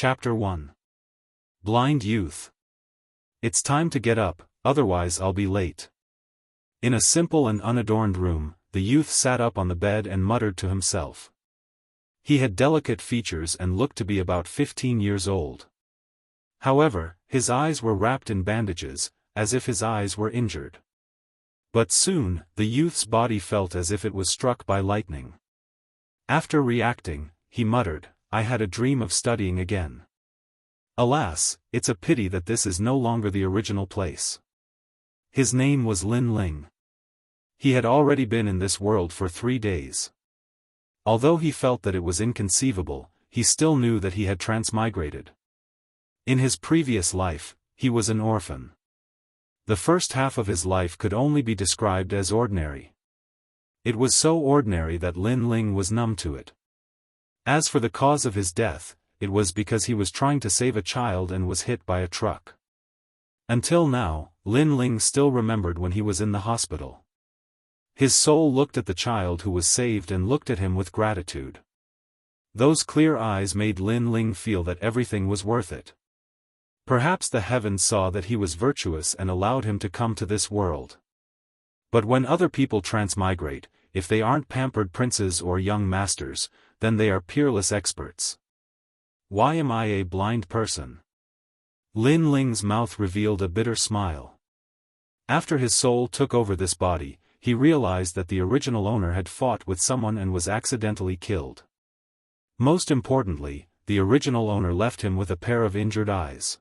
Chapter 1. Blind Youth. It's time to get up, otherwise I'll be late. In a simple and unadorned room, the youth sat up on the bed and muttered to himself. He had delicate features and looked to be about 15 years old. However, his eyes were wrapped in bandages, as if his eyes were injured. But soon, the youth's body felt as if it was struck by lightning. After reacting, he muttered, "I had a dream of studying again. Alas, it's a pity that this is no longer the original place." His name was Lin Ling. He had already been in this world for 3 days. Although he felt that it was inconceivable, he still knew that he had transmigrated. In his previous life, he was an orphan. The first half of his life could only be described as ordinary. It was so ordinary that Lin Ling was numb to it. As for the cause of his death, it was because he was trying to save a child and was hit by a truck. Until now, Lin Ling still remembered when he was in the hospital. His soul looked at the child who was saved and looked at him with gratitude. Those clear eyes made Lin Ling feel that everything was worth it. Perhaps the heavens saw that he was virtuous and allowed him to come to this world. But when other people transmigrate, if they aren't pampered princes or young masters, then they are peerless experts. Why am I a blind person? Lin Ling's mouth revealed a bitter smile. After his soul took over this body, he realized that the original owner had fought with someone and was accidentally killed. Most importantly, the original owner left him with a pair of injured eyes.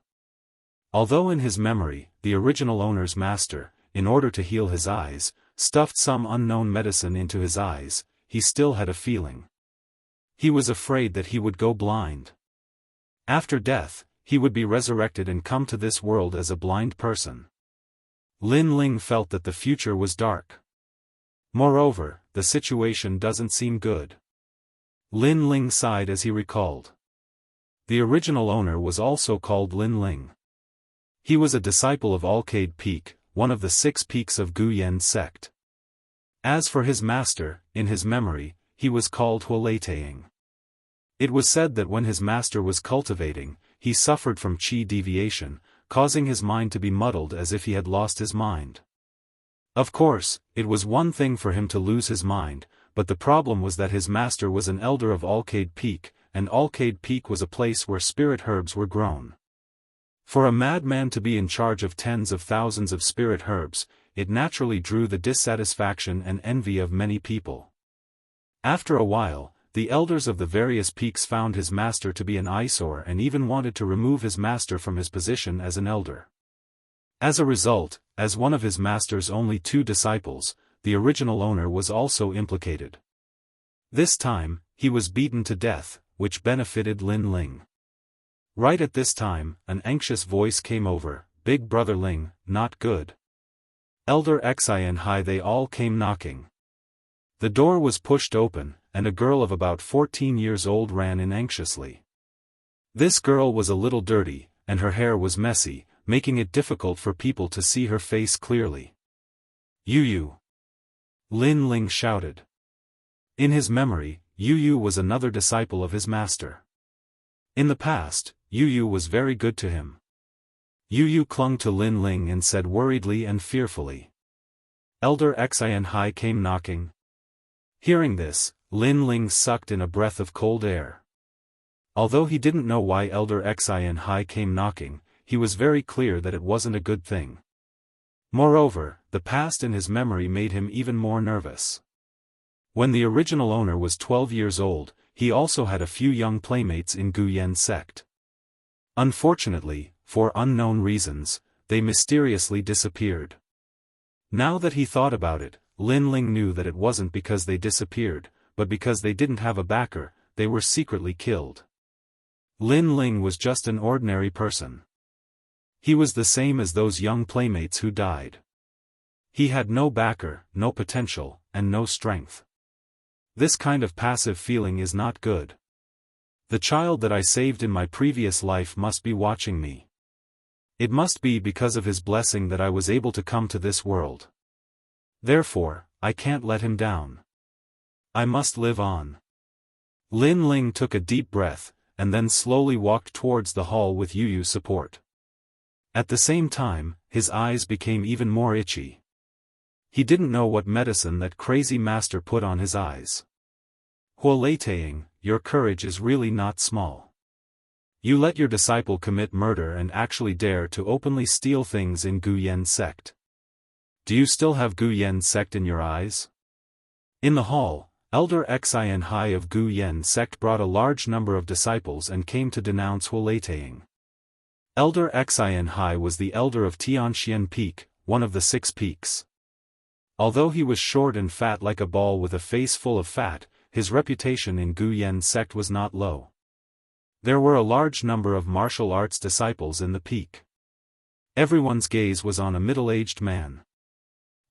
Although in his memory, the original owner's master, in order to heal his eyes, stuffed some unknown medicine into his eyes, he still had a feeling. He was afraid that he would go blind. After death, he would be resurrected and come to this world as a blind person. Lin Ling felt that the future was dark. Moreover, the situation doesn't seem good. Lin Ling sighed as he recalled. The original owner was also called Lin Ling. He was a disciple of Alcade Peak, one of the 6 peaks of Guyan sect. As for his master, in his memory, he was called Huoleitang. It was said that when his master was cultivating, he suffered from qi deviation, causing his mind to be muddled as if he had lost his mind. Of course, it was one thing for him to lose his mind, but the problem was that his master was an elder of Alcade Peak, and Alcade Peak was a place where spirit herbs were grown. For a madman to be in charge of tens of thousands of spirit herbs, it naturally drew the dissatisfaction and envy of many people. After a while, the elders of the various peaks found his master to be an eyesore and even wanted to remove his master from his position as an elder. As a result, as one of his master's only 2 disciples, the original owner was also implicated. This time, he was beaten to death, which benefited Lin Ling. Right at this time, an anxious voice came over, "Big Brother Ling, not good. Elder Xianxia, they all came knocking." The door was pushed open, and a girl of about 14 years old ran in anxiously. This girl was a little dirty, and her hair was messy, making it difficult for people to see her face clearly. "Yu." Lin Ling shouted. In his memory, Yu was another disciple of his master. In the past, Yu was very good to him. Yu clung to Lin Ling and said worriedly and fearfully, "Elder Xianxia came knocking." Hearing this, Lin Ling sucked in a breath of cold air. Although he didn't know why Elder Xianxia came knocking, he was very clear that it wasn't a good thing. Moreover, the past in his memory made him even more nervous. When the original owner was 12 years old, he also had a few young playmates in Guyan sect. Unfortunately, for unknown reasons, they mysteriously disappeared. Now that he thought about it, Lin Ling knew that it wasn't because they disappeared, but because they didn't have a backer, they were secretly killed. Lin Ling was just an ordinary person. He was the same as those young playmates who died. He had no backer, no potential, and no strength. This kind of passive feeling is not good. The child that I saved in my previous life must be watching me. It must be because of his blessing that I was able to come to this world. Therefore, I can't let him down. I must live on. Lin Ling took a deep breath, and then slowly walked towards the hall with Yu's support. At the same time, his eyes became even more itchy. He didn't know what medicine that crazy master put on his eyes. "Huoleitang, your courage is really not small. You let your disciple commit murder and actually dare to openly steal things in Gu Yen's sect. Do you still have Gu Yen's sect in your eyes?" In the hall, Elder Xianxia of Gu Yen's sect brought a large number of disciples and came to denounce Huoleitang. Elder Xianxia was the elder of Tianxian Peak, one of the 6 peaks. Although he was short and fat like a ball with a face full of fat, his reputation in Gu Yen's sect was not low. There were a large number of martial arts disciples in the peak. Everyone's gaze was on a middle-aged man.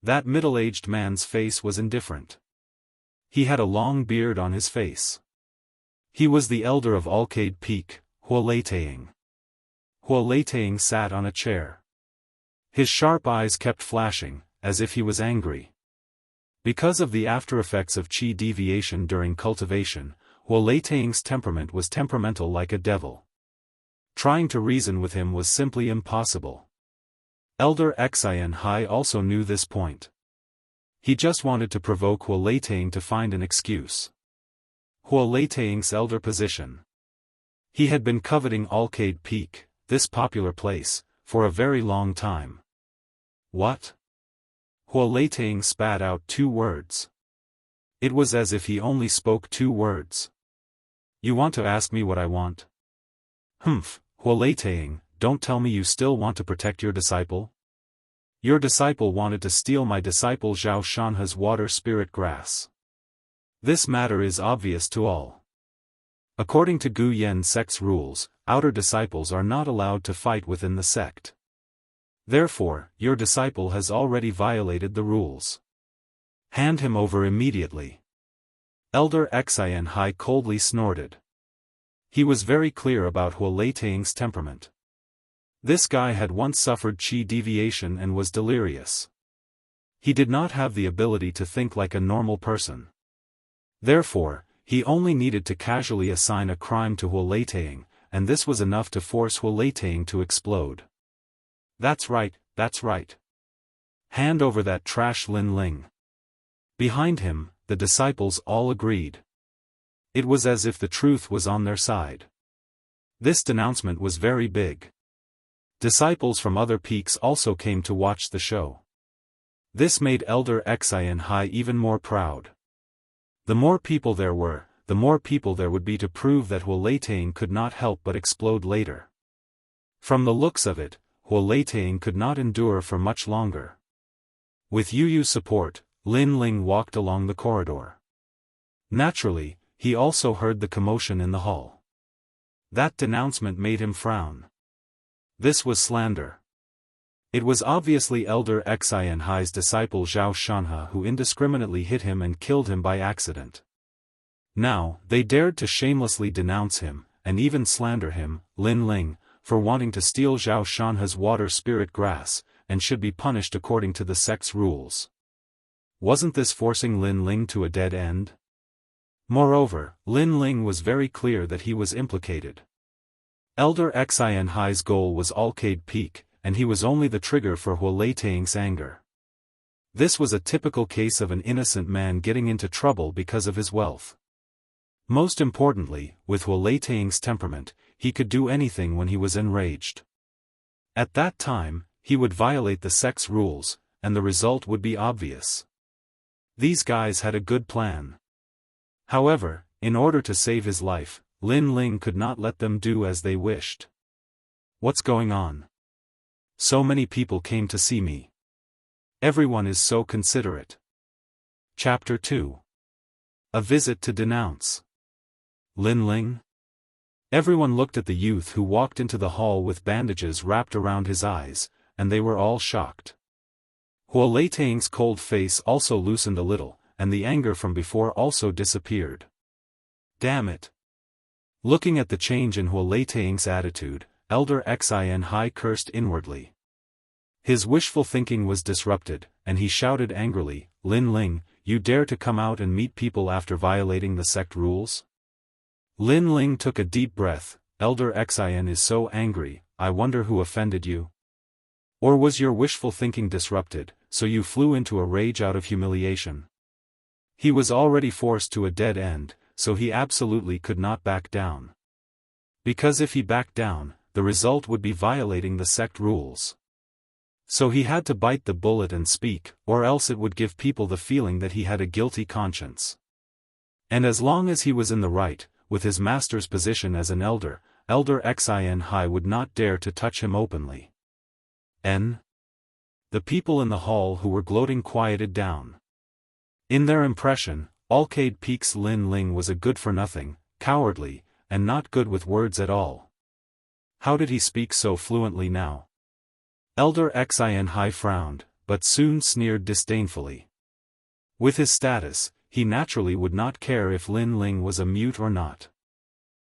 That middle-aged man's face was indifferent. He had a long beard on his face. He was the elder of Alcade Peak, Huoleitang. Huoleitang sat on a chair. His sharp eyes kept flashing, as if he was angry. Because of the aftereffects of qi deviation during cultivation, Huoleitang's temperament was temperamental like a devil. Trying to reason with him was simply impossible. Elder Xianxia also knew this point. He just wanted to provoke Huoleitang to find an excuse. Huoleitang's elder position. He had been coveting Alcade Peak, this popular place, for a very long time. What? Huoleitang spat out 2 words. It was as if he only spoke 2 words. "You want to ask me what I want?" "Humph, Huoleitang, don't tell me you still want to protect your disciple?" "Your disciple wanted to steal my disciple Zhao Shanha's water spirit grass. This matter is obvious to all. According to Gu Yen's sect's rules, outer disciples are not allowed to fight within the sect. Therefore, your disciple has already violated the rules. Hand him over immediately." Elder Xianxia coldly snorted. He was very clear about Huoleitang's temperament. This guy had once suffered qi deviation and was delirious. He did not have the ability to think like a normal person. Therefore, he only needed to casually assign a crime to Huoleitang, and this was enough to force Huoleitang to explode. That's right. Hand over that trash Lin Ling." Behind him, the disciples all agreed. It was as if the truth was on their side. This denouncement was very big. Disciples from other peaks also came to watch the show. This made Elder Xianxia even more proud. The more people there were, the more people there would be to prove that Huoleitang could not help but explode later. From the looks of it, Huoleitang could not endure for much longer. With Yu's support, Lin Ling walked along the corridor. Naturally, he also heard the commotion in the hall. That denouncement made him frown. This was slander. It was obviously Elder Xianxia's disciple Zhao Shanha who indiscriminately hit him and killed him by accident. Now, they dared to shamelessly denounce him, and even slander him, Lin Ling, for wanting to steal Zhao Shanha's water spirit grass, and should be punished according to the sect's rules. Wasn't this forcing Lin Ling to a dead end? Moreover, Lin Ling was very clear that he was implicated. Elder Xianxia's goal was Alcade Peak, and he was only the trigger for Huoleitang's anger. This was a typical case of an innocent man getting into trouble because of his wealth. Most importantly, with Huoleitang's temperament, he could do anything when he was enraged. At that time, he would violate the sect's rules, and the result would be obvious. These guys had a good plan. However, in order to save his life, Lin Ling could not let them do as they wished. "What's going on? So many people came to see me. Everyone is so considerate." Chapter 2. A visit to denounce. Lin Ling? Everyone looked at the youth who walked into the hall with bandages wrapped around his eyes, and they were all shocked. Huoleitang's cold face also loosened a little, and the anger from before also disappeared. Damn it! Looking at the change in Huoleitang's attitude, Elder Xianxia cursed inwardly. His wishful thinking was disrupted, and he shouted angrily, "Lin Ling, you dare to come out and meet people after violating the sect rules? Lin Ling took a deep breath. Elder Xian is so angry, I wonder who offended you? Or was your wishful thinking disrupted, so you flew into a rage out of humiliation? He was already forced to a dead end, so he absolutely could not back down. Because if he backed down, the result would be violating the sect rules. So he had to bite the bullet and speak, or else it would give people the feeling that he had a guilty conscience. And as long as he was in the right, with his master's position as an elder, Elder Xianxia would not dare to touch him openly. The people in the hall who were gloating quieted down. In their impression, Alcade Peak's Lin Ling was a good-for-nothing, cowardly, and not good with words at all. How did he speak so fluently now? Elder Xianxia frowned, but soon sneered disdainfully. With his status, he naturally would not care if Lin Ling was a mute or not.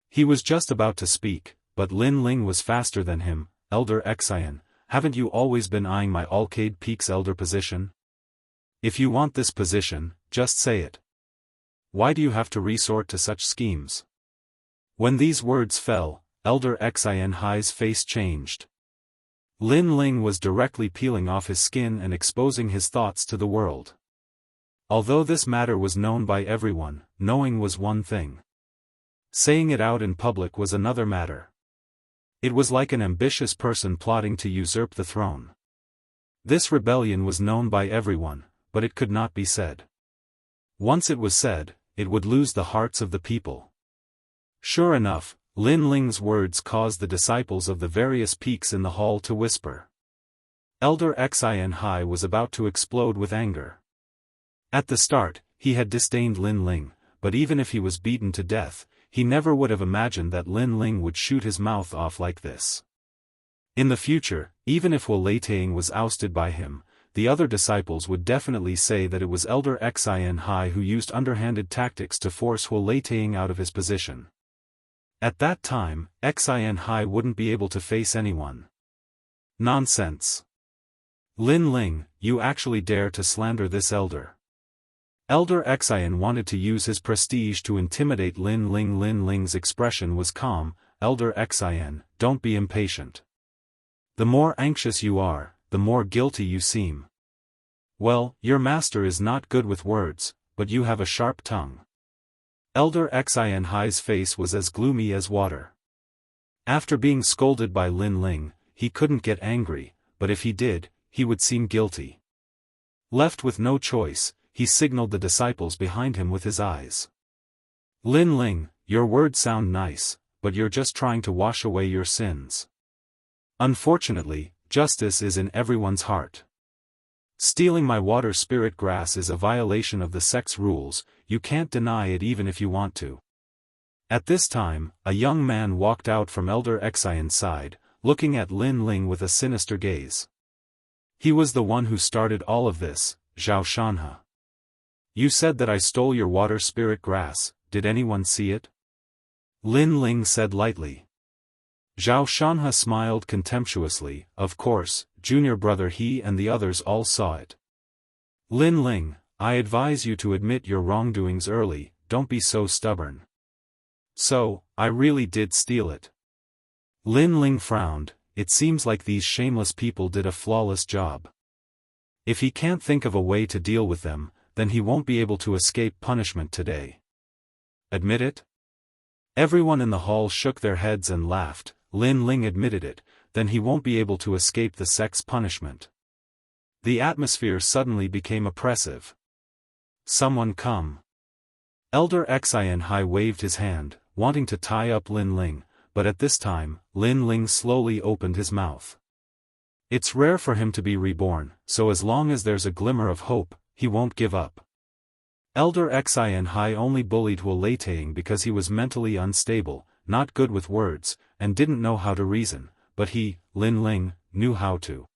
He was just about to speak, but Lin Ling was faster than him. Elder Xian, haven't you always been eyeing my Alcade Peak's elder position? If you want this position, just say it. Why do you have to resort to such schemes? When these words fell, Elder Xianxia's face changed. Lin Ling was directly peeling off his skin and exposing his thoughts to the world. Although this matter was known by everyone, knowing was one thing. Saying it out in public was another matter. It was like an ambitious person plotting to usurp the throne. This rebellion was known by everyone, but it could not be said. Once it was said, it would lose the hearts of the people. Sure enough, Lin Ling's words caused the disciples of the various peaks in the hall to whisper. Elder Xianxia was about to explode with anger. At the start, he had disdained Lin Ling, but even if he was beaten to death, he never would have imagined that Lin Ling would shoot his mouth off like this. In the future, even if Wu Leiting was ousted by him, the other disciples would definitely say that it was Elder Xianxia who used underhanded tactics to force Wu Leiting out of his position. At that time, Xianxia wouldn't be able to face anyone. Nonsense. Lin Ling, you actually dare to slander this elder. Elder Xian wanted to use his prestige to intimidate Lin Ling. Lin Ling's expression was calm. Elder Xian, don't be impatient. The more anxious you are, the more guilty you seem. Well, your master is not good with words, but you have a sharp tongue. Elder Xianxia's face was as gloomy as water. After being scolded by Lin Ling, he couldn't get angry, but if he did, he would seem guilty. Left with no choice, he signaled the disciples behind him with his eyes. Lin Ling, your words sound nice, but you're just trying to wash away your sins. Unfortunately, justice is in everyone's heart. Stealing my water spirit grass is a violation of the sect's rules, you can't deny it even if you want to. At this time, a young man walked out from Elder Xian's side, looking at Lin Ling with a sinister gaze. He was the one who started all of this, Zhao Shanhe. You said that I stole your water spirit grass, did anyone see it? Lin Ling said lightly. Zhao Shanhe smiled contemptuously. Of course, junior brother, he and the others all saw it. Lin Ling, I advise you to admit your wrongdoings early, don't be so stubborn. So, I really did steal it. Lin Ling frowned. It seems like these shameless people did a flawless job. If he can't think of a way to deal with them, then he won't be able to escape punishment today. Admit it? Everyone in the hall shook their heads and laughed. Lin Ling admitted it, then he won't be able to escape the sect's punishment. The atmosphere suddenly became oppressive. Someone come. Elder Xianxia waved his hand, wanting to tie up Lin Ling, but at this time, Lin Ling slowly opened his mouth. It's rare for him to be reborn, so as long as there's a glimmer of hope, he won't give up. Elder Xianxia only bullied Wu Leiting because he was mentally unstable, not good with words, and didn't know how to reason, but he, Lin Ling, knew how to.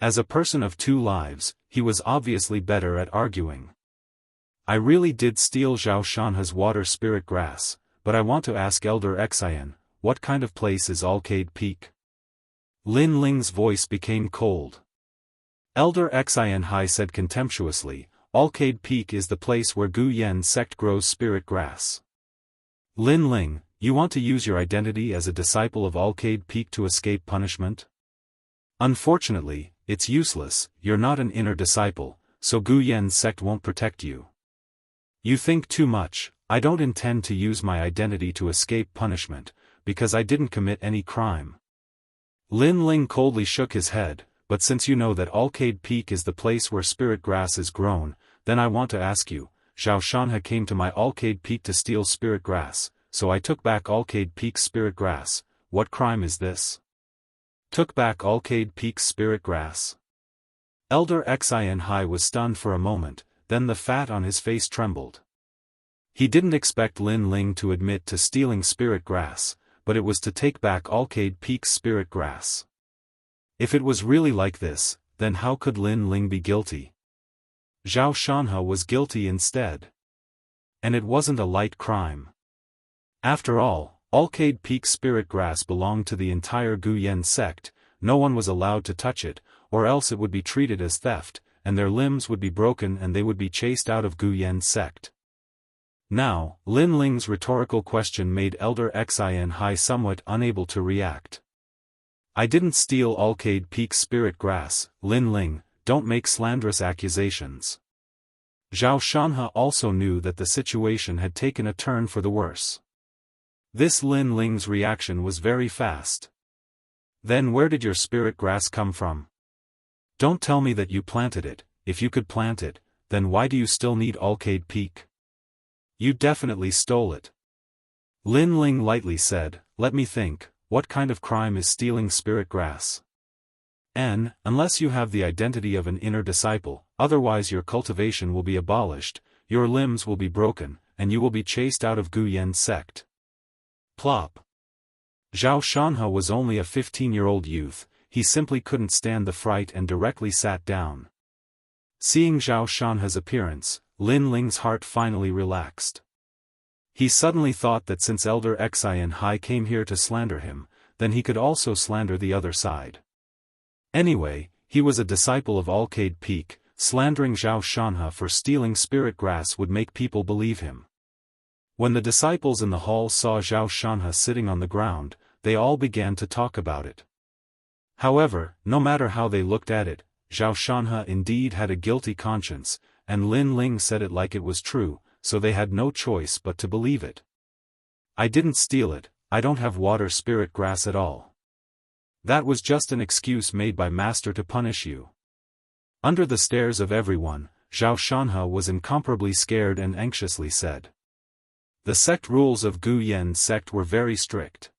As a person of two lives, he was obviously better at arguing. I really did steal Zhao Shanhe's water spirit grass, but I want to ask Elder Xian, what kind of place is Alcade Peak? Lin Ling's voice became cold. Elder Xianxia said contemptuously, Alcade Peak is the place where Gu Yan sect grows spirit grass. Lin Ling, you want to use your identity as a disciple of Alcade Peak to escape punishment? Unfortunately, it's useless, you're not an inner disciple, so Gu Yan's sect won't protect you. You think too much. I don't intend to use my identity to escape punishment, because I didn't commit any crime. Lin Ling coldly shook his head, but since you know that Alcade Peak is the place where spirit grass is grown, then I want to ask you, Xiao Shanhe came to my Alcade Peak to steal spirit grass, so I took back Alcade Peak's spirit grass. What crime is this? Took back Alcade Peak's spirit grass? Elder Xianxia was stunned for a moment, then the fat on his face trembled. He didn't expect Lin Ling to admit to stealing spirit grass, but it was to take back Alcade Peak's spirit grass. If it was really like this, then how could Lin Ling be guilty? Xiao Shanhe was guilty instead. And it wasn't a light crime. After all, Alcade Peak's spirit grass belonged to the entire Gu Yan sect, no one was allowed to touch it, or else it would be treated as theft, and their limbs would be broken and they would be chased out of Gu Yan's sect. Now, Lin Ling's rhetorical question made Elder Xianxia somewhat unable to react. I didn't steal Alcade Peak's spirit grass, Lin Ling, don't make slanderous accusations. Xiao Shanhe also knew that the situation had taken a turn for the worse. This Lin Ling's reaction was very fast. Then where did your spirit grass come from? Don't tell me that you planted it. If you could plant it, then why do you still need Alcade Peak? You definitely stole it. Lin Ling lightly said, let me think, what kind of crime is stealing spirit grass? Unless you have the identity of an inner disciple, otherwise your cultivation will be abolished, your limbs will be broken, and you will be chased out of Gu Yan's sect. Plop. Xiao Shanhe was only a 15-year-old youth, he simply couldn't stand the fright and directly sat down. Seeing Xiao Shanhe's appearance, Lin Ling's heart finally relaxed. He suddenly thought that since Elder Xianxia came here to slander him, then he could also slander the other side. Anyway, he was a disciple of Alcade Peak, slandering Xiao Shanhe for stealing spirit grass would make people believe him. When the disciples in the hall saw Xiao Shanhe sitting on the ground, they all began to talk about it. However, no matter how they looked at it, Xiao Shanhe indeed had a guilty conscience, and Lin Ling said it like it was true, so they had no choice but to believe it. I didn't steal it, I don't have water spirit grass at all. That was just an excuse made by Master to punish you. Under the stares of everyone, Xiao Shanhe was incomparably scared and anxiously said. The sect rules of Gu Yan's sect were very strict.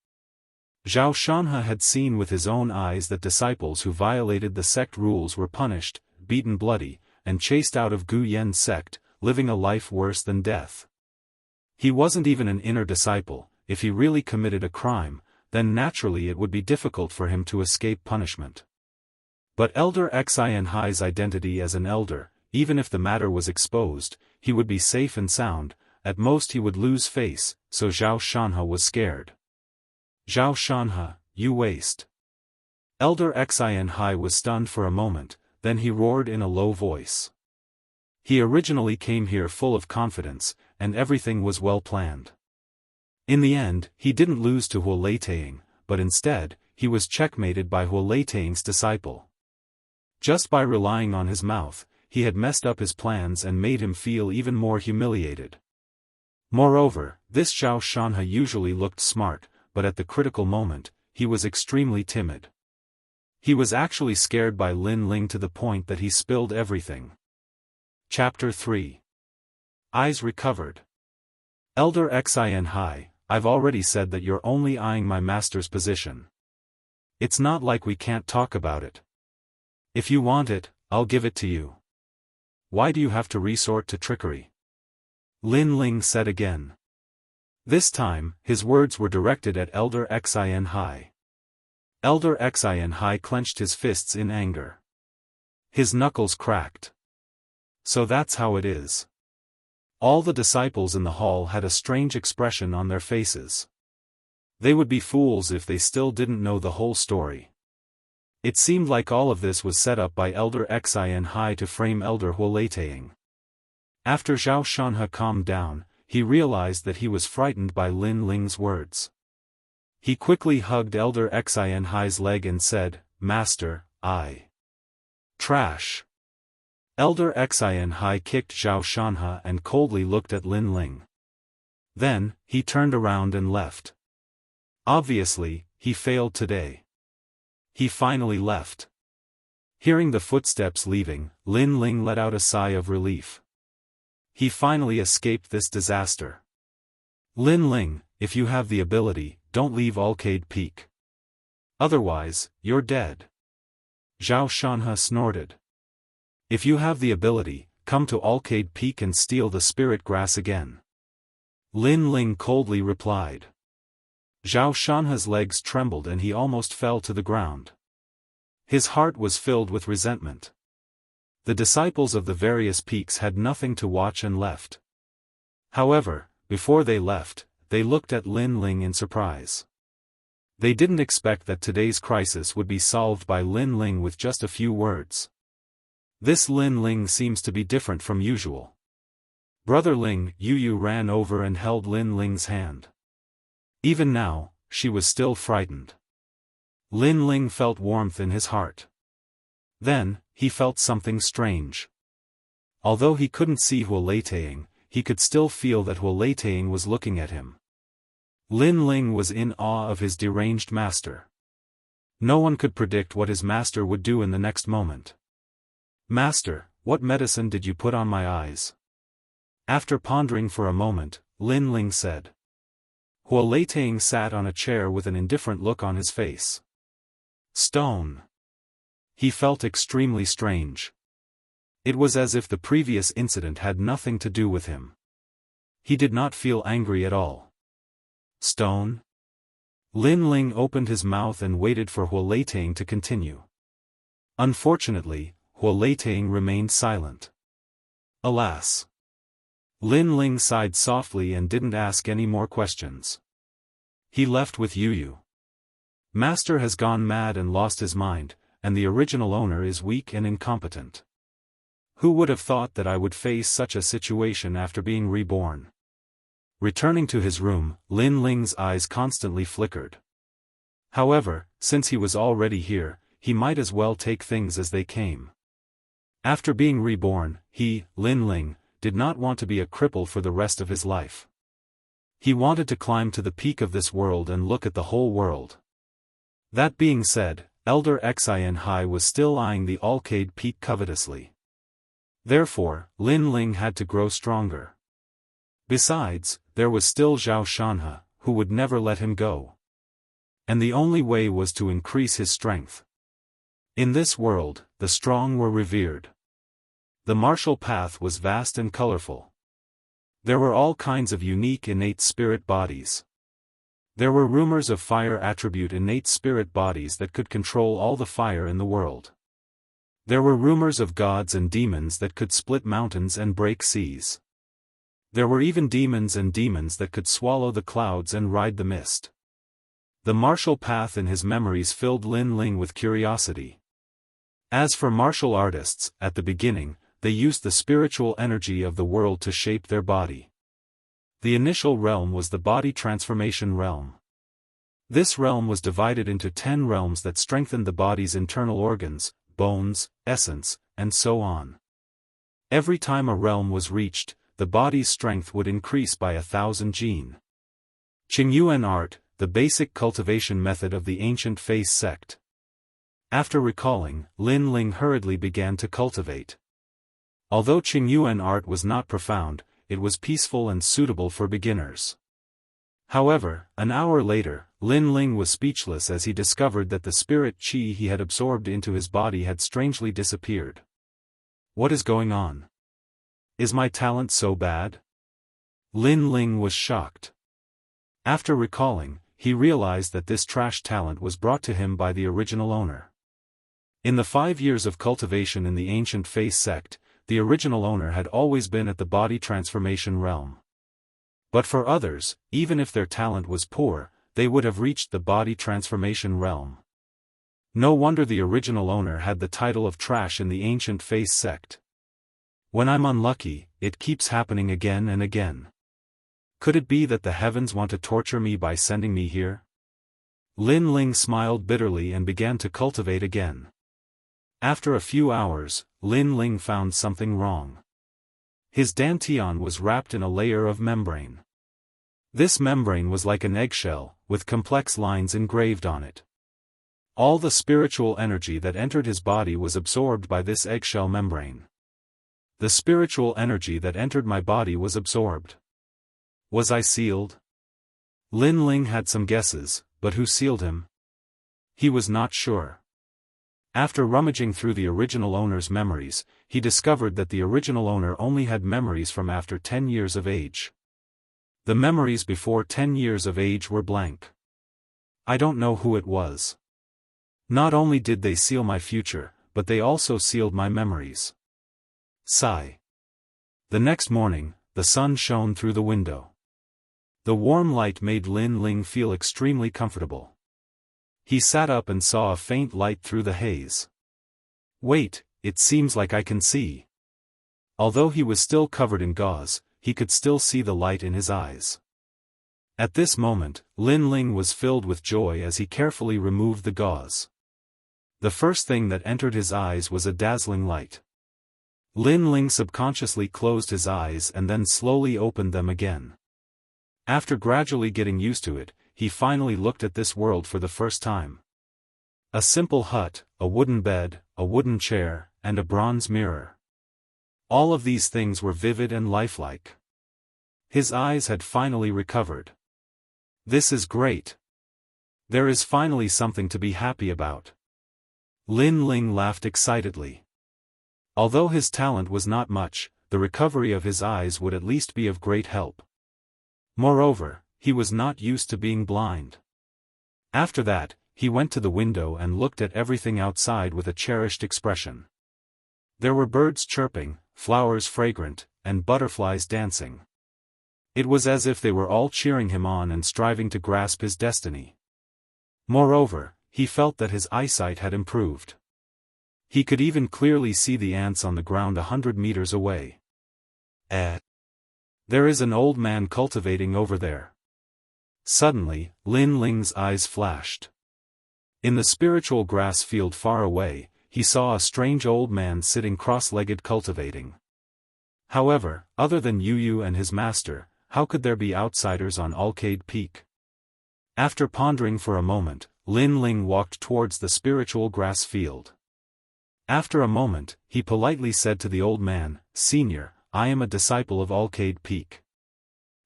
Xiao Shanhe had seen with his own eyes that disciples who violated the sect rules were punished, beaten bloody, and chased out of Gu Yan's sect, living a life worse than death. He wasn't even an inner disciple. If he really committed a crime, then naturally it would be difficult for him to escape punishment. But Elder Xianxia's identity as an elder, even if the matter was exposed, he would be safe and sound, at most he would lose face, so Xiao Shanhe was scared. Xiao Shanhe, you waste. Elder Xianxia was stunned for a moment, then he roared in a low voice. He originally came here full of confidence, and everything was well planned. In the end, he didn't lose to Huo Leitang, but instead, he was checkmated by Huo Leitang's disciple. Just by relying on his mouth, he had messed up his plans and made him feel even more humiliated. Moreover, this Xiao Shanhe usually looked smart, but at the critical moment, he was extremely timid. He was actually scared by Lin Ling to the point that he spilled everything. Chapter 3. Eyes recovered. Elder Xianxia, I've already said that you're only eyeing my master's position. It's not like we can't talk about it. If you want it, I'll give it to you. Why do you have to resort to trickery? Lin Ling said again. This time, his words were directed at Elder Xianxia. Elder Xianxia clenched his fists in anger. His knuckles cracked. So that's how it is. All the disciples in the hall had a strange expression on their faces. They would be fools if they still didn't know the whole story. It seemed like all of this was set up by Elder Xianxia to frame Elder Huo Leitang. After Xiao Shanhe calmed down, he realized that he was frightened by Lin Ling's words. He quickly hugged Elder Xianxia's leg and said, "Master, I." Trash. Elder Xianxia kicked Zhao Shanhe and coldly looked at Lin Ling. Then, he turned around and left. Obviously, he failed today. He finally left. Hearing the footsteps leaving, Lin Ling let out a sigh of relief. He finally escaped this disaster. Lin Ling, if you have the ability, don't leave Alcade Peak. Otherwise, you're dead. Zhao Shanhe snorted. If you have the ability, come to Alcade Peak and steal the spirit grass again. Lin Ling coldly replied. Zhao Shanhe's legs trembled and he almost fell to the ground. His heart was filled with resentment. The disciples of the various peaks had nothing to watch and left. However, before they left, they looked at Lin Ling in surprise. They didn't expect that today's crisis would be solved by Lin Ling with just a few words. This Lin Ling seems to be different from usual. Brother Ling, Yu ran over and held Lin Ling's hand. Even now, she was still frightened. Lin Ling felt warmth in his heart. Then, he felt something strange. Although he couldn't see Huoleitang, he could still feel that Huoleitang was looking at him. Lin Ling was in awe of his deranged master. No one could predict what his master would do in the next moment. "Master, what medicine did you put on my eyes?" After pondering for a moment, Lin Ling said. Huoleitang sat on a chair with an indifferent look on his face. Stone. He felt extremely strange. It was as if the previous incident had nothing to do with him. He did not feel angry at all. Stone? Lin Ling opened his mouth and waited for Huoleitang to continue. Unfortunately, Huoleitang remained silent. Alas. Lin Ling sighed softly and didn't ask any more questions. He left with Yu. Master has gone mad and lost his mind, and the original owner is weak and incompetent. Who would have thought that I would face such a situation after being reborn? Returning to his room, Lin Ling's eyes constantly flickered. However, since he was already here, he might as well take things as they came. After being reborn, he, Lin Ling, did not want to be a cripple for the rest of his life. He wanted to climb to the peak of this world and look at the whole world. That being said, Elder Xianxia was still eyeing the Alcade Peak covetously. Therefore, Lin Ling had to grow stronger. Besides, there was still Zhao Shanhe, who would never let him go. And the only way was to increase his strength. In this world, the strong were revered. The martial path was vast and colorful. There were all kinds of unique innate spirit bodies. There were rumors of fire attribute innate spirit bodies that could control all the fire in the world. There were rumors of gods and demons that could split mountains and break seas. There were even demons that could swallow the clouds and ride the mist. The martial path in his memories filled Lin Ling with curiosity. As for martial artists, at the beginning, they used the spiritual energy of the world to shape their body. The initial realm was the body transformation realm. This realm was divided into 10 realms that strengthened the body's internal organs, bones, essence, and so on. Every time a realm was reached, the body's strength would increase by 1,000 jin. Qingyuan art, the basic cultivation method of the ancient face sect. After recalling, Lin Ling hurriedly began to cultivate. Although Qingyuan art was not profound, it was peaceful and suitable for beginners. However, an hour later, Lin Ling was speechless as he discovered that the spirit qi he had absorbed into his body had strangely disappeared. What is going on? Is my talent so bad? Lin Ling was shocked. After recalling, he realized that this trash talent was brought to him by the original owner. In the 5 years of cultivation in the ancient face sect, the original owner had always been at the body transformation realm. But for others, even if their talent was poor, they would have reached the body transformation realm. No wonder the original owner had the title of trash in the ancient face sect. When I'm unlucky, it keeps happening again and again. Could it be that the heavens want to torture me by sending me here? Lin Ling smiled bitterly and began to cultivate again. After a few hours, Lin Ling found something wrong. His dantian was wrapped in a layer of membrane. This membrane was like an eggshell, with complex lines engraved on it. All the spiritual energy that entered his body was absorbed by this eggshell membrane. The spiritual energy that entered my body was absorbed. Was I sealed? Lin Ling had some guesses, but who sealed him? He was not sure. After rummaging through the original owner's memories, he discovered that the original owner only had memories from after 10 years of age. The memories before 10 years of age were blank. I don't know who it was. Not only did they seal my future, but they also sealed my memories. Sigh. The next morning, the sun shone through the window. The warm light made Lin Ling feel extremely comfortable. He sat up and saw a faint light through the haze. Wait, it seems like I can see. Although he was still covered in gauze, he could still see the light in his eyes. At this moment, Lin Ling was filled with joy as he carefully removed the gauze. The first thing that entered his eyes was a dazzling light. Lin Ling subconsciously closed his eyes and then slowly opened them again. After gradually getting used to it, he finally looked at this world for the first time. A simple hut, a wooden bed, a wooden chair, and a bronze mirror. All of these things were vivid and lifelike. His eyes had finally recovered. This is great. There is finally something to be happy about. Lin Ling laughed excitedly. Although his talent was not much, the recovery of his eyes would at least be of great help. Moreover, he was not used to being blind. After that, he went to the window and looked at everything outside with a cherished expression. There were birds chirping, flowers fragrant, and butterflies dancing. It was as if they were all cheering him on and striving to grasp his destiny. Moreover, he felt that his eyesight had improved. He could even clearly see the ants on the ground 100 meters away. There is an old man cultivating over there. Suddenly, Lin Ling's eyes flashed. In the spiritual grass field far away, he saw a strange old man sitting cross-legged cultivating. However, other than Yu Yu and his master, how could there be outsiders on Alcade Peak? After pondering for a moment, Lin Ling walked towards the spiritual grass field. After a moment, he politely said to the old man, "Senior, I am a disciple of Alcade Peak.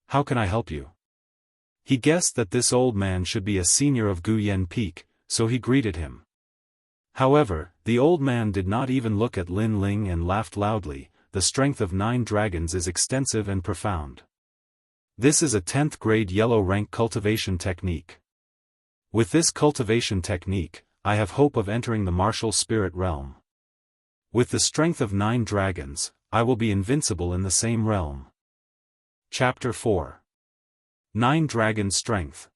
How can I help you?" He guessed that this old man should be a senior of Guyen Peak, so he greeted him. However, the old man did not even look at Lin Ling and laughed loudly. The strength of 9 dragons is extensive and profound. This is a 10th grade yellow rank cultivation technique. With this cultivation technique, I have hope of entering the martial spirit realm. With the strength of 9 dragons, I will be invincible in the same realm. Chapter 4. 9 Dragon Strength.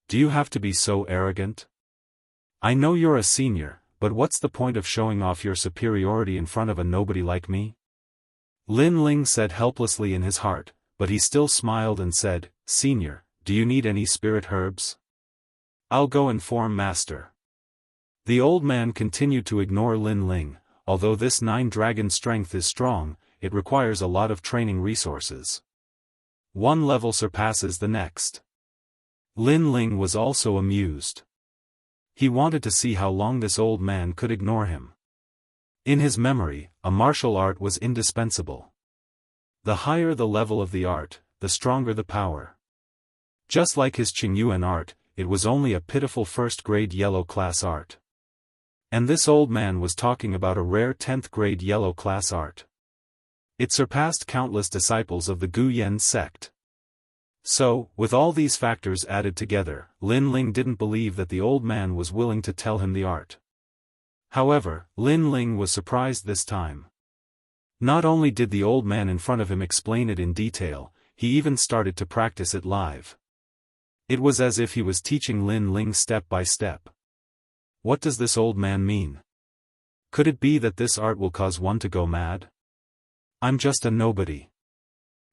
Do you have to be so arrogant? I know you're a senior, but what's the point of showing off your superiority in front of a nobody like me? Lin Ling said helplessly in his heart, but he still smiled and said, "Senior, do you need any spirit herbs? I'll go inform Master." The old man continued to ignore Lin Ling. Although this 9 dragon strength is strong, it requires a lot of training resources. One level surpasses the next. Lin Ling was also amused. He wanted to see how long this old man could ignore him. In his memory, a martial art was indispensable. The higher the level of the art, the stronger the power. Just like his Qingyuan art, it was only a pitiful first-grade yellow class art. And this old man was talking about a rare 10th grade yellow class art. It surpassed countless disciples of the Guyen sect. So, with all these factors added together, Lin Ling didn't believe that the old man was willing to tell him the art. However, Lin Ling was surprised this time. Not only did the old man in front of him explain it in detail, he even started to practice it live. It was as if he was teaching Lin Ling step by step. What does this old man mean? Could it be that this art will cause one to go mad? I'm just a nobody.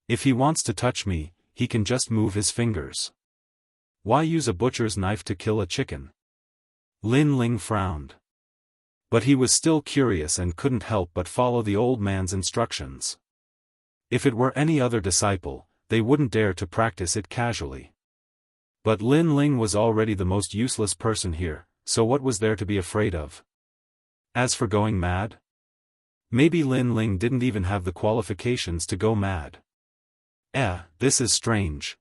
If he wants to touch me, he can just move his fingers. Why use a butcher's knife to kill a chicken? Lin Ling frowned. But he was still curious and couldn't help but follow the old man's instructions. If it were any other disciple, they wouldn't dare to practice it casually. But Lin Ling was already the most useless person here, so what was there to be afraid of? As for going mad? Maybe Lin Ling didn't even have the qualifications to go mad. This is strange.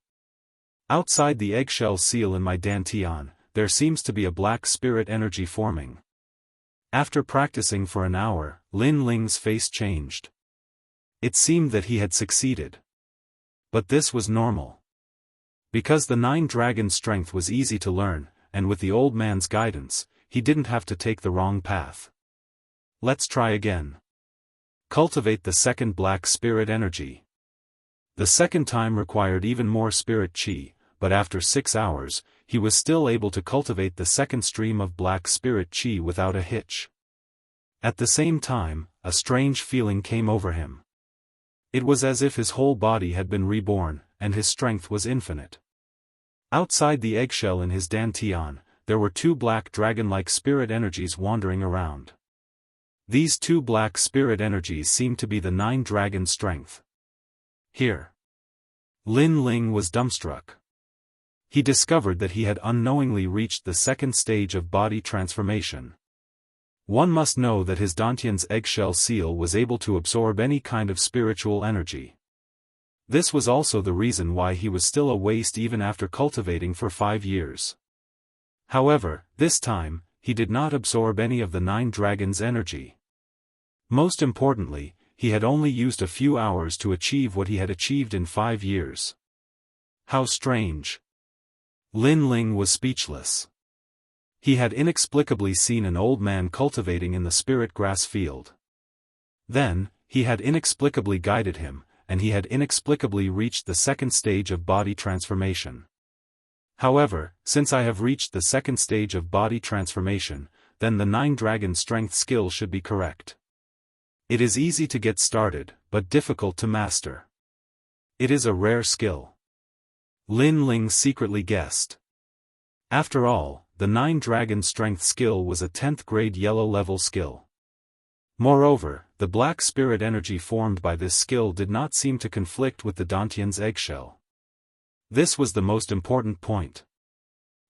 Outside the eggshell seal in my dantian, there seems to be a black spirit energy forming. After practicing for an hour, Lin Ling's face changed. It seemed that he had succeeded. But this was normal. Because the 9-dragon strength was easy to learn, and with the old man's guidance, he didn't have to take the wrong path. Let's try again. Cultivate the second black spirit energy. The second time required even more spirit chi, but after 6 hours, he was still able to cultivate the second stream of black spirit chi without a hitch. At the same time, a strange feeling came over him. It was as if his whole body had been reborn, and his strength was infinite. Outside the eggshell in his dantian, there were 2 black dragon-like spirit energies wandering around. These 2 black spirit energies seemed to be the 9-dragon strength. Here. Lin Ling was dumbstruck. He discovered that he had unknowingly reached the second stage of body transformation. One must know that his dantian's eggshell seal was able to absorb any kind of spiritual energy. This was also the reason why he was still a waste even after cultivating for 5 years. However, this time, he did not absorb any of the 9 dragons' energy. Most importantly, he had only used a few hours to achieve what he had achieved in 5 years. How strange. Lin Ling was speechless. He had inexplicably seen an old man cultivating in the spirit grass field. Then, he had inexplicably guided him, and he had inexplicably reached the second stage of body transformation. However, since I have reached the second stage of body transformation, then the 9-dragon strength skill should be correct. It is easy to get started, but difficult to master. It is a rare skill. Lin Ling secretly guessed. After all, the 9-dragon strength skill was a 10th grade yellow level skill. Moreover, the black spirit energy formed by this skill did not seem to conflict with the dantian's eggshell. This was the most important point.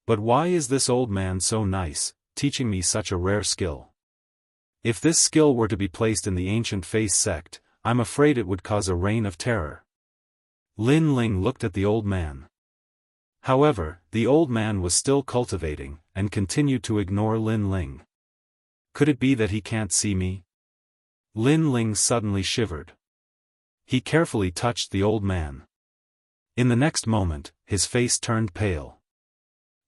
But why is this old man so nice, teaching me such a rare skill? If this skill were to be placed in the ancient face sect, I'm afraid it would cause a reign of terror. Lin Ling looked at the old man. However, the old man was still cultivating, and continued to ignore Lin Ling. Could it be that he can't see me? Lin Ling suddenly shivered. He carefully touched the old man. In the next moment, his face turned pale.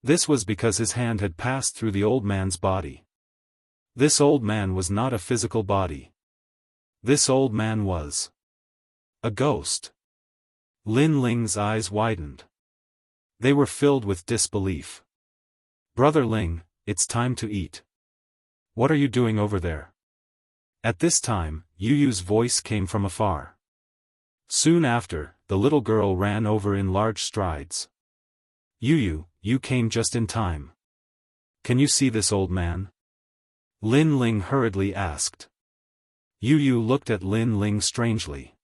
This was because his hand had passed through the old man's body. This old man was not a physical body. This old man was a ghost. Lin Ling's eyes widened. They were filled with disbelief. Brother Ling, it's time to eat. What are you doing over there? At this time, Yu Yu's voice came from afar. Soon after, the little girl ran over in large strides. Yu Yu, you came just in time. Can you see this old man? Lin Ling hurriedly asked. Yu Yu looked at Lin Ling strangely.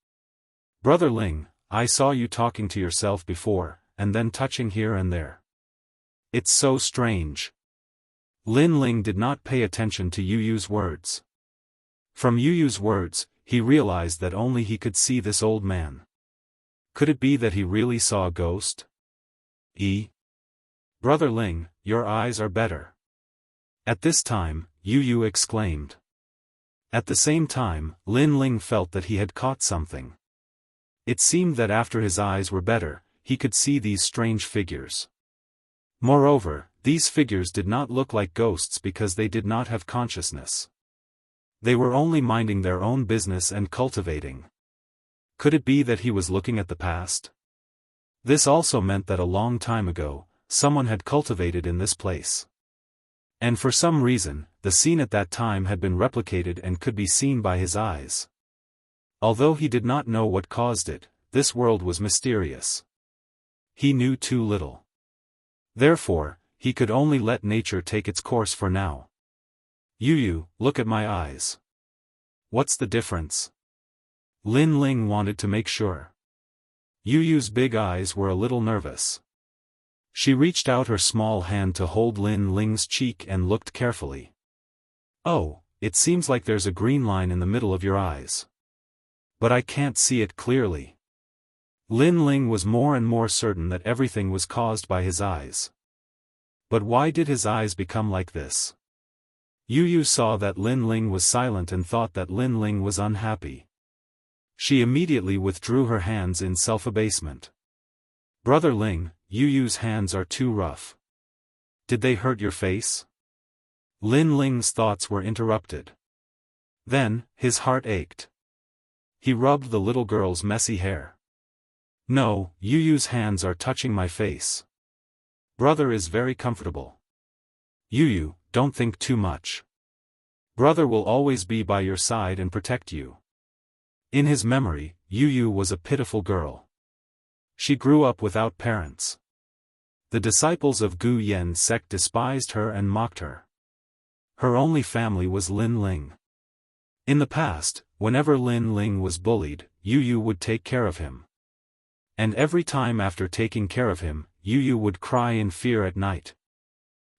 Brother Ling, I saw you talking to yourself before, and then touching here and there. It's so strange. Lin Ling did not pay attention to Yu Yu's words. From Yu Yu's words, he realized that only he could see this old man. Could it be that he really saw a ghost? Brother Ling, your eyes are better. At this time, Yu Yu exclaimed. At the same time, Lin Ling felt that he had caught something. It seemed that after his eyes were better, he could see these strange figures. Moreover, these figures did not look like ghosts because they did not have consciousness. They were only minding their own business and cultivating. Could it be that he was looking at the past? This also meant that a long time ago, someone had cultivated in this place. And for some reason, the scene at that time had been replicated and could be seen by his eyes. Although he did not know what caused it, this world was mysterious. He knew too little. Therefore, he could only let nature take its course for now. Yu, look at my eyes. What's the difference? Lin Ling wanted to make sure. Yu's big eyes were a little nervous. She reached out her small hand to hold Lin Ling's cheek and looked carefully. Oh, it seems like there's a green line in the middle of your eyes. But I can't see it clearly. Lin Ling was more and more certain that everything was caused by his eyes. But why did his eyes become like this? Yu saw that Lin Ling was silent and thought that Lin Ling was unhappy. She immediately withdrew her hands in self-abasement. Brother Ling, Yu's hands are too rough. Did they hurt your face? Lin Ling's thoughts were interrupted. Then, his heart ached. He rubbed the little girl's messy hair. No, Yu's hands are touching my face. Brother is very comfortable. Yu, don't think too much. Brother will always be by your side and protect you. In his memory, Yu was a pitiful girl. She grew up without parents. The disciples of Gu Yan's sect despised her and mocked her. Her only family was Lin Ling. In the past, whenever Lin Ling was bullied, Yu would take care of him. And every time after taking care of him, Yu would cry in fear at night.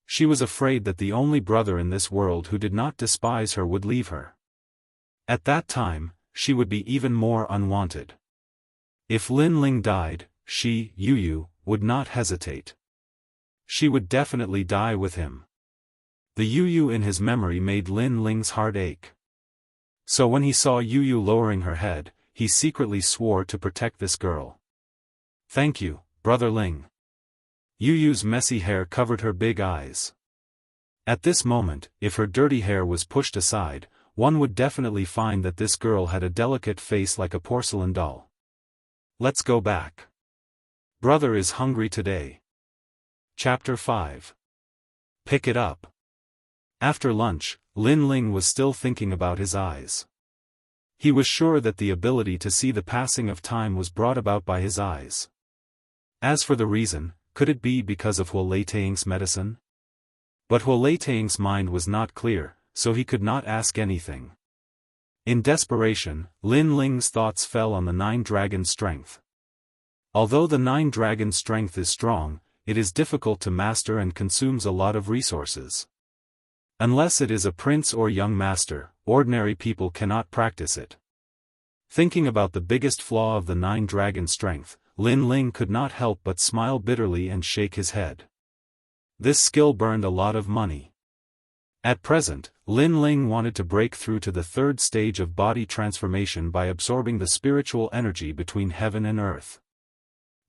She was afraid that the only brother in this world who did not despise her would leave her. At that time, she would be even more unwanted. If Lin Ling died, she, Yu, would not hesitate. She would definitely die with him. The Yu in his memory made Lin Ling's heart ache. So when he saw Yu lowering her head, he secretly swore to protect this girl. Thank you, Brother Ling. Yu's messy hair covered her big eyes. At this moment, if her dirty hair was pushed aside, one would definitely find that this girl had a delicate face like a porcelain doll. Let's go back. Brother is hungry today. Chapter 5. Pick it up. After lunch, Lin Ling was still thinking about his eyes. He was sure that the ability to see the passing of time was brought about by his eyes. As for the reason, could it be because of Huo Leitang's medicine? But Huo Leitang's mind was not clear, so he could not ask anything. In desperation, Lin Ling's thoughts fell on the 9 dragon strength. Although the 9 dragon strength is strong, it is difficult to master and consumes a lot of resources. Unless it is a prince or young master, ordinary people cannot practice it. Thinking about the biggest flaw of the 9 dragon strength, Lin Ling could not help but smile bitterly and shake his head. This skill burned a lot of money. At present, Lin Ling wanted to break through to the 3rd stage of body transformation by absorbing the spiritual energy between heaven and earth.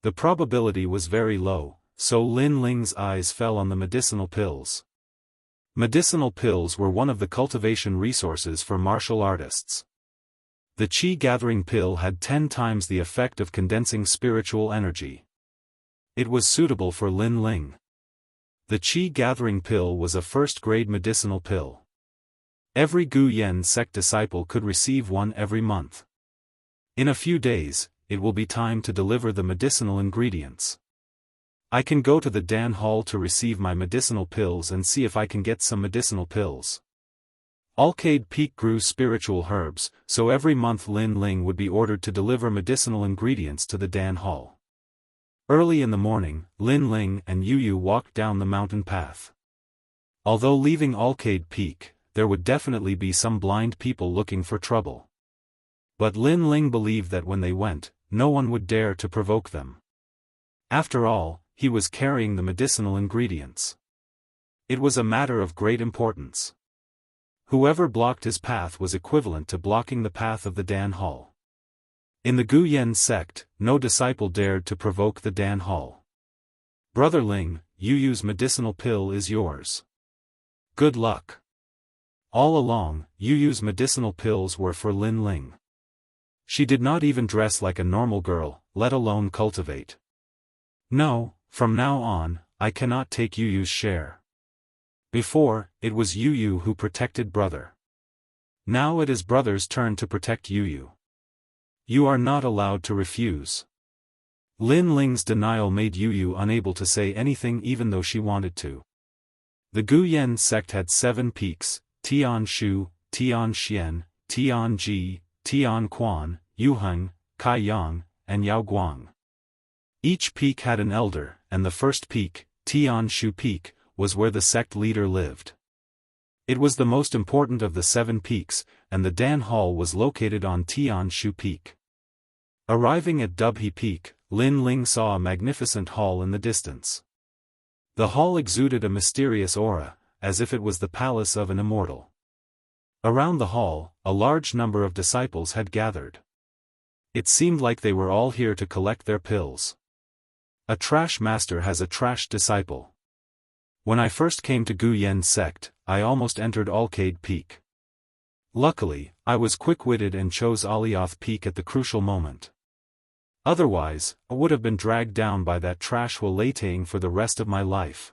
The probability was very low, so Lin Ling's eyes fell on the medicinal pills. Medicinal pills were one of the cultivation resources for martial artists. The Qi-gathering pill had 10 times the effect of condensing spiritual energy. It was suitable for Lin Ling. The Qi-gathering pill was a first-grade medicinal pill. Every Gu Yan sect disciple could receive one every month. In a few days, it will be time to deliver the medicinal ingredients. I can go to the Dan Hall to receive my medicinal pills and see if I can get some medicinal pills. Alcade Peak grew spiritual herbs, so every month Lin Ling would be ordered to deliver medicinal ingredients to the Dan Hall. Early in the morning, Lin Ling and Yu walked down the mountain path. Although leaving Alcade Peak, there would definitely be some blind people looking for trouble. But Lin Ling believed that when they went, no one would dare to provoke them. After all, he was carrying the medicinal ingredients. It was a matter of great importance. Whoever blocked his path was equivalent to blocking the path of the Dan Hall. In the Gu Yan sect, no disciple dared to provoke the Dan Hall. Brother Ling, Yu's medicinal pill is yours. Good luck. All along, Yu's medicinal pills were for Lin Ling. She did not even dress like a normal girl, let alone cultivate. No, from now on, I cannot take Yu's share. Before, it was Yu who protected brother. Now it is brother's turn to protect Yu. You are not allowed to refuse. Lin Ling's denial made Yu Yu unable to say anything even though she wanted to. The Gu Yan sect had 7 peaks: Tian Shu, Tian Xian, Tian Ji, Tian Quan, Yuheng, Kai Yang, and Yao Guang. Each peak had an elder, and the first peak, Tian Shu Peak, was where the sect leader lived. It was the most important of the 7 peaks, and the Dan Hall was located on Tian Shu Peak. Arriving at Dubhe Peak, Lin Ling saw a magnificent hall in the distance. The hall exuded a mysterious aura, as if it was the palace of an immortal. Around the hall, a large number of disciples had gathered. It seemed like they were all here to collect their pills. A trash master has a trash disciple. When I first came to Gu Yan sect, I almost entered Alcade Peak. Luckily, I was quick-witted and chose Alioth Peak at the crucial moment. Otherwise, I would have been dragged down by that trash while lateing for the rest of my life.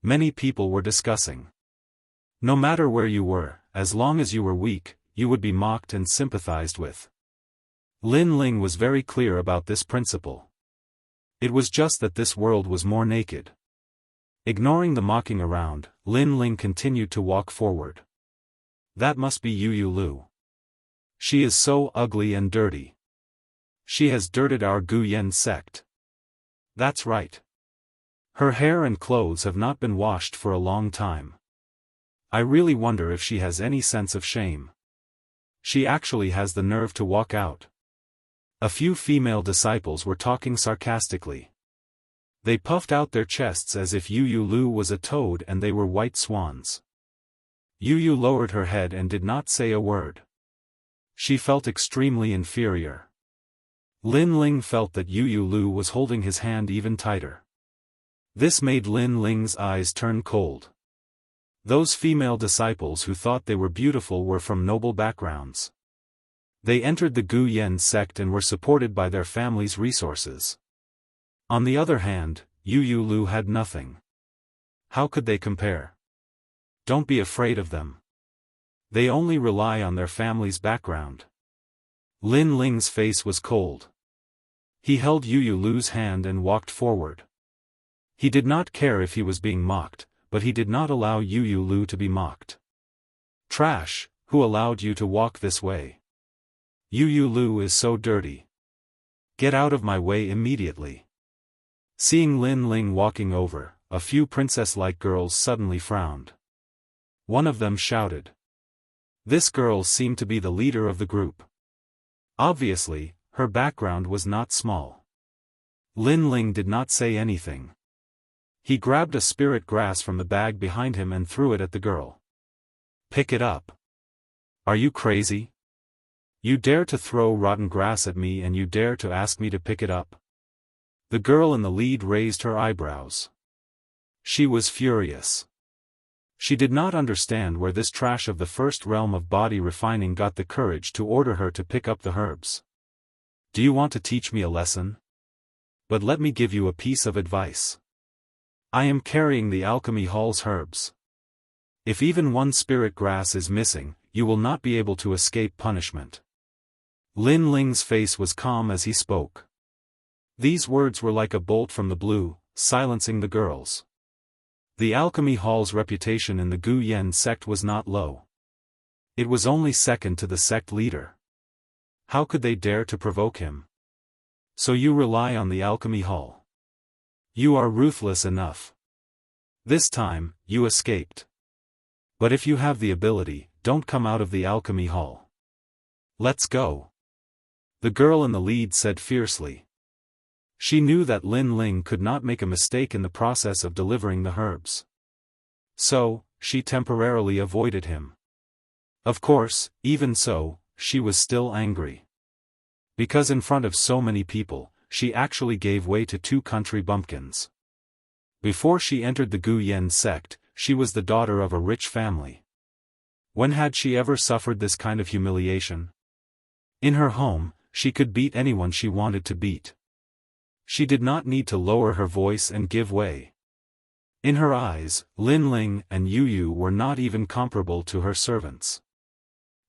Many people were discussing. No matter where you were, as long as you were weak, you would be mocked and sympathized with. Lin Ling was very clear about this principle. It was just that this world was more naked. Ignoring the mocking around, Lin Ling continued to walk forward. That must be Yu Yu Lu. She is so ugly and dirty. She has dirted our Gu Yan sect. That's right. Her hair and clothes have not been washed for a long time. I really wonder if she has any sense of shame. She actually has the nerve to walk out. A few female disciples were talking sarcastically. They puffed out their chests as if Yu Yu Lu was a toad and they were white swans. Yu Yu lowered her head and did not say a word. She felt extremely inferior. Lin Ling felt that Yu Yu Lu was holding his hand even tighter. This made Lin Ling's eyes turn cold. Those female disciples who thought they were beautiful were from noble backgrounds. They entered the Gu Yan sect and were supported by their family's resources. On the other hand, Yu Yu Lu had nothing. How could they compare? Don't be afraid of them. They only rely on their family's background. Lin Ling's face was cold. He held Yu Yu Lu's hand and walked forward. He did not care if he was being mocked, but he did not allow Yu Yu Lu to be mocked. Trash, who allowed you to walk this way? Yu Yu Lu is so dirty. Get out of my way immediately. Seeing Lin Ling walking over, a few princess-like girls suddenly frowned. One of them shouted. This girl seemed to be the leader of the group. Obviously, her background was not small. Lin Ling did not say anything. He grabbed a spirit grass from the bag behind him and threw it at the girl. Pick it up. Are you crazy? You dare to throw rotten grass at me and you dare to ask me to pick it up? The girl in the lead raised her eyebrows. She was furious. She did not understand where this trash of the first realm of body refining got the courage to order her to pick up the herbs. Do you want to teach me a lesson? But let me give you a piece of advice. I am carrying the alchemy hall's herbs. If even one spirit grass is missing, you will not be able to escape punishment. Lin Ling's face was calm as he spoke. These words were like a bolt from the blue, silencing the girls. The alchemy hall's reputation in the Gu Yan sect was not low. It was only second to the sect leader. How could they dare to provoke him? So you rely on the alchemy hall. You are ruthless enough. This time, you escaped. But if you have the ability, don't come out of the alchemy hall. Let's go. The girl in the lead said fiercely. She knew that Lin Ling could not make a mistake in the process of delivering the herbs. So, she temporarily avoided him. Of course, even so, she was still angry. Because in front of so many people, she actually gave way to 2 country bumpkins. Before she entered the Gu Yan sect, she was the daughter of a rich family. When had she ever suffered this kind of humiliation? In her home, she could beat anyone she wanted to beat. She did not need to lower her voice and give way. In her eyes, Lin Ling and Yu Yu were not even comparable to her servants.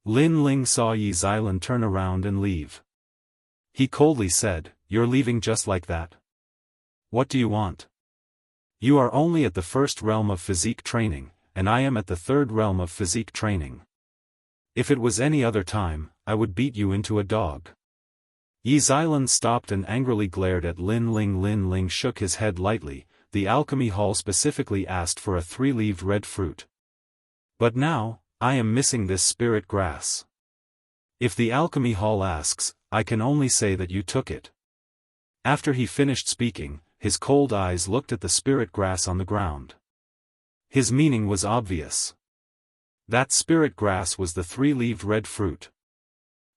Lin Ling saw Yi Xilan turn around and leave. He coldly said, you're leaving just like that? What do you want? You are only at the first realm of physique training, and I am at the third realm of physique training. If it was any other time, I would beat you into a dog. Yi Xilan stopped and angrily glared at Lin Ling. Lin Ling shook his head lightly. The alchemy hall specifically asked for a 3-leaved red fruit. But now, I am missing this spirit grass. If the alchemy hall asks, I can only say that you took it. After he finished speaking, his cold eyes looked at the spirit grass on the ground. His meaning was obvious. That spirit grass was the 3-leaved red fruit.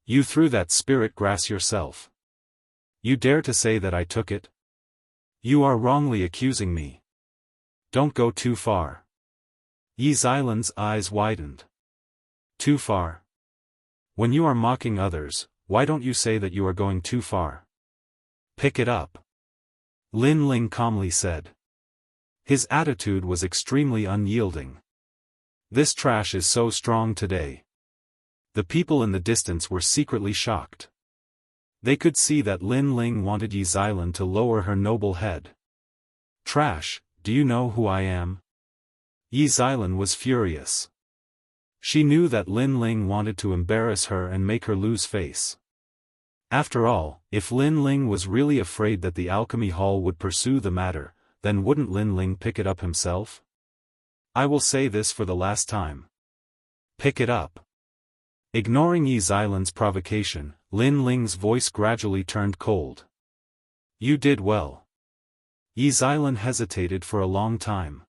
You threw that spirit grass yourself. You dare to say that I took it? You are wrongly accusing me. Don't go too far. Yi Xilan's eyes widened. Too far? When you are mocking others, why don't you say that you are going too far? Pick it up. Lin Ling calmly said. His attitude was extremely unyielding. This trash is so strong today. The people in the distance were secretly shocked. They could see that Lin Ling wanted Yi Xilan to lower her noble head. Trash, do you know who I am? Yi Xilan was furious. She knew that Lin Ling wanted to embarrass her and make her lose face. After all, if Lin Ling was really afraid that the alchemy hall would pursue the matter, then wouldn't Lin Ling pick it up himself? I will say this for the last time. Pick it up. Ignoring Yi Xilan's provocation, Lin Ling's voice gradually turned cold. You did well. Yi Xilan hesitated for a long time.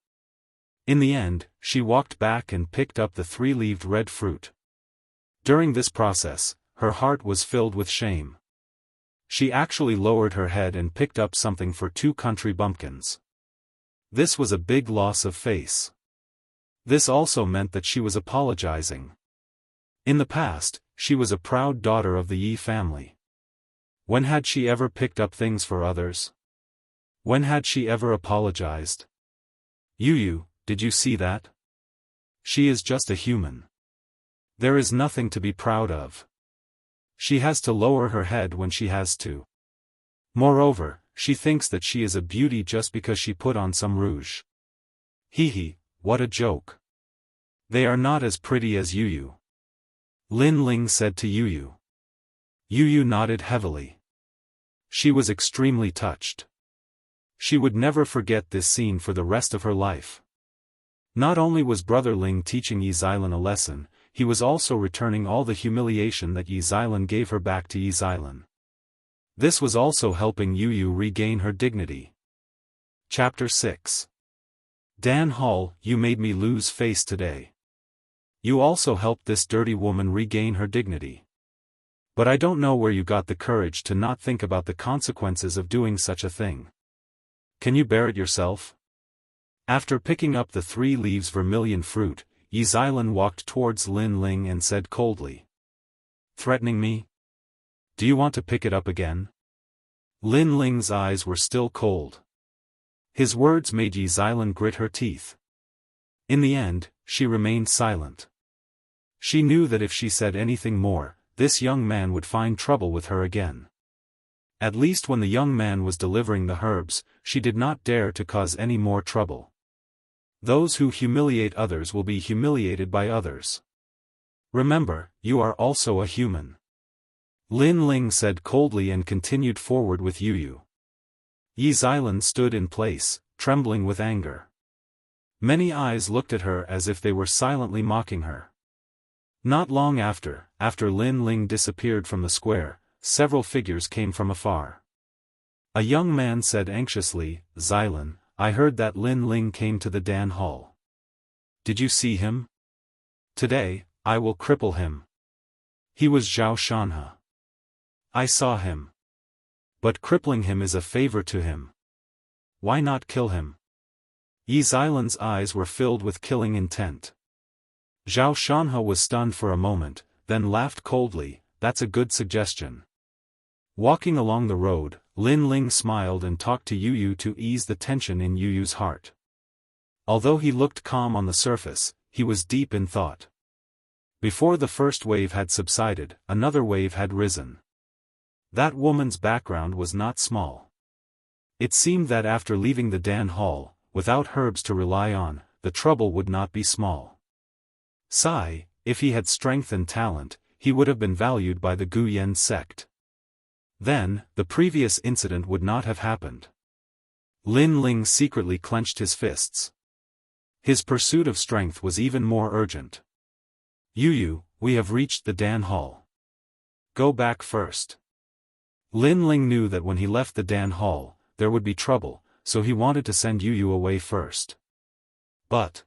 In the end, she walked back and picked up the 3-leaved red fruit. During this process, her heart was filled with shame. She actually lowered her head and picked up something for 2 country bumpkins. This was a big loss of face. This also meant that she was apologizing. In the past, she was a proud daughter of the Yi family. When had she ever picked up things for others? When had she ever apologized? Yu, did you see that? She is just a human. There is nothing to be proud of. She has to lower her head when she has to. Moreover, she thinks that she is a beauty just because she put on some rouge. Hee, what a joke. They are not as pretty as Yu. Lin Ling said to Yu. Yu nodded heavily. She was extremely touched. She would never forget this scene for the rest of her life. Not only was Brother Ling teaching Yi Xilan a lesson, he was also returning all the humiliation that Yi Xilan gave her back to Yi Xilan. This was also helping Yu regain her dignity. Chapter 6. Dan Hall, you made me lose face today. You also helped this dirty woman regain her dignity. But I don't know where you got the courage to not think about the consequences of doing such a thing. Can you bear it yourself? After picking up the 3 leaves vermilion fruit, Yi Xilan walked towards Lin Ling and said coldly. Threatening me? Do you want to pick it up again? Lin Ling's eyes were still cold. His words made Yi Xilan grit her teeth. In the end, she remained silent. She knew that if she said anything more, this young man would find trouble with her again. At least when the young man was delivering the herbs, she did not dare to cause any more trouble. Those who humiliate others will be humiliated by others. Remember, you are also a human. Lin Ling said coldly and continued forward with Yu. Yi Xilan stood in place, trembling with anger. Many eyes looked at her as if they were silently mocking her. Not long after Lin Ling disappeared from the square, several figures came from afar. A young man said anxiously, Xilan, I heard that Lin Ling came to the Dan Hall. Did you see him? Today, I will cripple him. He was Zhao Shanhe. I saw him. But crippling him is a favor to him. Why not kill him? Yi Xilan's eyes were filled with killing intent. Zhao Shanhe was stunned for a moment, then laughed coldly, that's a good suggestion. Walking along the road, Lin Ling smiled and talked to Yu to ease the tension in Yu's heart. Although he looked calm on the surface, he was deep in thought. Before the first wave had subsided, another wave had risen. That woman's background was not small. It seemed that after leaving the Dan Hall, without herbs to rely on, the trouble would not be small. Sai, if he had strength and talent, he would have been valued by the Guyan sect. Then, the previous incident would not have happened. Lin Ling secretly clenched his fists. His pursuit of strength was even more urgent. Yu, we have reached the Dan Hall. Go back first. Lin Ling knew that when he left the Dan Hall, there would be trouble, so he wanted to send Yu away first. But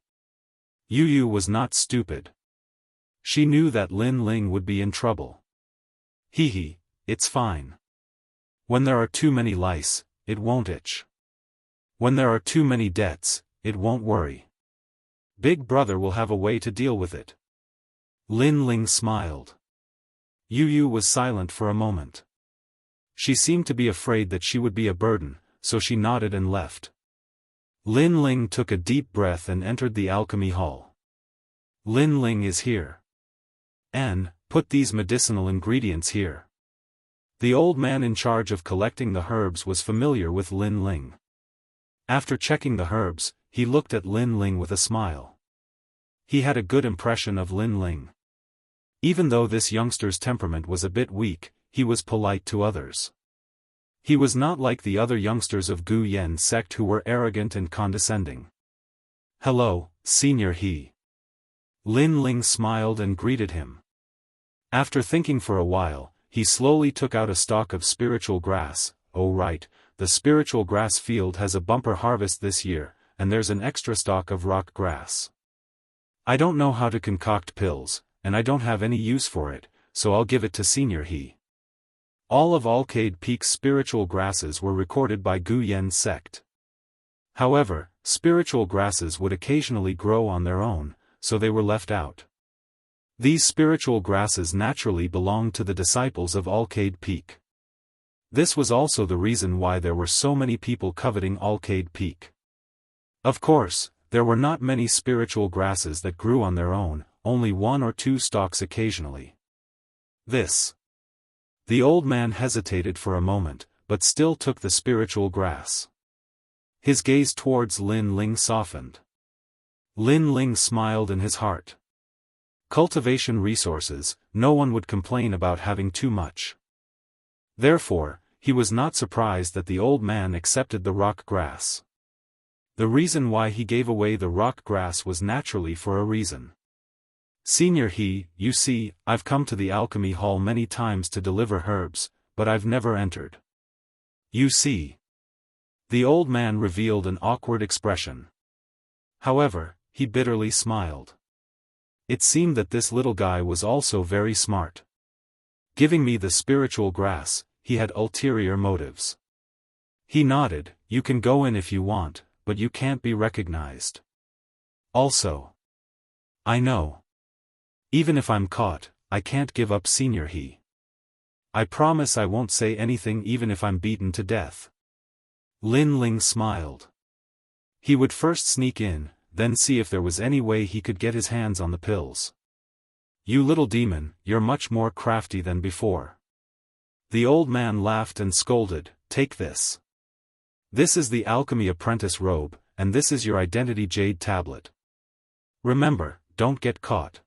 Yu was not stupid. She knew that Lin Ling would be in trouble. Hee, it's fine. When there are too many lice, it won't itch. When there are too many debts, it won't worry. Big Brother will have a way to deal with it. Lin Ling smiled. Yu was silent for a moment. She seemed to be afraid that she would be a burden, so she nodded and left. Lin Ling took a deep breath and entered the alchemy hall. Lin Ling is here. Anne, put these medicinal ingredients here. The old man in charge of collecting the herbs was familiar with Lin Ling. After checking the herbs, he looked at Lin Ling with a smile. He had a good impression of Lin Ling. Even though this youngster's temperament was a bit weak, he was polite to others. He was not like the other youngsters of Gu Yan sect who were arrogant and condescending. Hello, Senior He. Lin Ling smiled and greeted him. After thinking for a while, he slowly took out a stalk of spiritual grass. Oh right, the spiritual grass field has a bumper harvest this year, and there's an extra stalk of rock grass. I don't know how to concoct pills, and I don't have any use for it, so I'll give it to Senior He. All of Alcade Peak's spiritual grasses were recorded by Gu Yan sect. However, spiritual grasses would occasionally grow on their own, so they were left out. These spiritual grasses naturally belonged to the disciples of Alcade Peak. This was also the reason why there were so many people coveting Alcade Peak. Of course, there were not many spiritual grasses that grew on their own, only 1 or 2 stalks occasionally. The old man hesitated for a moment, but still took the spiritual grass. His gaze towards Lin Ling softened. Lin Ling smiled in his heart. Cultivation resources, no one would complain about having too much. Therefore, he was not surprised that the old man accepted the rock grass. The reason why he gave away the rock grass was naturally for a reason. Senior He, you see, I've come to the alchemy hall many times to deliver herbs, but I've never entered. You see. The old man revealed an awkward expression. However, he bitterly smiled. It seemed that this little guy was also very smart. Giving me the spiritual grass, he had ulterior motives. He nodded, you can go in if you want, but you can't be recognized. Also. I know. Even if I'm caught, I can't give up Senior He. I promise I won't say anything even if I'm beaten to death. Lin Ling smiled. He would first sneak in, then see if there was any way he could get his hands on the pills. You little demon, you're much more crafty than before. The old man laughed and scolded, take this. This is the alchemy apprentice robe, and this is your identity jade tablet. Remember, don't get caught.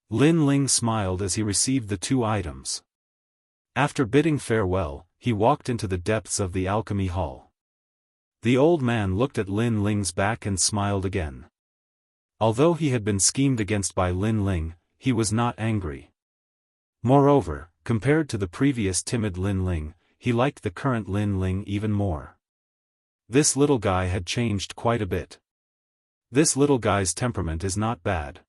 Lin Ling smiled as he received the 2 items. After bidding farewell, he walked into the depths of the alchemy hall. The old man looked at Lin Ling's back and smiled again. Although he had been schemed against by Lin Ling, he was not angry. Moreover, compared to the previous timid Lin Ling, he liked the current Lin Ling even more. This little guy had changed quite a bit. This little guy's temperament is not bad.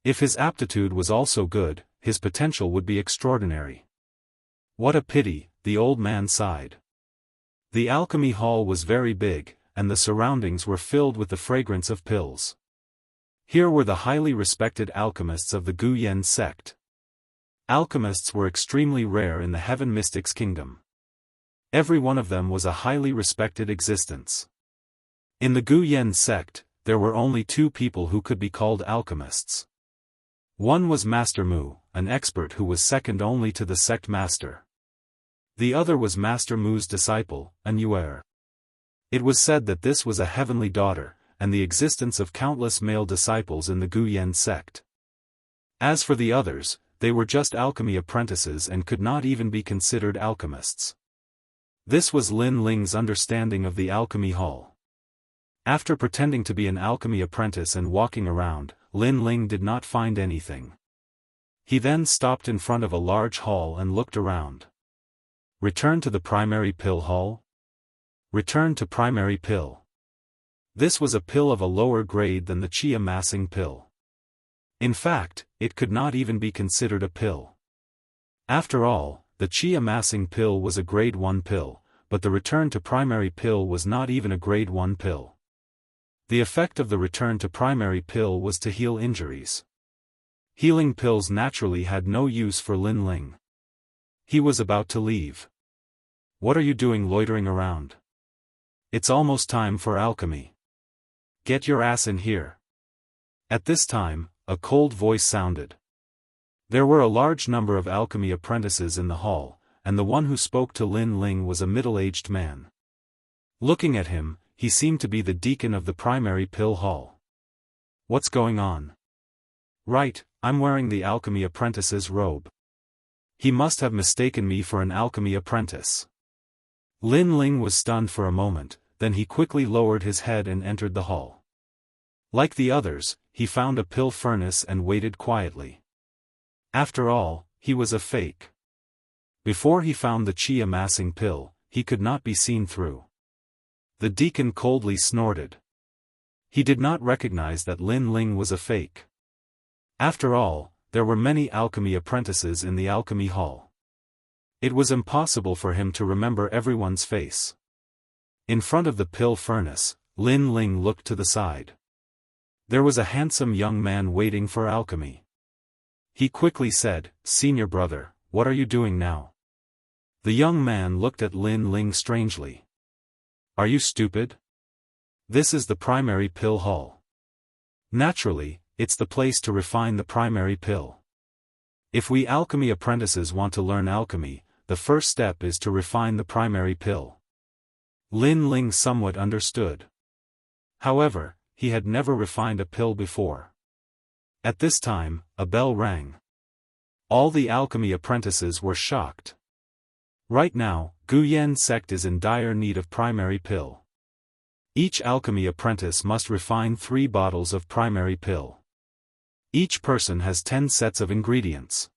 If his aptitude was also good, his potential would be extraordinary. What a pity, the old man sighed. The alchemy hall was very big, and the surroundings were filled with the fragrance of pills. Here were the highly respected alchemists of the Gu Yan sect. Alchemists were extremely rare in the Heaven Mystics Kingdom. Every one of them was a highly respected existence. In the Gu Yan sect, there were only 2 people who could be called alchemists. One was Master Mu, an expert who was second only to the sect master. The other was Master Mu's disciple, Anuer. It was said that this was a heavenly daughter, and the existence of countless male disciples in the Guyan sect. As for the others, they were just alchemy apprentices and could not even be considered alchemists. This was Lin Ling's understanding of the alchemy hall. After pretending to be an alchemy apprentice and walking around, Lin Ling did not find anything. He then stopped in front of a large hall and looked around. Return to the primary pill hall? Return to primary pill. This was a pill of a lower grade than the chi amassing pill. In fact, it could not even be considered a pill. After all, the chi amassing pill was a grade 1 pill, but the return to primary pill was not even a grade 1 pill. The effect of the return to primary pill was to heal injuries. Healing pills naturally had no use for Lin Ling. He was about to leave. What are you doing loitering around? It's almost time for alchemy. Get your ass in here. At this time, a cold voice sounded. There were a large number of alchemy apprentices in the hall, and the one who spoke to Lin Ling was a middle-aged man. Looking at him, he seemed to be the deacon of the primary pill hall. What's going on? Right, I'm wearing the alchemy apprentice's robe. He must have mistaken me for an alchemy apprentice. Lin Ling was stunned for a moment, then he quickly lowered his head and entered the hall. Like the others, he found a pill furnace and waited quietly. After all, he was a fake. Before he found the chi amassing pill, he could not be seen through. The deacon coldly snorted. He did not recognize that Lin Ling was a fake. After all, there were many alchemy apprentices in the alchemy hall. It was impossible for him to remember everyone's face. In front of the pill furnace, Lin Ling looked to the side. There was a handsome young man waiting for alchemy. He quickly said, "Senior brother, what are you doing now?" The young man looked at Lin Ling strangely. Are you stupid? This is the primary pill hall. Naturally, it's the place to refine the primary pill. If we alchemy apprentices want to learn alchemy, the first step is to refine the primary pill. Lin Ling somewhat understood. However, he had never refined a pill before. At this time, a bell rang. All the alchemy apprentices were shocked. Right now, Guyan sect is in dire need of primary pill. Each alchemy apprentice must refine 3 bottles of primary pill. Each person has 10 sets of ingredients.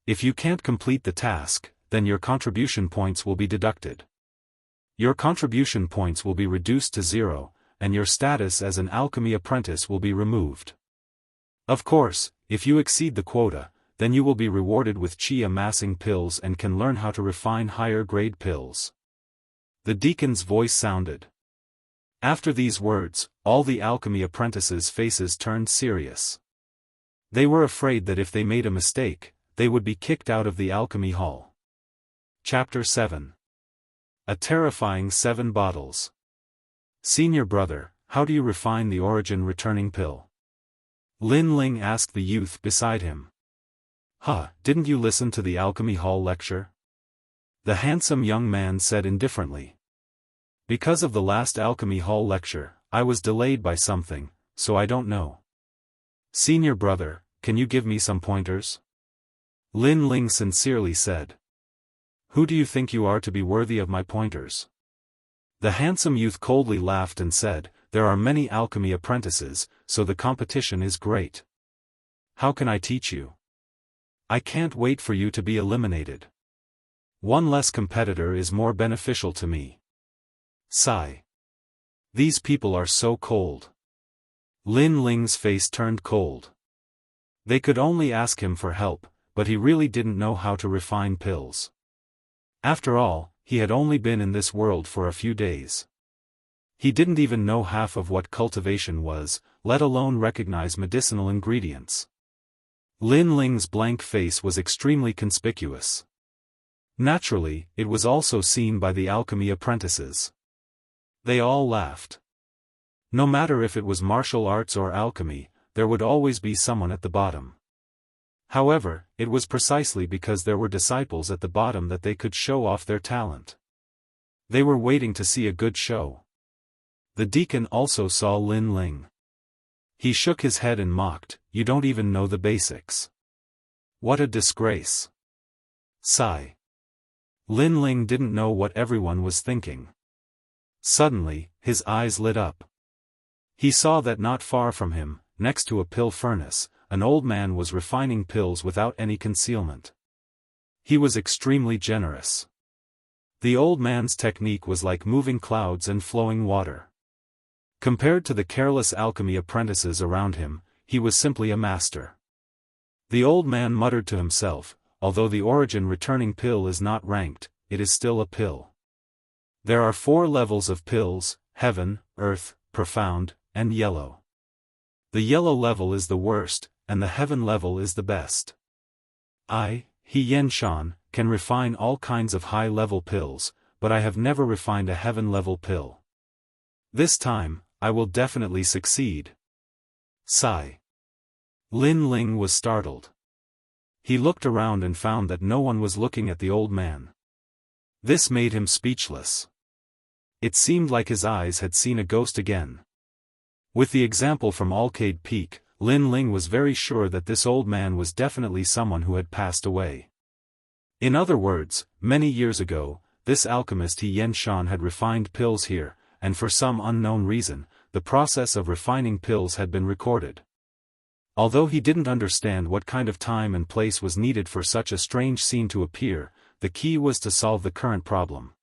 If you can't complete the task, then your contribution points will be deducted. Your contribution points will be reduced to 0, and your status as an alchemy apprentice will be removed. Of course, if you exceed the quota, then you will be rewarded with chi amassing pills and can learn how to refine higher grade pills. The deacon's voice sounded. After these words, all the alchemy apprentices' faces turned serious. They were afraid that if they made a mistake, they would be kicked out of the alchemy hall. Chapter 7. A terrifying 7 bottles. Senior brother, how do you refine the origin returning pill? Lin Ling asked the youth beside him. Didn't you listen to the alchemy hall lecture? The handsome young man said indifferently. Because of the last alchemy hall lecture, I was delayed by something, so I don't know. Senior brother, can you give me some pointers? Lin Ling sincerely said. Who do you think you are to be worthy of my pointers? The handsome youth coldly laughed and said, there are many alchemy apprentices, so the competition is great. How can I teach you? I can't wait for you to be eliminated. One less competitor is more beneficial to me. Sigh. These people are so cold. Lin Ling's face turned cold. They could only ask him for help, but he really didn't know how to refine pills. After all, he had only been in this world for a few days. He didn't even know half of what cultivation was, let alone recognize medicinal ingredients. Lin Ling's blank face was extremely conspicuous. Naturally, it was also seen by the alchemy apprentices. They all laughed. No matter if it was martial arts or alchemy, there would always be someone at the bottom. However, it was precisely because there were disciples at the bottom that they could show off their talent. They were waiting to see a good show. The deacon also saw Lin Ling. He shook his head and mocked, "You don't even know the basics. What a disgrace." Sigh. Lin Ling didn't know what everyone was thinking. Suddenly, his eyes lit up. He saw that not far from him, next to a pill furnace, an old man was refining pills without any concealment. He was extremely generous. The old man's technique was like moving clouds and flowing water. Compared to the careless alchemy apprentices around him, he was simply a master. The old man muttered to himself, "Although the origin returning pill is not ranked, it is still a pill. There are 4 levels of pills: heaven, earth, profound, and yellow. The yellow level is the worst, and the heaven level is the best. I, He Yenshan, can refine all kinds of high-level pills, but I have never refined a heaven-level pill. This time, I will definitely succeed." Sigh. Lin Ling was startled. He looked around and found that no one was looking at the old man. This made him speechless. It seemed like his eyes had seen a ghost again. With the example from Alcade Peak, Lin Ling was very sure that this old man was definitely someone who had passed away. In other words, many years ago, this alchemist He Yenshan had refined pills here, and for some unknown reason, the process of refining pills had been recorded. Although he didn't understand what kind of time and place was needed for such a strange scene to appear, the key was to solve the current problem.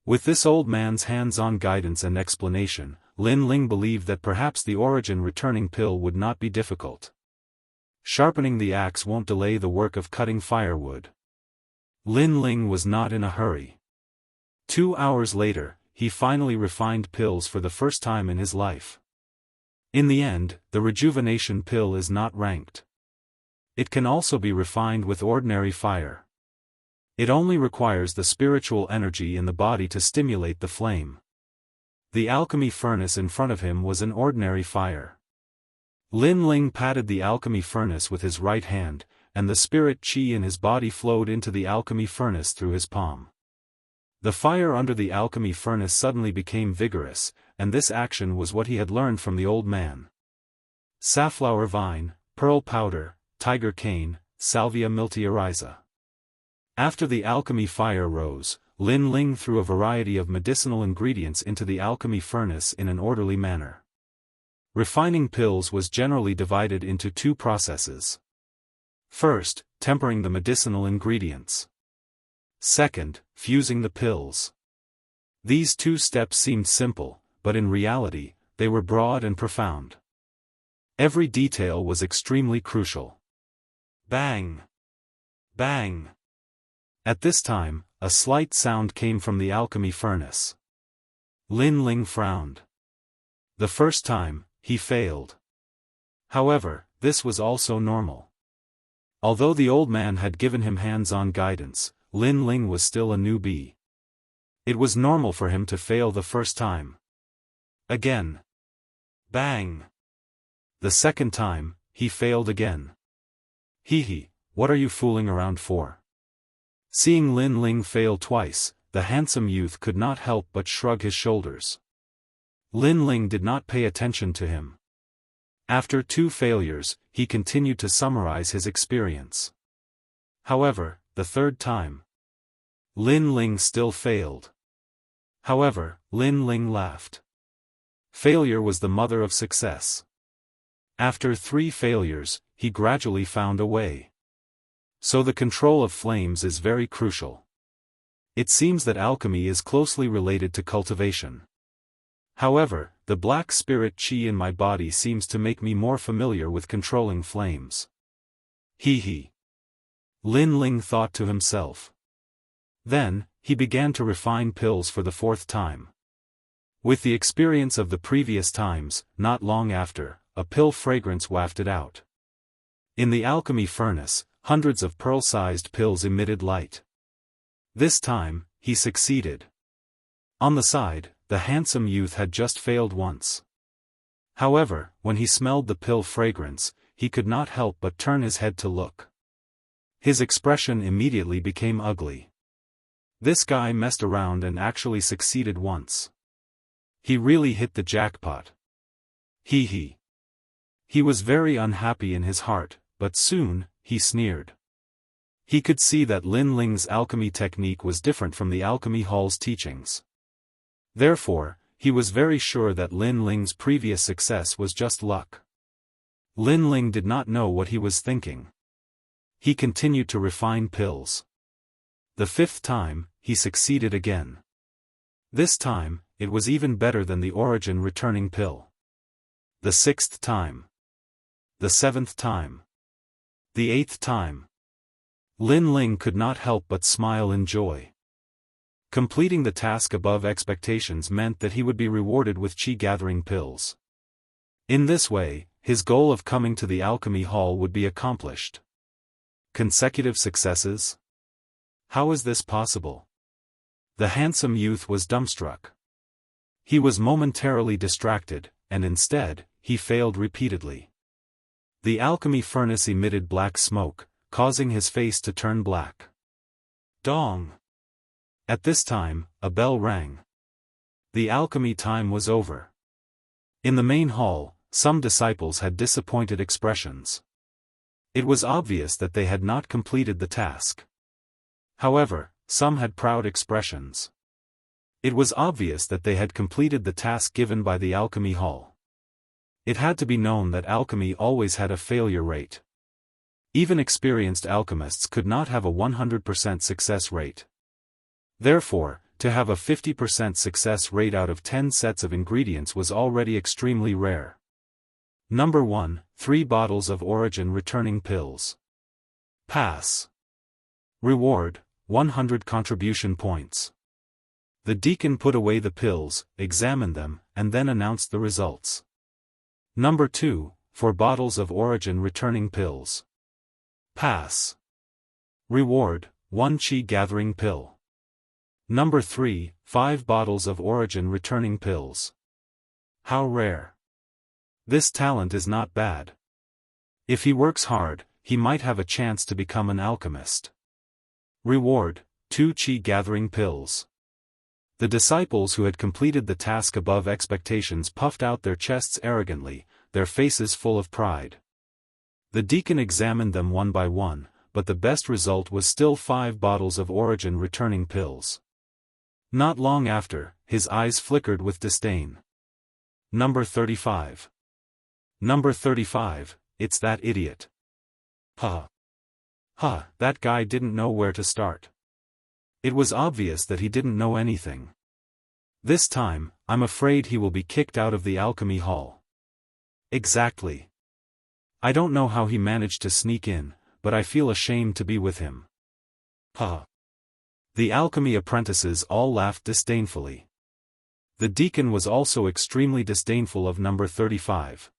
With this old man's hands-on guidance and explanation, Lin Ling believed that perhaps the origin returning pill would not be difficult. Sharpening the axe won't delay the work of cutting firewood. Lin Ling was not in a hurry. 2 hours later, he finally refined pills for the first time in his life. In the end, the rejuvenation pill is not ranked. It can also be refined with ordinary fire. It only requires the spiritual energy in the body to stimulate the flame. The alchemy furnace in front of him was an ordinary fire. Lin Ling patted the alchemy furnace with his right hand, and the spirit qi in his body flowed into the alchemy furnace through his palm. The fire under the alchemy furnace suddenly became vigorous, and this action was what he had learned from the old man. Safflower vine, pearl powder, tiger cane, salvia miltiariza. After the alchemy fire rose, Lin Ling threw a variety of medicinal ingredients into the alchemy furnace in an orderly manner. Refining pills was generally divided into 2 processes. First, tempering the medicinal ingredients. Second, fusing the pills. These 2 steps seemed simple, but in reality, they were broad and profound. Every detail was extremely crucial. Bang! Bang! At this time, a slight sound came from the alchemy furnace. Lin Ling frowned. The first time, he failed. However, this was also normal. Although the old man had given him hands-on guidance, Lin Ling was still a newbie. It was normal for him to fail the first time. Again. Bang! The second time, he failed again. Hee, what are you fooling around for? Seeing Lin Ling fail twice, the handsome youth could not help but shrug his shoulders. Lin Ling did not pay attention to him. After 2 failures, he continued to summarize his experience. However, the third time, Lin Ling still failed. However, Lin Ling laughed. Failure was the mother of success. After 3 failures, he gradually found a way. So the control of flames is very crucial. It seems that alchemy is closely related to cultivation. However, the black spirit qi in my body seems to make me more familiar with controlling flames. Hee. Lin Ling thought to himself. Then, he began to refine pills for the 4th time. With the experience of the previous times, not long after, a pill fragrance wafted out. In the alchemy furnace, hundreds of pearl-sized pills emitted light. This time, he succeeded. On the side, the handsome youth had just failed once. However, when he smelled the pill fragrance, he could not help but turn his head to look. His expression immediately became ugly. This guy messed around and actually succeeded once. He really hit the jackpot. He was very unhappy in his heart, but soon, he sneered. He could see that Lin Ling's alchemy technique was different from the alchemy hall's teachings. Therefore, he was very sure that Lin Ling's previous success was just luck. Lin Ling did not know what he was thinking. He continued to refine pills. The 5th time, he succeeded again. This time, it was even better than the origin returning pill. The 6th time. The 7th time. The 8th time. Lin Ling could not help but smile in joy. Completing the task above expectations meant that he would be rewarded with chi-gathering pills. In this way, his goal of coming to the alchemy hall would be accomplished. Consecutive successes? How is this possible? The handsome youth was dumbstruck. He was momentarily distracted, and instead, he failed repeatedly. The alchemy furnace emitted black smoke, causing his face to turn black. Dong! At this time, a bell rang. The alchemy time was over. In the main hall, some disciples had disappointed expressions. It was obvious that they had not completed the task. However, some had proud expressions. It was obvious that they had completed the task given by the alchemy hall. It had to be known that alchemy always had a failure rate. Even experienced alchemists could not have a 100% success rate. Therefore, to have a 50% success rate out of 10 sets of ingredients was already extremely rare. Number 1, 3 bottles of origin returning pills. Pass. Reward, 100 contribution points. The deacon put away the pills, examined them, and then announced the results. Number 2, 4 bottles of origin returning pills. Pass. Reward, 1 chi-gathering pill. Number 3, 5 bottles of origin returning pills. How rare. This talent is not bad. If he works hard, he might have a chance to become an alchemist. Reward, 2 chi-gathering pills. The disciples who had completed the task above expectations puffed out their chests arrogantly, their faces full of pride. The deacon examined them one by one, but the best result was still 5 bottles of origin returning pills. Not long after, his eyes flickered with disdain. Number 35. Number 35, it's that idiot. That guy didn't know where to start. It was obvious that he didn't know anything. This time, I'm afraid he will be kicked out of the alchemy hall. Exactly. I don't know how he managed to sneak in, but I feel ashamed to be with him. The alchemy apprentices all laughed disdainfully. The deacon was also extremely disdainful of number 35.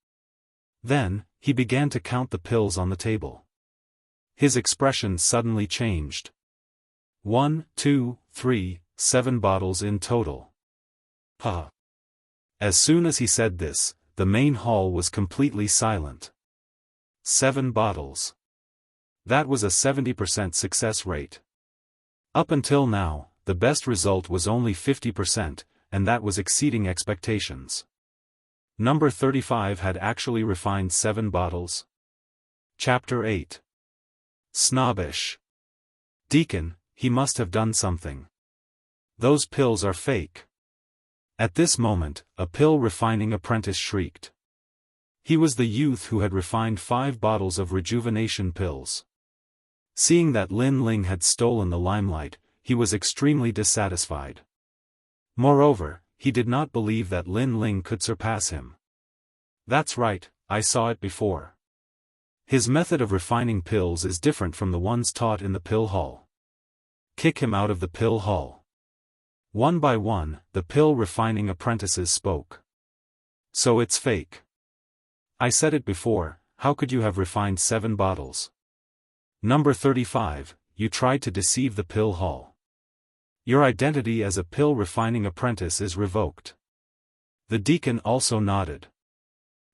Then, he began to count the pills on the table. His expression suddenly changed. 1, 2, 3, 7 bottles in total. As soon as he said this, the main hall was completely silent. 7 bottles. That was a 70% success rate. Up until now, the best result was only 50%, and that was exceeding expectations. Number 35 had actually refined 7 bottles. Chapter 8. Snobbish. Deacon, he must have done something. Those pills are fake. At this moment, a pill refining apprentice shrieked. He was the youth who had refined 5 bottles of rejuvenation pills. Seeing that Lin Ling had stolen the limelight, he was extremely dissatisfied. Moreover, he did not believe that Lin Ling could surpass him. That's right, I saw it before. His method of refining pills is different from the ones taught in the pill hall. Kick him out of the pill hall. One by one, the pill refining apprentices spoke. So it's fake. I said it before, how could you have refined 7 bottles? Number 35, you tried to deceive the pill hall. Your identity as a pill refining apprentice is revoked. The deacon also nodded.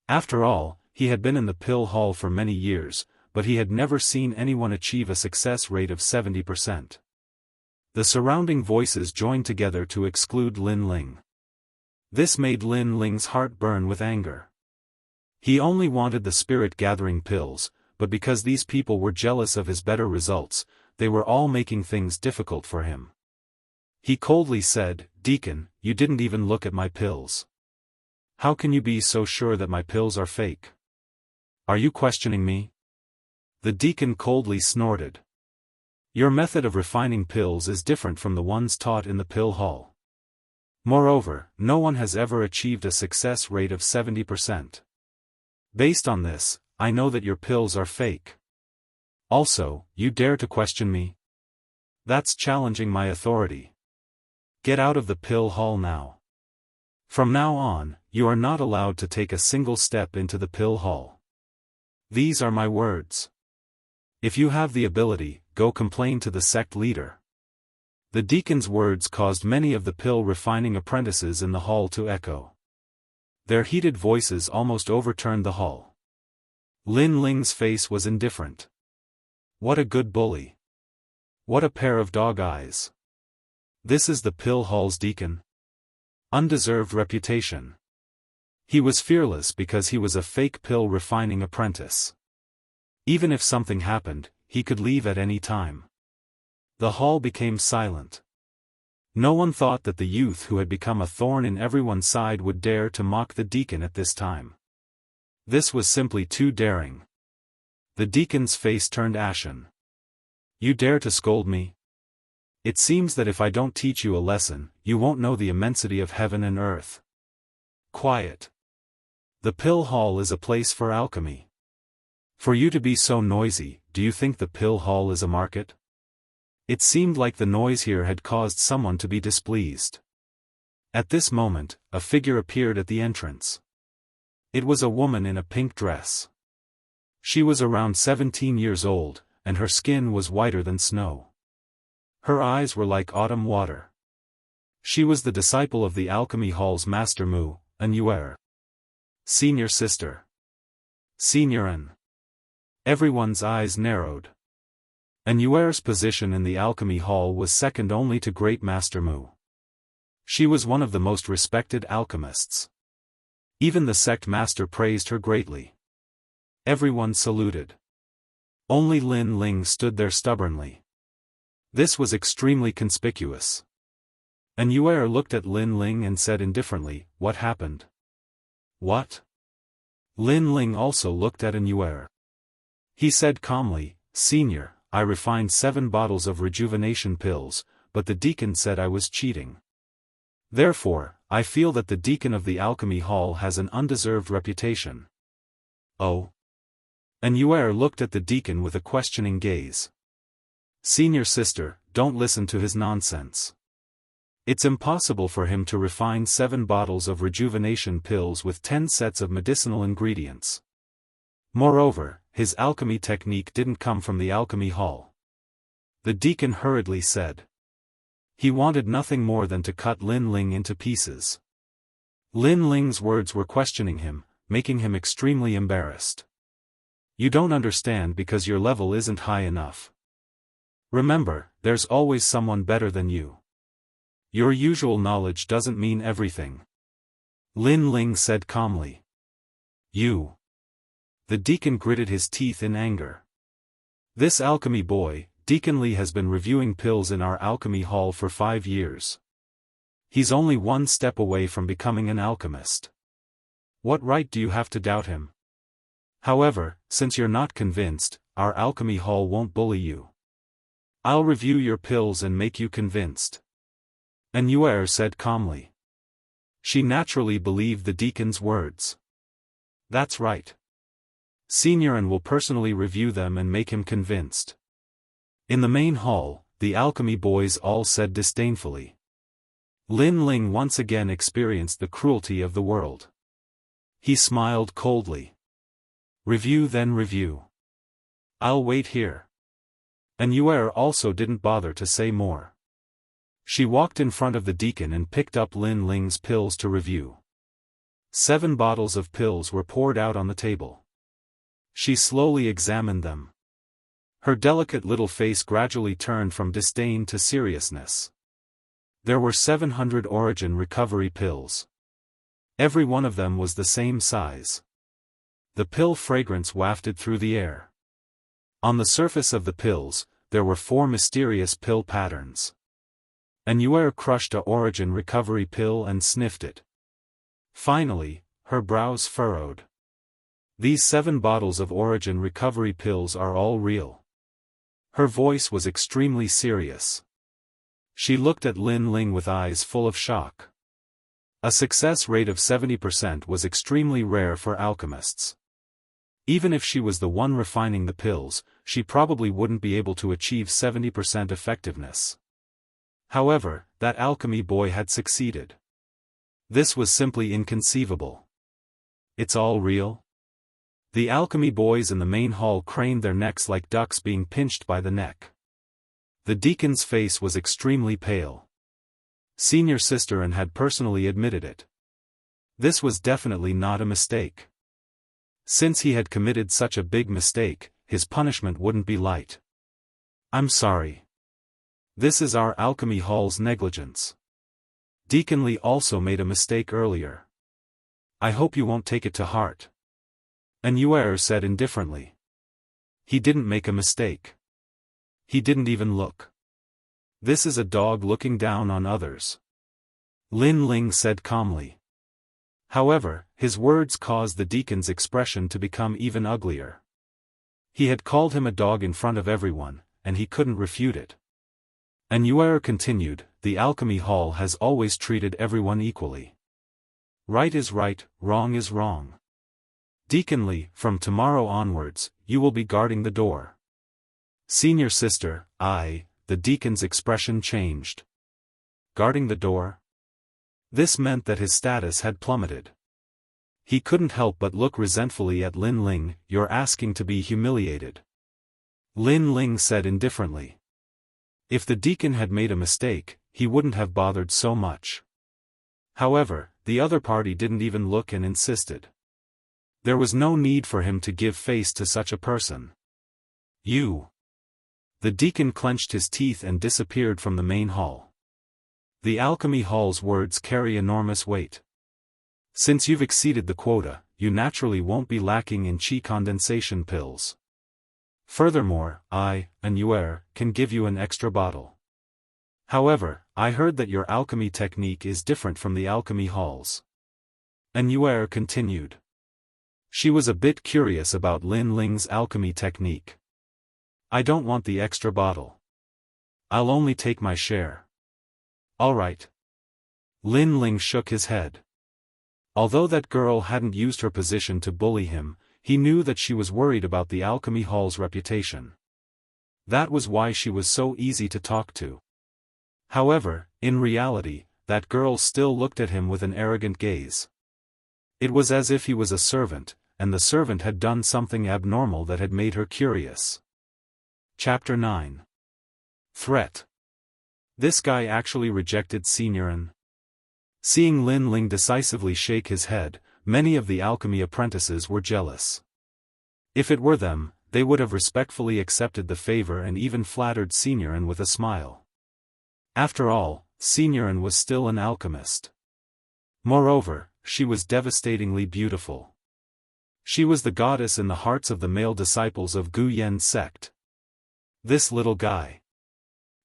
After all, He had been in the pill hall for many years, but he had never seen anyone achieve a success rate of 70%. The surrounding voices joined together to exclude Lin Ling. This made Lin Ling's heart burn with anger. He only wanted the spirit-gathering pills, but because these people were jealous of his better results, they were all making things difficult for him. He coldly said, "Deacon, you didn't even look at my pills. How can you be so sure that my pills are fake? Are you questioning me?" The deacon coldly snorted. "Your method of refining pills is different from the ones taught in the pill hall. Moreover, no one has ever achieved a success rate of 70%. Based on this, I know that your pills are fake. Also, you dare to question me? That's challenging my authority. Get out of the pill hall now. From now on, you are not allowed to take a single step into the pill hall. These are my words. If you have the ability, go complain to the sect leader." The deacon's words caused many of the pill refining apprentices in the hall to echo. Their heated voices almost overturned the hall. Lin Ling's face was indifferent. What a good bully. What a pair of dog eyes. This is the pill hall's deacon? Undeserved reputation. He was fearless because he was a fake pill refining apprentice. Even if something happened, he could leave at any time. The hall became silent. No one thought that the youth who had become a thorn in everyone's side would dare to mock the deacon at this time. This was simply too daring. The deacon's face turned ashen. "You dare to scold me? It seems that if I don't teach you a lesson, you won't know the immensity of heaven and earth." Quiet. The pill hall is a place for alchemy. For you to be so noisy, do you think the pill hall is a market? It seemed like the noise here had caused someone to be displeased. At this moment, a figure appeared at the entrance. It was a woman in a pink dress. She was around 17 years old, and her skin was whiter than snow. Her eyes were like autumn water. She was the disciple of the alchemy hall's master Mu, an Yuer. Senior sister. Seniorin. Everyone's eyes narrowed. An Yuer's position in the alchemy hall was second only to Great Master Mu. She was one of the most respected alchemists. Even the sect master praised her greatly. Everyone saluted. Only Lin Ling stood there stubbornly. This was extremely conspicuous. An Yuer looked at Lin Ling and said indifferently, "What happened?" "What?" Lin Ling also looked at An Yuer. He said calmly, "Senior, I refined 7 bottles of rejuvenation pills, but the deacon said I was cheating. Therefore, I feel that the deacon of the alchemy hall has an undeserved reputation." "Oh?" An Yuer looked at the deacon with a questioning gaze. "Senior sister, don't listen to his nonsense. It's impossible for him to refine 7 bottles of rejuvenation pills with 10 sets of medicinal ingredients. Moreover, his alchemy technique didn't come from the alchemy hall." The deacon hurriedly said. He wanted nothing more than to cut Lin Ling into pieces. Lin Ling's words were questioning him, making him extremely embarrassed. "You don't understand because your level isn't high enough. Remember, there's always someone better than you. Your usual knowledge doesn't mean everything." Lin Ling said calmly. "You." The deacon gritted his teeth in anger. "This alchemy boy, Deacon Li, has been reviewing pills in our alchemy hall for 5 years. He's only one step away from becoming an alchemist. What right do you have to doubt him? However, since you're not convinced, our alchemy hall won't bully you. I'll review your pills and make you convinced." An Yuer said calmly. She naturally believed the deacon's words. "That's right. Seniorin will personally review them and make him convinced." In the main hall, the alchemy boys all said disdainfully. Lin Ling once again experienced the cruelty of the world. He smiled coldly. "Review then review. I'll wait here." An Yuer also didn't bother to say more. She walked in front of the deacon and picked up Lin Ling's pills to review. 7 bottles of pills were poured out on the table. She slowly examined them. Her delicate little face gradually turned from disdain to seriousness. There were 700 origin recovery pills. Every one of them was the same size. The pill fragrance wafted through the air. On the surface of the pills, there were 4 mysterious pill patterns. Annuaire crushed a origin recovery pill and sniffed it. Finally, her brows furrowed. These 7 bottles of origin recovery pills are all real. Her voice was extremely serious. She looked at Lin Ling with eyes full of shock. A success rate of 70% was extremely rare for alchemists. Even if she was the one refining the pills, she probably wouldn't be able to achieve 70% effectiveness. However, that alchemy boy had succeeded. This was simply inconceivable. It's all real? The alchemy boys in the main hall craned their necks like ducks being pinched by the neck. The deacon's face was extremely pale. Senior sister and had personally admitted it. This was definitely not a mistake. Since he had committed such a big mistake, his punishment wouldn't be light. I'm sorry. This is our alchemy hall's negligence. Deacon Lee also made a mistake earlier. I hope you won't take it to heart. Annuaire said indifferently. He didn't make a mistake. He didn't even look. This is a dog looking down on others. Lin Ling said calmly. However, his words caused the deacon's expression to become even uglier. He had called him a dog in front of everyone, and he couldn't refute it. Annuaire continued, the alchemy hall has always treated everyone equally. Right is right, wrong is wrong. Deacon Lee, from tomorrow onwards, you will be guarding the door. Senior sister, the deacon's expression changed. Guarding the door? This meant that his status had plummeted. He couldn't help but look resentfully at Lin Ling. You're asking to be humiliated. Lin Ling said indifferently. If the deacon had made a mistake, he wouldn't have bothered so much. However, the other party didn't even look and insisted. There was no need for him to give face to such a person. You. The deacon clenched his teeth and disappeared from the main hall. The alchemy hall's words carry enormous weight. Since you've exceeded the quota, you naturally won't be lacking in chi condensation pills. Furthermore, Annuaire, can give you an extra bottle. However, I heard that your alchemy technique is different from the alchemy halls. Annuaire continued. She was a bit curious about Lin Ling's alchemy technique. I don't want the extra bottle. I'll only take my share. All right. Lin Ling shook his head. Although that girl hadn't used her position to bully him, he knew that she was worried about the alchemy hall's reputation. That was why she was so easy to talk to. However, in reality, that girl still looked at him with an arrogant gaze. It was as if he was a servant, and the servant had done something abnormal that had made her curious. Chapter 9. Threat. This guy actually rejected Seniorin. Seeing Lin Ling decisively shake his head, many of the alchemy apprentices were jealous. If it were them, they would have respectfully accepted the favor and even flattered Seniorin with a smile. After all, Seniorin was still an alchemist. Moreover, she was devastatingly beautiful. She was the goddess in the hearts of the male disciples of Gu Yen's sect. This little guy.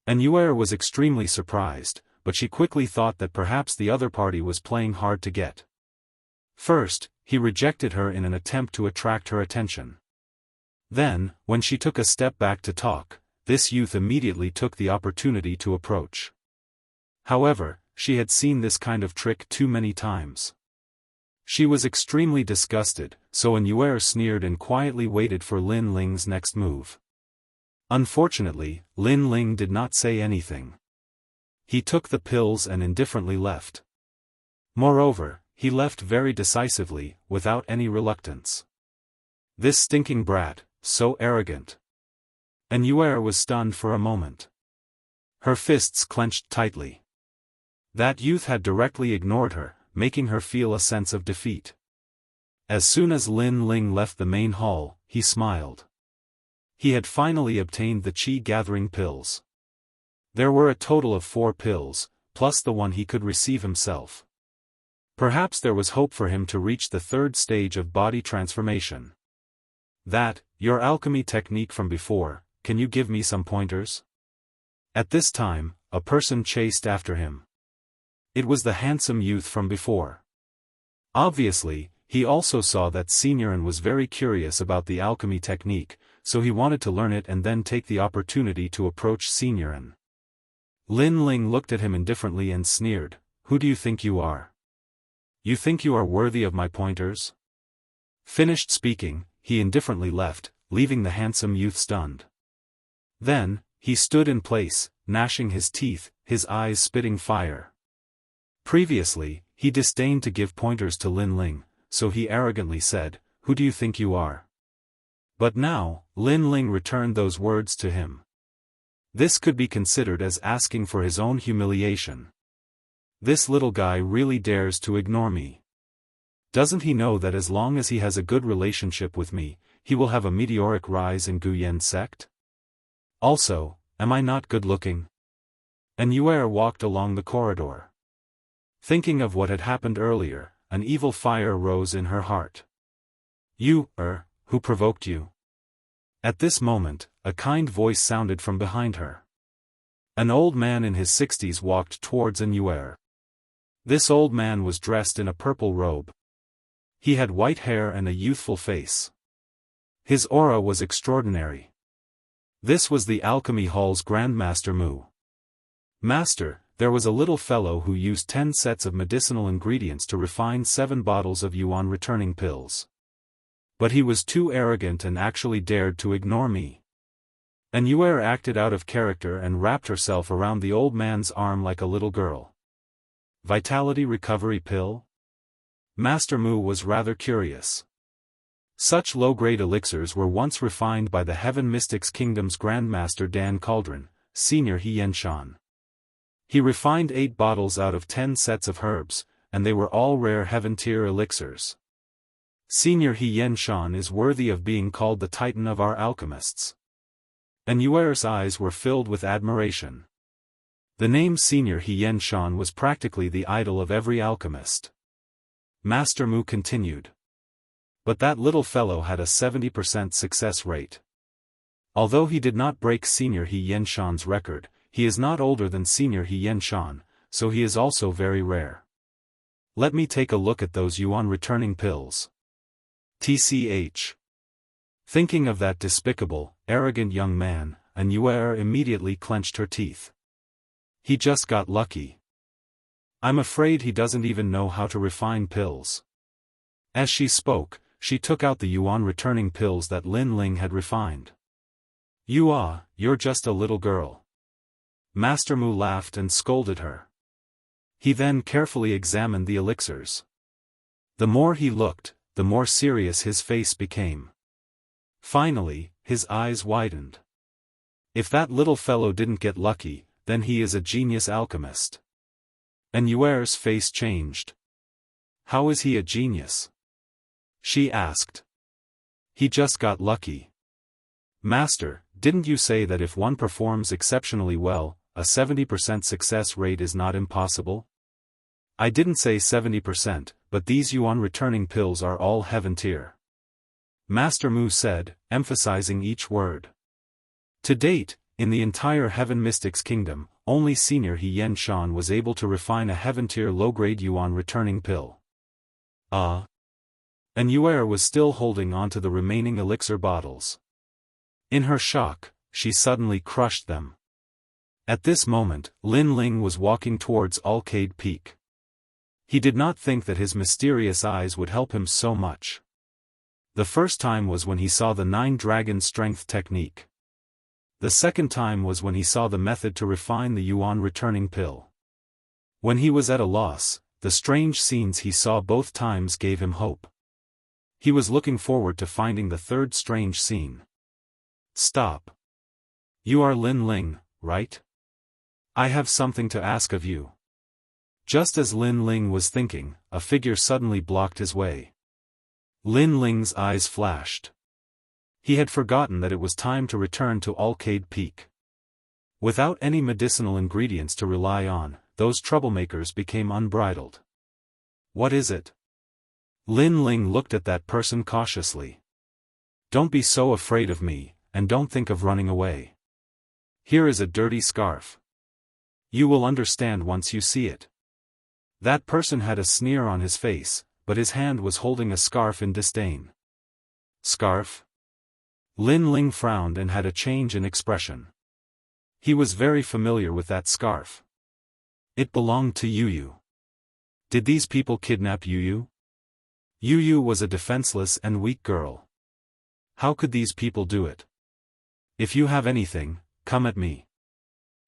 Annuaire was extremely surprised, but she quickly thought that perhaps the other party was playing hard to get. First, he rejected her in an attempt to attract her attention. Then, when she took a step back to talk, this youth immediately took the opportunity to approach. However, she had seen this kind of trick too many times. She was extremely disgusted, so Annuaire sneered and quietly waited for Lin Ling's next move. Unfortunately, Lin Ling did not say anything. He took the pills and indifferently left. Moreover, he left very decisively, without any reluctance. This stinking brat, so arrogant. Annuaire was stunned for a moment. Her fists clenched tightly. That youth had directly ignored her, making her feel a sense of defeat. As soon as Lin Ling left the main hall, he smiled. He had finally obtained the chi-gathering pills. There were a total of 4 pills, plus the one he could receive himself. Perhaps there was hope for him to reach the 3rd stage of body transformation. That, your alchemy technique from before, can you give me some pointers? At this time, a person chased after him. It was the handsome youth from before. Obviously, he also saw that Seniorin was very curious about the alchemy technique, so he wanted to learn it and then take the opportunity to approach Seniorin. Lin Ling looked at him indifferently and sneered, "Who do you think you are? You think you are worthy of my pointers?" Finished speaking, he indifferently left, leaving the handsome youth stunned. Then, he stood in place, gnashing his teeth, his eyes spitting fire. Previously, he disdained to give pointers to Lin Ling, so he arrogantly said, "Who do you think you are?" But now, Lin Ling returned those words to him. This could be considered as asking for his own humiliation. This little guy really dares to ignore me. Doesn't he know that as long as he has a good relationship with me, he will have a meteoric rise in Guyan sect? Also, am I not good-looking? And Yuer walked along the corridor. Thinking of what had happened earlier, an evil fire rose in her heart. "You, who provoked you?" At this moment, a kind voice sounded from behind her. An old man in his 60s walked towards Yuer. This old man was dressed in a purple robe. He had white hair and a youthful face. His aura was extraordinary. This was the Alchemy Hall's Grandmaster Mu. "Master, there was a little fellow who used 10 sets of medicinal ingredients to refine 7 bottles of Yuan returning pills. But he was too arrogant and actually dared to ignore me." And Yuer acted out of character and wrapped herself around the old man's arm like a little girl. Vitality recovery pill? Master Mu was rather curious. Such low-grade elixirs were once refined by the Heaven Mystics Kingdom's Grandmaster Dan Cauldron, Senior Xianxia. He refined 8 bottles out of 10 sets of herbs, and they were all rare heaven-tier elixirs. Senior Xianxia is worthy of being called the Titan of our alchemists. And Yuer's eyes were filled with admiration. The name Senior Xianxia was practically the idol of every alchemist. Master Mu continued. But that little fellow had a 70% success rate. Although he did not break Senior Xianxia's record, he is not older than Senior Xianxia, so he is also very rare. Let me take a look at those Yuan returning pills. TCH. Thinking of that despicable, arrogant young man, Yuer immediately clenched her teeth. He just got lucky. I'm afraid he doesn't even know how to refine pills. As she spoke, she took out the Yuan returning pills that Lin Ling had refined. You're just a little girl. Master Mu laughed and scolded her. He then carefully examined the elixirs. The more he looked, the more serious his face became. Finally, his eyes widened. If that little fellow didn't get lucky, then he is a genius alchemist. And Yuer's face changed. How is he a genius? She asked. He just got lucky. Master, didn't you say that if one performs exceptionally well, a 70% success rate is not impossible? I didn't say 70%, but these Yuan returning pills are all heaven tier. Master Mu said, emphasizing each word. To date, in the entire Heaven Mystics Kingdom, only Senior Xianxia was able to refine a heaven-tier low-grade Yuan returning pill. And Yuer was still holding on to the remaining elixir bottles. In her shock, she suddenly crushed them. At this moment, Lin Ling was walking towards Alcade Peak. He did not think that his mysterious eyes would help him so much. The first time was when he saw the 9-dragon strength technique. The second time was when he saw the method to refine the Yuan returning pill. When he was at a loss, the strange scenes he saw both times gave him hope. He was looking forward to finding the third strange scene. Stop. You are Lin Ling, right? I have something to ask of you. Just as Lin Ling was thinking, a figure suddenly blocked his way. Lin Ling's eyes flashed. He had forgotten that it was time to return to Alcade Peak. Without any medicinal ingredients to rely on, those troublemakers became unbridled. What is it? Lin Ling looked at that person cautiously. Don't be so afraid of me, and don't think of running away. Here is a dirty scarf. You will understand once you see it. That person had a sneer on his face, but his hand was holding a scarf in disdain. Scarf? Lin Ling frowned and had a change in expression. He was very familiar with that scarf. It belonged to Yu. Did these people kidnap Yu? Yu was a defenseless and weak girl. How could these people do it? If you have anything, come at me.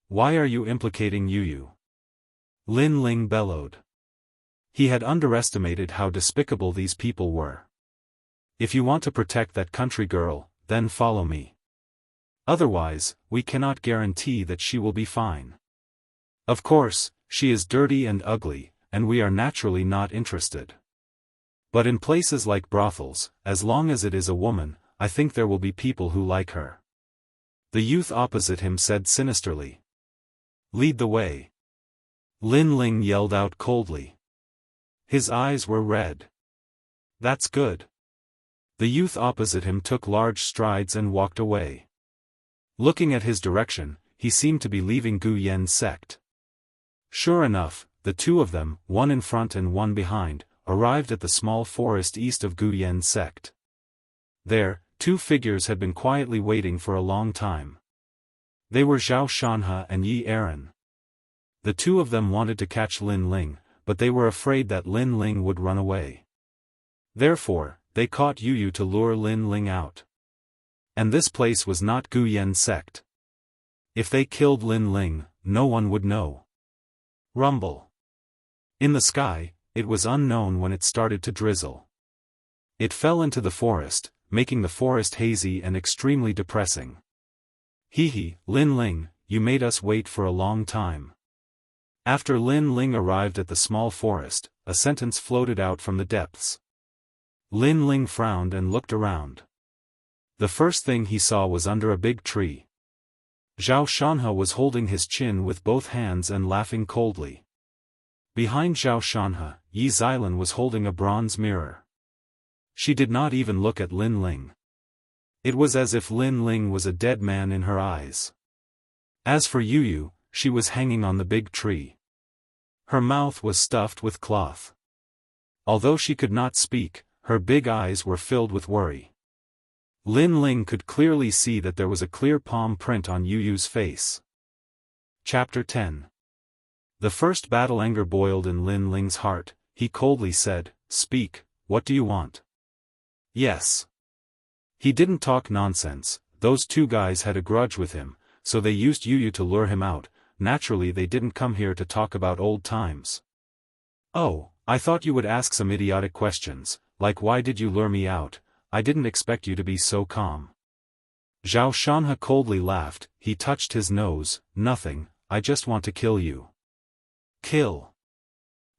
Why are you implicating Yu? Lin Ling bellowed. He had underestimated how despicable these people were. If you want to protect that country girl, then follow me. Otherwise, we cannot guarantee that she will be fine. Of course, she is dirty and ugly, and we are naturally not interested. But in places like brothels, as long as it is a woman, I think there will be people who like her. The youth opposite him said sinisterly. Lead the way. Lin Ling yelled out coldly. His eyes were red. That's good. The youth opposite him took large strides and walked away. Looking at his direction, he seemed to be leaving Gu Yen's sect. Sure enough, the two of them, one in front and one behind, arrived at the small forest east of Gu Yen's sect. There, two figures had been quietly waiting for a long time. They were Zhao Shanhe and Yi Aaron. The two of them wanted to catch Lin Ling, but they were afraid that Lin Ling would run away. Therefore, they caught Yu to lure Lin Ling out. And this place was not Gu Yen's sect. If they killed Lin Ling, no one would know. Rumble. In the sky, it was unknown when it started to drizzle. It fell into the forest, making the forest hazy and extremely depressing. Hee, Lin Ling, you made us wait for a long time. After Lin Ling arrived at the small forest, a sentence floated out from the depths. Lin Ling frowned and looked around. The first thing he saw was under a big tree. Zhao Shanhe was holding his chin with both hands and laughing coldly. Behind Zhao Shanhe, Yi Xilan was holding a bronze mirror. She did not even look at Lin Ling. It was as if Lin Ling was a dead man in her eyes. As for Yu, she was hanging on the big tree. Her mouth was stuffed with cloth. Although she could not speak, her big eyes were filled with worry. Lin Ling could clearly see that there was a clear palm print on Yu's face. Chapter 10. The first battle anger boiled in Lin Ling's heart. He coldly said, "Speak, what do you want?" Yes. He didn't talk nonsense. Those two guys had a grudge with him, so they used Yu to lure him out. Naturally they didn't come here to talk about old times. Oh, I thought you would ask some idiotic questions, like why did you lure me out? I didn't expect you to be so calm. Zhao Shanhe coldly laughed. He touched his nose. Nothing, I just want to kill you. Kill.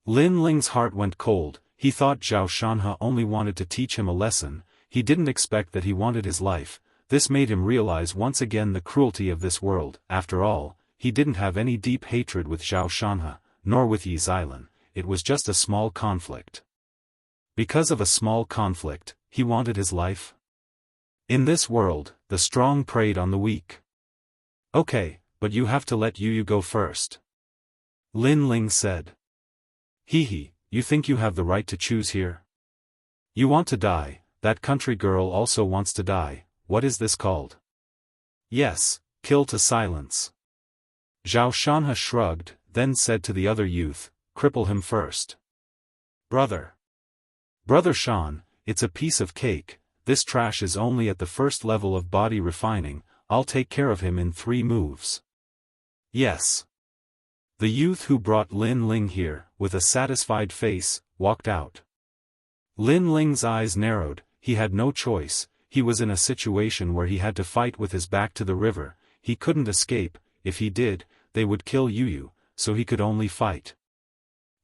Lin Ling's heart went cold. He thought Zhao Shanhe only wanted to teach him a lesson. He didn't expect that he wanted his life. This made him realize once again the cruelty of this world. After all, he didn't have any deep hatred with Zhao Shanhe, nor with Yi Xilan. It was just a small conflict. Because of a small conflict, he wanted his life? In this world, the strong preyed on the weak. Okay, but you have to let Yu go first. Lin Ling said. Hee, you think you have the right to choose here? You want to die, that country girl also wants to die. What is this called? Yes, kill to silence. Zhao Shanhe shrugged, then said to the other youth, cripple him first. Brother Shan, it's a piece of cake. This trash is only at the first level of body refining. I'll take care of him in 3 moves. Yes. The youth who brought Lin Ling here, with a satisfied face, walked out. Lin Ling's eyes narrowed. He had no choice. He was in a situation where he had to fight with his back to the river. He couldn't escape. If he did, they would kill Yu, so he could only fight.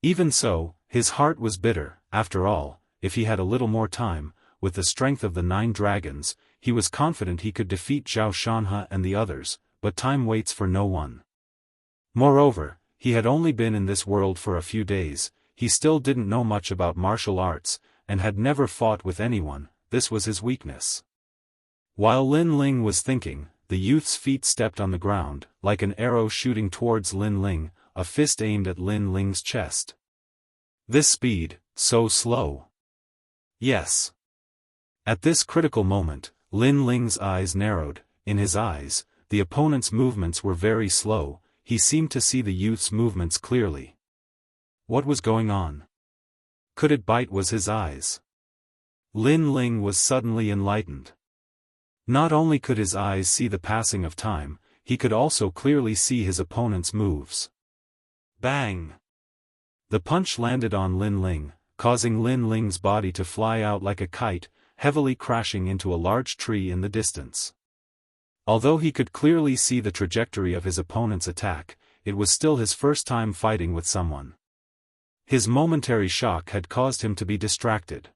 Even so, his heart was bitter. After all, if he had a little more time, with the strength of the 9 dragons, he was confident he could defeat Zhao Shanhe and the others, but time waits for no one. Moreover, he had only been in this world for a few days, he still didn't know much about martial arts, and had never fought with anyone. This was his weakness. While Lin Ling was thinking, the youth's feet stepped on the ground, like an arrow shooting towards Lin Ling, a fist aimed at Lin Ling's chest. This speed, so slow. Yes. At this critical moment, Lin Ling's eyes narrowed. In his eyes, the opponent's movements were very slow, he seemed to see the youth's movements clearly. What was going on? Could it bite was his eyes? Lin Ling was suddenly enlightened. Not only could his eyes see the passing of time, he could also clearly see his opponent's moves. Bang! The punch landed on Lin Ling, causing Lin Ling's body to fly out like a kite, heavily crashing into a large tree in the distance. Although he could clearly see the trajectory of his opponent's attack, it was still his first time fighting with someone. His momentary shock had caused him to be distracted.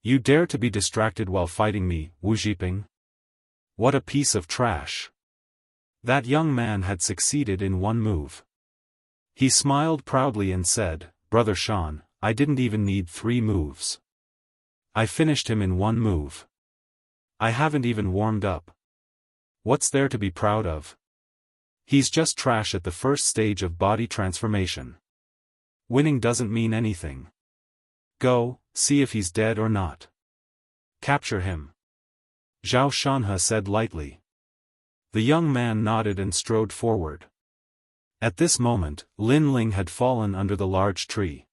You dare to be distracted while fighting me, Wu Zhiping? What a piece of trash. That young man had succeeded in one move. He smiled proudly and said, Brother Shan, I didn't even need 3 moves. I finished him in 1 move. I haven't even warmed up. What's there to be proud of? He's just trash at the first stage of body transformation. Winning doesn't mean anything. Go, see if he's dead or not. Capture him. Zhao Shanhe said lightly. The young man nodded and strode forward. At this moment, Lin Ling had fallen under the large tree.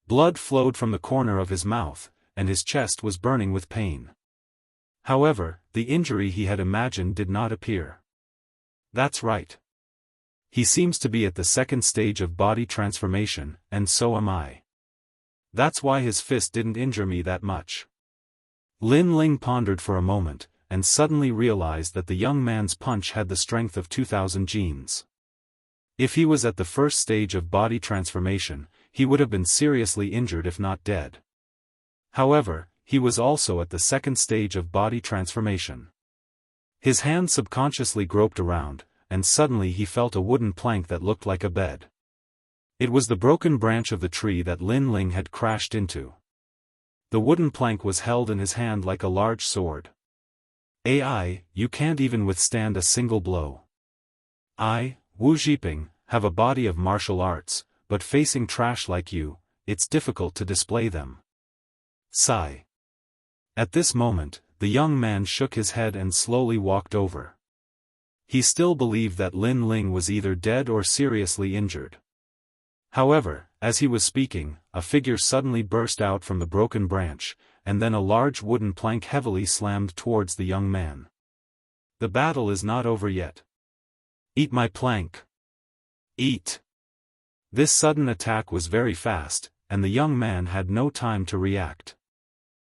Blood flowed from the corner of his mouth, and his chest was burning with pain. However, the injury he had imagined did not appear. That's right. He seems to be at the second stage of body transformation, and so am I. That's why his fist didn't injure me that much. Lin Ling pondered for a moment, and suddenly realized that the young man's punch had the strength of 2,000 genes. If he was at the first stage of body transformation, he would have been seriously injured if not dead. However, he was also at the second stage of body transformation. His hand subconsciously groped around, and suddenly he felt a wooden plank that looked like a bed. It was the broken branch of the tree that Lin Ling had crashed into. The wooden plank was held in his hand like a large sword. AI, you can't even withstand a single blow. I, Wu Zhiping, have a body of martial arts, but facing trash like you, it's difficult to display them. Sigh. At this moment, the young man shook his head and slowly walked over. He still believed that Lin Ling was either dead or seriously injured. However, as he was speaking, a figure suddenly burst out from the broken branch, and then a large wooden plank heavily slammed towards the young man. The battle is not over yet. Eat my plank. Eat. This sudden attack was very fast, and the young man had no time to react.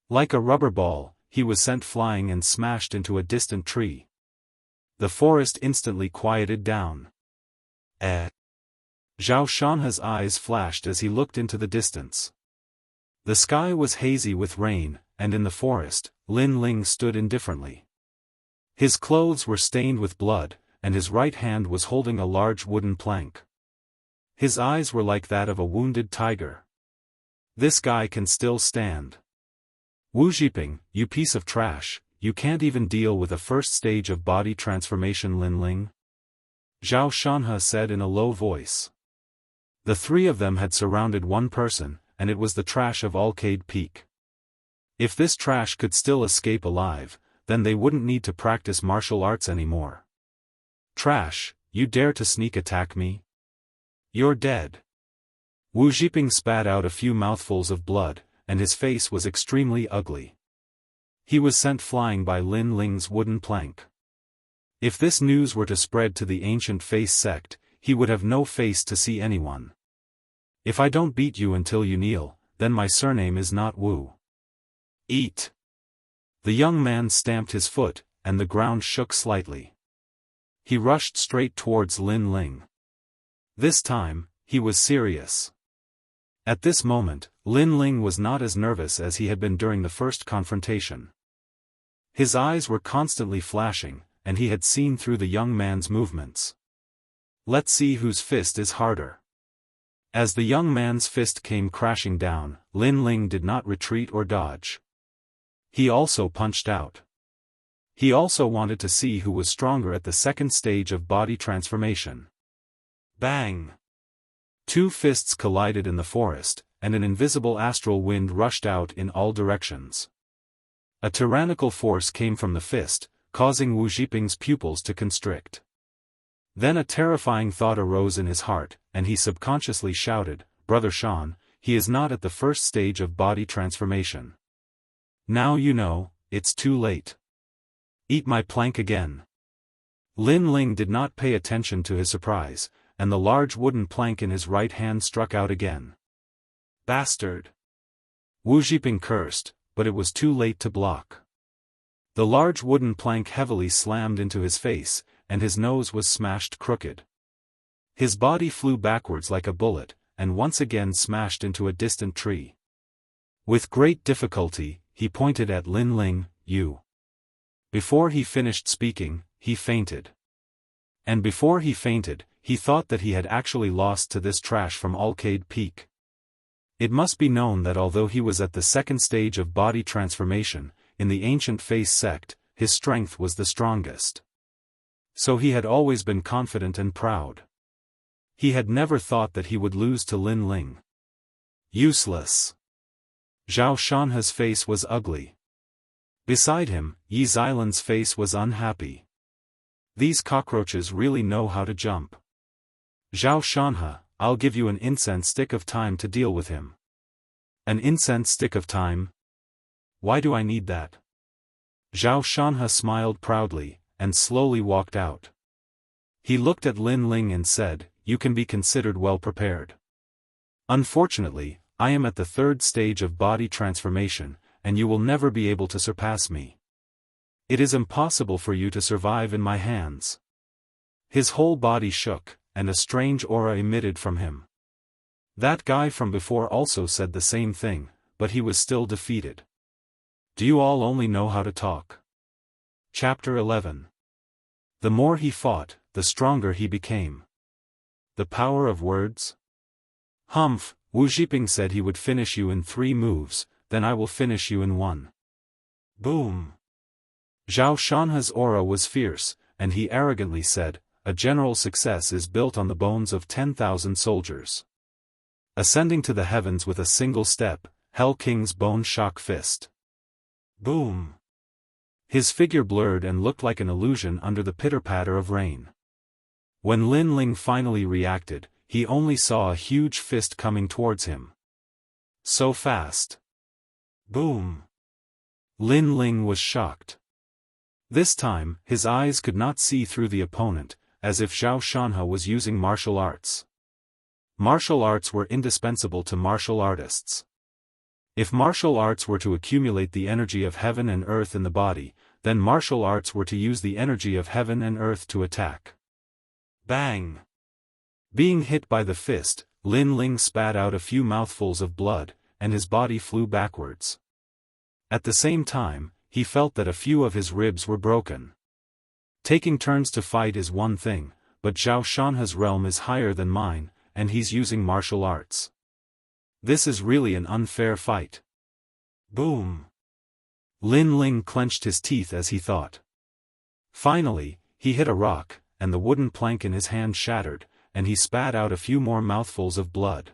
Like a rubber ball, he was sent flying and smashed into a distant tree. The forest instantly quieted down. Zhao Shanhe's eyes flashed as he looked into the distance. The sky was hazy with rain, and in the forest, Lin Ling stood indifferently. His clothes were stained with blood, and his right hand was holding a large wooden plank. His eyes were like that of a wounded tiger. This guy can still stand. Wu Zhiping, you piece of trash, you can't even deal with a first stage of body transformation, Lin Ling? Zhao Shanhe said in a low voice. The 3 of them had surrounded one person, and it was the trash of Arcade Peak. If this trash could still escape alive, then they wouldn't need to practice martial arts anymore. Trash, you dare to sneak attack me? You're dead. Wu Zhiping spat out a few mouthfuls of blood, and his face was extremely ugly. He was sent flying by Lin Ling's wooden plank. If this news were to spread to the ancient face sect, he would have no face to see anyone. If I don't beat you until you kneel, then my surname is not Wu. Eat. The young man stamped his foot, and the ground shook slightly. He rushed straight towards Lin Ling. This time, he was serious. At this moment, Lin Ling was not as nervous as he had been during the first confrontation. His eyes were constantly flashing, and he had seen through the young man's movements. Let's see whose fist is harder. As the young man's fist came crashing down, Lin Ling did not retreat or dodge. He also punched out. He also wanted to see who was stronger at the second stage of body transformation. Bang! Two fists collided in the forest, and an invisible astral wind rushed out in all directions. A tyrannical force came from the fist, causing Wu Zhiping's pupils to constrict. Then a terrifying thought arose in his heart, and he subconsciously shouted, "Brother Shan, he is not at the first stage of body transformation. Now you know, it's too late. Eat my plank again." Lin Ling did not pay attention to his surprise, and the large wooden plank in his right hand struck out again. Bastard! Wu Zhiping cursed, but it was too late to block. The large wooden plank heavily slammed into his face, and his nose was smashed crooked. His body flew backwards like a bullet, and once again smashed into a distant tree. With great difficulty, he pointed at Lin Ling, "You." Before he finished speaking, he fainted. And before he fainted, he thought that he had actually lost to this trash from Alcade Peak. It must be known that although he was at the second stage of body transformation, in the ancient face sect, his strength was the strongest. So he had always been confident and proud. He had never thought that he would lose to Lin Ling. Useless. Zhao Shanha's face was ugly. Beside him, Yi Xilan's face was unhappy. These cockroaches really know how to jump. Zhao Shanha, I'll give you an incense stick of time to deal with him. An incense stick of time? Why do I need that? Zhao Shanha smiled proudly, and slowly walked out. He looked at Lin Ling and said, "You can be considered well prepared. Unfortunately, I am at the third stage of body transformation, and you will never be able to surpass me. It is impossible for you to survive in my hands." His whole body shook, and a strange aura emitted from him. That guy from before also said the same thing, but he was still defeated. Do you all only know how to talk? Chapter 11. The more he fought, the stronger he became. The power of words? Humph, Wu Zhiping said he would finish you in 3 moves, then I will finish you in 1. Boom! Zhao Shanha's aura was fierce, and he arrogantly said, "A general success is built on the bones of 10,000 soldiers." Ascending to the heavens with a single step, Hell King's bone shock fist. Boom! His figure blurred and looked like an illusion under the pitter-patter of rain. When Lin Ling finally reacted, he only saw a huge fist coming towards him. So fast. Boom! Lin Ling was shocked. This time, his eyes could not see through the opponent, as if Zhao Shanha was using martial arts. Martial arts were indispensable to martial artists. If martial arts were to accumulate the energy of heaven and earth in the body, then martial arts were to use the energy of heaven and earth to attack. Bang! Being hit by the fist, Lin Ling spat out a few mouthfuls of blood, and his body flew backwards. At the same time, he felt that a few of his ribs were broken. Taking turns to fight is one thing, but Zhao Shanha's realm is higher than mine, and he's using martial arts. This is really an unfair fight. Boom! Lin Ling clenched his teeth as he thought. Finally, he hit a rock, and the wooden plank in his hand shattered, and he spat out a few more mouthfuls of blood.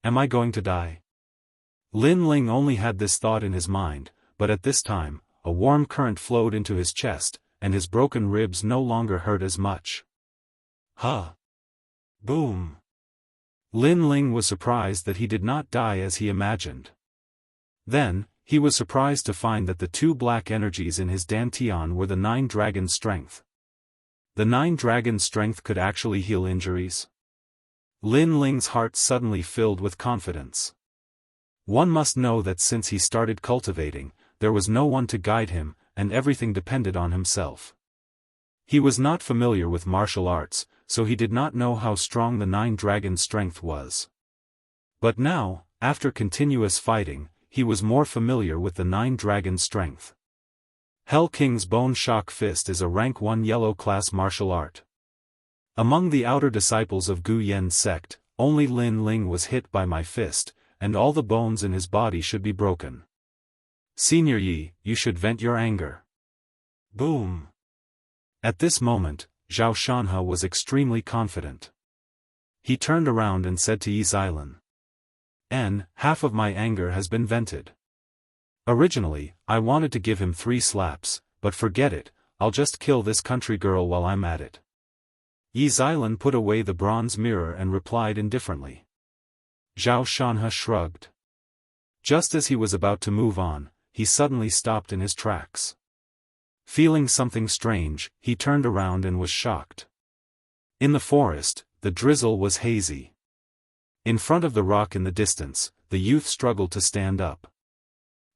Am I going to die? Lin Ling only had this thought in his mind, but at this time, a warm current flowed into his chest, and his broken ribs no longer hurt as much. Huh! Boom! Lin Ling was surprised that he did not die as he imagined. Then, he was surprised to find that the 2 black energies in his dantian were the 9 dragon strength. The 9 dragon strength could actually heal injuries. Lin Ling's heart suddenly filled with confidence. One must know that since he started cultivating, there was no one to guide him, and everything depended on himself. He was not familiar with martial arts, so he did not know how strong the 9 dragon strength was. But now, after continuous fighting, he was more familiar with the 9 dragon strength. Hell King's Bone Shock Fist is a rank 1 yellow class martial art. Among the outer disciples of Gu Yen's sect, only Lin Ling was hit by my fist, and all the bones in his body should be broken. Senior Yi, you should vent your anger. Boom! At this moment, Zhao Shanhe was extremely confident. He turned around and said to Yi Xilin, half of my anger has been vented. Originally, I wanted to give him 3 slaps, but forget it, I'll just kill this country girl while I'm at it. Yi Xilin put away the bronze mirror and replied indifferently. Zhao Shanhe shrugged. Just as he was about to move on, he suddenly stopped in his tracks. Feeling something strange, he turned around and was shocked. In the forest, the drizzle was hazy. In front of the rock in the distance, the youth struggled to stand up.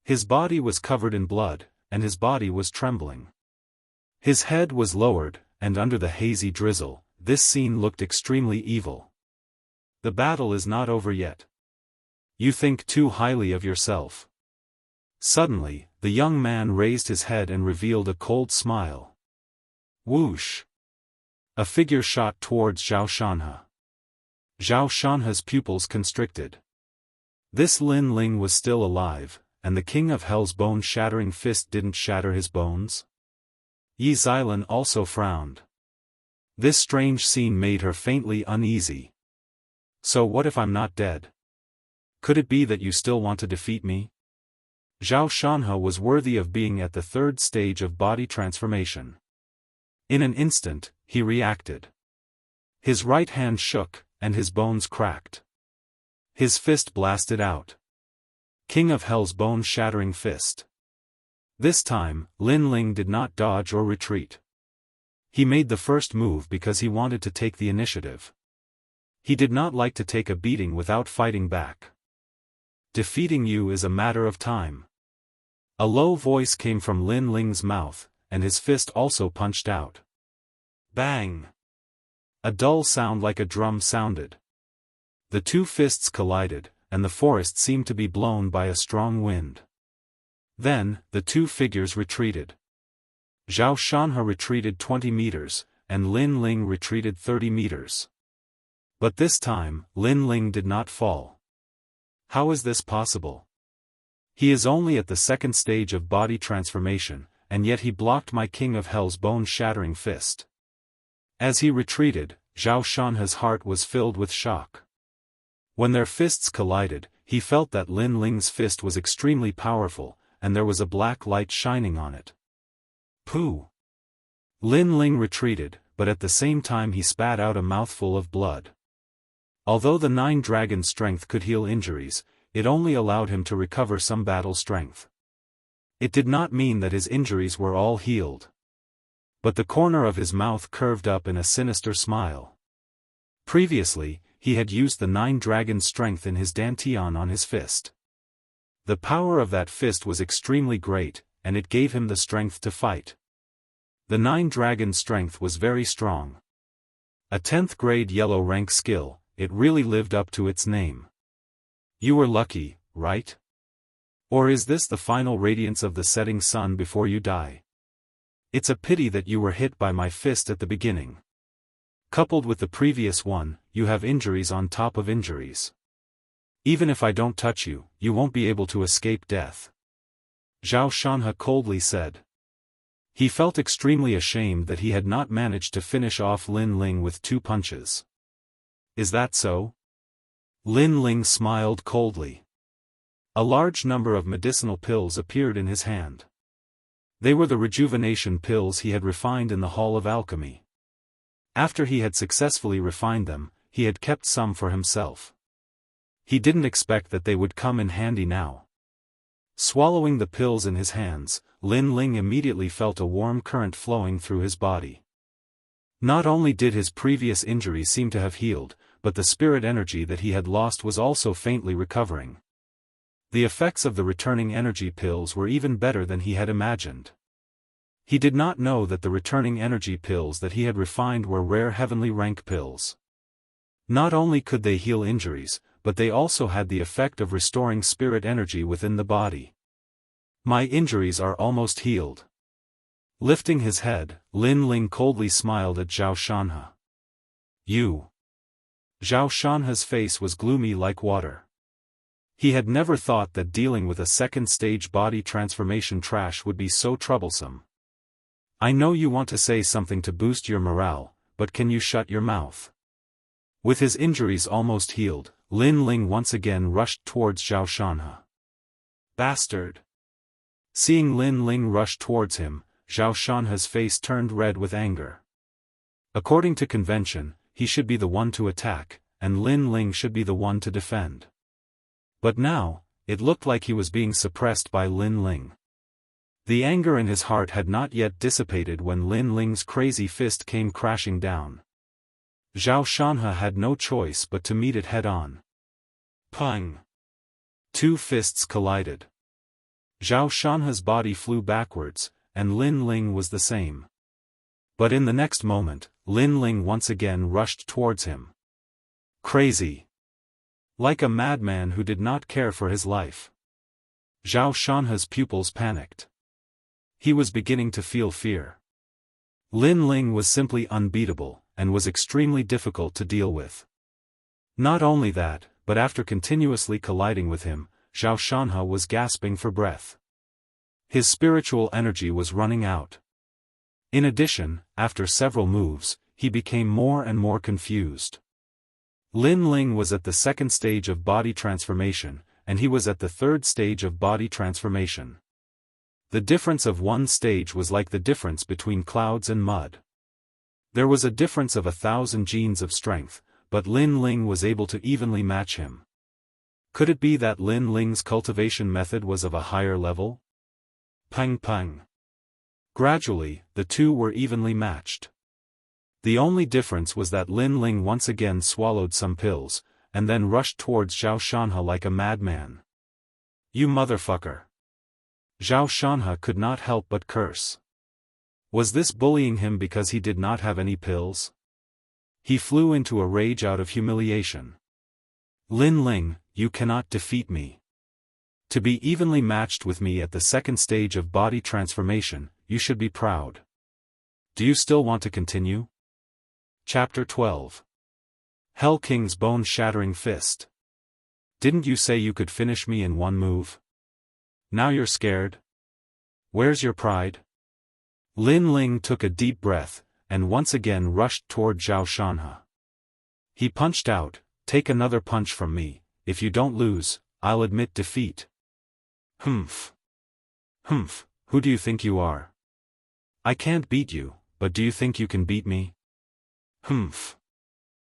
His body was covered in blood, and his body was trembling. His head was lowered, and under the hazy drizzle, this scene looked extremely evil. The battle is not over yet. You think too highly of yourself. Suddenly, the young man raised his head and revealed a cold smile. Whoosh! A figure shot towards Zhao Shanhe. Zhao Shanhe's pupils constricted. This Lin Ling was still alive, and the King of Hell's bone-shattering fist didn't shatter his bones? Yi Xilin also frowned. This strange scene made her faintly uneasy. So what if I'm not dead? Could it be that you still want to defeat me? Zhao Shanhe was worthy of being at the 3rd stage of body transformation. In an instant, he reacted. His right hand shook, and his bones cracked. His fist blasted out. King of Hell's bone-shattering fist. This time, Lin Ling did not dodge or retreat. He made the first move because he wanted to take the initiative. He did not like to take a beating without fighting back. Defeating you is a matter of time. A low voice came from Lin Ling's mouth, and his fist also punched out. Bang! A dull sound like a drum sounded. The 2 fists collided, and the forest seemed to be blown by a strong wind. Then, the 2 figures retreated. Zhao Shanhe retreated 20 meters, and Lin Ling retreated 30 meters. But this time, Lin Ling did not fall. How is this possible? He is only at the 2nd stage of body transformation, and yet he blocked my King of Hell's bone-shattering fist. As he retreated, Zhao Shanhe's heart was filled with shock. When their fists collided, he felt that Lin Ling's fist was extremely powerful, and there was a black light shining on it. Pooh! Lin Ling retreated, but at the same time he spat out a mouthful of blood. Although the 9-dragon strength could heal injuries, it only allowed him to recover some battle strength. It did not mean that his injuries were all healed. But the corner of his mouth curved up in a sinister smile. Previously, he had used the 9-dragon strength in his dantian on his fist. The power of that fist was extremely great, and it gave him the strength to fight. The 9-dragon strength was very strong. A 10th grade yellow rank skill, it really lived up to its name. You were lucky, right? Or is this the final radiance of the setting sun before you die? It's a pity that you were hit by my fist at the beginning. Coupled with the previous one, you have injuries on top of injuries. Even if I don't touch you, you won't be able to escape death. Zhao Shanhe coldly said. He felt extremely ashamed that he had not managed to finish off Lin Ling with 2 punches. Is that so? Lin Ling smiled coldly. A large number of medicinal pills appeared in his hand. They were the rejuvenation pills he had refined in the Hall of Alchemy. After he had successfully refined them, he had kept some for himself. He didn't expect that they would come in handy now. Swallowing the pills in his hands, Lin Ling immediately felt a warm current flowing through his body. Not only did his previous injury seem to have healed, but the spirit energy that he had lost was also faintly recovering. The effects of the returning energy pills were even better than he had imagined. He did not know that the returning energy pills that he had refined were rare heavenly rank pills. Not only could they heal injuries, but they also had the effect of restoring spirit energy within the body. My injuries are almost healed. Lifting his head, Lin Ling coldly smiled at Zhao Shanhe. You. Zhao Shanhe's face was gloomy like water. He had never thought that dealing with a second-stage body transformation trash would be so troublesome. I know you want to say something to boost your morale, but can you shut your mouth? With his injuries almost healed, Lin Ling once again rushed towards Zhao Shanhe. Bastard! Seeing Lin Ling rush towards him, Zhao Shanhe's face turned red with anger. According to convention, he should be the one to attack, and Lin Ling should be the one to defend. But now, it looked like he was being suppressed by Lin Ling. The anger in his heart had not yet dissipated when Lin Ling's crazy fist came crashing down. Zhao Shanhe had no choice but to meet it head-on. Pang! Two fists collided. Zhao Shanhe's body flew backwards, and Lin Ling was the same. But in the next moment, Lin Ling once again rushed towards him. Crazy! Like a madman who did not care for his life. Zhao Shanhe's pupils panicked. He was beginning to feel fear. Lin Ling was simply unbeatable, and was extremely difficult to deal with. Not only that, but after continuously colliding with him, Zhao Shanhe was gasping for breath. His spiritual energy was running out. In addition, after several moves, he became more and more confused. Lin Ling was at the second stage of body transformation, and he was at the third stage of body transformation. The difference of one stage was like the difference between clouds and mud. There was a difference of 1,000 genes of strength, but Lin Ling was able to evenly match him. Could it be that Lin Ling's cultivation method was of a higher level? Pang pang. Gradually, the two were evenly matched. The only difference was that Lin Ling once again swallowed some pills, and then rushed towards Zhao Shanhe like a madman. You motherfucker! Zhao Shanhe could not help but curse. Was this bullying him because he did not have any pills? He flew into a rage out of humiliation. Lin Ling, you cannot defeat me. To be evenly matched with me at the second stage of body transformation, you should be proud. Do you still want to continue? Chapter 12. Hell King's Bone-Shattering Fist. Didn't you say you could finish me in one move? Now you're scared? Where's your pride? Lin Ling took a deep breath, and once again rushed toward Zhao Shanhe. He punched out, take another punch from me, if you don't lose, I'll admit defeat. Humph. Humph, who do you think you are? I can't beat you, but do you think you can beat me? Humph.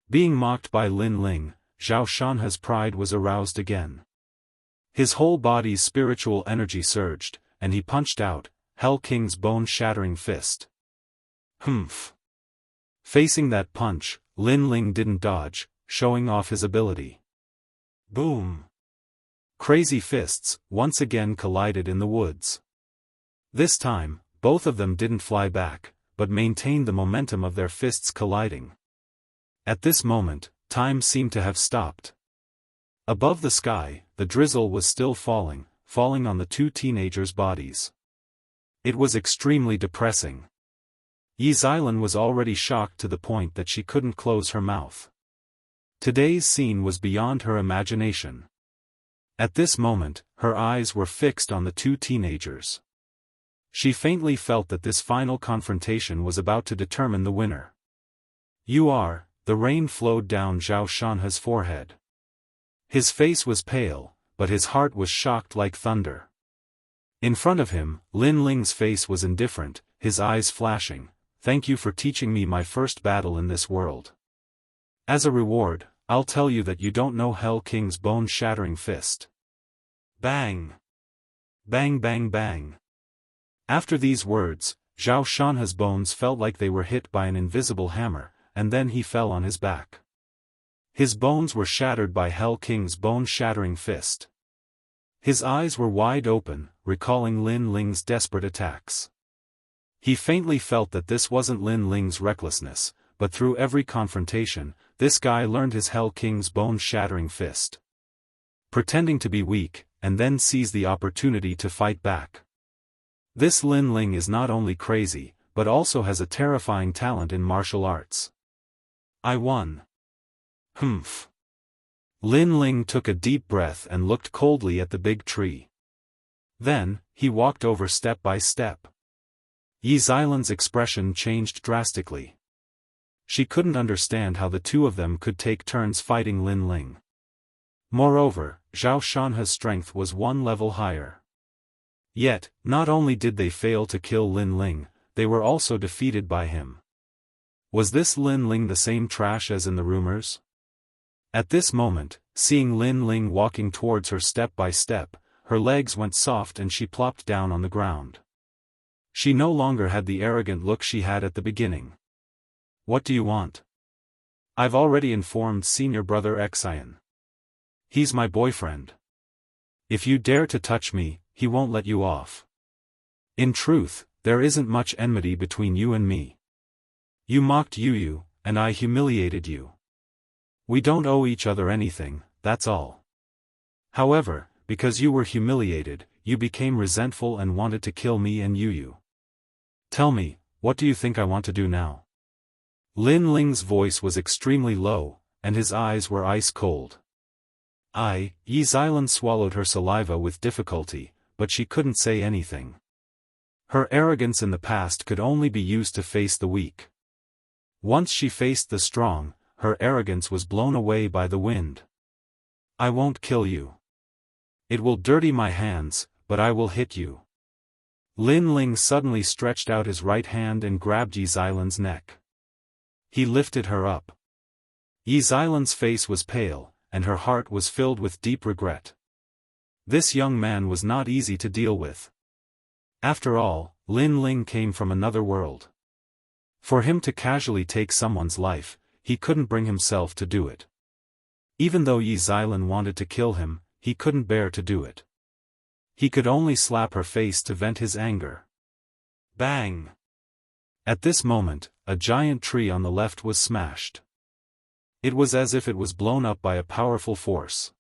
Being mocked by Lin Ling, Zhao Shanhe's pride was aroused again. His whole body's spiritual energy surged, and he punched out, Hell King's bone-shattering fist. Humph. Facing that punch, Lin Ling didn't dodge, showing off his ability. Boom. Crazy fists once again collided in the woods. This time, both of them didn't fly back, but maintained the momentum of their fists colliding. At this moment, time seemed to have stopped. Above the sky, the drizzle was still falling on the two teenagers' bodies. It was extremely depressing. Yi Xilan was already shocked to the point that she couldn't close her mouth. Today's scene was beyond her imagination. At this moment, her eyes were fixed on the two teenagers. She faintly felt that this final confrontation was about to determine the winner. The rain flowed down Zhao Shanhe's forehead. His face was pale, but his heart was shocked like thunder. In front of him, Lin Ling's face was indifferent, his eyes flashing, thank you for teaching me my first battle in this world. As a reward, I'll tell you that you don't know Hell King's bone-shattering fist. Bang! Bang bang bang. After these words, Zhao Shanhe's bones felt like they were hit by an invisible hammer, and then he fell on his back. His bones were shattered by Hell King's bone-shattering fist. His eyes were wide open, recalling Lin Ling's desperate attacks. He faintly felt that this wasn't Lin Ling's recklessness, but through every confrontation, this guy learned his Hell King's bone-shattering fist. Pretending to be weak, and then seize the opportunity to fight back. This Lin Ling is not only crazy, but also has a terrifying talent in martial arts. I won. Humph. Lin Ling took a deep breath and looked coldly at the big tree. Then, he walked over step by step. Yi Xilan's expression changed drastically. She couldn't understand how the two of them could take turns fighting Lin Ling. Moreover, Zhao Shanhe's strength was one level higher. Yet, not only did they fail to kill Lin Ling, they were also defeated by him. Was this Lin Ling the same trash as in the rumors? At this moment, seeing Lin Ling walking towards her step by step, her legs went soft and she plopped down on the ground. She no longer had the arrogant look she had at the beginning. What do you want? I've already informed senior brother Xian. He's my boyfriend. If you dare to touch me, he won't let you off. In truth, there isn't much enmity between you and me. You mocked Yu, and I humiliated you. We don't owe each other anything, that's all. However, because you were humiliated, you became resentful and wanted to kill me and Yu. Tell me, what do you think I want to do now? Lin Ling's voice was extremely low, and his eyes were ice cold. Yi Xilan swallowed her saliva with difficulty, but she couldn't say anything. Her arrogance in the past could only be used to face the weak. Once she faced the strong, her arrogance was blown away by the wind. I won't kill you. It will dirty my hands, but I will hit you. Lin Ling suddenly stretched out his right hand and grabbed Yi Xilan's neck. He lifted her up. Yi Xilan's face was pale, and her heart was filled with deep regret. This young man was not easy to deal with. After all, Lin Ling came from another world. For him to casually take someone's life, he couldn't bring himself to do it. Even though Yi Xilan wanted to kill him, he couldn't bear to do it. He could only slap her face to vent his anger. Bang! At this moment, a giant tree on the left was smashed. It was as if it was blown up by a powerful force.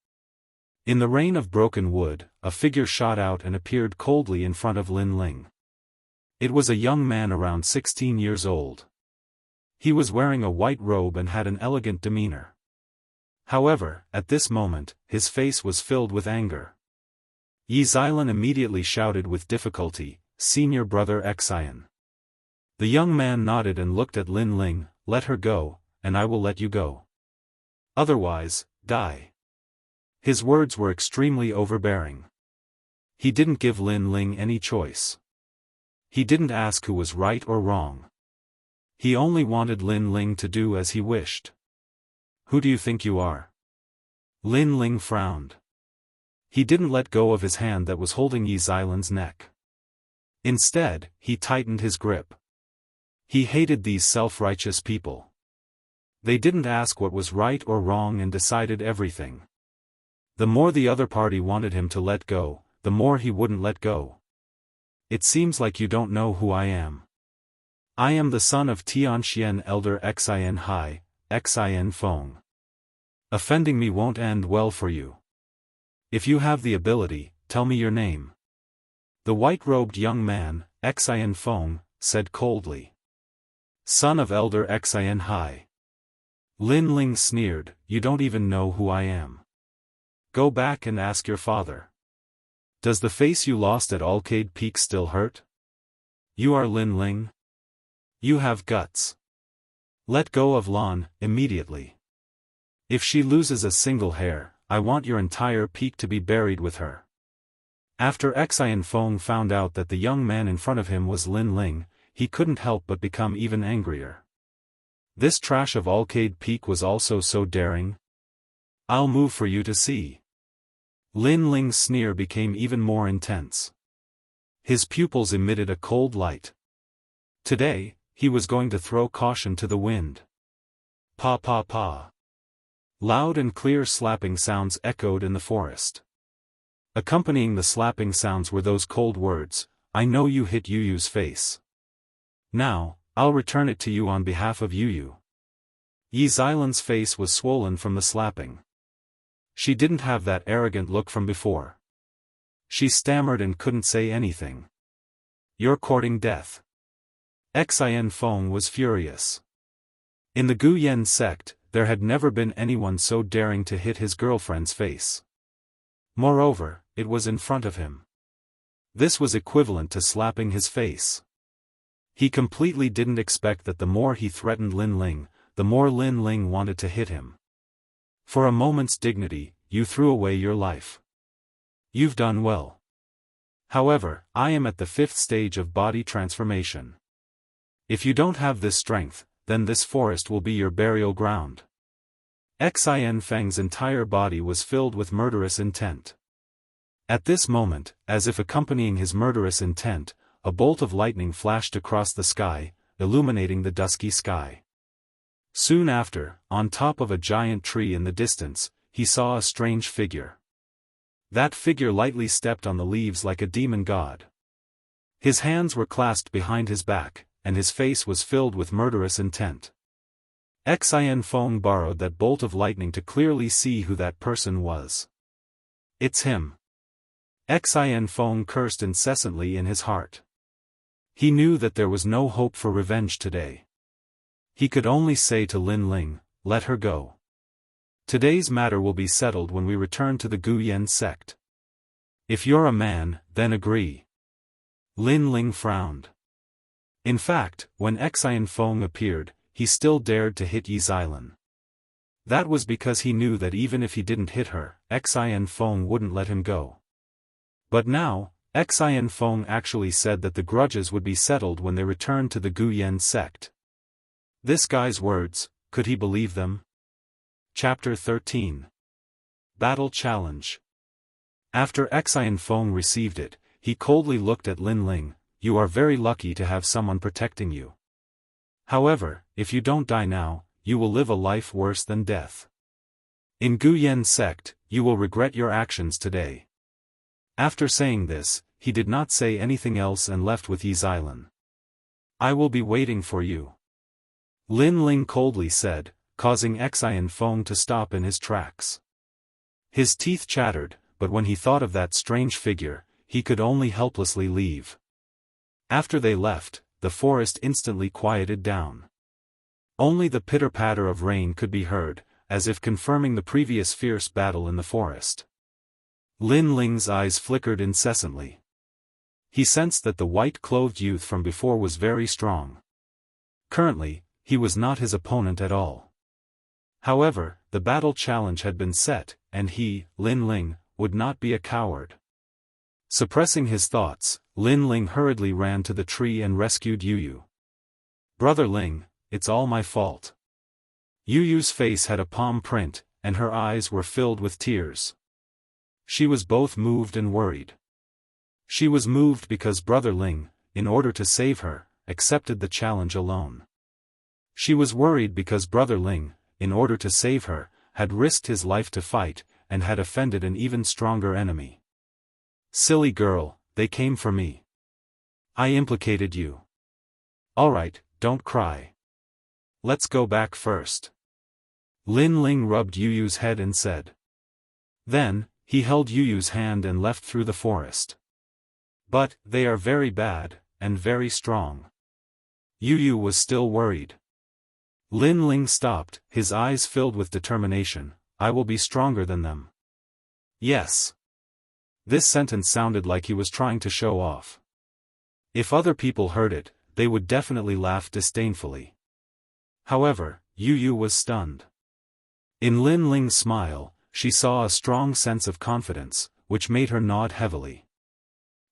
In the rain of broken wood, a figure shot out and appeared coldly in front of Lin Ling. It was a young man around 16 years old. He was wearing a white robe and had an elegant demeanor. However, at this moment, his face was filled with anger. Yi Xilan immediately shouted with difficulty, "Senior brother Xian." The young man nodded and looked at Lin Ling, "Let her go, and I will let you go. Otherwise, die." His words were extremely overbearing. He didn't give Lin Ling any choice. He didn't ask who was right or wrong. He only wanted Lin Ling to do as he wished. Who do you think you are? Lin Ling frowned. He didn't let go of his hand that was holding Yi Xilan's neck. Instead, he tightened his grip. He hated these self-righteous people. They didn't ask what was right or wrong and decided everything. The more the other party wanted him to let go, the more he wouldn't let go. It seems like you don't know who I am. I am the son of Tianxian Elder Xian Hai, Xian Feng. Offending me won't end well for you. If you have the ability, tell me your name. The white-robed young man, Xian Feng, said coldly. Son of Elder Xian Hai. Lin Ling sneered, "You don't even know who I am. Go back and ask your father. Does the face you lost at Alcade Peak still hurt? You are Lin Ling? You have guts. Let go of Lan, immediately. If she loses a single hair, I want your entire peak to be buried with her." After Xian Feng found out that the young man in front of him was Lin Ling, he couldn't help but become even angrier. This trash of Alcade Peak was also so daring. I'll move for you to see. Lin Ling's sneer became even more intense. His pupils emitted a cold light. Today, he was going to throw caution to the wind. Pa pa pa. Loud and clear slapping sounds echoed in the forest. Accompanying the slapping sounds were those cold words, "I know you hit Yu's face. Now, I'll return it to you on behalf of Yu." Yi Xilan's face was swollen from the slapping. She didn't have that arrogant look from before. She stammered and couldn't say anything. You're courting death. Xian Feng was furious. In the Gu Yen sect, there had never been anyone so daring to hit his girlfriend's face. Moreover, it was in front of him. This was equivalent to slapping his face. He completely didn't expect that the more he threatened Lin Ling, the more Lin Ling wanted to hit him. For a moment's dignity, you threw away your life. You've done well. However, I am at the 5th stage of body transformation. If you don't have this strength, then this forest will be your burial ground. Xian Feng's entire body was filled with murderous intent. At this moment, as if accompanying his murderous intent, a bolt of lightning flashed across the sky, illuminating the dusky sky. Soon after, on top of a giant tree in the distance, he saw a strange figure. That figure lightly stepped on the leaves like a demon god. His hands were clasped behind his back, and his face was filled with murderous intent. Xian Feng borrowed that bolt of lightning to clearly see who that person was. It's him. Xian Feng cursed incessantly in his heart. He knew that there was no hope for revenge today. He could only say to Lin Ling, let her go. Today's matter will be settled when we return to the Gu Yen sect. If you're a man, then agree. Lin Ling frowned. In fact, when Xian Feng appeared, he still dared to hit Yi Xilan. That was because he knew that even if he didn't hit her, Xian Feng wouldn't let him go. But now, Xian Feng actually said that the grudges would be settled when they returned to the Gu Yen sect. This guy's words, could he believe them? Chapter 13. Battle Challenge. After Xian Feng received it, he coldly looked at Lin Ling. You are very lucky to have someone protecting you. However, if you don't die now, you will live a life worse than death. In Gu Yen sect, you will regret your actions today. After saying this, he did not say anything else and left with Yi Xilan. I will be waiting for you. Lin Ling coldly said, causing Xian Feng to stop in his tracks. His teeth chattered, but when he thought of that strange figure, he could only helplessly leave. After they left, the forest instantly quieted down. Only the pitter-patter of rain could be heard, as if confirming the previous fierce battle in the forest. Lin Ling's eyes flickered incessantly. He sensed that the white-clothed youth from before was very strong. Currently, he was not his opponent at all. However, the battle challenge had been set, and he, Lin Ling, would not be a coward. Suppressing his thoughts, Lin Ling hurriedly ran to the tree and rescued Yu Yu. Brother Ling, it's all my fault. Yu Yu's face had a palm print, and her eyes were filled with tears. She was both moved and worried. She was moved because Brother Ling, in order to save her, accepted the challenge alone. She was worried because Brother Ling, in order to save her, had risked his life to fight, and had offended an even stronger enemy. Silly girl, they came for me. I implicated you. Alright, don't cry. Let's go back first. Lin Ling rubbed Yu Yu's head and said. Then, he held Yu Yu's hand and left through the forest. But, they are very bad, and very strong. Yu Yu was still worried. Lin Ling stopped, his eyes filled with determination. I will be stronger than them. Yes. This sentence sounded like he was trying to show off. If other people heard it, they would definitely laugh disdainfully. However, Yu Yu was stunned. In Lin Ling's smile, she saw a strong sense of confidence, which made her nod heavily.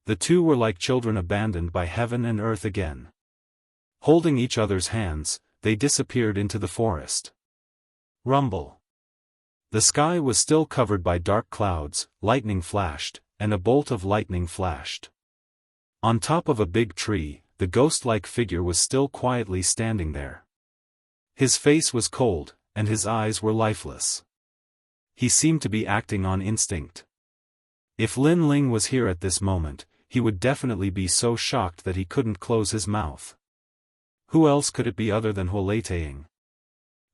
The two were like children abandoned by heaven and earth again. Holding each other's hands, they disappeared into the forest. Rumble. The sky was still covered by dark clouds, lightning flashed, and a bolt of lightning flashed. On top of a big tree, the ghost-like figure was still quietly standing there. His face was cold, and his eyes were lifeless. He seemed to be acting on instinct. If Lin Ling was here at this moment, he would definitely be so shocked that he couldn't close his mouth. Who else could it be other than Huoleitang?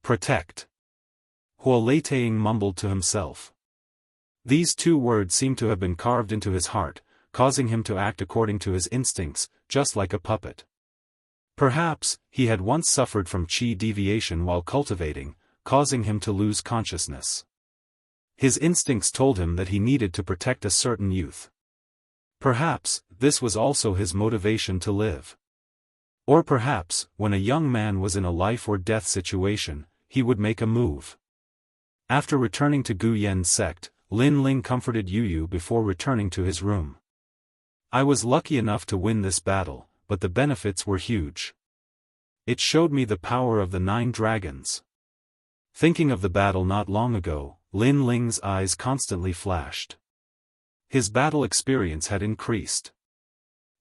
Protect. Huoleitang mumbled to himself. These two words seemed to have been carved into his heart, causing him to act according to his instincts, just like a puppet. Perhaps, he had once suffered from qi deviation while cultivating, causing him to lose consciousness. His instincts told him that he needed to protect a certain youth. Perhaps, this was also his motivation to live. Or perhaps, when a young man was in a life-or-death situation, he would make a move. After returning to Gu Yan's sect, Lin Ling comforted Yu Yu before returning to his room. I was lucky enough to win this battle, but the benefits were huge. It showed me the power of the 9 dragons. Thinking of the battle not long ago, Lin Ling's eyes constantly flashed. His battle experience had increased.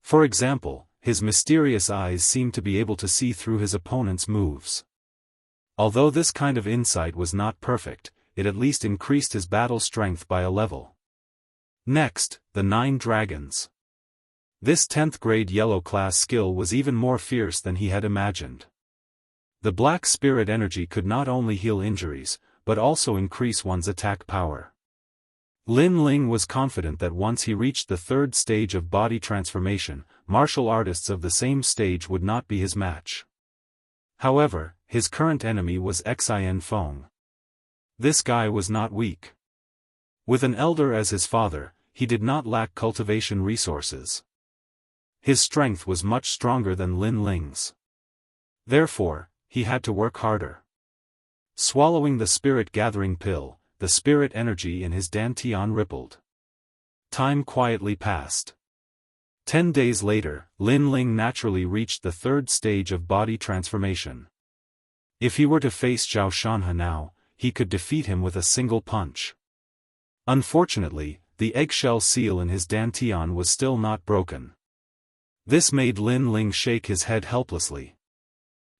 For example, his mysterious eyes seemed to be able to see through his opponent's moves. Although this kind of insight was not perfect, it at least increased his battle strength by a level. Next, the 9 dragons. This 10th grade yellow class skill was even more fierce than he had imagined. The black spirit energy could not only heal injuries, but also increase one's attack power. Lin Ling was confident that once he reached the 3rd stage of body transformation, martial artists of the same stage would not be his match. However, his current enemy was Xian Feng. This guy was not weak. With an elder as his father, he did not lack cultivation resources. His strength was much stronger than Lin Ling's. Therefore, he had to work harder. Swallowing the spirit-gathering pill, the spirit energy in his dantian rippled. Time quietly passed. 10 days later, Lin Ling naturally reached the 3rd stage of body transformation. If he were to face Zhao Shanhe now, he could defeat him with a single punch. Unfortunately, the eggshell seal in his dantian was still not broken. This made Lin Ling shake his head helplessly.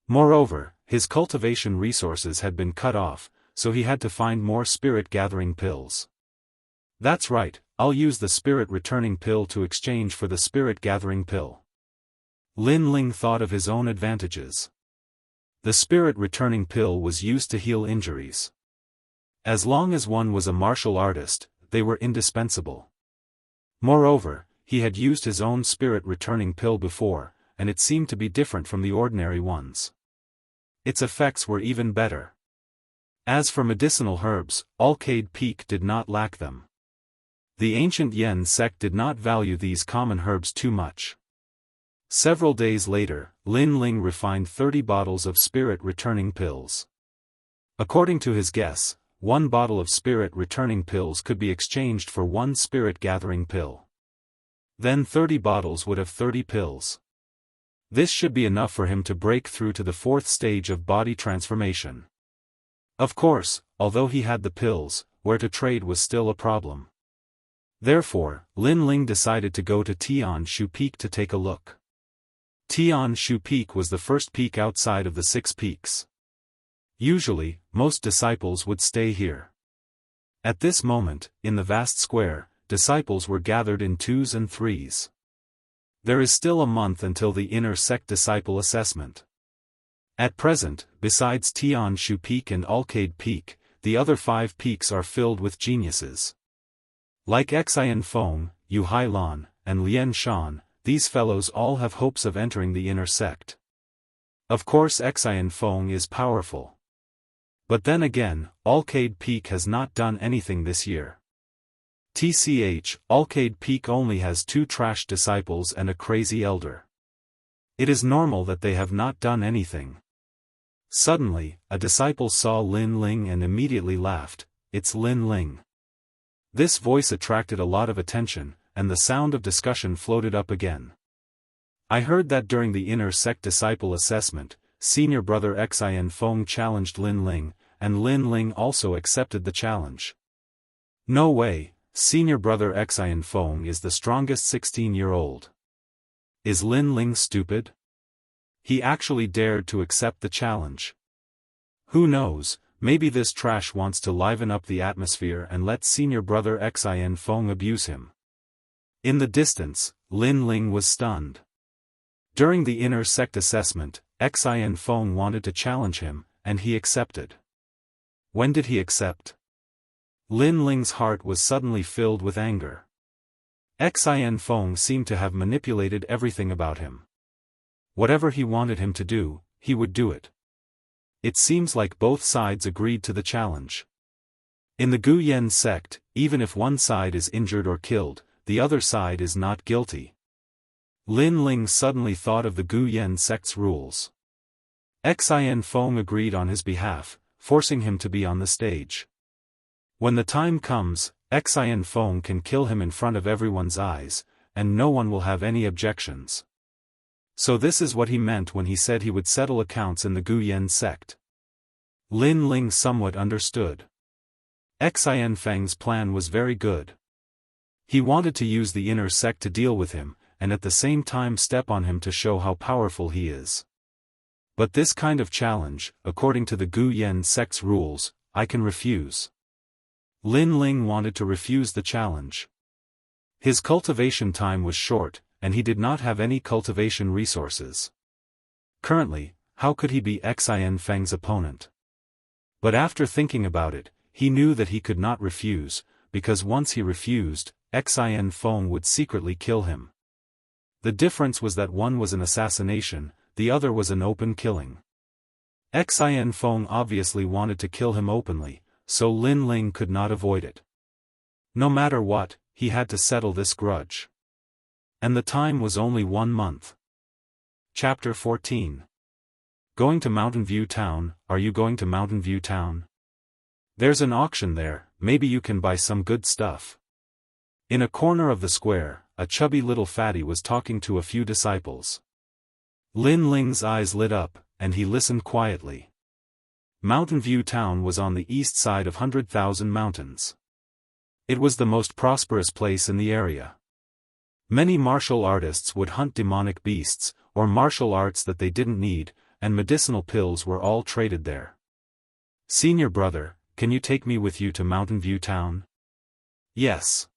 Moreover, his cultivation resources had been cut off, so he had to find more spirit-gathering pills. That's right, I'll use the spirit-returning pill to exchange for the spirit-gathering pill. Lin Ling thought of his own advantages. The spirit-returning pill was used to heal injuries. As long as one was a martial artist, they were indispensable. Moreover, he had used his own spirit-returning pill before, and it seemed to be different from the ordinary ones. Its effects were even better. As for medicinal herbs, Alcade Peak did not lack them. The ancient Yen sect did not value these common herbs too much. Several days later, Lin Ling refined 30 bottles of spirit-returning pills. According to his guess, 1 bottle of spirit-returning pills could be exchanged for 1 spirit-gathering pill. Then 30 bottles would have 30 pills. This should be enough for him to break through to the 4th stage of body transformation. Of course, although he had the pills, where to trade was still a problem. Therefore, Lin Ling decided to go to Tian Shu Peak to take a look. Tian Shu Peak was the first peak outside of the 6 peaks. Usually, most disciples would stay here. At this moment, in the vast square, disciples were gathered in 2s and 3s. There is still a month until the inner sect disciple assessment. At present, besides Tian Shu Peak and Alcade Peak, the other 5 peaks are filled with geniuses. Like Xian Feng, Yu Hailan, and Lian Shan, these fellows all have hopes of entering the inner sect. Of course Xian Feng is powerful. But then again, Alcade Peak has not done anything this year. TCH, Alcade Peak only has 2 trash disciples and a crazy elder. It is normal that they have not done anything. Suddenly, a disciple saw Lin Ling and immediately laughed. It's Lin Ling. This voice attracted a lot of attention, and the sound of discussion floated up again. I heard that during the inner sect disciple assessment, senior brother Xian Feng challenged Lin Ling, and Lin Ling also accepted the challenge. No way, senior brother Xian Feng is the strongest 16-year-old. Is Lin Ling stupid? He actually dared to accept the challenge. Who knows, maybe this trash wants to liven up the atmosphere and let senior brother Xian Feng abuse him. In the distance, Lin Ling was stunned. During the inner sect assessment, Xian Feng wanted to challenge him, and he accepted. When did he accept? Lin Ling's heart was suddenly filled with anger. Xian Feng seemed to have manipulated everything about him. Whatever he wanted him to do, he would do it. It seems like both sides agreed to the challenge. In the Gu Yen sect, even if one side is injured or killed, the other side is not guilty. Lin Ling suddenly thought of the Gu Yen sect's rules. Xian Feng agreed on his behalf, forcing him to be on the stage. When the time comes, Xian Feng can kill him in front of everyone's eyes, and no one will have any objections. So this is what he meant when he said he would settle accounts in the Gu Yen sect. Lin Ling somewhat understood. Xian Feng's plan was very good. He wanted to use the inner sect to deal with him, and at the same time step on him to show how powerful he is. But this kind of challenge, according to the Gu Yen sect's rules, I can refuse. Lin Ling wanted to refuse the challenge. His cultivation time was short, and he did not have any cultivation resources. Currently, how could he be Xian Feng's opponent? But after thinking about it, he knew that he could not refuse, because once he refused, Xian Feng would secretly kill him. The difference was that one was an assassination, the other was an open killing. Xian Feng obviously wanted to kill him openly, so Lin Ling could not avoid it. No matter what, he had to settle this grudge. And the time was only 1 month. Chapter 14. Going to Mountain View Town. Are you going to Mountain View Town? There's an auction there, maybe you can buy some good stuff. In a corner of the square, a chubby little fatty was talking to a few disciples. Lin Ling's eyes lit up, and he listened quietly. Mountain View Town was on the east side of 100,000 Mountains. It was the most prosperous place in the area. Many martial artists would hunt demonic beasts, or martial arts that they didn't need, and medicinal pills were all traded there. Senior brother, can you take me with you to Mountain View Town? Yes.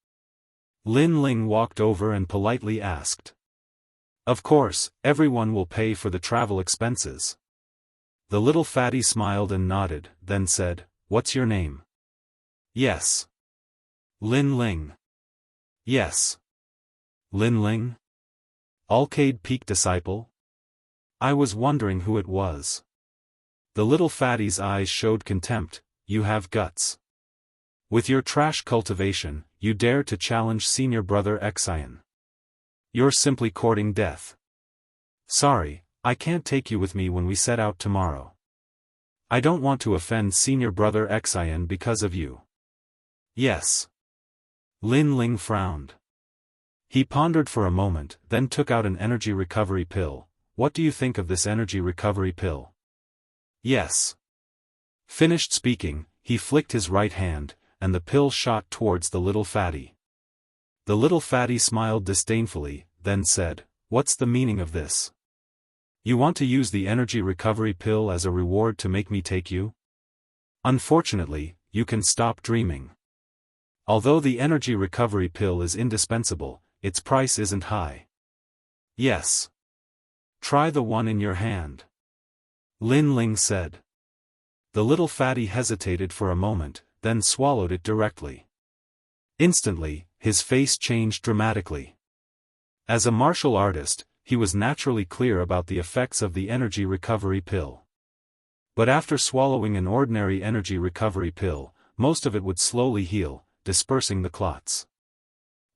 Lin Ling walked over and politely asked. Of course, everyone will pay for the travel expenses. The little fatty smiled and nodded, then said, What's your name? Yes. Lin Ling. Yes. Lin Ling? Arcade Peak disciple? I was wondering who it was. The little fatty's eyes showed contempt. You have guts. With your trash cultivation, you dare to challenge senior brother Xian. You're simply courting death. Sorry, I can't take you with me when we set out tomorrow. I don't want to offend senior brother Xian because of you. Yes. Lin Ling frowned. He pondered for a moment, then took out an energy recovery pill. What do you think of this energy recovery pill? Yes. Finished speaking, he flicked his right hand, and the pill shot towards the little fatty. The little fatty smiled disdainfully, then said, What's the meaning of this? You want to use the energy recovery pill as a reward to make me take you? Unfortunately, you can stop dreaming. Although the energy recovery pill is indispensable, its price isn't high. Yes. Try the one in your hand. Lin Ling said. The little fatty hesitated for a moment, then swallowed it directly. Instantly, his face changed dramatically. As a martial artist, he was naturally clear about the effects of the energy recovery pill. But after swallowing an ordinary energy recovery pill, most of it would slowly heal, dispersing the clots.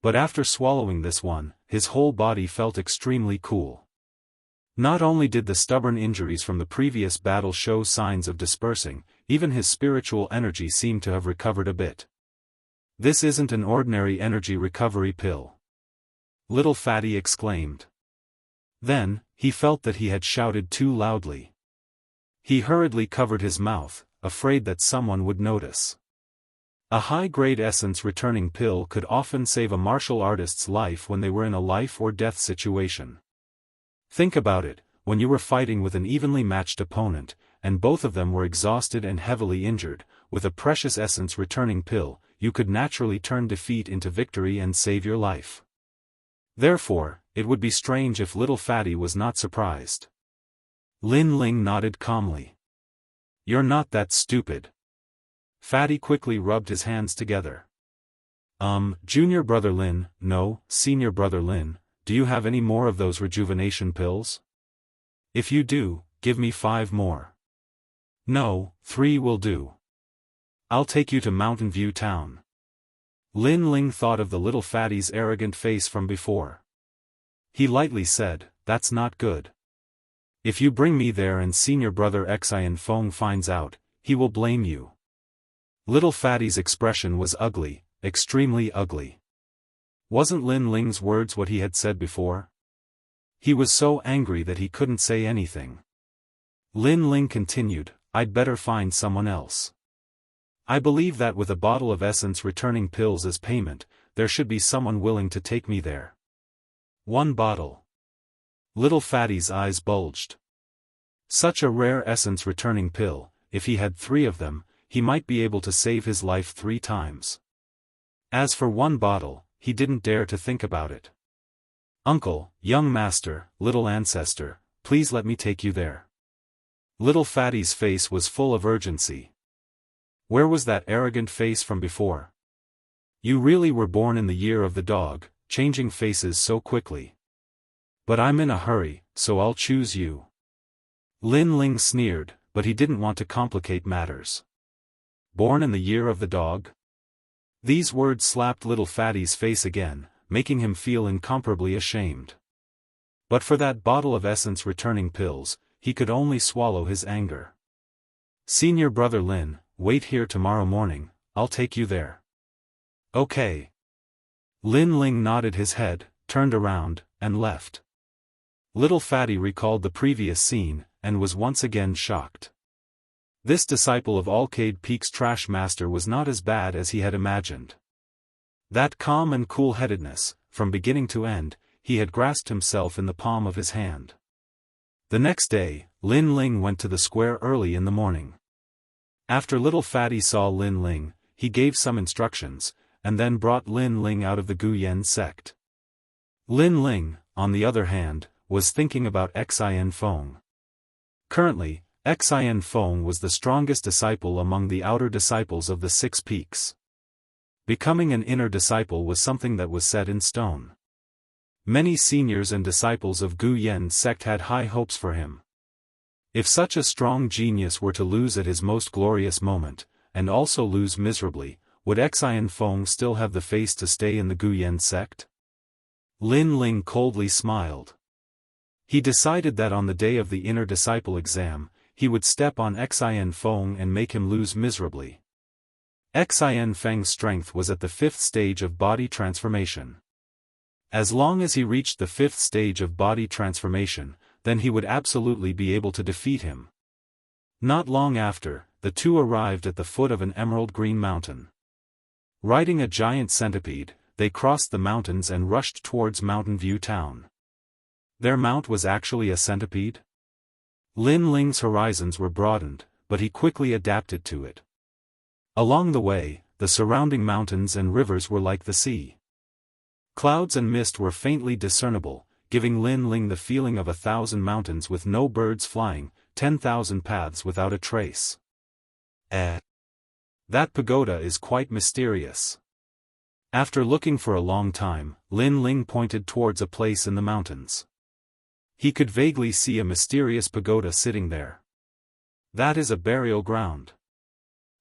But after swallowing this one, his whole body felt extremely cool. Not only did the stubborn injuries from the previous battle show signs of dispersing, even his spiritual energy seemed to have recovered a bit. This isn't an ordinary energy recovery pill. Little Fatty exclaimed. Then, he felt that he had shouted too loudly. He hurriedly covered his mouth, afraid that someone would notice. A high-grade essence returning pill could often save a martial artist's life when they were in a life-or-death situation. Think about it, when you were fighting with an evenly matched opponent, and both of them were exhausted and heavily injured, with a precious essence returning pill, you could naturally turn defeat into victory and save your life. Therefore, it would be strange if Little Fatty was not surprised. Lin Ling nodded calmly. You're not that stupid. Fatty quickly rubbed his hands together. Junior brother Lin, no, senior brother Lin, do you have any more of those rejuvenation pills? If you do, give me 5 more. No, 3 will do. I'll take you to Mountain View Town. Lin Ling thought of the little fatty's arrogant face from before. He lightly said, that's not good. If you bring me there and senior brother Xian Feng finds out, he will blame you. Little fatty's expression was ugly, extremely ugly. Wasn't Lin Ling's words what he had said before? He was so angry that he couldn't say anything. Lin Ling continued, I'd better find someone else. I believe that with a bottle of essence returning pills as payment, there should be someone willing to take me there. 1 bottle. Little fatty's eyes bulged. Such a rare essence returning pill, if he had 3 of them, he might be able to save his life 3 times. As for 1 bottle, he didn't dare to think about it. Uncle, young master, little ancestor, please let me take you there. Little fatty's face was full of urgency. Where was that arrogant face from before? You really were born in the year of the dog, changing faces so quickly. But I'm in a hurry, so I'll choose you. Lin Ling sneered, but he didn't want to complicate matters. Born in the year of the dog? These words slapped little fatty's face again, making him feel incomparably ashamed. But for that bottle of essence returning pills, he could only swallow his anger. Senior brother Lin, wait here tomorrow morning, I'll take you there. Okay. Lin Ling nodded his head, turned around, and left. Little fatty recalled the previous scene, and was once again shocked. This disciple of Arcade Peak's trash master was not as bad as he had imagined. That calm and cool-headedness, from beginning to end, he had grasped himself in the palm of his hand. The next day, Lin Ling went to the square early in the morning. After little fatty saw Lin Ling, he gave some instructions, and then brought Lin Ling out of the Guyan sect. Lin Ling, on the other hand, was thinking about Xian Feng. Currently, Xian Feng was the strongest disciple among the outer disciples of the 6 peaks. Becoming an inner disciple was something that was set in stone. Many seniors and disciples of Guyan sect had high hopes for him. If such a strong genius were to lose at his most glorious moment, and also lose miserably, would Xian Feng still have the face to stay in the Guyan sect? Lin Ling coldly smiled. He decided that on the day of the inner disciple exam, he would step on Xian Feng and make him lose miserably. Xian Feng's strength was at the 5th stage of body transformation. As long as he reached the 5th stage of body transformation, then he would absolutely be able to defeat him. Not long after, the two arrived at the foot of an emerald green mountain. Riding a giant centipede, they crossed the mountains and rushed towards Mountain View Town. Their mount was actually a centipede? Lin Ling's horizons were broadened, but he quickly adapted to it. Along the way, the surrounding mountains and rivers were like the sea. Clouds and mist were faintly discernible, giving Lin Ling the feeling of 1,000 mountains with no birds flying, 10,000 paths without a trace. That pagoda is quite mysterious. After looking for a long time, Lin Ling pointed towards a place in the mountains. He could vaguely see a mysterious pagoda sitting there. That is a burial ground.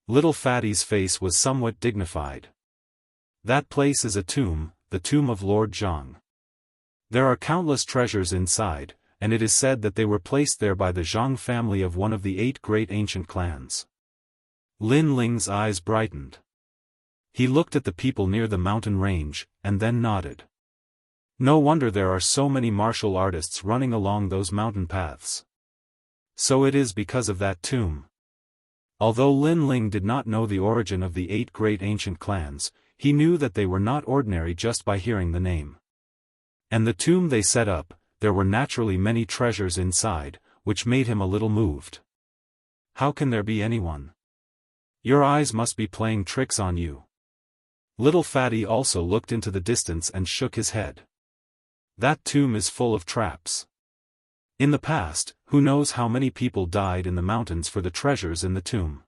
Little Fatty's face was somewhat dignified. That place is a tomb, the tomb of Lord Zhang. There are countless treasures inside, and it is said that they were placed there by the Zhang family of one of the 8 great ancient clans. Lin Ling's eyes brightened. He looked at the people near the mountain range, and then nodded. No wonder there are so many martial artists running along those mountain paths. So it is because of that tomb. Although Lin Ling did not know the origin of the 8 great ancient clans, he knew that they were not ordinary just by hearing the name. And the tomb they set up, there were naturally many treasures inside, which made him a little moved. How can there be anyone? Your eyes must be playing tricks on you. Little Fatty also looked into the distance and shook his head. That tomb is full of traps. In the past, who knows how many people died in the mountains for the treasures in the tomb.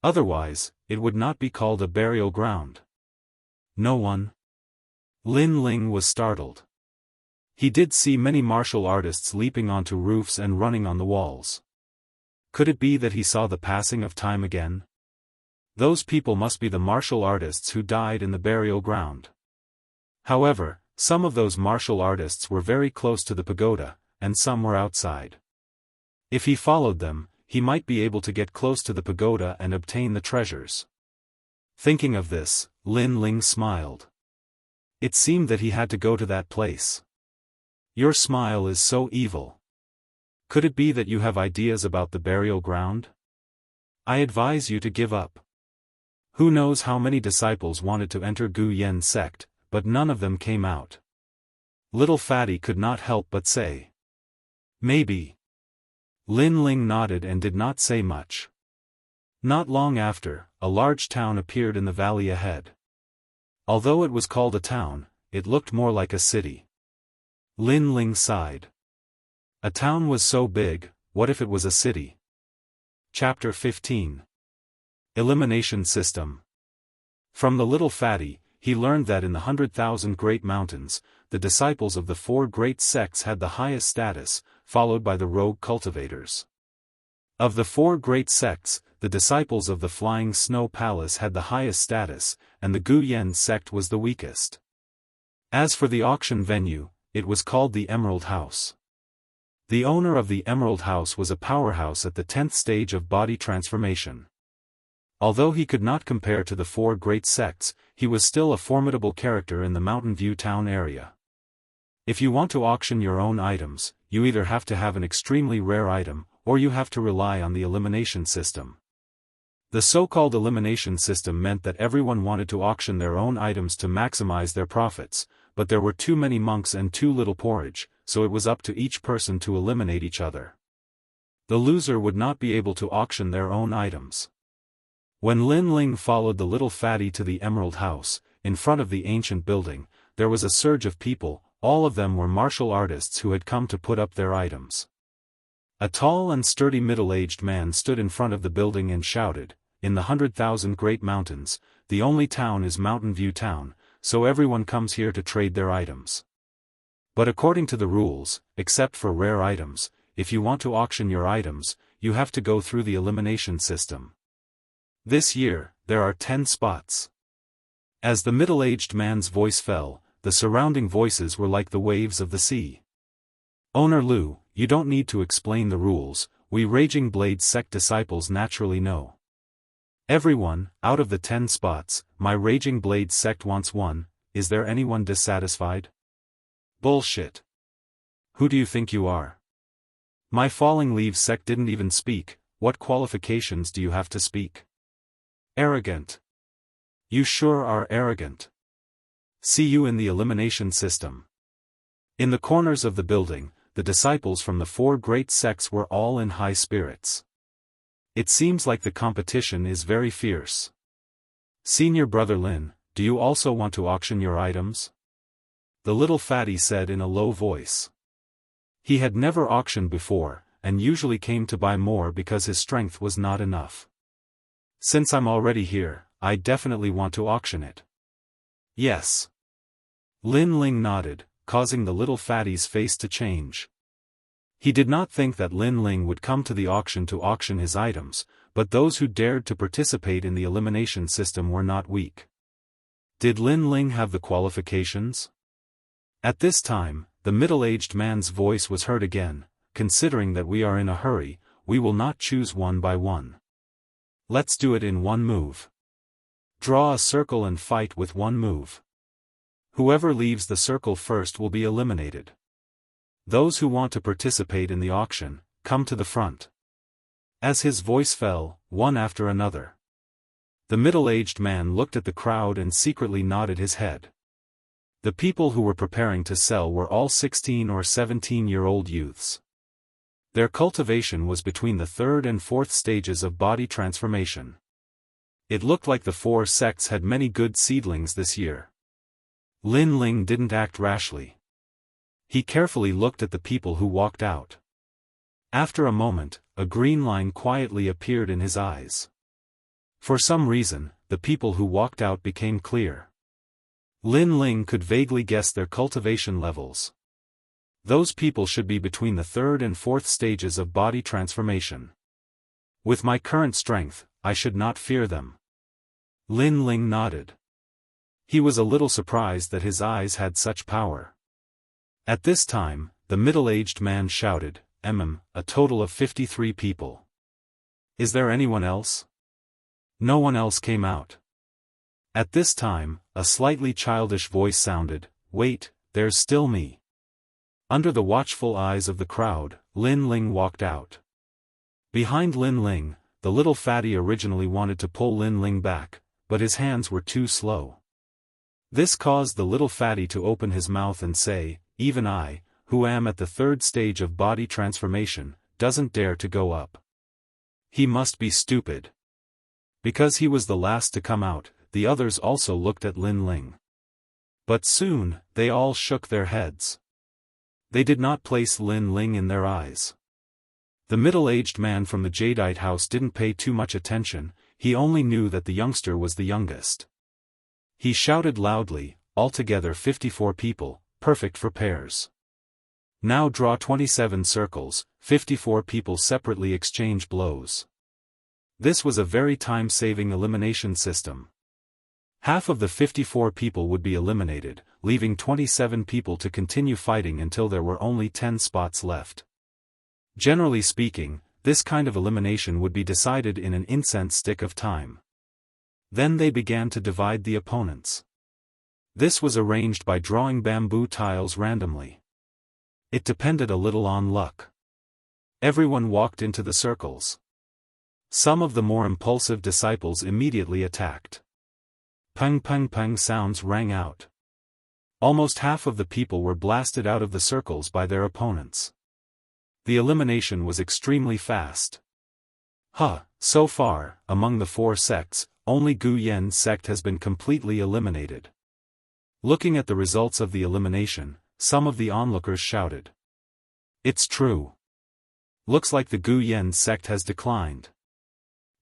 Otherwise, it would not be called a burial ground. No one? Lin Ling was startled. He did see many martial artists leaping onto roofs and running on the walls. Could it be that he saw the passing of time again? Those people must be the martial artists who died in the burial ground. However, some of those martial artists were very close to the pagoda, and some were outside. If he followed them, he might be able to get close to the pagoda and obtain the treasures. Thinking of this, Lin Ling smiled. It seemed that he had to go to that place. Your smile is so evil. Could it be that you have ideas about the burial ground? I advise you to give up. Who knows how many disciples wanted to enter Gu Yen sect, but none of them came out. Little Fatty could not help but say. Maybe. Lin Ling nodded and did not say much. Not long after, a large town appeared in the valley ahead. Although it was called a town, it looked more like a city. Lin Ling sighed. A town was so big, what if it was a city? Chapter 15. Elimination System. From the little fatty, he learned that in the 100,000 great mountains, the disciples of the 4 great sects had the highest status, followed by the rogue cultivators. Of the 4 great sects, the disciples of the Flying Snow Palace had the highest status, and the Gu Yen sect was the weakest. As for the auction venue, it was called the Emerald House. The owner of the Emerald House was a powerhouse at the 10th stage of body transformation. Although he could not compare to the 4 great sects, he was still a formidable character in the Mountain View town area. If you want to auction your own items, you either have to have an extremely rare item, or you have to rely on the elimination system. The so-called elimination system meant that everyone wanted to auction their own items to maximize their profits, but there were too many monks and too little porridge, so it was up to each person to eliminate each other. The loser would not be able to auction their own items. When Lin Ling followed the little fatty to the Emerald House, in front of the ancient building, there was a surge of people. All of them were martial artists who had come to put up their items. A tall and sturdy middle-aged man stood in front of the building and shouted, "In the 100,000 great mountains, the only town is Mountain View Town, so everyone comes here to trade their items. But according to the rules, except for rare items, if you want to auction your items, you have to go through the elimination system. This year, there are 10 spots." As the middle-aged man's voice fell, the surrounding voices were like the waves of the sea. "Owner Lu, you don't need to explain the rules, we Raging Blade sect disciples naturally know. Everyone, out of the 10 spots, my Raging Blade sect wants one. Is there anyone dissatisfied?" "Bullshit. Who do you think you are? My Falling Leaves sect didn't even speak. What qualifications do you have to speak?" "Arrogant. You sure are arrogant. See you in the elimination system." In the corners of the building, the disciples from the 4 great sects were all in high spirits. It seems like the competition is very fierce. "Senior brother Lin, do you also want to auction your items?" The little fatty said in a low voice. He had never auctioned before, and usually came to buy more because his strength was not enough. "Since I'm already here, I definitely want to auction it." "Yes." Lin Ling nodded, causing the little fatty's face to change. He did not think that Lin Ling would come to the auction to auction his items, but those who dared to participate in the elimination system were not weak. Did Lin Ling have the qualifications? At this time, the middle-aged man's voice was heard again. "Considering that we are in a hurry, we will not choose one by one. Let's do it in one move. Draw a circle and fight with one move. Whoever leaves the circle first will be eliminated. Those who want to participate in the auction, come to the front." As his voice fell, one after another. The middle-aged man looked at the crowd and secretly nodded his head. The people who were preparing to sell were all 16 or 17-year-old youths. Their cultivation was between the 3rd and 4th stages of body transformation. It looked like the 4 sects had many good seedlings this year. Lin Ling didn't act rashly. He carefully looked at the people who walked out. After a moment, a green line quietly appeared in his eyes. For some reason, the people who walked out became clear. Lin Ling could vaguely guess their cultivation levels. Those people should be between the third and fourth stages of body transformation. With my current strength, I should not fear them. Lin Ling nodded. He was a little surprised that his eyes had such power. At this time, the middle-aged man shouted, a total of 53 people. Is there anyone else? No one else came out. At this time, a slightly childish voice sounded, wait, there's still me. Under the watchful eyes of the crowd, Lin Ling walked out. Behind Lin Ling, the little fatty originally wanted to pull Lin Ling back, but his hands were too slow. This caused the little fatty to open his mouth and say, even I, who am at the third stage of body transformation, doesn't dare to go up. He must be stupid. Because he was the last to come out, the others also looked at Lin Ling. But soon, they all shook their heads. They did not place Lin Ling in their eyes. The middle-aged man from the Jadeite house didn't pay too much attention, he only knew that the youngster was the youngest. He shouted loudly, altogether 54 people, perfect for pairs. Now draw 27 circles, 54 people separately exchange blows. This was a very time-saving elimination system. Half of the 54 people would be eliminated, leaving 27 people to continue fighting until there were only 10 spots left. Generally speaking, this kind of elimination would be decided in an incense stick of time. Then they began to divide the opponents. This was arranged by drawing bamboo tiles randomly. It depended a little on luck. Everyone walked into the circles. Some of the more impulsive disciples immediately attacked. Pung pung pung sounds rang out. Almost half of the people were blasted out of the circles by their opponents. The elimination was extremely fast. So far, among the 4 sects, only Gu Yen's sect has been completely eliminated. Looking at the results of the elimination, some of the onlookers shouted. It's true. Looks like the Gu Yen sect has declined.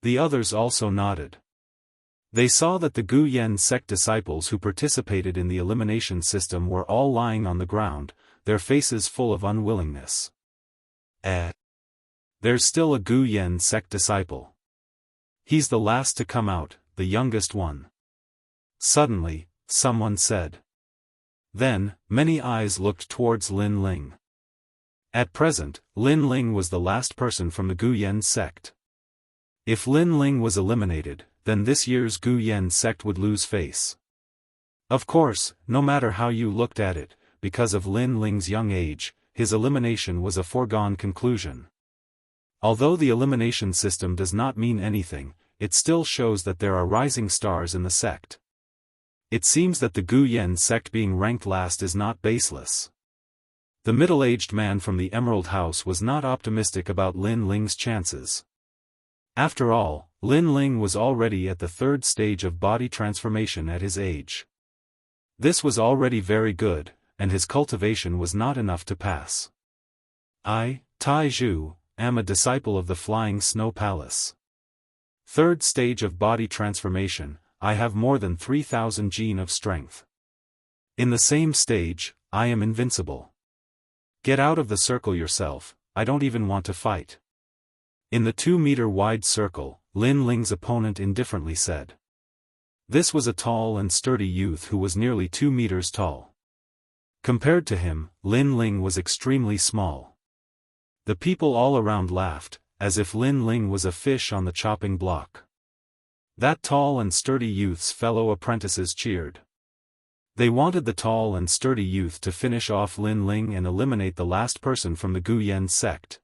The others also nodded. They saw that the Gu Yen sect disciples who participated in the elimination system were all lying on the ground, their faces full of unwillingness. There's still a Gu Yen sect disciple. He's the last to come out, the youngest one. Suddenly, someone said. Then, many eyes looked towards Lin Ling. At present, Lin Ling was the last person from the Gu Yen sect. If Lin Ling was eliminated, then this year's Gu Yen sect would lose face. Of course, no matter how you looked at it, because of Lin Ling's young age, his elimination was a foregone conclusion. Although the elimination system does not mean anything, it still shows that there are rising stars in the sect. It seems that the Gu Yen sect being ranked last is not baseless. The middle-aged man from the Emerald House was not optimistic about Lin Ling's chances. After all, Lin Ling was already at the third stage of body transformation at his age. This was already very good, and his cultivation was not enough to pass. I, Tai Zhu, am a disciple of the Flying Snow Palace. Third stage of body transformation, I have more than 3,000 gene of strength. In the same stage, I am invincible. Get out of the circle yourself, I don't even want to fight. In the 2-meter-wide circle, Lin Ling's opponent indifferently said. This was a tall and sturdy youth who was nearly 2 meters tall. Compared to him, Lin Ling was extremely small. The people all around laughed, as if Lin Ling was a fish on the chopping block. That tall and sturdy youth's fellow apprentices cheered. They wanted the tall and sturdy youth to finish off Lin Ling and eliminate the last person from the Gu Yen sect.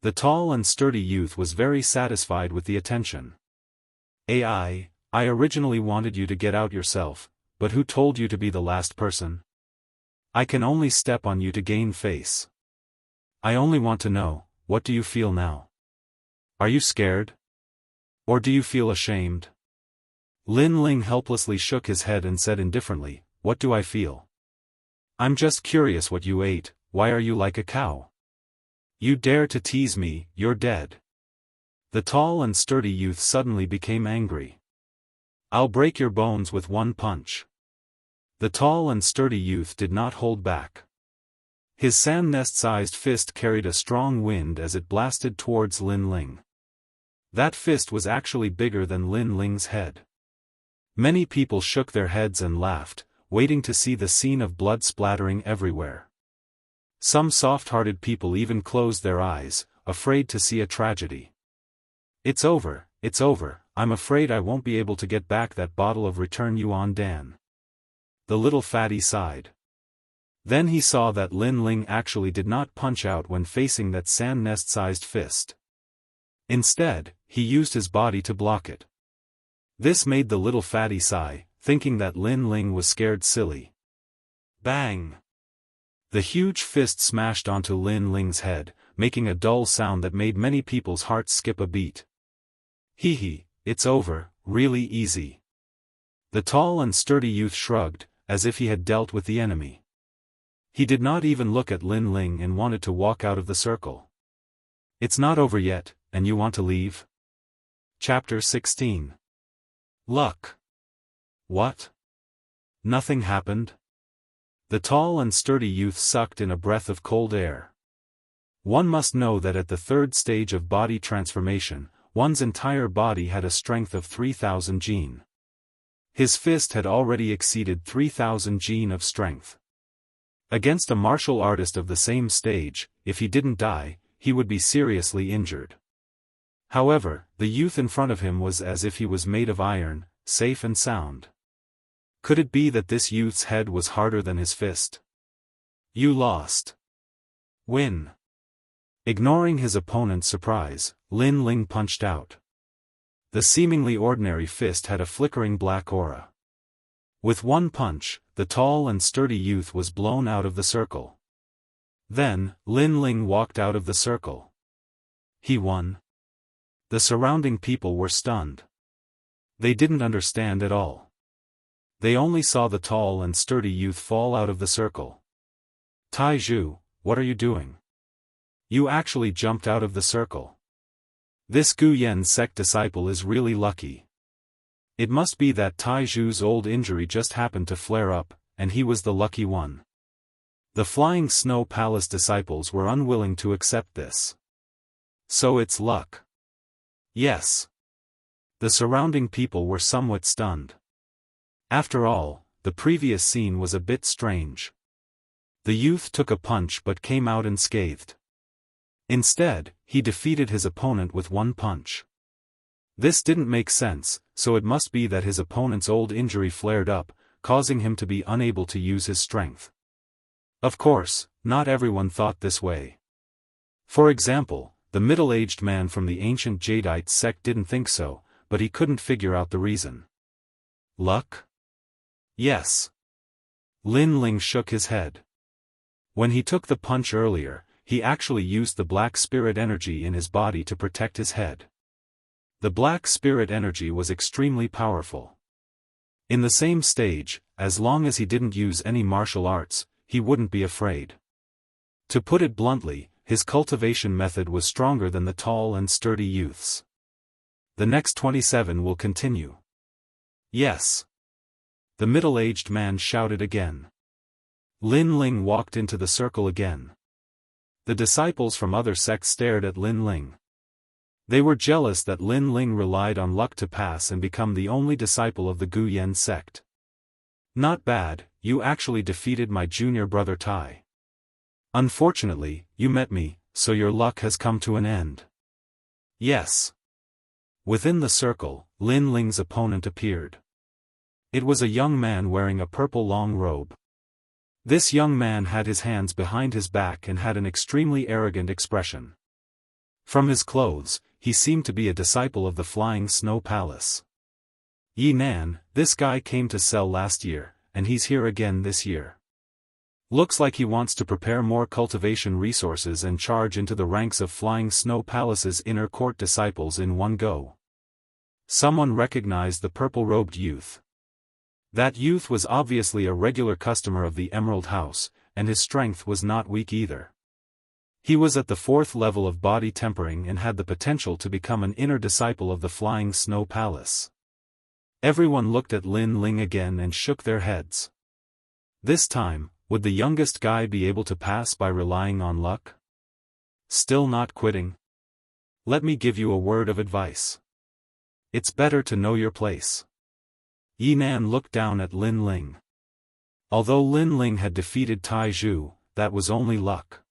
The tall and sturdy youth was very satisfied with the attention. I originally wanted you to get out yourself, but who told you to be the last person? I can only step on you to gain face. I only want to know, what do you feel now? Are you scared? Or do you feel ashamed? Lin Ling helplessly shook his head and said indifferently, what do I feel? I'm just curious what you ate, why are you like a cow? You dare to tease me, you're dead. The tall and sturdy youth suddenly became angry. I'll break your bones with one punch. The tall and sturdy youth did not hold back. His sand nest-sized fist carried a strong wind as it blasted towards Lin Ling. That fist was actually bigger than Lin Ling's head. Many people shook their heads and laughed, waiting to see the scene of blood splattering everywhere. Some soft-hearted people even closed their eyes, afraid to see a tragedy. It's over, I'm afraid I won't be able to get back that bottle of return yuan dan. The little fatty sighed. Then he saw that Lin Ling actually did not punch out when facing that sand nest-sized fist. Instead, he used his body to block it. This made the little fatty sigh, thinking that Lin Ling was scared silly. Bang! The huge fist smashed onto Lin Ling's head, making a dull sound that made many people's hearts skip a beat. Hee, it's over, really easy. The tall and sturdy youth shrugged, as if he had dealt with the enemy. He did not even look at Lin Ling and wanted to walk out of the circle. It's not over yet, and you want to leave? Chapter 16. Luck. What? Nothing happened? The tall and sturdy youth sucked in a breath of cold air. One must know that at the third stage of body transformation, one's entire body had a strength of 3,000 jin. His fist had already exceeded 3,000 jin of strength. Against a martial artist of the same stage, if he didn't die, he would be seriously injured. However, the youth in front of him was as if he was made of iron, safe and sound. Could it be that this youth's head was harder than his fist? You lost. Win. Ignoring his opponent's surprise, Lin Ling punched out. The seemingly ordinary fist had a flickering black aura. With one punch, the tall and sturdy youth was blown out of the circle. Then, Lin Ling walked out of the circle. He won. The surrounding people were stunned. They didn't understand at all. They only saw the tall and sturdy youth fall out of the circle. Tai Zhu, what are you doing? You actually jumped out of the circle. This Gu Yen sect disciple is really lucky. It must be that Tai Zhu's old injury just happened to flare up, and he was the lucky one. The Flying Snow Palace disciples were unwilling to accept this. So it's luck. Yes. The surrounding people were somewhat stunned. After all, the previous scene was a bit strange. The youth took a punch but came out unscathed. Instead, he defeated his opponent with one punch. This didn't make sense, so it must be that his opponent's old injury flared up, causing him to be unable to use his strength. Of course, not everyone thought this way. For example, the middle-aged man from the ancient Jadeite sect didn't think so, but he couldn't figure out the reason. Luck? Yes. Lin Ling shook his head. When he took the punch earlier, he actually used the black spirit energy in his body to protect his head. The black spirit energy was extremely powerful. In the same stage, as long as he didn't use any martial arts, he wouldn't be afraid. To put it bluntly, his cultivation method was stronger than the tall and sturdy youth's. The next 27 will continue. Yes. The middle-aged man shouted again. Lin Ling walked into the circle again. The disciples from other sects stared at Lin Ling. They were jealous that Lin Ling relied on luck to pass and become the only disciple of the Gu Yen sect. Not bad, you actually defeated my junior brother Tai. Unfortunately, you met me, so your luck has come to an end. Yes. Within the circle, Lin Ling's opponent appeared. It was a young man wearing a purple long robe. This young man had his hands behind his back and had an extremely arrogant expression. From his clothes, he seemed to be a disciple of the Flying Snow Palace. Yi Nan, this guy came to sell last year, and he's here again this year. Looks like he wants to prepare more cultivation resources and charge into the ranks of Flying Snow Palace's inner court disciples in one go. Someone recognized the purple-robed youth. That youth was obviously a regular customer of the Emerald House, and his strength was not weak either. He was at the 4th level of body tempering and had the potential to become an inner disciple of the Flying Snow Palace. Everyone looked at Lin Ling again and shook their heads. This time, would the youngest guy be able to pass by relying on luck? Still not quitting? Let me give you a word of advice. It's better to know your place. Yinan looked down at Lin Ling. Although Lin Ling had defeated Tai Zhu, that was only luck.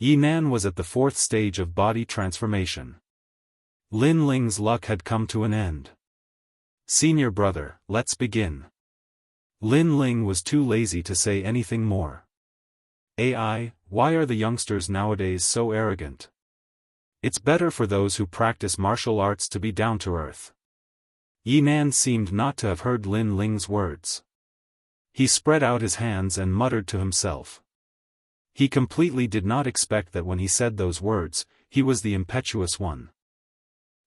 Yinan was at the 4th stage of body transformation. Lin Ling's luck had come to an end. Senior brother, let's begin. Lin Ling was too lazy to say anything more. AI, why are the youngsters nowadays so arrogant? It's better for those who practice martial arts to be down to earth. Yinan seemed not to have heard Lin Ling's words. He spread out his hands and muttered to himself. He completely did not expect that when he said those words, he was the impetuous one.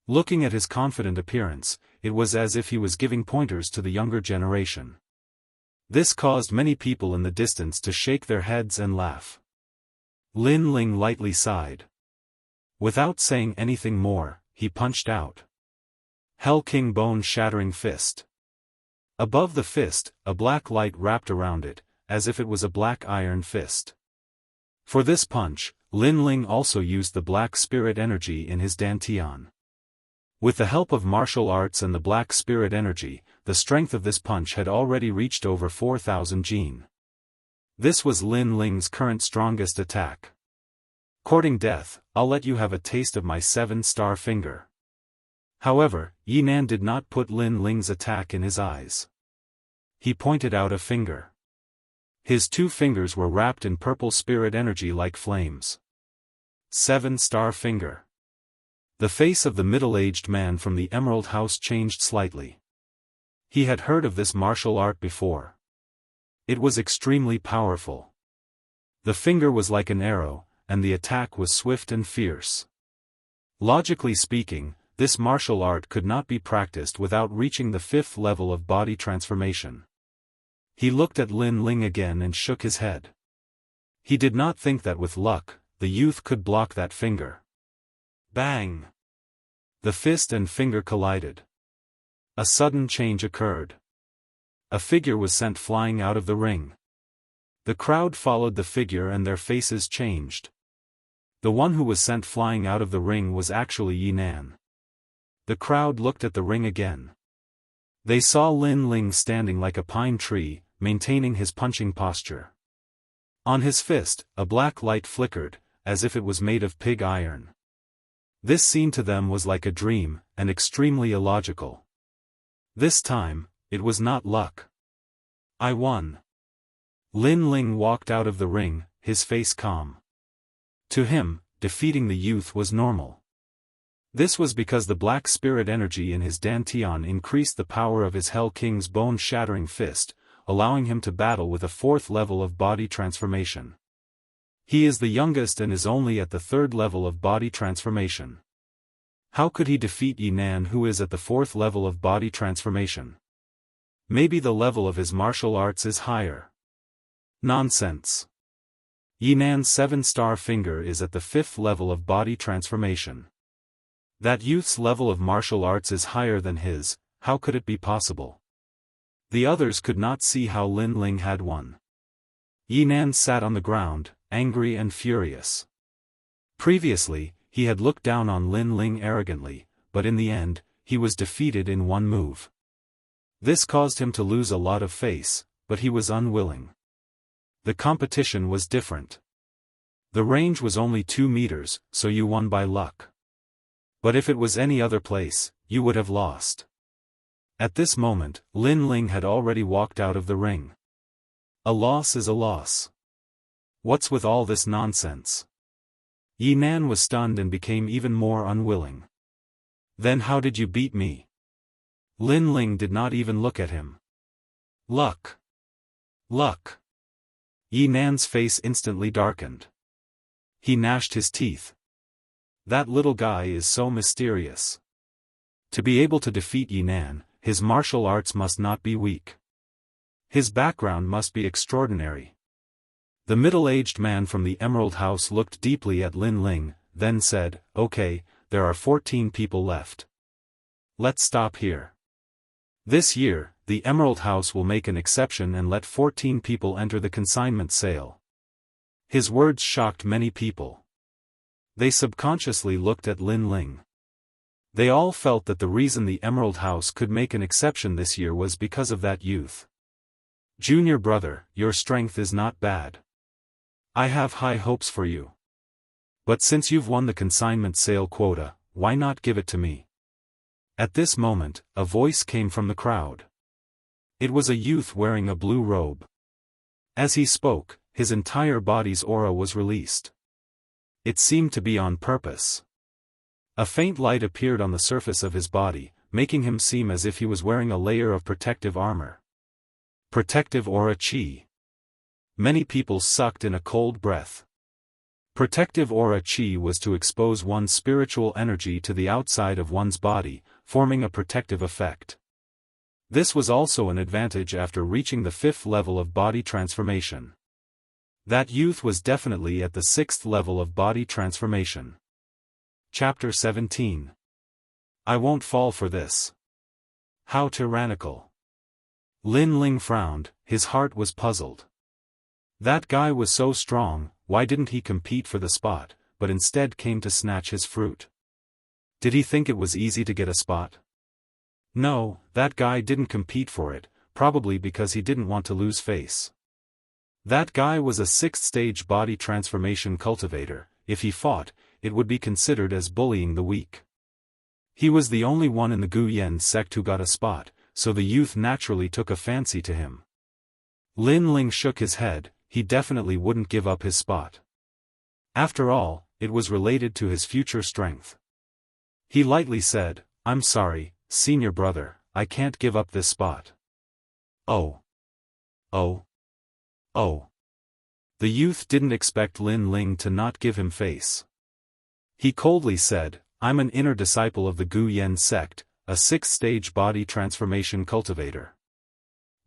Looking at his confident appearance, it was as if he was giving pointers to the younger generation. This caused many people in the distance to shake their heads and laugh. Lin Ling lightly sighed. Without saying anything more, he punched out. Hell King bone-shattering fist. Above the fist, a black light wrapped around it, as if it was a black iron fist. For this punch, Lin Ling also used the black spirit energy in his dantian. With the help of martial arts and the black spirit energy, the strength of this punch had already reached over 4,000 jin. This was Lin Ling's current strongest attack. Courting death, I'll let you have a taste of my 7-star finger. However, Yinan did not put Lin Ling's attack in his eyes. He pointed out a finger. His 2 fingers were wrapped in purple spirit energy like flames. 7-star finger. The face of the middle-aged man from the Emerald House changed slightly. He had heard of this martial art before. It was extremely powerful. The finger was like an arrow, and the attack was swift and fierce. Logically speaking, this martial art could not be practiced without reaching the 5th level of body transformation. He looked at Lin Ling again and shook his head. He did not think that with luck, the youth could block that finger. Bang! The fist and finger collided. A sudden change occurred. A figure was sent flying out of the ring. The crowd followed the figure and their faces changed. The one who was sent flying out of the ring was actually Yinan. The crowd looked at the ring again. They saw Lin Ling standing like a pine tree, maintaining his punching posture. On his fist, a black light flickered, as if it was made of pig iron. This scene to them was like a dream, and extremely illogical. This time, it was not luck. I won. Lin Ling walked out of the ring, his face calm. To him, defeating the youth was normal. This was because the black spirit energy in his dantian increased the power of his Hell King's bone-shattering fist, allowing him to battle with a 4th level of body transformation. He is the youngest and is only at the 3rd level of body transformation. How could he defeat Yinan, who is at the 4th level of body transformation? Maybe the level of his martial arts is higher. Nonsense. Yinan's 7-star finger is at the 5th level of body transformation. That youth's level of martial arts is higher than his. How could it be possible? The others could not see how Lin Ling had won. Yinan sat on the ground, angry and furious. Previously, he had looked down on Lin Ling arrogantly, but in the end, he was defeated in one move. This caused him to lose a lot of face, but he was unwilling. The competition was different. The range was only 2 meters, so you won by luck. But if it was any other place, you would have lost. At this moment, Lin Ling had already walked out of the ring. A loss is a loss. What's with all this nonsense? Yinan was stunned and became even more unwilling. Then how did you beat me? Lin Ling did not even look at him. Luck. Luck. Yinan's face instantly darkened. He gnashed his teeth. That little guy is so mysterious. To be able to defeat Yinan, his martial arts must not be weak. His background must be extraordinary. The middle-aged man from the Emerald House looked deeply at Lin Ling, then said, "Okay, there are 14 people left. Let's stop here. This year, the Emerald House will make an exception and let 14 people enter the consignment sale. His words shocked many people. They subconsciously looked at Lin Ling. They all felt that the reason the Emerald House could make an exception this year was because of that youth. Junior brother, your strength is not bad. I have high hopes for you. But since you've won the consignment sale quota, why not give it to me? At this moment, a voice came from the crowd. It was a youth wearing a blue robe. As he spoke, his entire body's aura was released. It seemed to be on purpose. A faint light appeared on the surface of his body, making him seem as if he was wearing a layer of protective armor. Protective aura chi. Many people sucked in a cold breath. Protective aura chi was to expose one's spiritual energy to the outside of one's body, forming a protective effect. This was also an advantage after reaching the 5th level of body transformation. That youth was definitely at the 6th level of body transformation. Chapter 17. I won't fall for this. How tyrannical. Lin Ling frowned, his heart was puzzled. That guy was so strong, why didn't he compete for the spot, but instead came to snatch his fruit? Did he think it was easy to get a spot? No, that guy didn't compete for it, probably because he didn't want to lose face. That guy was a 6th stage body transformation cultivator. If he fought, it would be considered as bullying the weak. He was the only one in the Gu Yan sect who got a spot, so the youth naturally took a fancy to him. Lin Ling shook his head, he definitely wouldn't give up his spot. After all, it was related to his future strength. He lightly said, I'm sorry, senior brother, I can't give up this spot. Oh. Oh. Oh. The youth didn't expect Lin Ling to not give him face. He coldly said, I'm an inner disciple of the Gu Yan sect, a 6th stage body transformation cultivator.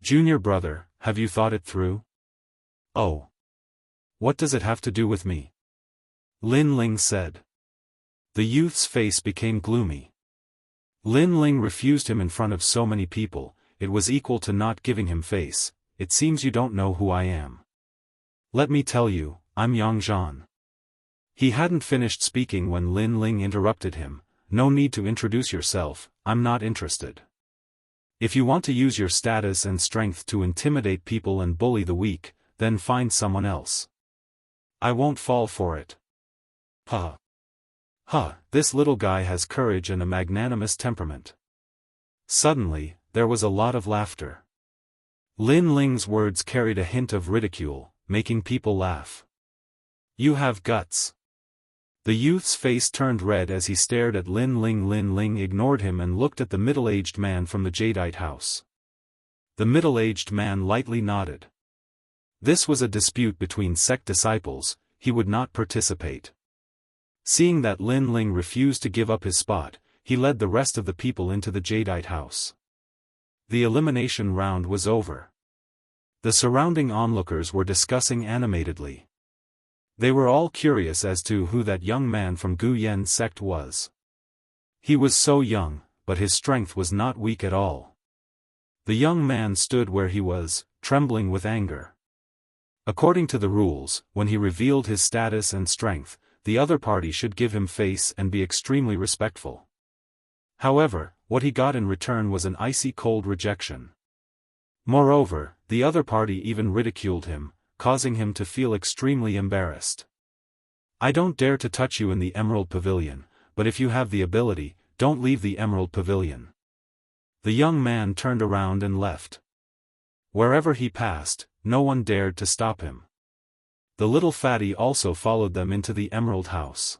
Junior brother, have you thought it through? Oh. What does it have to do with me? Lin Ling said. The youth's face became gloomy. Lin Ling refused him in front of so many people, it was equal to not giving him face. It seems you don't know who I am. Let me tell you, I'm Yang Zhan. He hadn't finished speaking when Lin Ling interrupted him. No need to introduce yourself, I'm not interested. If you want to use your status and strength to intimidate people and bully the weak, then find someone else. I won't fall for it. Huh. Huh, this little guy has courage and a magnanimous temperament. Suddenly, there was a lot of laughter. Lin Ling's words carried a hint of ridicule, making people laugh. You have guts. The youth's face turned red as he stared at Lin Ling. Lin Ling ignored him and looked at the middle-aged man from the Jadeite house. The middle-aged man lightly nodded. This was a dispute between sect disciples, he would not participate. Seeing that Lin Ling refused to give up his spot, he led the rest of the people into the Jadeite house. The elimination round was over. The surrounding onlookers were discussing animatedly. They were all curious as to who that young man from Gu Yan sect was. He was so young, but his strength was not weak at all. The young man stood where he was, trembling with anger. According to the rules, when he revealed his status and strength, the other party should give him face and be extremely respectful. However, what he got in return was an icy cold rejection. Moreover, the other party even ridiculed him, causing him to feel extremely embarrassed. I don't dare to touch you in the Emerald Pavilion, but if you have the ability, don't leave the Emerald Pavilion. The young man turned around and left. Wherever he passed, no one dared to stop him. The little fatty also followed them into the Emerald House.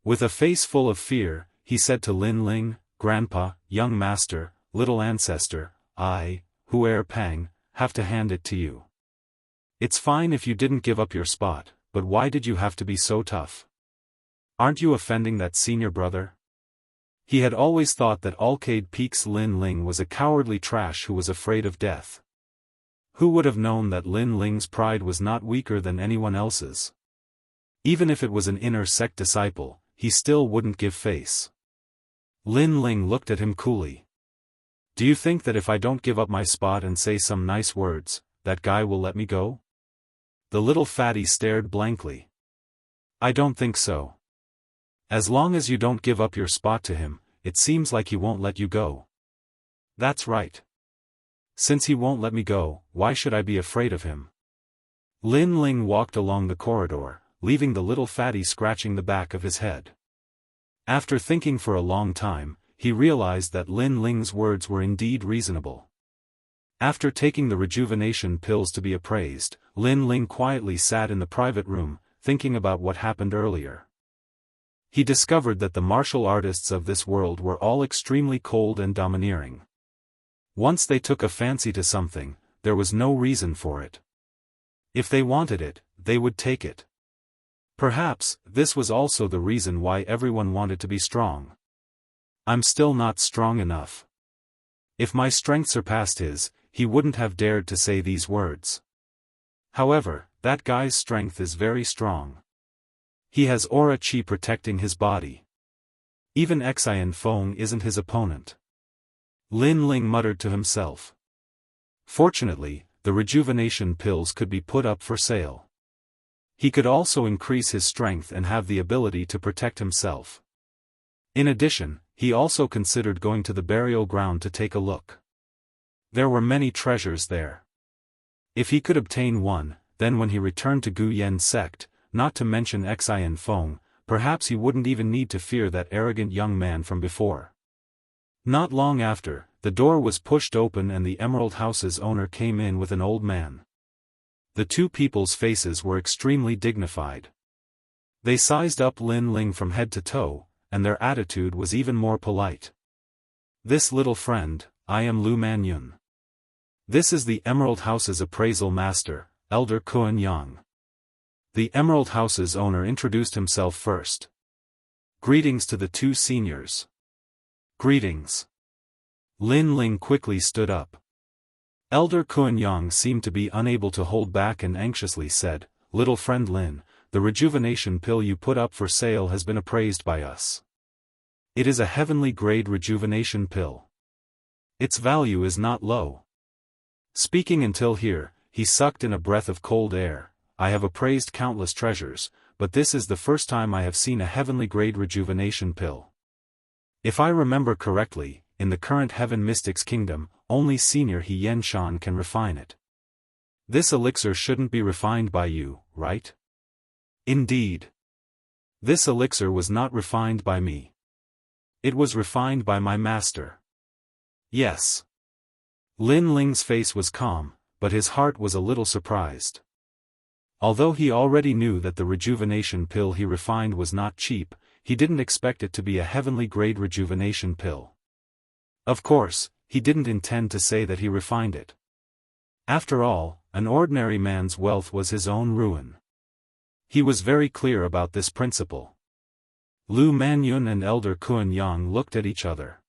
With a face full of fear, he said to Lin Ling, Grandpa, young master, little ancestor, I, Huer Pang, have to hand it to you. It's fine if you didn't give up your spot, but why did you have to be so tough? Aren't you offending that senior brother? He had always thought that Arcade Peak's Lin Ling was a cowardly trash who was afraid of death. Who would have known that Lin Ling's pride was not weaker than anyone else's? Even if it was an inner sect disciple, he still wouldn't give face. Lin Ling looked at him coolly. Do you think that if I don't give up my spot and say some nice words, that guy will let me go? The little fatty stared blankly. I don't think so. As long as you don't give up your spot to him, it seems like he won't let you go. That's right. Since he won't let me go, why should I be afraid of him? Lin Ling walked along the corridor, leaving the little fatty scratching the back of his head. After thinking for a long time, he realized that Lin Ling's words were indeed reasonable. After taking the rejuvenation pills to be appraised, Lin Ling quietly sat in the private room, thinking about what happened earlier. He discovered that the martial artists of this world were all extremely cold and domineering. Once they took a fancy to something, there was no reason for it. If they wanted it, they would take it. Perhaps, this was also the reason why everyone wanted to be strong. I'm still not strong enough. If my strength surpassed his, he wouldn't have dared to say these words. However, that guy's strength is very strong. He has aura chi protecting his body. Even Xian Feng isn't his opponent. Lin Ling muttered to himself. Fortunately, the rejuvenation pills could be put up for sale. He could also increase his strength and have the ability to protect himself. In addition, he also considered going to the burial ground to take a look. There were many treasures there. If he could obtain one, then when he returned to Gu Yen's sect, not to mention Xian Feng, perhaps he wouldn't even need to fear that arrogant young man from before. Not long after, the door was pushed open and the Emerald House's owner came in with an old man. The two people's faces were extremely dignified. They sized up Lin Ling from head to toe, and their attitude was even more polite. This little friend, I am Lu Manyun. This is the Emerald House's appraisal master, Elder Kuan Yang. The Emerald House's owner introduced himself first. Greetings to the two seniors. Greetings. Lin Ling quickly stood up. Elder Kuan Yang seemed to be unable to hold back and anxiously said, Little friend Lin, the rejuvenation pill you put up for sale has been appraised by us. It is a heavenly grade rejuvenation pill. Its value is not low. Speaking until here, he sucked in a breath of cold air. I have appraised countless treasures, but this is the first time I have seen a heavenly grade rejuvenation pill. If I remember correctly, in the current Heaven Mystics Kingdom, only Senior He Yenshan can refine it. This elixir shouldn't be refined by you, right? Indeed. This elixir was not refined by me. It was refined by my master. Yes. Lin Ling's face was calm, but his heart was a little surprised. Although he already knew that the rejuvenation pill he refined was not cheap, he didn't expect it to be a heavenly grade rejuvenation pill. Of course, he didn't intend to say that he refined it. After all, an ordinary man's wealth was his own ruin. He was very clear about this principle. Lu Manyun and Elder Kuan Yang looked at each other.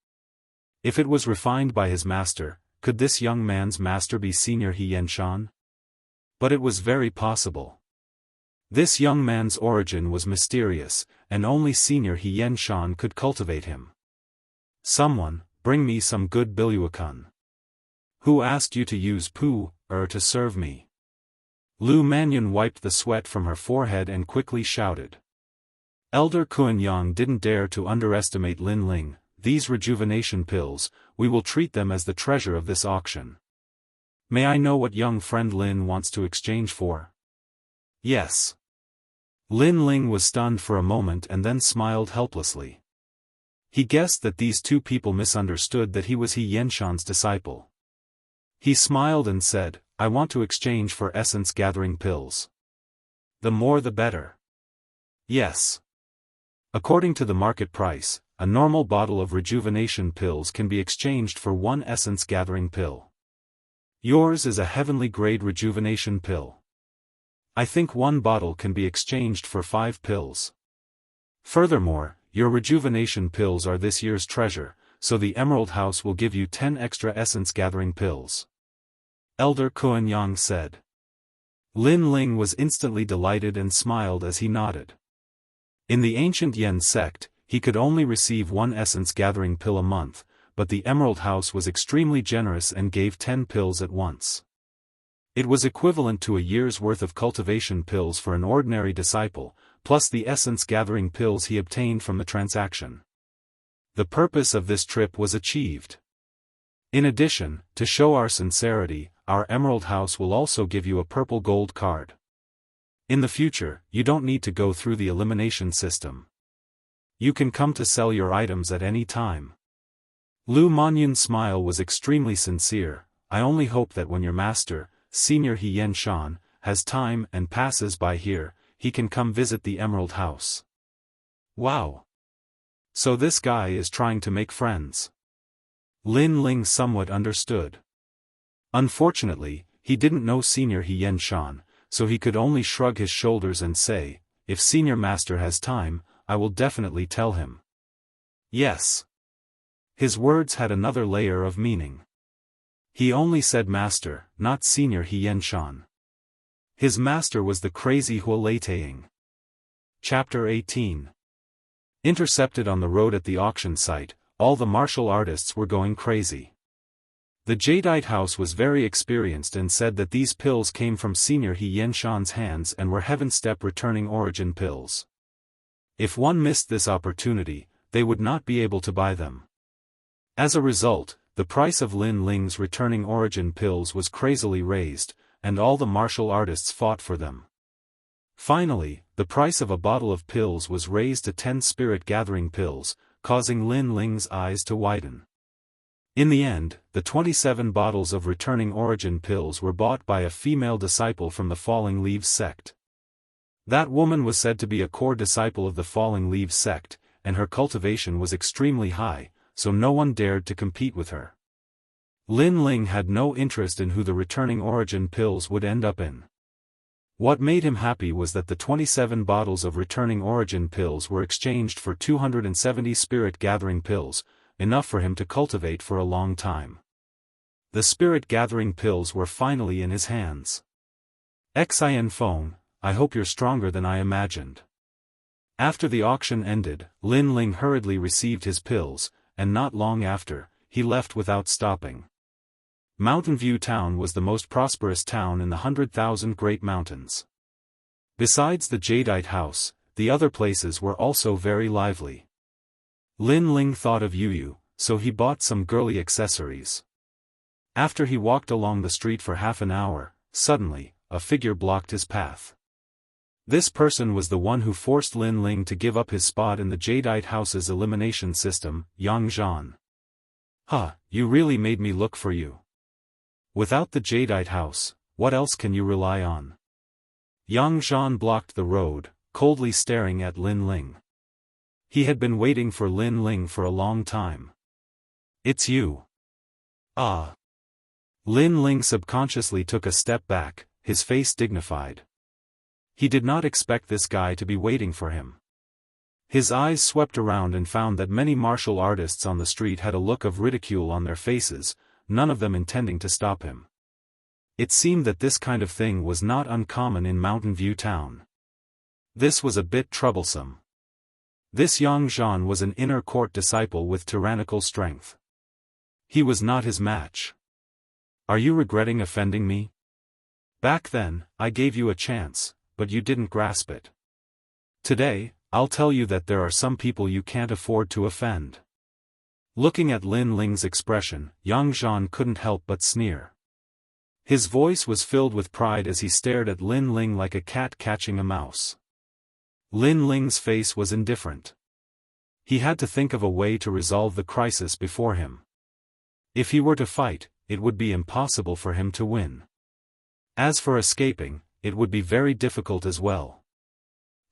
If it was refined by his master, could this young man's master be Senior He Yenshan? But it was very possible. This young man's origin was mysterious, and only Senior He Yenshan could cultivate him. Someone, bring me some good biluakun. Who asked you to use to serve me? Lu Manyun wiped the sweat from her forehead and quickly shouted. Elder Kuan Yang didn't dare to underestimate Lin Ling. These rejuvenation pills, we will treat them as the treasure of this auction. May I know what young friend Lin wants to exchange for? Yes. Lin Ling was stunned for a moment and then smiled helplessly. He guessed that these two people misunderstood that he was He Yenshan's disciple. He smiled and said, I want to exchange for essence-gathering pills. The more the better. Yes. According to the market price, a normal bottle of rejuvenation pills can be exchanged for one essence-gathering pill. Yours is a heavenly grade rejuvenation pill. I think one bottle can be exchanged for 5 pills. Furthermore, your rejuvenation pills are this year's treasure, so the Emerald House will give you 10 extra essence-gathering pills. Elder Kuan Yang said. Lin Ling was instantly delighted and smiled as he nodded. In the ancient Yen sect, he could only receive one essence-gathering pill a month, but the Emerald House was extremely generous and gave 10 pills at once. It was equivalent to a year's worth of cultivation pills for an ordinary disciple, plus the essence-gathering pills he obtained from the transaction. The purpose of this trip was achieved. In addition, to show our sincerity, our Emerald House will also give you a purple gold card. In the future, you don't need to go through the elimination system. You can come to sell your items at any time. Lu Manyun's smile was extremely sincere. I only hope that when your master, Senior He Yen-shan, has time and passes by here, he can come visit the Emerald House. Wow! So this guy is trying to make friends. Lin Ling somewhat understood. Unfortunately, he didn't know Senior He Yen-shan, so he could only shrug his shoulders and say, if Senior Master has time, I will definitely tell him. Yes. His words had another layer of meaning. He only said master, not Senior He Yen-shan. His master was the crazy Huoleitaying. Chapter 18. Intercepted on the road at the auction site, all the martial artists were going crazy. The Jadeite house was very experienced and said that these pills came from Senior He Yen-shan's hands and were heaven-step returning origin pills. If one missed this opportunity, they would not be able to buy them. As a result, the price of Lin Ling's returning origin pills was crazily raised, and all the martial artists fought for them. Finally, the price of a bottle of pills was raised to 10 spirit-gathering pills, causing Lin Ling's eyes to widen. In the end, the 27 bottles of returning origin pills were bought by a female disciple from the Falling Leaves sect. That woman was said to be a core disciple of the Falling Leaves sect, and her cultivation was extremely high, so no one dared to compete with her. Lin Ling had no interest in who the returning origin pills would end up in. What made him happy was that the 27 bottles of returning origin pills were exchanged for 270 spirit-gathering pills, enough for him to cultivate for a long time. The spirit-gathering pills were finally in his hands. Xin Feng, I hope you're stronger than I imagined. After the auction ended, Lin Ling hurriedly received his pills, and not long after, he left without stopping. Mountain View Town was the most prosperous town in the 100,000 Great Mountains. Besides the Jadeite house, the other places were also very lively. Lin Ling thought of Yu, so he bought some girly accessories. After he walked along the street for half an hour, suddenly, a figure blocked his path. This person was the one who forced Lin Ling to give up his spot in the Jadeite house's elimination system, Yang Zhan. Huh, you really made me look for you. Without the Jadeite house, what else can you rely on? Yang Zhan blocked the road, coldly staring at Lin Ling. He had been waiting for Lin Ling for a long time. It's you. Ah. Lin Ling subconsciously took a step back, his face dignified. He did not expect this guy to be waiting for him. His eyes swept around and found that many martial artists on the street had a look of ridicule on their faces, none of them intending to stop him. It seemed that this kind of thing was not uncommon in Mountain View Town. This was a bit troublesome. This Yang Zhan was an inner court disciple with tyrannical strength. He was not his match. Are you regretting offending me? Back then, I gave you a chance, but you didn't grasp it. Today, I'll tell you that there are some people you can't afford to offend. Looking at Lin Ling's expression, Yang Zhan couldn't help but sneer. His voice was filled with pride as he stared at Lin Ling like a cat catching a mouse. Lin Ling's face was indifferent. He had to think of a way to resolve the crisis before him. If he were to fight, it would be impossible for him to win. As for escaping, it would be very difficult as well.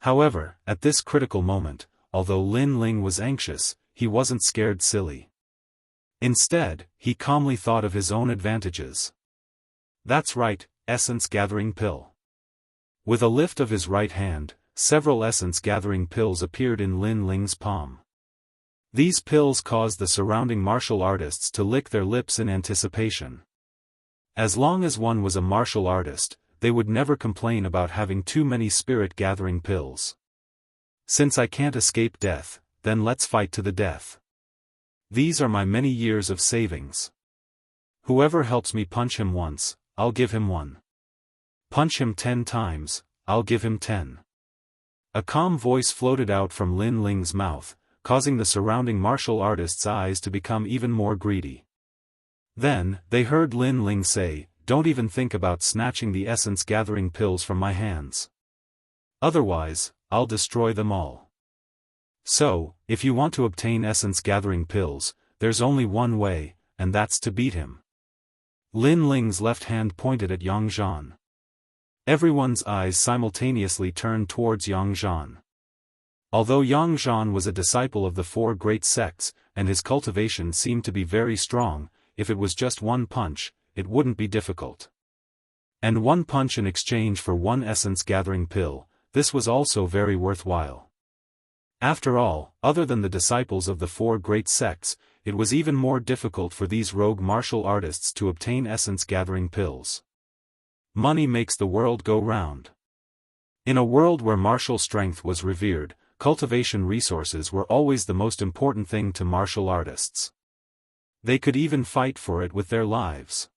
However, at this critical moment, although Lin Ling was anxious, he wasn't scared silly. Instead, he calmly thought of his own advantages. That's right, essence-gathering pill. With a lift of his right hand, several essence-gathering pills appeared in Lin Ling's palm. These pills caused the surrounding martial artists to lick their lips in anticipation. As long as one was a martial artist, they would never complain about having too many spirit-gathering pills. Since I can't escape death, then let's fight to the death. These are my many years of savings. Whoever helps me punch him once, I'll give him 1. Punch him 10 times, I'll give him 10. A calm voice floated out from Lin Ling's mouth, causing the surrounding martial artists' eyes to become even more greedy. Then, they heard Lin Ling say, "Don't even think about snatching the essence-gathering pills from my hands. Otherwise, I'll destroy them all." So, if you want to obtain essence-gathering pills, there's only one way, and that's to beat him. Lin Ling's left hand pointed at Yang Zhan. Everyone's eyes simultaneously turned towards Yang Zhan. Although Yang Zhan was a disciple of the 4 great sects, and his cultivation seemed to be very strong, if it was just 1 punch, it wouldn't be difficult. And 1 punch in exchange for 1 essence-gathering pill, this was also very worthwhile. After all, other than the disciples of the 4 great sects, it was even more difficult for these rogue martial artists to obtain essence-gathering pills. Money makes the world go round. In a world where martial strength was revered, cultivation resources were always the most important thing to martial artists. They could even fight for it with their lives.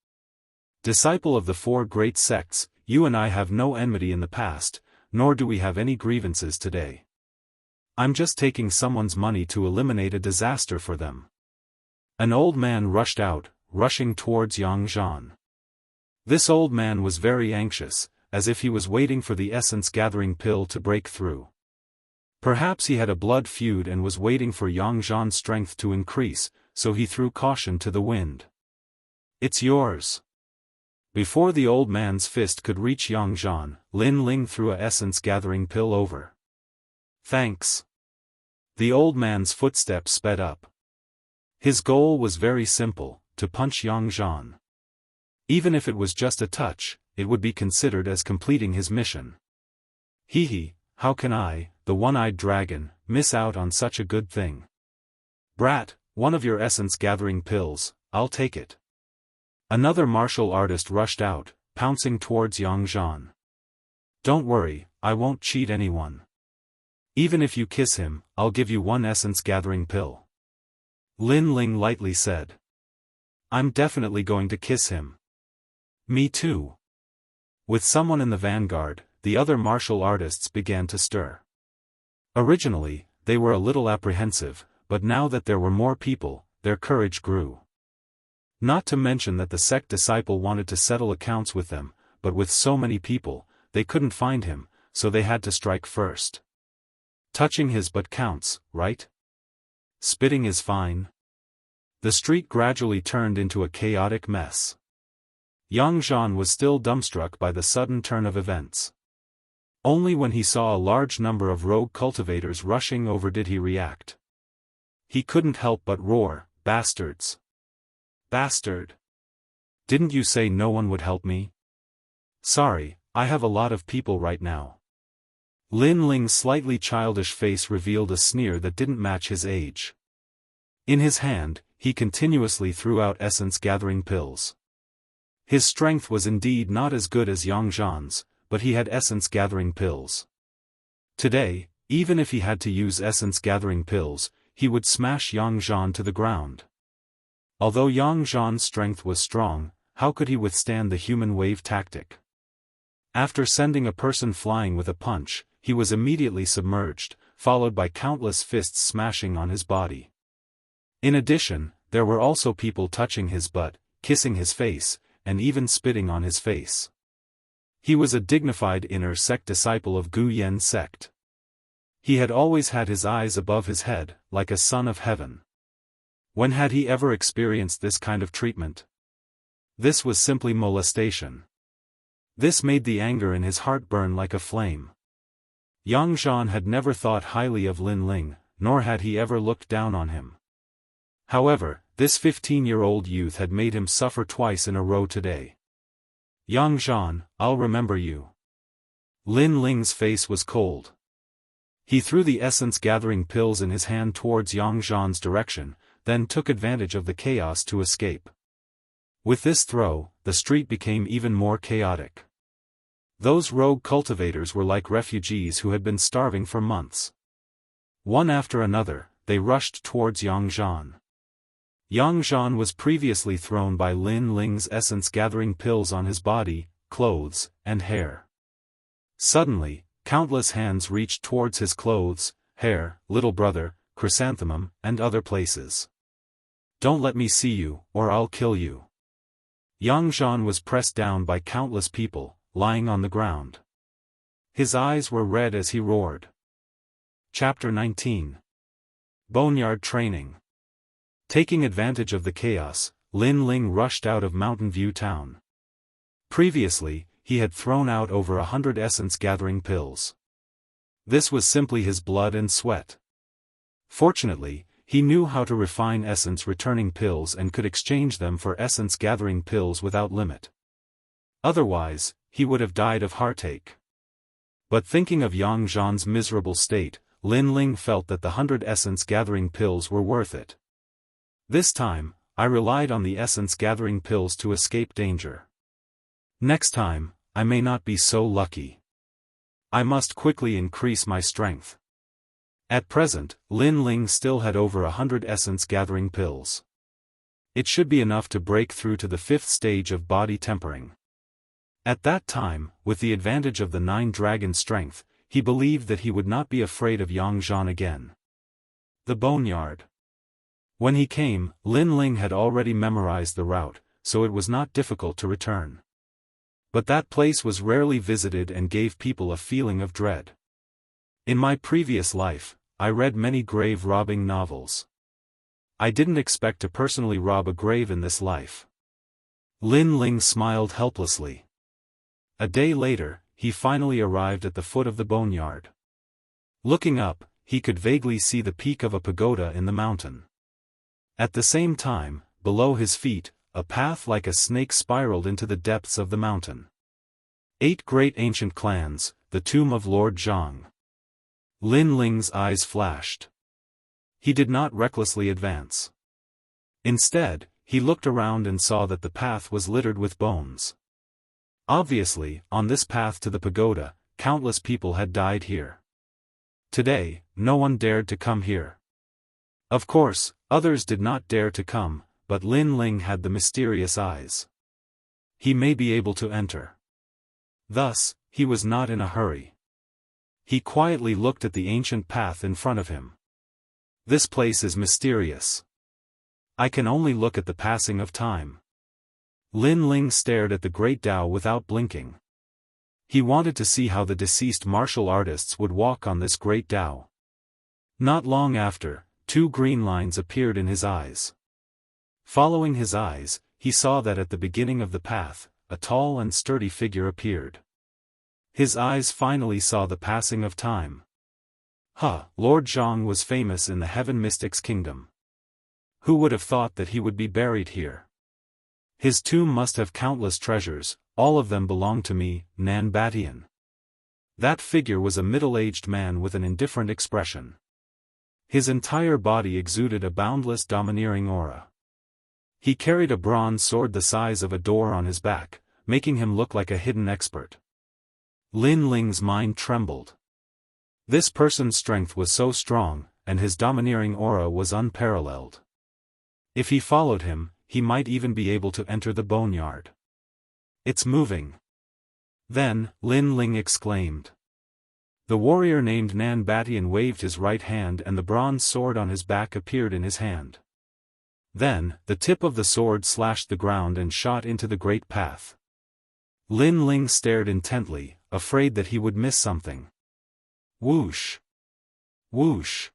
Disciple of the 4 great sects, you and I have no enmity in the past, nor do we have any grievances today. I'm just taking someone's money to eliminate a disaster for them. An old man rushed out, rushing towards Yang Zhan. This old man was very anxious, as if he was waiting for the essence-gathering pill to break through. Perhaps he had a blood feud and was waiting for Yang Zhan's strength to increase, so he threw caution to the wind. "It's yours." Before the old man's fist could reach Yang Zhan, Lin Ling threw a essence-gathering pill over. "Thanks." The old man's footsteps sped up. His goal was very simple, to punch Yang Zhan. Even if it was just a touch, it would be considered as completing his mission. Hee, how can I, the one-eyed dragon, miss out on such a good thing? Brat, one of your essence-gathering pills, I'll take it. Another martial artist rushed out, pouncing towards Yang Zhan. "Don't worry, I won't cheat anyone. Even if you kiss him, I'll give you 1 essence-gathering pill." Lin Ling lightly said. "I'm definitely going to kiss him." "Me too." With someone in the vanguard, the other martial artists began to stir. Originally, they were a little apprehensive, but now that there were more people, their courage grew. Not to mention that the sect disciple wanted to settle accounts with them, but with so many people, they couldn't find him, so they had to strike first. Touching his butt counts, right? Spitting is fine. The street gradually turned into a chaotic mess. Yang Zhan was still dumbstruck by the sudden turn of events. Only when he saw a large number of rogue cultivators rushing over did he react. He couldn't help but roar, "Bastards! Bastard! Didn't you say no one would help me? Sorry, I have a lot of people right now." Lin Ling's slightly childish face revealed a sneer that didn't match his age. In his hand, he continuously threw out essence-gathering pills. His strength was indeed not as good as Yang Zhan's, but he had essence-gathering pills. Today, even if he had to use essence-gathering pills, he would smash Yang Zhan to the ground. Although Yang Zhan's strength was strong, how could he withstand the human wave tactic? After sending a person flying with a punch, he was immediately submerged, followed by countless fists smashing on his body. In addition, there were also people touching his butt, kissing his face, and even spitting on his face. He was a dignified inner sect disciple of Gu Yen sect. He had always had his eyes above his head, like a son of heaven. When had he ever experienced this kind of treatment? This was simply molestation. This made the anger in his heart burn like a flame. Yang Zhan had never thought highly of Lin Ling, nor had he ever looked down on him. However, this 15-year-old youth had made him suffer twice in a row today. "Yang Zhan, I'll remember you." Lin Ling's face was cold. He threw the essence-gathering pills in his hand towards Yang Zhan's direction, then took advantage of the chaos to escape. With this throw, the street became even more chaotic. Those rogue cultivators were like refugees who had been starving for months. One after another, they rushed towards Yang Zhan. Yang Zhan was previously thrown by Lin Ling's essence-gathering pills on his body, clothes, and hair. Suddenly, countless hands reached towards his clothes, hair, little brother, chrysanthemum, and other places. "Don't let me see you, or I'll kill you." Yang Zhan was pressed down by countless people, lying on the ground. His eyes were red as he roared. Chapter 19. Boneyard Training. Taking advantage of the chaos, Lin Ling rushed out of Mountain View Town. Previously, he had thrown out over 100 essence-gathering pills. This was simply his blood and sweat. Fortunately, he knew how to refine essence-returning pills and could exchange them for essence-gathering pills without limit. Otherwise, he would have died of heartache. But thinking of Yang Zhan's miserable state, Lin Ling felt that the 100 essence-gathering pills were worth it. This time, I relied on the essence-gathering pills to escape danger. Next time, I may not be so lucky. I must quickly increase my strength. At present, Lin Ling still had over 100 essence-gathering pills. It should be enough to break through to the 5th stage of body tempering. At that time, with the advantage of the 9-dragon strength, he believed that he would not be afraid of Yang Zhan again. The Boneyard. When he came, Lin Ling had already memorized the route, so it was not difficult to return. But that place was rarely visited and gave people a feeling of dread. In my previous life, I read many grave-robbing novels. I didn't expect to personally rob a grave in this life. Lin Ling smiled helplessly. A day later, he finally arrived at the foot of the Boneyard. Looking up, he could vaguely see the peak of a pagoda in the mountain. At the same time, below his feet, a path like a snake spiraled into the depths of the mountain. 8 great ancient clans, the tomb of Lord Zhang. Lin Ling's eyes flashed. He did not recklessly advance. Instead, he looked around and saw that the path was littered with bones. Obviously, on this path to the pagoda, countless people had died here. Today, no one dared to come here. Of course, others did not dare to come, but Lin Ling had the mysterious eyes. He may be able to enter. Thus, he was not in a hurry. He quietly looked at the ancient path in front of him. This place is mysterious. I can only look at the passing of time. Lin Ling stared at the great Tao without blinking. He wanted to see how the deceased martial artists would walk on this great Tao. Not long after, 2 green lines appeared in his eyes. Following his eyes, he saw that at the beginning of the path, a tall and sturdy figure appeared. His eyes finally saw the passing of time. Lord Zhang was famous in the Heaven Mystics Kingdom. Who would have thought that he would be buried here? His tomb must have countless treasures, all of them belong to me, Nan Batian. That figure was a middle-aged man with an indifferent expression. His entire body exuded a boundless domineering aura. He carried a bronze sword the size of a door on his back, making him look like a hidden expert. Lin Ling's mind trembled. This person's strength was so strong, and his domineering aura was unparalleled. If he followed him, he might even be able to enter the Boneyard. It's moving. Then, Lin Ling exclaimed. The warrior named Nan Batian waved his right hand and the bronze sword on his back appeared in his hand. Then, the tip of the sword slashed the ground and shot into the great path. Lin Ling stared intently, afraid that he would miss something. Whoosh! Whoosh!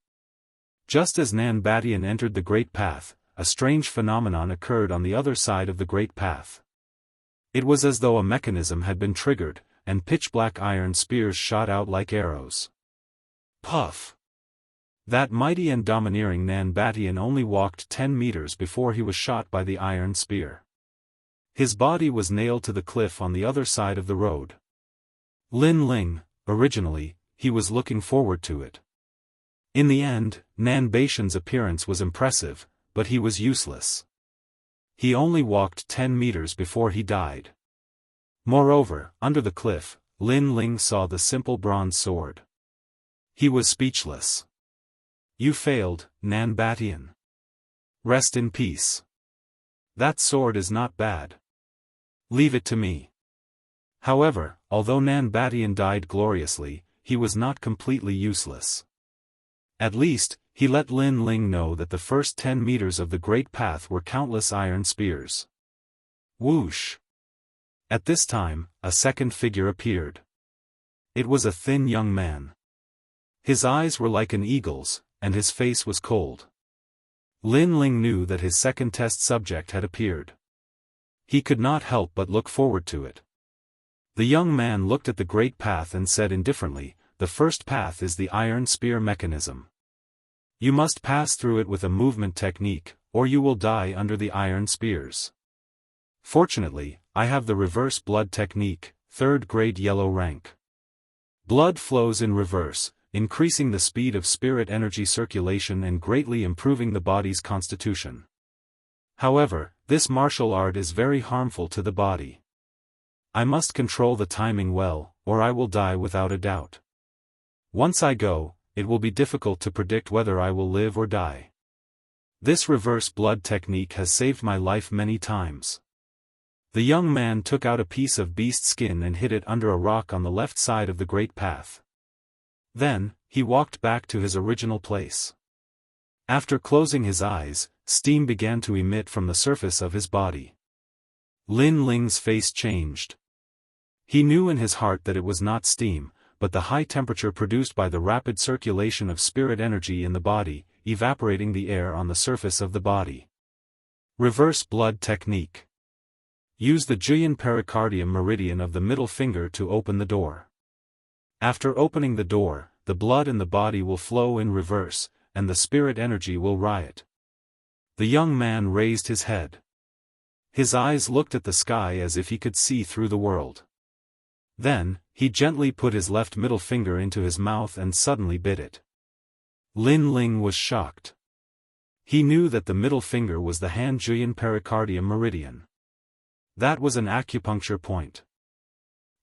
Just as Nan Batian entered the great path, a strange phenomenon occurred on the other side of the great path. It was as though a mechanism had been triggered, and pitch-black iron spears shot out like arrows. Puff! That mighty and domineering Nan Batian only walked 10 meters before he was shot by the iron spear. His body was nailed to the cliff on the other side of the road. Lin Ling, originally, he was looking forward to it. In the end, Nan Batian's appearance was impressive, but he was useless. He only walked 10 meters before he died. Moreover, under the cliff, Lin Ling saw the simple bronze sword. He was speechless. You failed, Nan Batian. Rest in peace. That sword is not bad. Leave it to me. However, although Nan Batian died gloriously, he was not completely useless. At least, he let Lin Ling know that the first 10 meters of the Great Path were countless iron spears. Whoosh! At this time, a second figure appeared. It was a thin young man. His eyes were like an eagle's, and his face was cold. Lin Ling knew that his second test subject had appeared. He could not help but look forward to it. The young man looked at the Great Path and said indifferently, "The first path is the iron spear mechanism. You must pass through it with a movement technique, or you will die under the iron spears. Fortunately, I have the reverse blood technique, 3rd grade yellow rank. Blood flows in reverse, increasing the speed of spirit energy circulation and greatly improving the body's constitution. However, this martial art is very harmful to the body. I must control the timing well, or I will die without a doubt. Once I go, it will be difficult to predict whether I will live or die. This reverse blood technique has saved my life many times." The young man took out a piece of beast skin and hid it under a rock on the left side of the Great Path. Then, he walked back to his original place. After closing his eyes, steam began to emit from the surface of his body. Lin Ling's face changed. He knew in his heart that it was not steam, but the high temperature produced by the rapid circulation of spirit energy in the body, evaporating the air on the surface of the body. Reverse blood technique. Use the Juyin pericardium meridian of the middle finger to open the door. After opening the door, the blood in the body will flow in reverse, and the spirit energy will riot. The young man raised his head. His eyes looked at the sky as if he could see through the world. Then, he gently put his left middle finger into his mouth and suddenly bit it. Lin Ling was shocked. He knew that the middle finger was the Han Juyin pericardium meridian. That was an acupuncture point.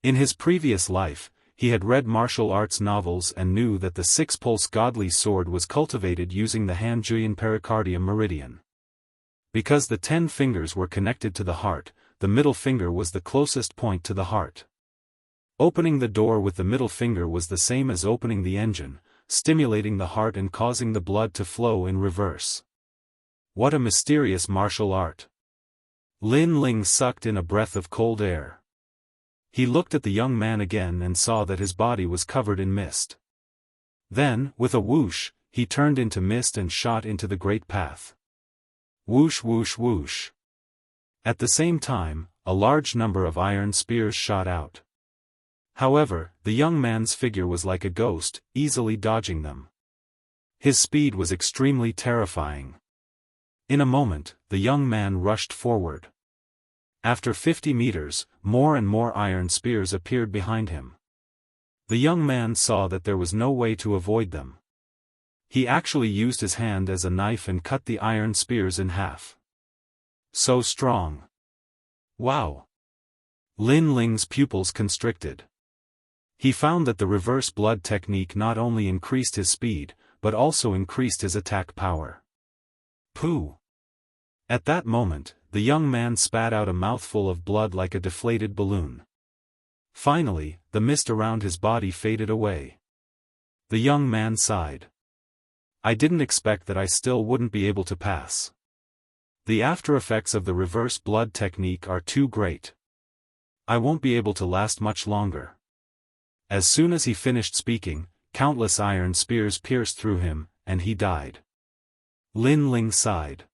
In his previous life, he had read martial arts novels and knew that the 6-pulse godly sword was cultivated using the Han Juyin pericardium meridian. Because the 10 fingers were connected to the heart, the middle finger was the closest point to the heart. Opening the door with the middle finger was the same as opening the engine, stimulating the heart and causing the blood to flow in reverse. What a mysterious martial art! Lin Ling sucked in a breath of cold air. He looked at the young man again and saw that his body was covered in mist. Then, with a whoosh, he turned into mist and shot into the Great Path. Whoosh whoosh whoosh. At the same time, a large number of iron spears shot out. However, the young man's figure was like a ghost, easily dodging them. His speed was extremely terrifying. In a moment, the young man rushed forward. After 50 meters, more and more iron spears appeared behind him. The young man saw that there was no way to avoid them. He actually used his hand as a knife and cut the iron spears in half. So strong. Wow! Lin Ling's pupils constricted. He found that the reverse blood technique not only increased his speed, but also increased his attack power. Pooh! At that moment, the young man spat out a mouthful of blood like a deflated balloon. Finally, the mist around his body faded away. The young man sighed. I didn't expect that I still wouldn't be able to pass. The after effects of the reverse blood technique are too great. I won't be able to last much longer. As soon as he finished speaking, countless iron spears pierced through him, and he died. Lin Ling sighed.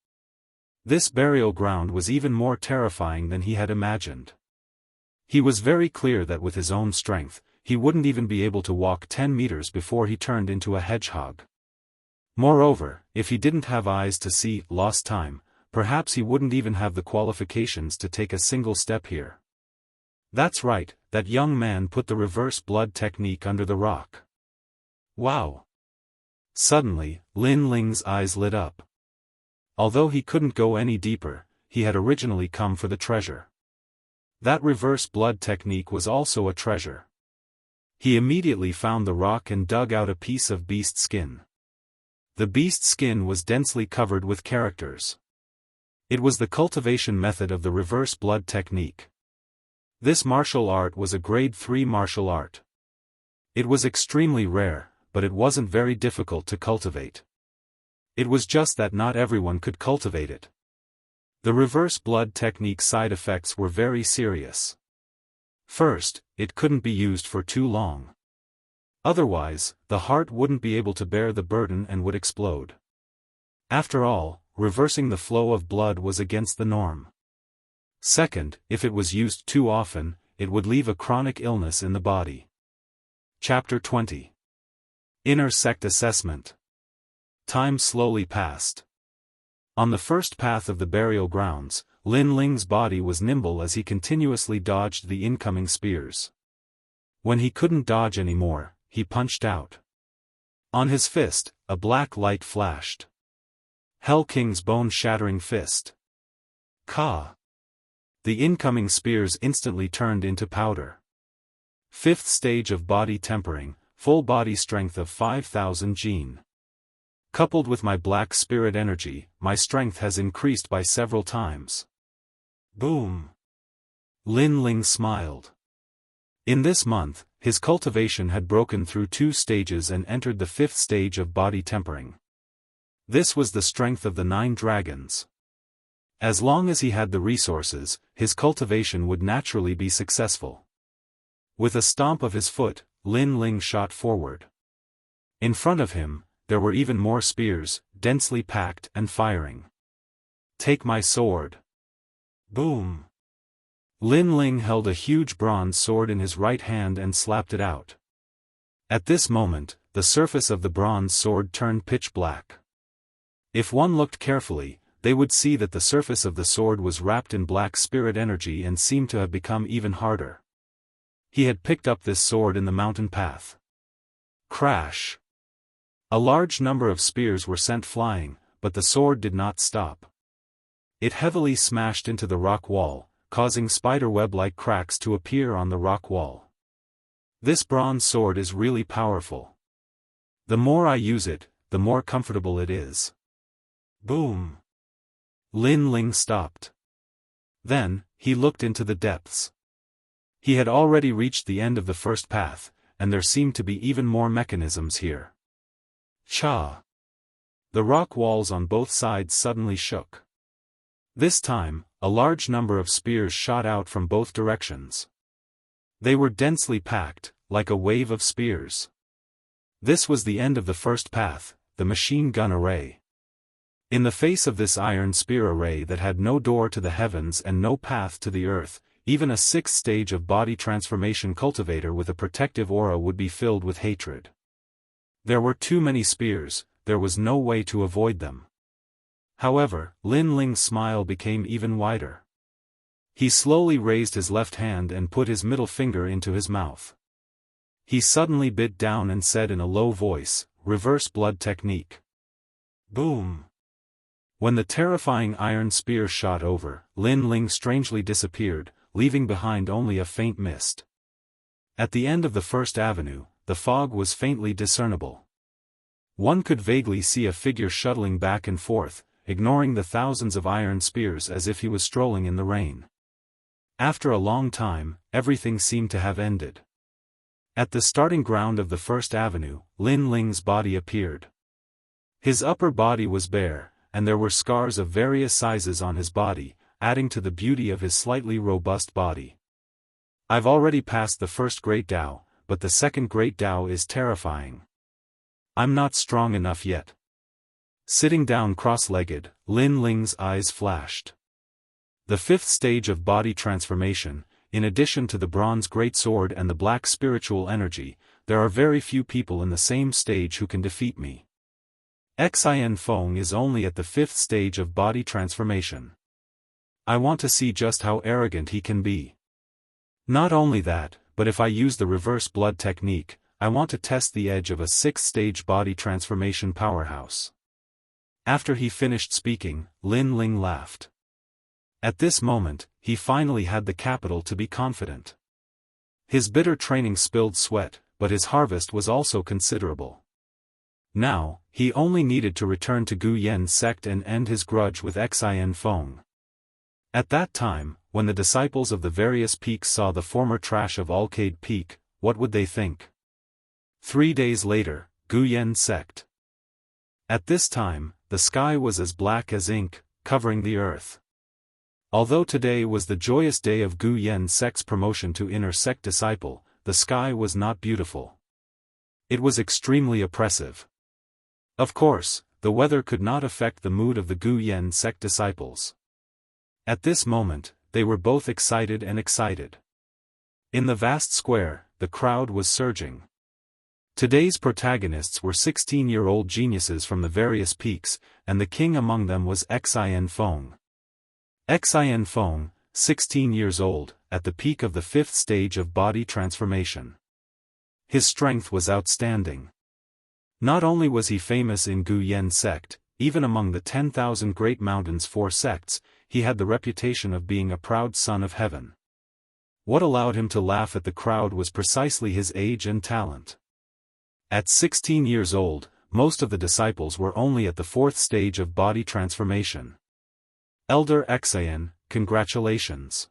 This burial ground was even more terrifying than he had imagined. He was very clear that with his own strength, he wouldn't even be able to walk 10 meters before he turned into a hedgehog. Moreover, if he didn't have eyes to see, lost time, perhaps he wouldn't even have the qualifications to take a single step here. That's right, that young man put the reverse blood technique under the rock. Wow! Suddenly, Lin Ling's eyes lit up. Although he couldn't go any deeper, he had originally come for the treasure. That reverse blood technique was also a treasure. He immediately found the rock and dug out a piece of beast skin. The beast's skin was densely covered with characters. It was the cultivation method of the reverse blood technique. This martial art was a grade 3 martial art. It was extremely rare, but it wasn't very difficult to cultivate. It was just that not everyone could cultivate it. The reverse blood technique side effects were very serious. First, it couldn't be used for too long. Otherwise, the heart wouldn't be able to bear the burden and would explode. After all, reversing the flow of blood was against the norm. Second, if it was used too often, it would leave a chronic illness in the body. Chapter 20. Inner Sect Assessment. Time slowly passed. On the first path of the burial grounds, Lin Ling's body was nimble as he continuously dodged the incoming spears. When he couldn't dodge anymore, he punched out. On his fist, a black light flashed. Hell King's bone-shattering fist. Ka! The incoming spears instantly turned into powder. 5th stage of body tempering, full body strength of 5,000 Jin. Coupled with my black spirit energy, my strength has increased by several times. Boom! Lin Ling smiled. In this month, his cultivation had broken through 2 stages and entered the 5th stage of body tempering. This was the strength of the 9 dragons. As long as he had the resources, his cultivation would naturally be successful. With a stomp of his foot, Lin Ling shot forward. In front of him, there were even more spears, densely packed and firing. Take my sword. Boom! Lin Ling held a huge bronze sword in his right hand and slapped it out. At this moment, the surface of the bronze sword turned pitch black. If one looked carefully, they would see that the surface of the sword was wrapped in black spirit energy and seemed to have become even harder. He had picked up this sword in the mountain path. Crash! A large number of spears were sent flying, but the sword did not stop. It heavily smashed into the rock wall, causing spiderweb-like cracks to appear on the rock wall. This bronze sword is really powerful. The more I use it, the more comfortable it is. Boom! Lin Ling stopped. Then, he looked into the depths. He had already reached the end of the first path, and there seemed to be even more mechanisms here. Cha! The rock walls on both sides suddenly shook. This time, a large number of spears shot out from both directions. They were densely packed, like a wave of spears. This was the end of the first path, the machine gun array. In the face of this iron spear array that had no door to the heavens and no path to the earth, even a 6th stage of body transformation cultivator with a protective aura would be filled with hatred. There were too many spears, there was no way to avoid them. However, Lin Ling's smile became even wider. He slowly raised his left hand and put his middle finger into his mouth. He suddenly bit down and said in a low voice, "Reverse blood technique." Boom! When the terrifying iron spear shot over, Lin Ling strangely disappeared, leaving behind only a faint mist. At the end of the first avenue, the fog was faintly discernible. One could vaguely see a figure shuttling back and forth, ignoring the thousands of iron spears as if he was strolling in the rain. After a long time, everything seemed to have ended. At the starting ground of the first avenue, Lin Ling's body appeared. His upper body was bare, and there were scars of various sizes on his body, adding to the beauty of his slightly robust body. I've already passed the first Great Tao, but the second Great Tao is terrifying. I'm not strong enough yet. Sitting down cross-legged, Lin Ling's eyes flashed. The 5th stage of body transformation, in addition to the bronze greatsword and the black spiritual energy, there are very few people in the same stage who can defeat me. Xin Feng is only at the 5th stage of body transformation. I want to see just how arrogant he can be. Not only that, but if I use the reverse blood technique, I want to test the edge of a 6th stage body transformation powerhouse. After he finished speaking, Lin Ling laughed. At this moment, he finally had the capital to be confident. His bitter training spilled sweat, but his harvest was also considerable. Now, he only needed to return to Gu Yen's sect and end his grudge with Xian Feng. At that time, when the disciples of the various peaks saw the former trash of Alcade Peak, what would they think? 3 days later, Gu Yen sect. At this time, the sky was as black as ink, covering the earth. Although today was the joyous day of Gu Yen sect's promotion to inner sect disciple, the sky was not beautiful. It was extremely oppressive. Of course, the weather could not affect the mood of the Gu Yen sect disciples. At this moment, they were both excited and excited. In the vast square, the crowd was surging. Today's protagonists were 16-year-old geniuses from the various peaks, and the king among them was Xian Feng. Xian Feng, 16 years old, at the peak of the 5th stage of body transformation. His strength was outstanding. Not only was he famous in Gu Yen sect, even among the 10,000 great mountains 4 sects, he had the reputation of being a proud son of heaven. What allowed him to laugh at the crowd was precisely his age and talent. At 16 years old, most of the disciples were only at the 4th stage of body transformation. Elder Xian, congratulations.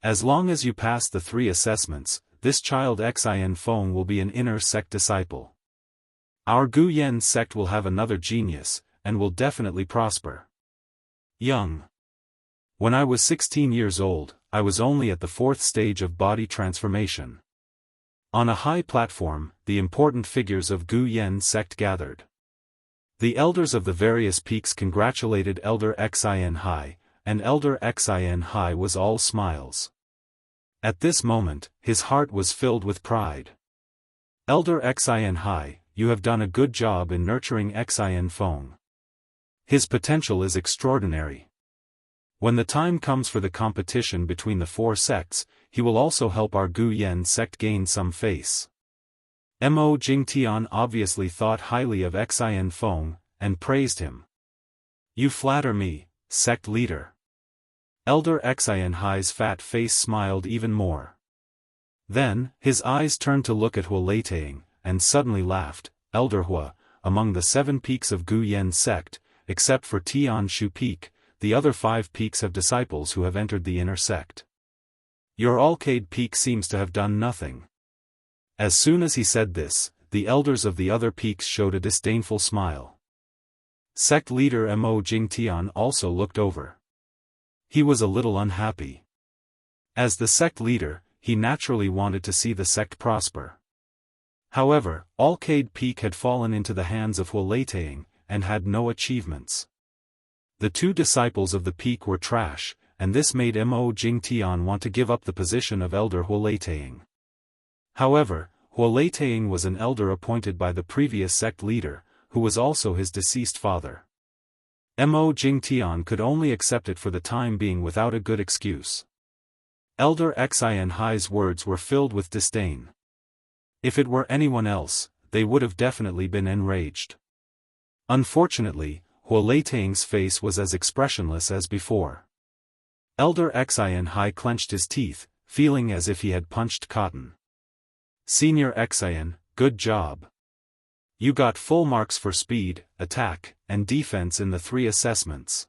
As long as you pass the 3 assessments, this child Xian Feng will be an inner sect disciple. Our Gu Yen sect will have another genius, and will definitely prosper. Young. When I was 16 years old, I was only at the 4th stage of body transformation. On a high platform, the important figures of Gu Yen sect gathered. The elders of the various peaks congratulated Elder Xian Hai, and Elder Xian Hai was all smiles. At this moment, his heart was filled with pride. Elder Xian Hai, you have done a good job in nurturing Xian Feng. His potential is extraordinary. When the time comes for the competition between the 4 sects, he will also help our Gu Yen sect gain some face. Mo Jingtian obviously thought highly of Xian Feng, and praised him. You flatter me, sect leader. Elder Xian Hai's fat face smiled even more. Then, his eyes turned to look at Hua Leitang, and suddenly laughed. Elder Hua, among the 7 peaks of Gu Yen sect, except for Tianshu Peak, the other 5 peaks have disciples who have entered the inner sect. Your Alcade Peak seems to have done nothing. As soon as he said this, the elders of the other peaks showed a disdainful smile. Sect leader Mo Jingtian also looked over. He was a little unhappy. As the sect leader, he naturally wanted to see the sect prosper. However, Alcade Peak had fallen into the hands of Hua Leitang, and had no achievements. The 2 disciples of the peak were trash, and this made Mo Jingtian want to give up the position of Elder Hua Leitang. However, Hua Leitang was an elder appointed by the previous sect leader, who was also his deceased father. Mo Jingtian could only accept it for the time being without a good excuse. Elder Xian Hai's words were filled with disdain. If it were anyone else, they would have definitely been enraged. Unfortunately, Hua Leitang's face was as expressionless as before. Elder Xian Hai clenched his teeth, feeling as if he had punched cotton. Senior Xian, good job. You got full marks for speed, attack, and defense in the 3 assessments.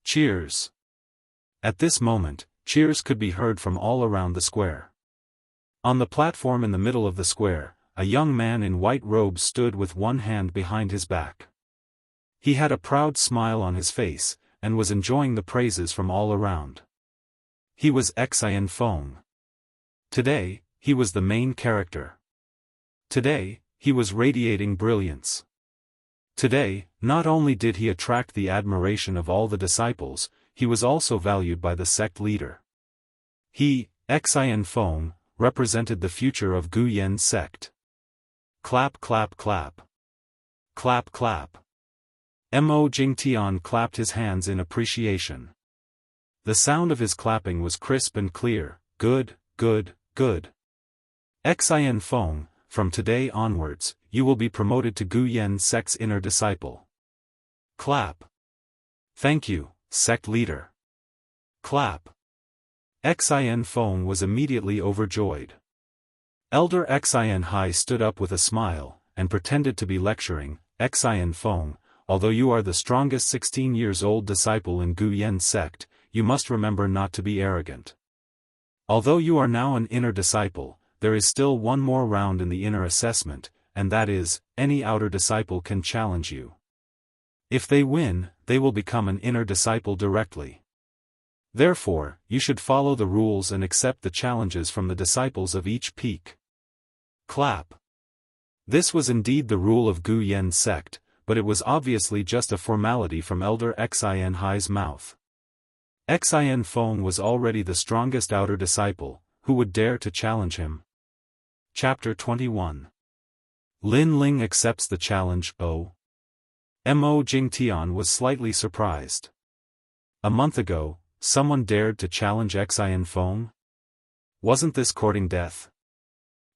Cheers. At this moment, cheers could be heard from all around the square. On the platform in the middle of the square, a young man in white robes stood with one hand behind his back. He had a proud smile on his face, and was enjoying the praises from all around. He was Xian Feng. Today, he was the main character. Today, he was radiating brilliance. Today, not only did he attract the admiration of all the disciples, he was also valued by the sect leader. He, Xian Feng, represented the future of Gu Yen sect. Clap clap clap. Clap clap. Mo Jingtian clapped his hands in appreciation. The sound of his clapping was crisp and clear. Good, good, good. Xian Feng, from today onwards, you will be promoted to Gu Yen sect's inner disciple. Clap. Thank you, sect leader. Clap. Xian Feng was immediately overjoyed. Elder Xian Hai stood up with a smile, and pretended to be lecturing, Xian Feng, although you are the strongest 16-years-old disciple in Gu Yen's sect, you must remember not to be arrogant. Although you are now an inner disciple, there is still one more round in the inner assessment, and that is, any outer disciple can challenge you. If they win, they will become an inner disciple directly. Therefore, you should follow the rules and accept the challenges from the disciples of each peak. Clap. This was indeed the rule of Gu Yen's sect, but it was obviously just a formality from Elder Xian Hai's mouth. Xian Feng was already the strongest outer disciple, who would dare to challenge him? Chapter 21. Lin Ling accepts the challenge. Mo Jingtian was slightly surprised. A month ago, someone dared to challenge Xian Feng? Wasn't this courting death?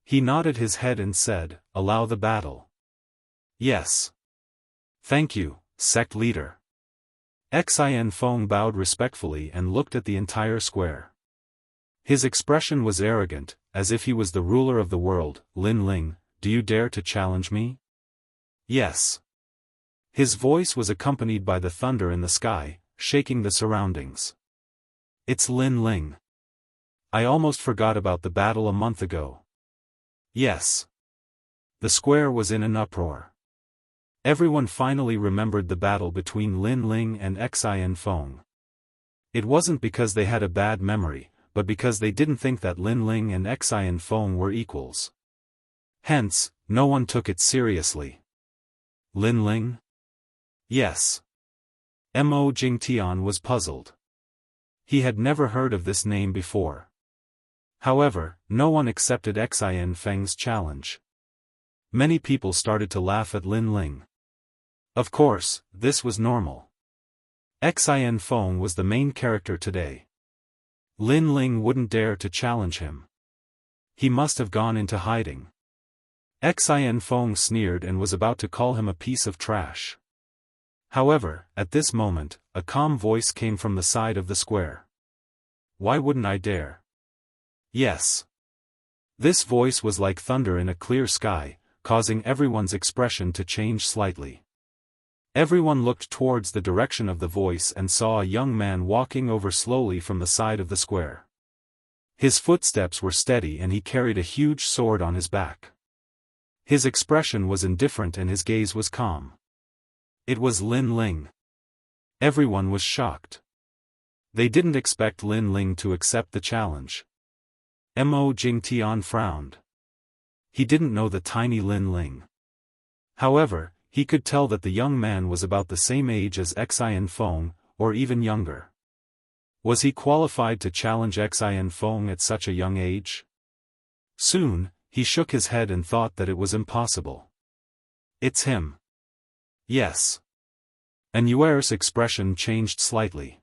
He nodded his head and said, "Allow the battle." Yes. Thank you, sect leader. Xian Feng bowed respectfully and looked at the entire square. His expression was arrogant, as if he was the ruler of the world. Lin Ling, do you dare to challenge me? Yes. His voice was accompanied by the thunder in the sky, shaking the surroundings. It's Lin Ling. I almost forgot about the battle a month ago. Yes. The square was in an uproar. Everyone finally remembered the battle between Lin Ling and Xian Feng. It wasn't because they had a bad memory, but because they didn't think that Lin Ling and Xian Feng were equals. Hence, no one took it seriously. Lin Ling? Yes. Mo Jingtian was puzzled. He had never heard of this name before. However, no one accepted Xian Feng's challenge. Many people started to laugh at Lin Ling. Of course, this was normal. Xian Feng was the main character today. Lin Ling wouldn't dare to challenge him. He must have gone into hiding. Xian Feng sneered and was about to call him a piece of trash. However, at this moment, a calm voice came from the side of the square. Why wouldn't I dare? Yes. This voice was like thunder in a clear sky, causing everyone's expression to change slightly. Everyone looked towards the direction of the voice and saw a young man walking over slowly from the side of the square. His footsteps were steady and he carried a huge sword on his back. His expression was indifferent and his gaze was calm. It was Lin Ling. Everyone was shocked. They didn't expect Lin Ling to accept the challenge. Mo Jingtian frowned. He didn't know the tiny Lin Ling. However, he could tell that the young man was about the same age as Xian Feng, or even younger. Was he qualified to challenge Xian Feng at such a young age? Soon, he shook his head and thought that it was impossible. It's him. Yes. And Yuer's expression changed slightly.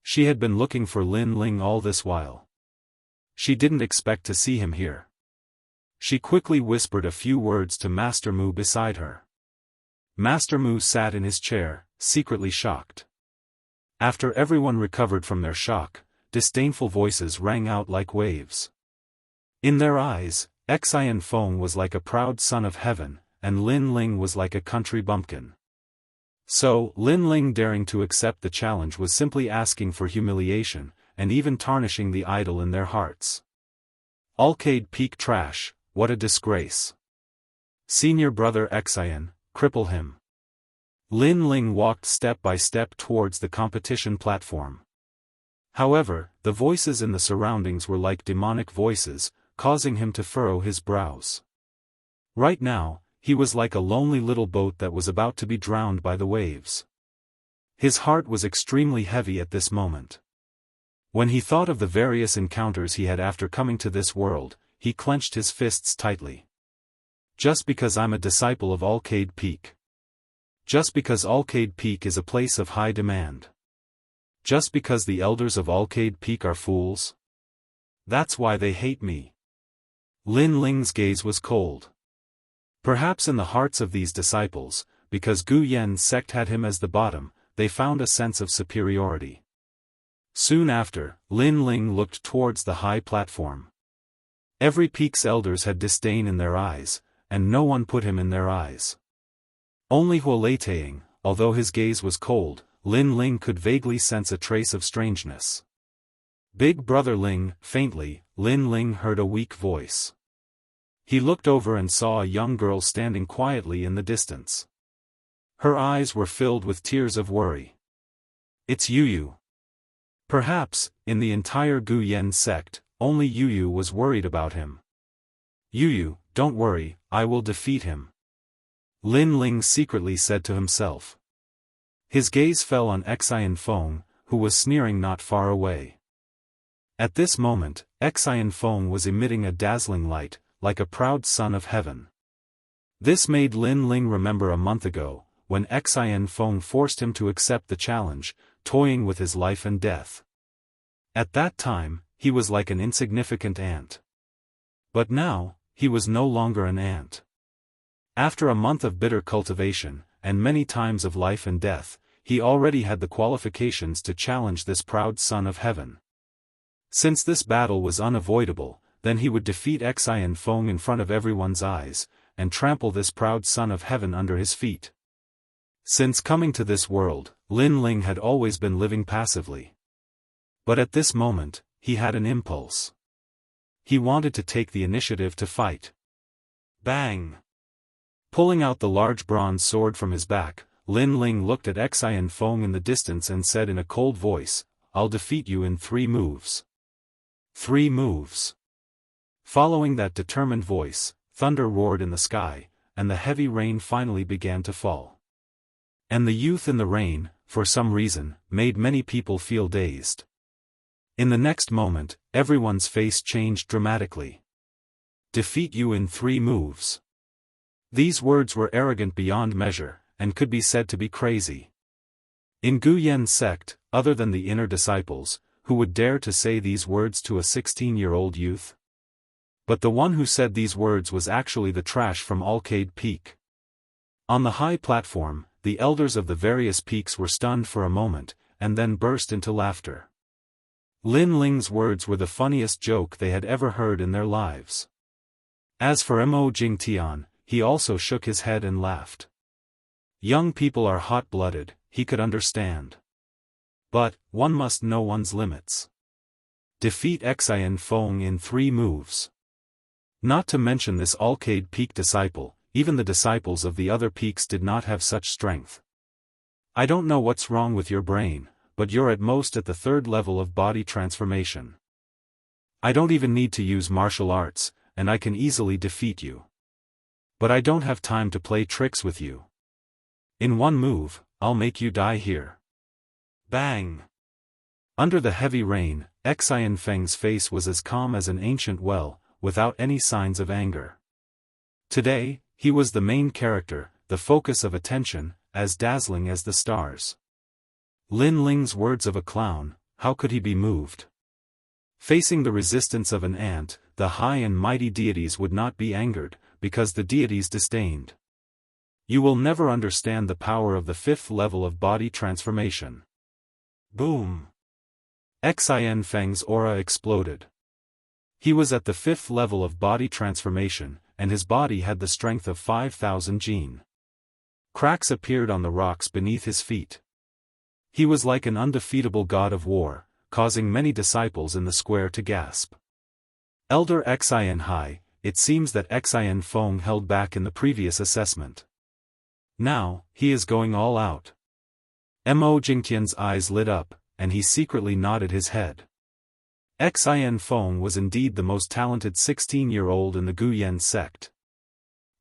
She had been looking for Lin Ling all this while. She didn't expect to see him here. She quickly whispered a few words to Master Mu beside her. Master Mu sat in his chair, secretly shocked. After everyone recovered from their shock, disdainful voices rang out like waves. In their eyes, Xian Feng was like a proud son of heaven, and Lin Ling was like a country bumpkin. So, Lin Ling daring to accept the challenge was simply asking for humiliation, and even tarnishing the idol in their hearts. Alcade Peak trash, what a disgrace. Senior brother Xian, cripple him. Lin Ling walked step by step towards the competition platform. However, the voices in the surroundings were like demonic voices, causing him to furrow his brows. Right now, he was like a lonely little boat that was about to be drowned by the waves. His heart was extremely heavy at this moment. When he thought of the various encounters he had after coming to this world, he clenched his fists tightly. Just because I'm a disciple of Alcade Peak. Just because Alcade Peak is a place of high demand. Just because the elders of Alcade Peak are fools. That's why they hate me. Lin Ling's gaze was cold. Perhaps in the hearts of these disciples, because Gu Yen's sect had him as the bottom, they found a sense of superiority. Soon after, Lin Ling looked towards the high platform. Every peak's elders had disdain in their eyes, and no one put him in their eyes. Only Huoleitang, although his gaze was cold, Lin Ling could vaguely sense a trace of strangeness. "Big brother Ling," faintly, Lin Ling heard a weak voice. He looked over and saw a young girl standing quietly in the distance. Her eyes were filled with tears of worry. "It's Yu." Perhaps, in the entire Gu Yen sect, only Yu was worried about him. "Yu, don't worry, I will defeat him," Lin Ling secretly said to himself. His gaze fell on Xian Feng, who was sneering not far away. At this moment, Xian Feng was emitting a dazzling light, like a proud son of heaven. This made Lin Ling remember a month ago, when Xian Feng forced him to accept the challenge, toying with his life and death. At that time, he was like an insignificant ant. But now, he was no longer an ant. After a month of bitter cultivation, and many times of life and death, he already had the qualifications to challenge this proud son of heaven. Since this battle was unavoidable, then he would defeat Xian Feng in front of everyone's eyes, and trample this proud son of heaven under his feet. Since coming to this world, Lin Ling had always been living passively. But at this moment, he had an impulse. He wanted to take the initiative to fight. Bang! Pulling out the large bronze sword from his back, Lin Ling looked at Xian Feng in the distance and said in a cold voice, "I'll defeat you in 3 moves. 3 moves. Following that determined voice, thunder roared in the sky, and the heavy rain finally began to fall. And the youth in the rain, for some reason, made many people feel dazed. In the next moment, everyone's face changed dramatically. "Defeat you in 3 moves." These words were arrogant beyond measure, and could be said to be crazy. In Gu Yen sect, other than the inner disciples, who would dare to say these words to a 16-year-old youth? But the one who said these words was actually the trash from Arcade Peak. On the high platform, the elders of the various peaks were stunned for a moment, and then burst into laughter. Lin Ling's words were the funniest joke they had ever heard in their lives. As for Mo Jingtian, he also shook his head and laughed. Young people are hot-blooded, he could understand. But, one must know one's limits. Defeat Xian Feng in 3 moves. Not to mention this Arcade Peak disciple, even the disciples of the other peaks did not have such strength. I don't know what's wrong with your brain, but you're at most at the 3rd level of body transformation. I don't even need to use martial arts, and I can easily defeat you. But I don't have time to play tricks with you. In 1 move, I'll make you die here. Bang! Under the heavy rain, Xian Feng's face was as calm as an ancient well, without any signs of anger. Today, he was the main character, the focus of attention, as dazzling as the stars. Lin Ling's words of a clown, how could he be moved? Facing the resistance of an ant, the high and mighty deities would not be angered, because the deities disdained. You will never understand the power of the 5th level of body transformation. Boom! Xian Feng's aura exploded. He was at the 5th level of body transformation, and his body had the strength of 5,000 jin. Cracks appeared on the rocks beneath his feet. He was like an undefeatable god of war, causing many disciples in the square to gasp. Elder Xian Hai, it seems that Xian Feng held back in the previous assessment. Now, he is going all out. Mo Jingtian's eyes lit up, and he secretly nodded his head. Xian Feng was indeed the most talented 16-year-old in the Gu Yen sect.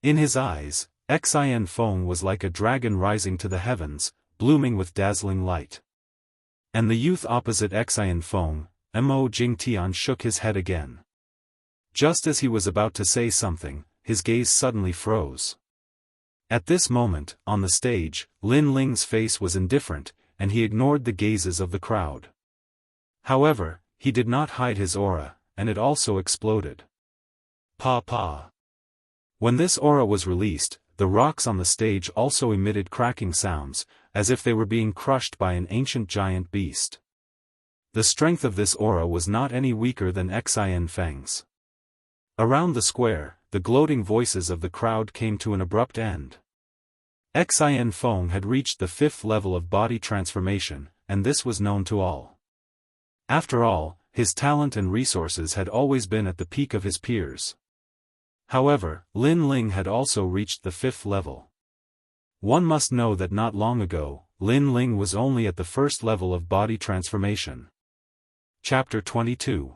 In his eyes, Xian Feng was like a dragon rising to the heavens, blooming with dazzling light. And the youth opposite Xian Feng, Mo Jingtian, shook his head again. Just as he was about to say something, his gaze suddenly froze. At this moment, on the stage, Lin Ling's face was indifferent, and he ignored the gazes of the crowd. However, he did not hide his aura, and it also exploded. Pa. When this aura was released, the rocks on the stage also emitted cracking sounds, as if they were being crushed by an ancient giant beast. The strength of this aura was not any weaker than Xian Feng's. Around the square, the gloating voices of the crowd came to an abrupt end. Xian Feng had reached the 5th level of body transformation, and this was known to all. After all, his talent and resources had always been at the peak of his peers. However, Lin Ling had also reached the 5th level. One must know that not long ago, Lin Ling was only at the 1st level of body transformation. Chapter 22.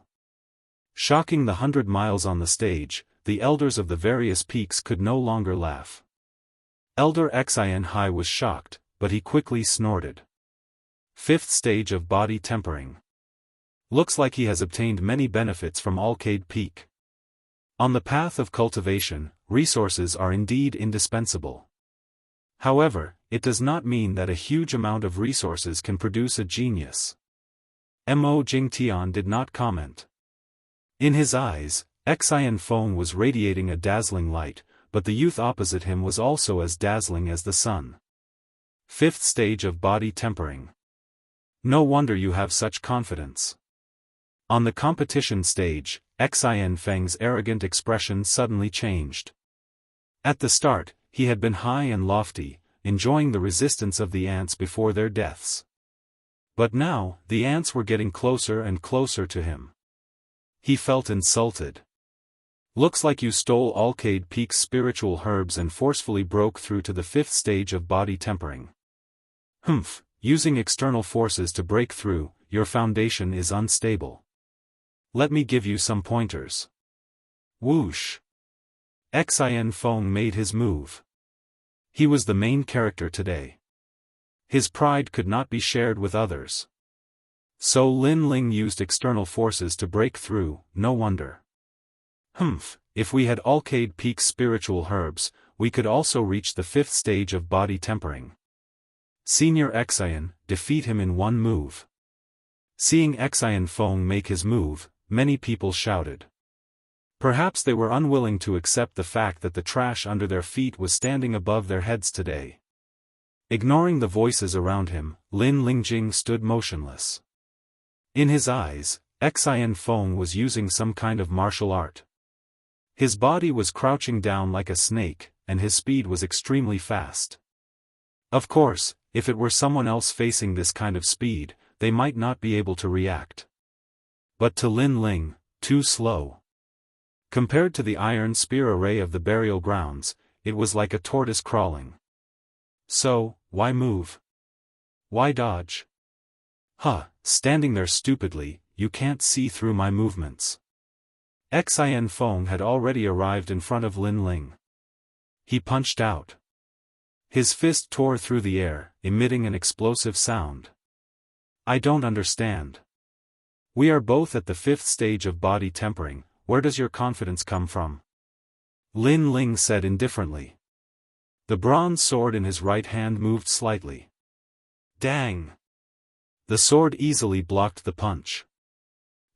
Shocking the 100 miles on the stage, the elders of the various peaks could no longer laugh. Elder Xian Hai was shocked, but he quickly snorted. 5th stage of body tempering. Looks like he has obtained many benefits from Alcade Peak. On the path of cultivation, resources are indeed indispensable. However, it does not mean that a huge amount of resources can produce a genius. Mo Jingtian did not comment. In his eyes, Xian Feng was radiating a dazzling light, but the youth opposite him was also as dazzling as the sun. 5th stage of body tempering. No wonder you have such confidence. On the competition stage, Xian Feng's arrogant expression suddenly changed. At the start, he had been high and lofty, enjoying the resistance of the ants before their deaths. But now, the ants were getting closer and closer to him. He felt insulted. Looks like you stole Alcade Peak's spiritual herbs and forcefully broke through to the 5th stage of body tempering. Humph, using external forces to break through, your foundation is unstable. Let me give you some pointers. Whoosh. Xian Feng made his move. He was the main character today. His pride could not be shared with others. So Lin Ling used external forces to break through, no wonder. Humph, if we had Alcade Peak's spiritual herbs, we could also reach the 5th stage of body tempering. Senior Xian, defeat him in one move. Seeing Xian Feng make his move, many people shouted. Perhaps they were unwilling to accept the fact that the trash under their feet was standing above their heads today. Ignoring the voices around him, Lin Lingjing stood motionless. In his eyes, Xian Feng was using some kind of martial art. His body was crouching down like a snake, and his speed was extremely fast. Of course, if it were someone else facing this kind of speed, they might not be able to react. But to Lin Ling, too slow. Compared to the iron spear array of the burial grounds, it was like a tortoise crawling. So, why move? Why dodge? Standing there stupidly, you can't see through my movements. Xian Feng had already arrived in front of Lin Ling. He punched out. His fist tore through the air, emitting an explosive sound. I don't understand. We are both at the 5th stage of body tempering, where does your confidence come from? Lin Ling said indifferently. The bronze sword in his right hand moved slightly. Dang! The sword easily blocked the punch.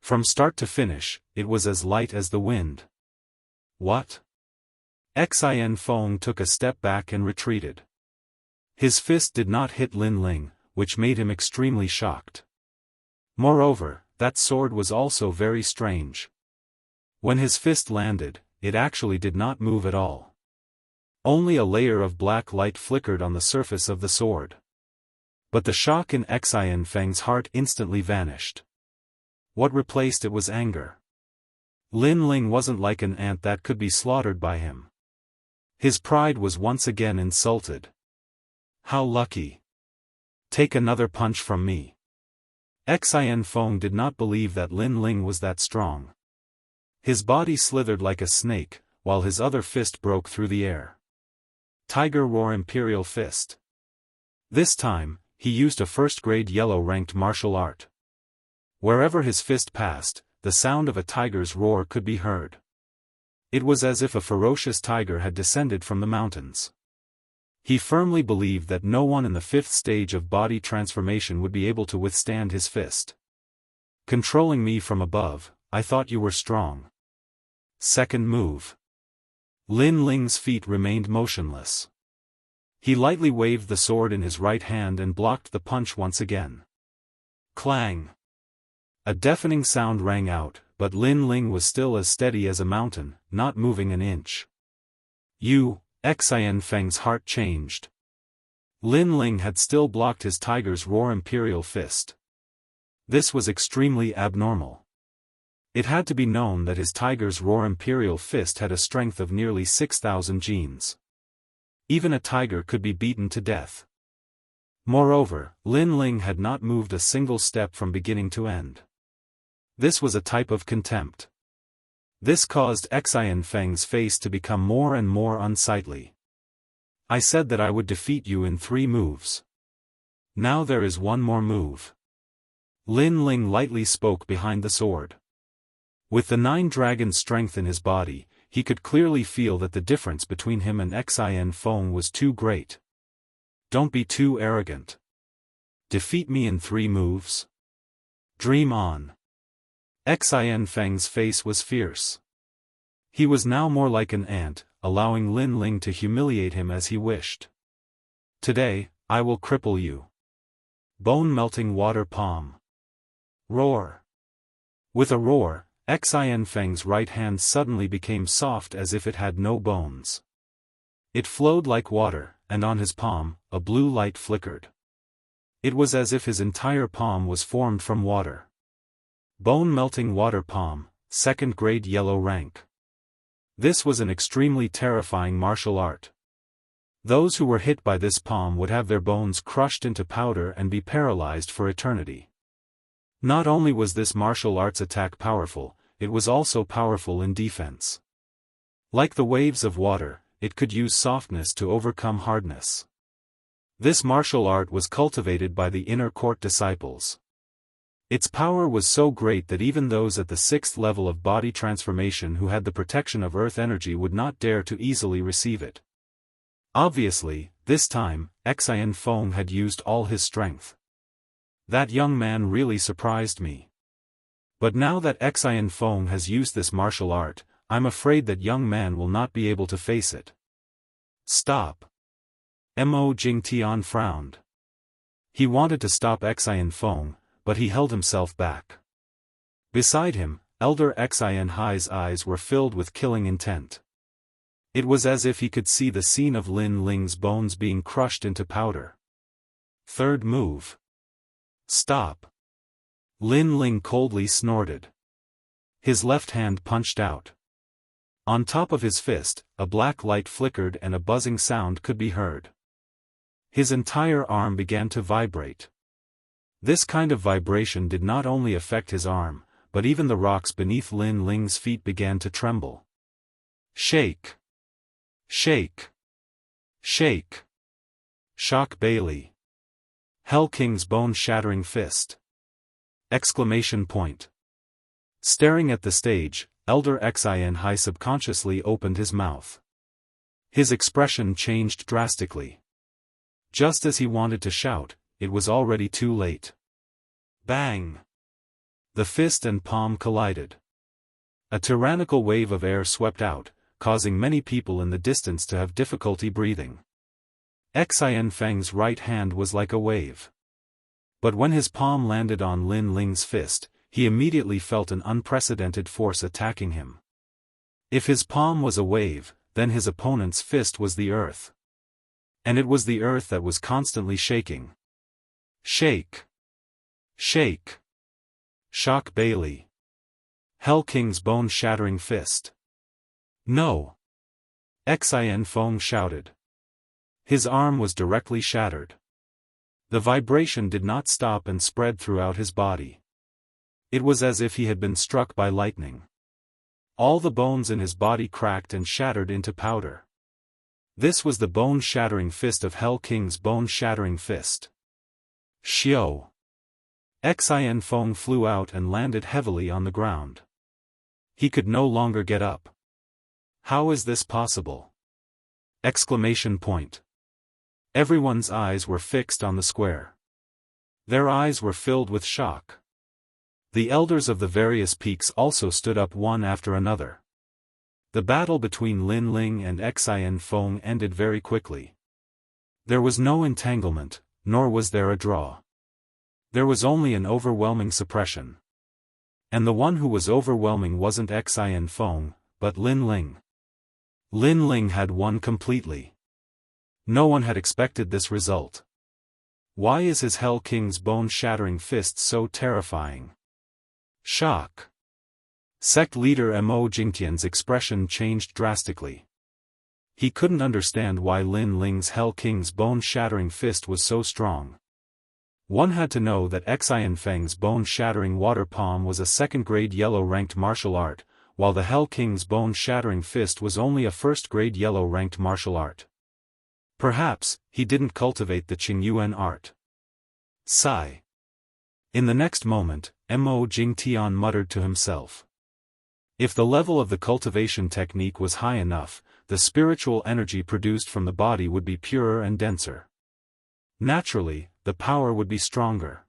From start to finish, it was as light as the wind. What? Xian Feng took a step back and retreated. His fist did not hit Lin Ling, which made him extremely shocked. Moreover, that sword was also very strange. When his fist landed, it actually did not move at all. Only a layer of black light flickered on the surface of the sword. But the shock in Xian Feng's heart instantly vanished. What replaced it was anger. Lin Ling wasn't like an ant that could be slaughtered by him. His pride was once again insulted. How lucky. Take another punch from me. Xian Feng did not believe that Lin Ling was that strong. His body slithered like a snake, while his other fist broke through the air. Tiger Roar Imperial Fist. This time, he used a first-grade yellow-ranked martial art. Wherever his fist passed, the sound of a tiger's roar could be heard. It was as if a ferocious tiger had descended from the mountains. He firmly believed that no one in the 5th stage of body transformation would be able to withstand his fist. Controlling me from above, I thought you were strong. Second move. Lin Ling's feet remained motionless. He lightly waved the sword in his right hand and blocked the punch once again. Clang! A deafening sound rang out, but Lin Ling was still as steady as a mountain, not moving an inch. Xian Feng's heart changed. Lin Ling had still blocked his tiger's roar imperial fist. This was extremely abnormal. It had to be known that his tiger's roar imperial fist had a strength of nearly 6,000 genes. Even a tiger could be beaten to death. Moreover, Lin Ling had not moved a single step from beginning to end. This was a type of contempt. This caused Xian Feng's face to become more and more unsightly. I said that I would defeat you in 3 moves. Now there is one more move. Lin Ling lightly spoke behind the sword. With the 9 dragon strength in his body, he could clearly feel that the difference between him and Xian Feng was too great. Don't be too arrogant. Defeat me in 3 moves? Dream on. Xian Feng's face was fierce. He was now more like an ant, allowing Lin Ling to humiliate him as he wished. Today, I will cripple you. Bone-melting water palm. Roar. With a roar, Xian Feng's right hand suddenly became soft as if it had no bones. It flowed like water, and on his palm, a blue light flickered. It was as if his entire palm was formed from water. Bone-melting water palm, 2nd grade yellow rank. This was an extremely terrifying martial art. Those who were hit by this palm would have their bones crushed into powder and be paralyzed for eternity. Not only was this martial arts attack powerful, it was also powerful in defense. Like the waves of water, it could use softness to overcome hardness. This martial art was cultivated by the inner court disciples. Its power was so great that even those at the 6th level of body transformation who had the protection of earth energy would not dare to easily receive it. Obviously, this time, Xian Feng had used all his strength. That young man really surprised me. But now that Xian Feng has used this martial art, I'm afraid that young man will not be able to face it. Stop. Mo Jingtian frowned. He wanted to stop Xian Feng, but he held himself back. Beside him, Elder Xian Hai's eyes were filled with killing intent. It was as if he could see the scene of Lin Ling's bones being crushed into powder. 3rd move. Stop. Lin Ling coldly snorted. His left hand punched out. On top of his fist, a black light flickered and a buzzing sound could be heard. His entire arm began to vibrate. This kind of vibration did not only affect his arm, but even the rocks beneath Lin Ling's feet began to tremble. Shake! Shake! Shake! Shock Bailey! Hell King's bone-shattering fist! Exclamation point. Staring at the stage, Elder Xian Hai subconsciously opened his mouth. His expression changed drastically. Just as he wanted to shout, it was already too late. Bang! The fist and palm collided. A tyrannical wave of air swept out, causing many people in the distance to have difficulty breathing. Xian Feng's right hand was like a wave. But when his palm landed on Lin Ling's fist, he immediately felt an unprecedented force attacking him. If his palm was a wave, then his opponent's fist was the earth. And it was the earth that was constantly shaking. Shake! Shake! Shock Bailey! Hell King's bone-shattering fist! No! Xian Feng shouted. His arm was directly shattered. The vibration did not stop and spread throughout his body. It was as if he had been struck by lightning. All the bones in his body cracked and shattered into powder. This was the bone-shattering fist of Hell King's bone-shattering fist. Xiao! Xian Feng flew out and landed heavily on the ground. He could no longer get up. How is this possible? Exclamation point. Everyone's eyes were fixed on the square. Their eyes were filled with shock. The elders of the various peaks also stood up one after another. The battle between Lin Ling and Xian Feng ended very quickly. There was no entanglement, nor was there a draw. There was only an overwhelming suppression. And the one who was overwhelming wasn't Xian Feng, but Lin Ling. Lin Ling had won completely. No one had expected this result. Why is his Hell King's bone-shattering fist so terrifying? Shock. Sect leader Mo Jingtian's expression changed drastically. He couldn't understand why Lin Ling's Hell King's bone-shattering fist was so strong. One had to know that Xian Feng's bone-shattering water palm was a second-grade yellow-ranked martial art, while the Hell King's bone-shattering fist was only a first-grade yellow-ranked martial art. Perhaps, he didn't cultivate the Qingyuan art. Sigh. In the next moment, Mo Jingtian muttered to himself. If the level of the cultivation technique was high enough, the spiritual energy produced from the body would be purer and denser. Naturally, the power would be stronger.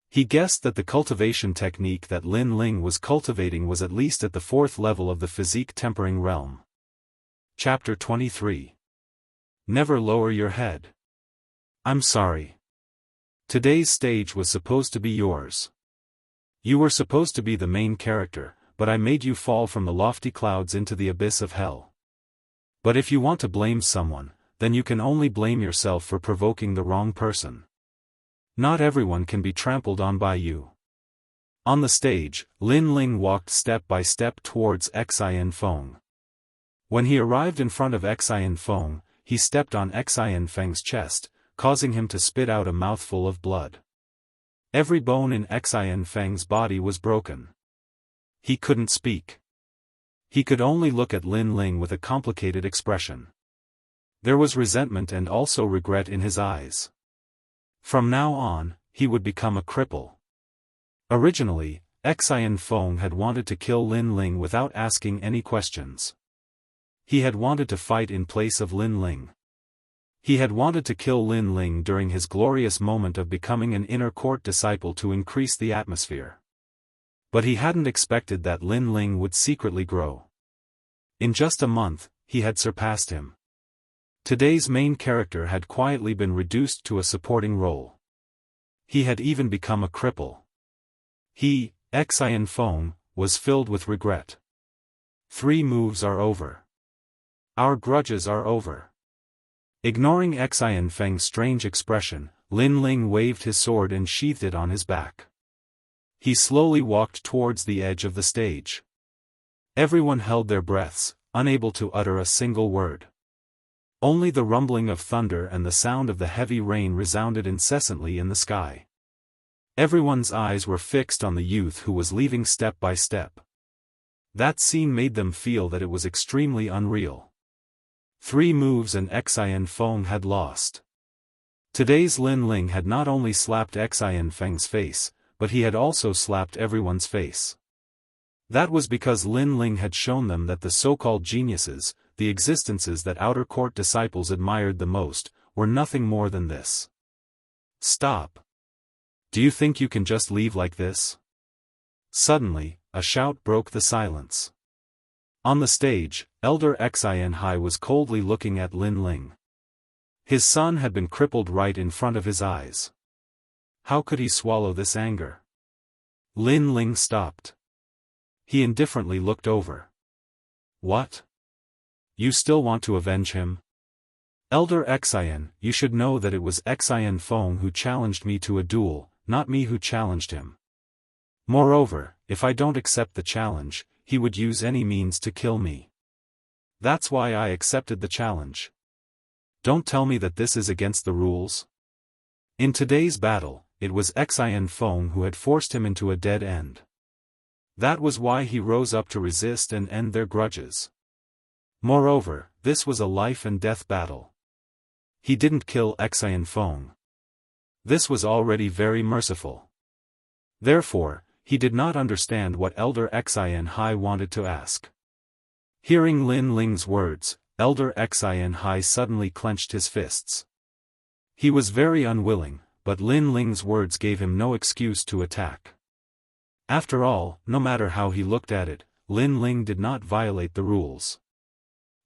He guessed that the cultivation technique that Lin Ling was cultivating was at least at the 4th level of the physique tempering realm. Chapter 23. Never lower your head. I'm sorry. Today's stage was supposed to be yours. You were supposed to be the main character, but I made you fall from the lofty clouds into the abyss of hell. But if you want to blame someone, then you can only blame yourself for provoking the wrong person. Not everyone can be trampled on by you. On the stage, Lin Ling walked step by step towards Xian Feng. When he arrived in front of Xian Feng, he stepped on Xian Feng's chest, causing him to spit out a mouthful of blood. Every bone in Xian Feng's body was broken. He couldn't speak. He could only look at Lin Ling with a complicated expression. There was resentment and also regret in his eyes. From now on, he would become a cripple. Originally, Xian Feng had wanted to kill Lin Ling without asking any questions. He had wanted to fight in place of Lin Ling. He had wanted to kill Lin Ling during his glorious moment of becoming an inner court disciple to increase the atmosphere. But he hadn't expected that Lin Ling would secretly grow. In just a month, he had surpassed him. Today's main character had quietly been reduced to a supporting role. He had even become a cripple. He, Xian Feng, was filled with regret. 3 moves are over. Our grudges are over. Ignoring Xian Feng's strange expression, Lin Ling waved his sword and sheathed it on his back. He slowly walked towards the edge of the stage. Everyone held their breaths, unable to utter a single word. Only the rumbling of thunder and the sound of the heavy rain resounded incessantly in the sky. Everyone's eyes were fixed on the youth who was leaving step by step. That scene made them feel that it was extremely unreal. 3 moves and Xian Feng had lost. Today's Lin Ling had not only slapped Xian Feng's face, but he had also slapped everyone's face. That was because Lin Ling had shown them that the so-called geniuses, the existences that outer court disciples admired the most, were nothing more than this. Stop. Do you think you can just leave like this? Suddenly, a shout broke the silence. On the stage, Elder Xian Hai was coldly looking at Lin Ling. His son had been crippled right in front of his eyes. How could he swallow this anger? Lin Ling stopped. He indifferently looked over. What? You still want to avenge him? Elder Xian, you should know that it was Xian Feng who challenged me to a duel, not me who challenged him. Moreover, if I don't accept the challenge, he would use any means to kill me. That's why I accepted the challenge. Don't tell me that this is against the rules. In today's battle, it was Xian Feng who had forced him into a dead end. That was why he rose up to resist and end their grudges. Moreover, this was a life-and-death battle. He didn't kill Xian Feng. This was already very merciful. Therefore, he did not understand what Elder Xian Hai wanted to ask. Hearing Lin Ling's words, Elder Xian Hai suddenly clenched his fists. He was very unwilling, but Lin Ling's words gave him no excuse to attack. After all, no matter how he looked at it, Lin Ling did not violate the rules.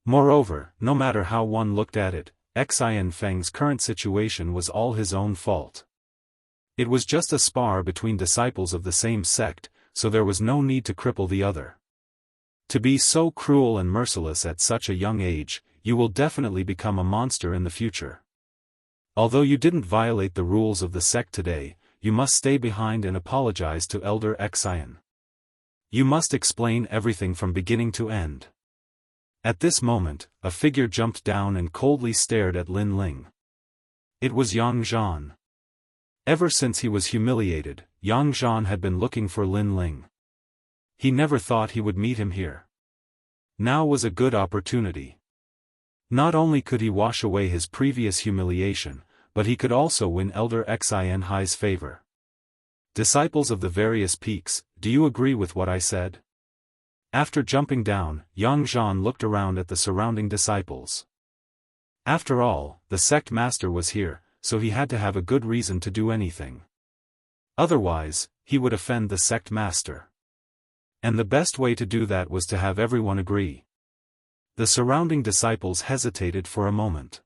Moreover, no matter how one looked at it, Xian Feng's current situation was all his own fault. It was just a spar between disciples of the same sect, so there was no need to cripple the other. To be so cruel and merciless at such a young age, you will definitely become a monster in the future. Although you didn't violate the rules of the sect today, you must stay behind and apologize to Elder Xian. You must explain everything from beginning to end. At this moment, a figure jumped down and coldly stared at Lin Ling. It was Yang Zhan. Ever since he was humiliated, Yang Zhan had been looking for Lin Ling. He never thought he would meet him here. Now was a good opportunity. Not only could he wash away his previous humiliation, but he could also win Elder Xianxi's favor. Disciples of the various peaks, do you agree with what I said? After jumping down, Yang Zhan looked around at the surrounding disciples. After all, the sect master was here, so he had to have a good reason to do anything. Otherwise, he would offend the sect master. And the best way to do that was to have everyone agree. The surrounding disciples hesitated for a moment.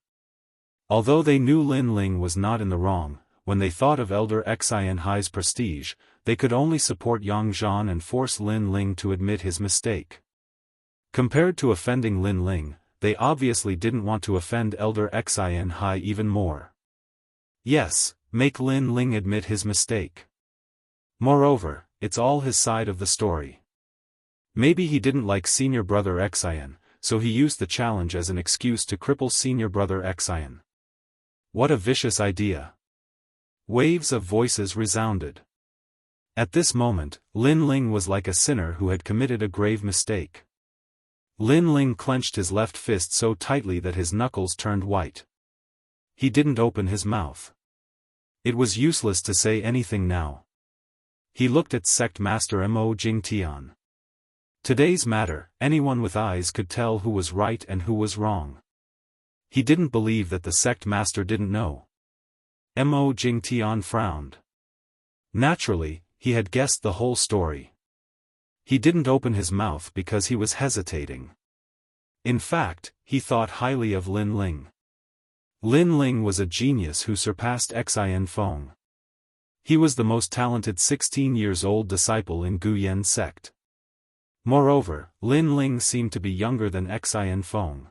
Although they knew Lin Ling was not in the wrong, when they thought of Elder Xianxi's prestige, they could only support Yang Zhan and force Lin Ling to admit his mistake. Compared to offending Lin Ling, they obviously didn't want to offend Elder Xianxi even more. Yes, make Lin Ling admit his mistake. Moreover, it's all his side of the story. Maybe he didn't like Senior Brother Xian, so he used the challenge as an excuse to cripple Senior Brother Xian. What a vicious idea. Waves of voices resounded. At this moment, Lin Ling was like a sinner who had committed a grave mistake. Lin Ling clenched his left fist so tightly that his knuckles turned white. He didn't open his mouth. It was useless to say anything now. He looked at Sect Master Mo Jingtian. Today's matter, anyone with eyes could tell who was right and who was wrong. He didn't believe that the sect master didn't know. Mo Jingtian frowned. Naturally, he had guessed the whole story. He didn't open his mouth because he was hesitating. In fact, he thought highly of Lin Ling. Lin Ling was a genius who surpassed Xian Feng. He was the most talented 16-years-old disciple in Guyan sect. Moreover, Lin Ling seemed to be younger than Xian Feng.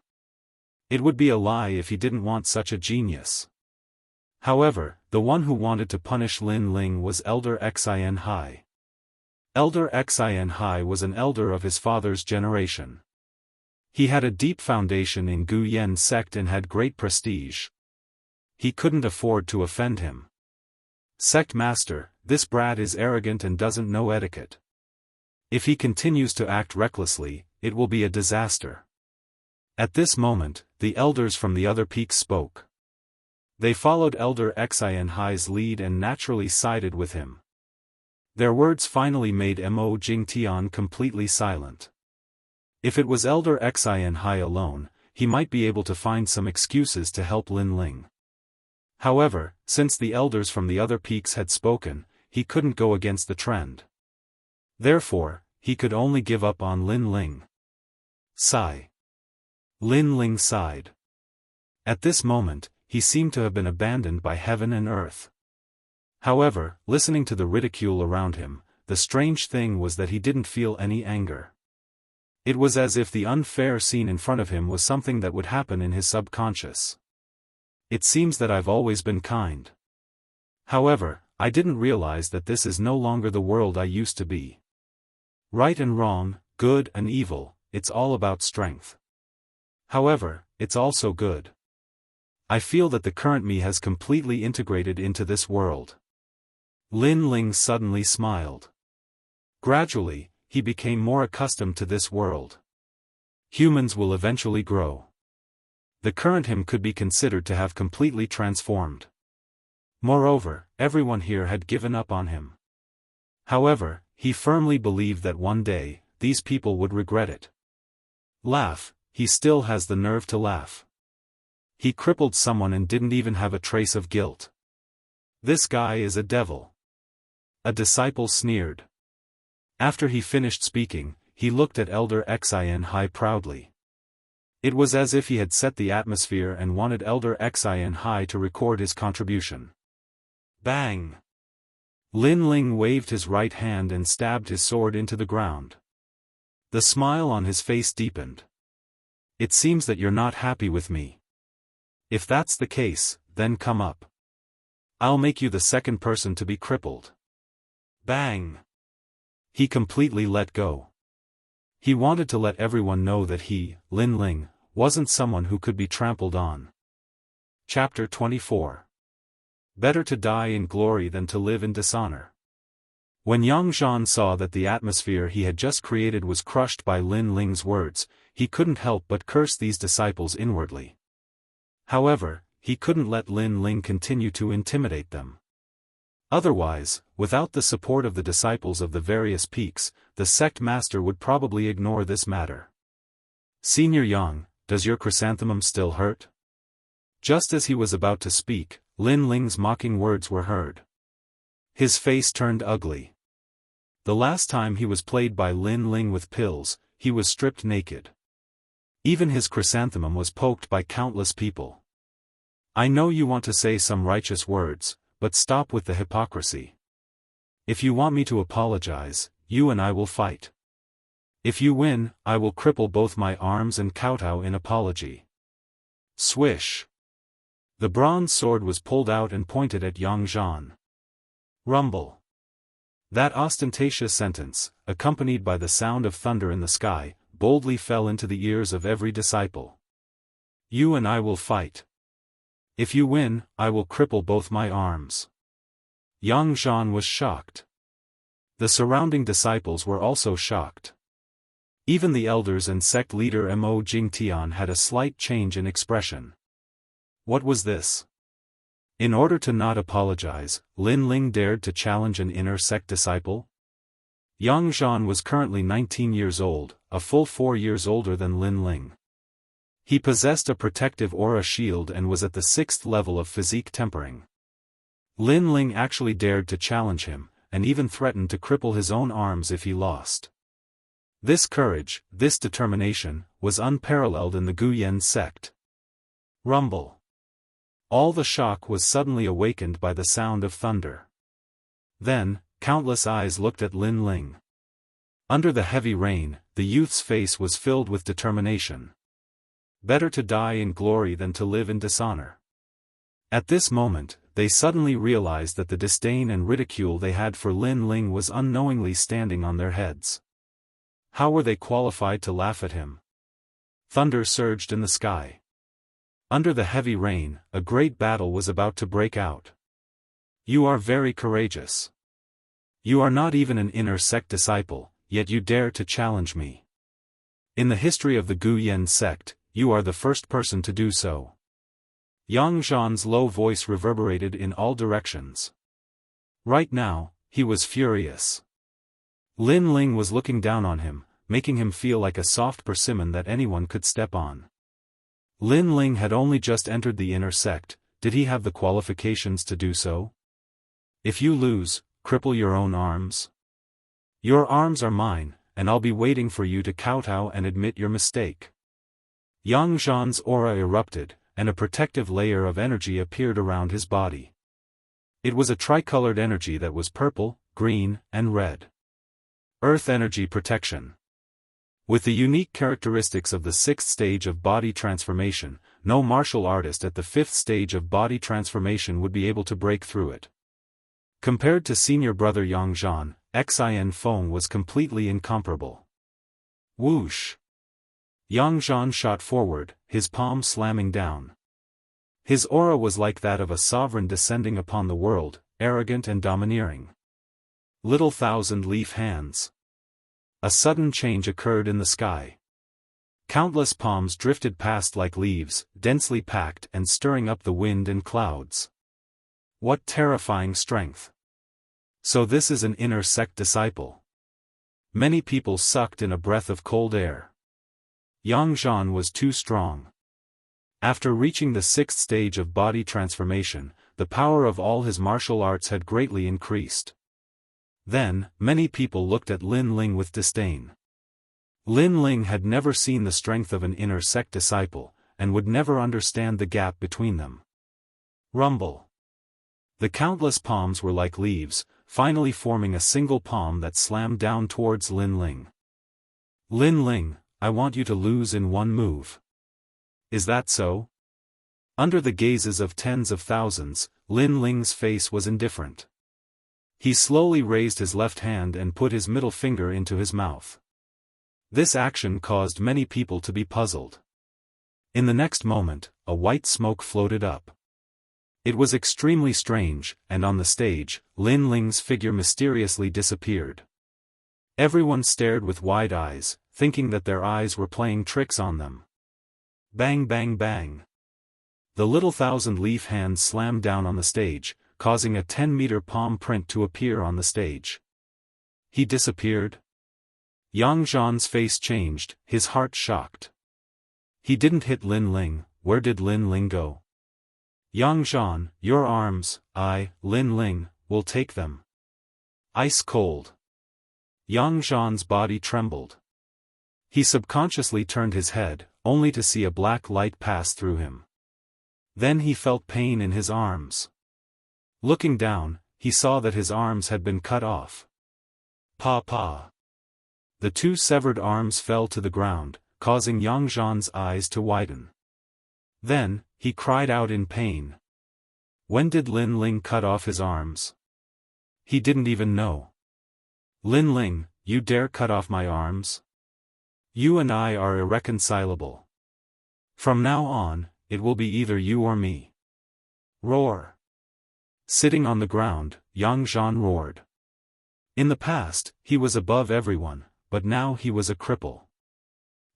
It would be a lie if he didn't want such a genius. However, the one who wanted to punish Lin Ling was Elder Xianxi. Elder Xianxi was an elder of his father's generation. He had a deep foundation in Guyan sect and had great prestige. He couldn't afford to offend him. Sect master, this brat is arrogant and doesn't know etiquette. If he continues to act recklessly, it will be a disaster. At this moment, the elders from the other peaks spoke. They followed Elder Xianxi's lead and naturally sided with him. Their words finally made Mo Jingtian completely silent. If it was Elder Xianxi alone, he might be able to find some excuses to help Lin Ling. However, since the elders from the other peaks had spoken, he couldn't go against the trend. Therefore, he could only give up on Lin Ling. Sigh. Lin Ling sighed. At this moment, he seemed to have been abandoned by heaven and earth. However, listening to the ridicule around him, the strange thing was that he didn't feel any anger. It was as if the unfair scene in front of him was something that would happen in his subconscious. It seems that I've always been kind. However, I didn't realize that this is no longer the world I used to be. Right and wrong, good and evil, it's all about strength. However, it's also good. I feel that the current me has completely integrated into this world. Lin Ling suddenly smiled. Gradually, he became more accustomed to this world. Humans will eventually grow. The current him could be considered to have completely transformed. Moreover, everyone here had given up on him. However, he firmly believed that one day, these people would regret it. Laugh, he still has the nerve to laugh. He crippled someone and didn't even have a trace of guilt. This guy is a devil. A disciple sneered. After he finished speaking, he looked at Elder Xianxi proudly. It was as if he had set the atmosphere and wanted Elder Xianxi to record his contribution. Bang! Lin Ling waved his right hand and stabbed his sword into the ground. The smile on his face deepened. It seems that you're not happy with me. If that's the case, then come up. I'll make you the second person to be crippled. Bang! He completely let go. He wanted to let everyone know that he, Lin Ling, wasn't someone who could be trampled on. Chapter 24. Better to die in glory than to live in dishonor. When Yang Zhan saw that the atmosphere he had just created was crushed by Lin Ling's words, he couldn't help but curse these disciples inwardly. However, he couldn't let Lin Ling continue to intimidate them. Otherwise, without the support of the disciples of the various peaks, the sect master would probably ignore this matter. Senior Yang, does your chrysanthemum still hurt? Just as he was about to speak, Lin Ling's mocking words were heard. His face turned ugly. The last time he was played by Lin Ling with pills, he was stripped naked. Even his chrysanthemum was poked by countless people. I know you want to say some righteous words, but stop with the hypocrisy. If you want me to apologize, you and I will fight. If you win, I will cripple both my arms and kowtow in apology. Swish! The bronze sword was pulled out and pointed at Yang Zhan. Rumble! That ostentatious sentence, accompanied by the sound of thunder in the sky, boldly fell into the ears of every disciple. You and I will fight. If you win, I will cripple both my arms. Yang Zhan was shocked. The surrounding disciples were also shocked. Even the elders and sect leader Mo Jingtian had a slight change in expression. What was this? In order to not apologize, Lin Ling dared to challenge an inner sect disciple? Yang Zhan was currently 19 years old, a full 4 years older than Lin Ling. He possessed a protective aura shield and was at the 6th level of physique tempering. Lin Ling actually dared to challenge him, and even threatened to cripple his own arms if he lost. This courage, this determination, was unparalleled in the Guyan sect. Rumble! All the shock was suddenly awakened by the sound of thunder. Then, countless eyes looked at Lin Ling. Under the heavy rain, the youth's face was filled with determination. Better to die in glory than to live in dishonor. At this moment, they suddenly realized that the disdain and ridicule they had for Lin Ling was unknowingly standing on their heads. How were they qualified to laugh at him? Thunder surged in the sky. Under the heavy rain, a great battle was about to break out. You are very courageous. You are not even an inner sect disciple, yet you dare to challenge me. In the history of the Guyan sect, you are the first person to do so. Yang Zhan's low voice reverberated in all directions. Right now, he was furious. Lin Ling was looking down on him, making him feel like a soft persimmon that anyone could step on. Lin Ling had only just entered the inner sect, did he have the qualifications to do so? If you lose, cripple your own arms. Your arms are mine, and I'll be waiting for you to kowtow and admit your mistake. Yang Zhan's aura erupted, and a protective layer of energy appeared around his body. It was a tricolored energy that was purple, green, and red. Earth energy protection. With the unique characteristics of the 6th stage of body transformation, no martial artist at the 5th stage of body transformation would be able to break through it. Compared to senior brother Yang Zhan, Xin Feng was completely incomparable. Whoosh! Yang Zhan shot forward, his palm slamming down. His aura was like that of a sovereign descending upon the world, arrogant and domineering. Little thousand-leaf hands. A sudden change occurred in the sky. Countless palms drifted past like leaves, densely packed and stirring up the wind and clouds. What terrifying strength! So this is an inner sect disciple. Many people sucked in a breath of cold air. Yang Zhan was too strong. After reaching the 6th stage of body transformation, the power of all his martial arts had greatly increased. Then, many people looked at Lin Ling with disdain. Lin Ling had never seen the strength of an inner sect disciple, and would never understand the gap between them. Rumble. The countless palms were like leaves, finally forming a single palm that slammed down towards Lin Ling. Lin Ling, I want you to lose in one move. Is that so? Under the gazes of tens of thousands, Lin Ling's face was indifferent. He slowly raised his left hand and put his middle finger into his mouth. This action caused many people to be puzzled. In the next moment, a white smoke floated up. It was extremely strange, and on the stage, Lin Ling's figure mysteriously disappeared. Everyone stared with wide eyes, thinking that their eyes were playing tricks on them. Bang bang bang. The little thousand-leaf hand slammed down on the stage, causing a 10-meter palm print to appear on the stage. He disappeared? Yang Zhan's face changed, his heart shocked. He didn't hit Lin Ling. Where did Lin Ling go? Yang Zhan, your arms, Lin Ling, will take them. Ice cold. Yang Zhan's body trembled. He subconsciously turned his head, only to see a black light pass through him. Then he felt pain in his arms. Looking down, he saw that his arms had been cut off. Pa. The two severed arms fell to the ground, causing Yang Zhan's eyes to widen. Then, he cried out in pain. When did Lin Ling cut off his arms? He didn't even know. Lin Ling, you dare cut off my arms? You and I are irreconcilable. From now on, it will be either you or me. Roar. Sitting on the ground, Yang Zhan roared. In the past, he was above everyone, but now he was a cripple.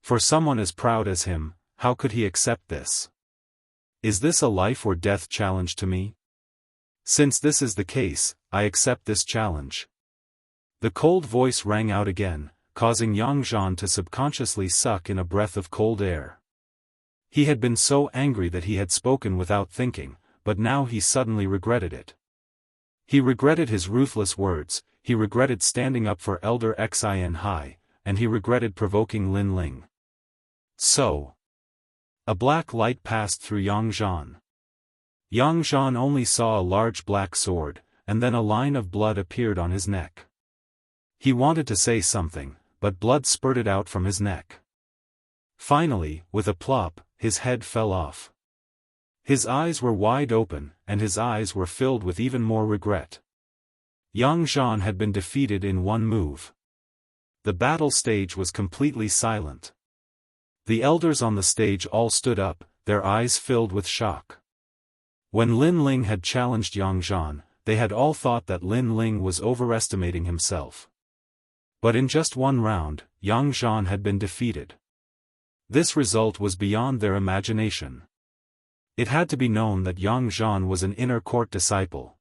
For someone as proud as him, how could he accept this? Is this a life or death challenge to me? Since this is the case, I accept this challenge. The cold voice rang out again, causing Yang Zhan to subconsciously suck in a breath of cold air. He had been so angry that he had spoken without thinking, but now he suddenly regretted it. He regretted his ruthless words, he regretted standing up for Elder Xianxia, and he regretted provoking Lin Ling. So. A black light passed through Yang Zhan. Yang Zhan only saw a large black sword, and then a line of blood appeared on his neck. He wanted to say something, but blood spurted out from his neck. Finally, with a plop, his head fell off. His eyes were wide open, and his eyes were filled with even more regret. Yang Zhan had been defeated in one move. The battle stage was completely silent. The elders on the stage all stood up, their eyes filled with shock. When Lin Ling had challenged Yang Zhan, they had all thought that Lin Ling was overestimating himself. But in just one round, Yang Zhan had been defeated. This result was beyond their imagination. It had to be known that Yang Zhan was an inner court disciple.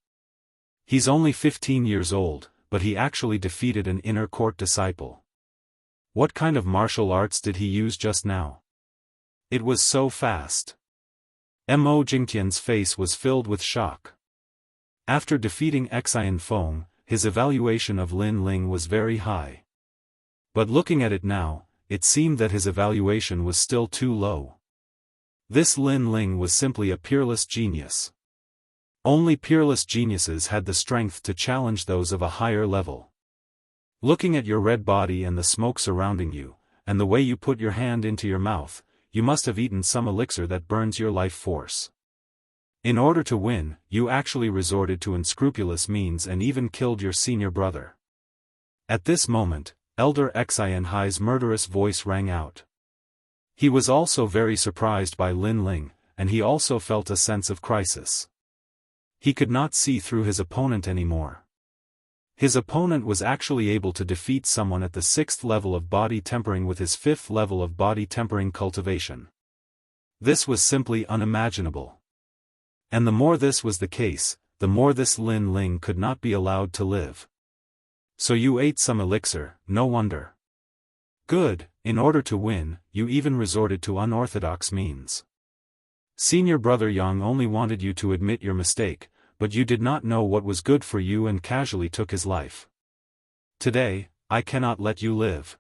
He's only 15 years old, but he actually defeated an inner court disciple. What kind of martial arts did he use just now? It was so fast. Mo Jingtian's face was filled with shock. After defeating Xian Feng, his evaluation of Lin Ling was very high. But looking at it now, it seemed that his evaluation was still too low. This Lin Ling was simply a peerless genius. Only peerless geniuses had the strength to challenge those of a higher level. Looking at your red body and the smoke surrounding you, and the way you put your hand into your mouth, you must have eaten some elixir that burns your life force. In order to win, you actually resorted to unscrupulous means and even killed your senior brother. At this moment, Elder Xianxi's murderous voice rang out. He was also very surprised by Lin Ling, and he also felt a sense of crisis. He could not see through his opponent anymore. His opponent was actually able to defeat someone at the 6th level of body tempering with his 5th level of body tempering cultivation. This was simply unimaginable. And the more this was the case, the more this Lin Ling could not be allowed to live. So you ate some elixir, no wonder. Good, in order to win, you even resorted to unorthodox means. Senior brother Yang only wanted you to admit your mistake, but you did not know what was good for you and casually took his life. Today, I cannot let you live.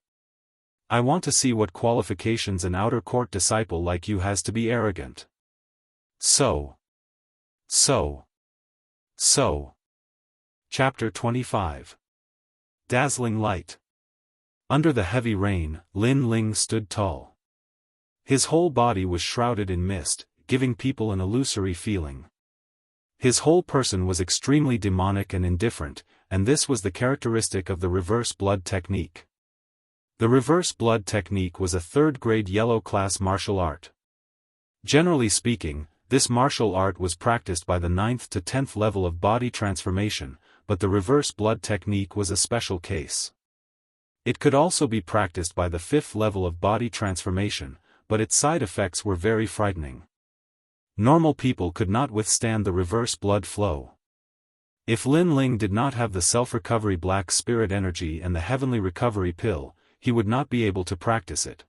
I want to see what qualifications an outer court disciple like you has to be arrogant. So. Chapter 25. Dazzling Light. Under the heavy rain, Lin Ling stood tall. His whole body was shrouded in mist, giving people an illusory feeling. His whole person was extremely demonic and indifferent, and this was the characteristic of the reverse blood technique. The reverse blood technique was a third-grade yellow-class martial art. Generally speaking, this martial art was practiced by the 9th to 10th level of body transformation, but the reverse blood technique was a special case. It could also be practiced by the 5th level of body transformation, but its side effects were very frightening. Normal people could not withstand the reverse blood flow. If Lin Ling did not have the self-recovery black spirit energy and the heavenly recovery pill, he would not be able to practice it.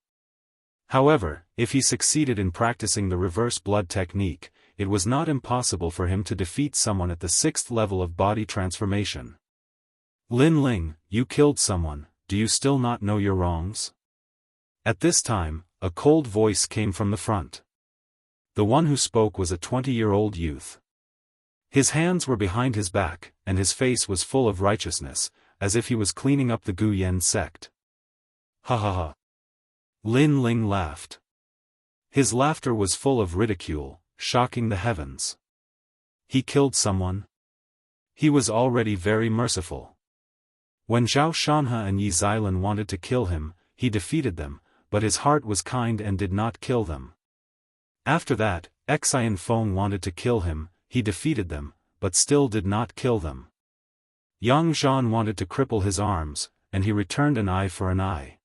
However, if he succeeded in practicing the reverse blood technique, it was not impossible for him to defeat someone at the 6th level of body transformation. Lin Ling, you killed someone, do you still not know your wrongs? At this time, a cold voice came from the front. The one who spoke was a 20-year-old youth. His hands were behind his back, and his face was full of righteousness, as if he was cleaning up the Gu Yen sect. Ha ha ha. Lin Ling laughed. His laughter was full of ridicule, shocking the heavens. He killed someone? He was already very merciful. When Zhao Shanhe and Yi Xilan wanted to kill him, he defeated them, but his heart was kind and did not kill them. After that, Xian Feng wanted to kill him, he defeated them, but still did not kill them. Yang Zhan wanted to cripple his arms, and he returned an eye for an eye.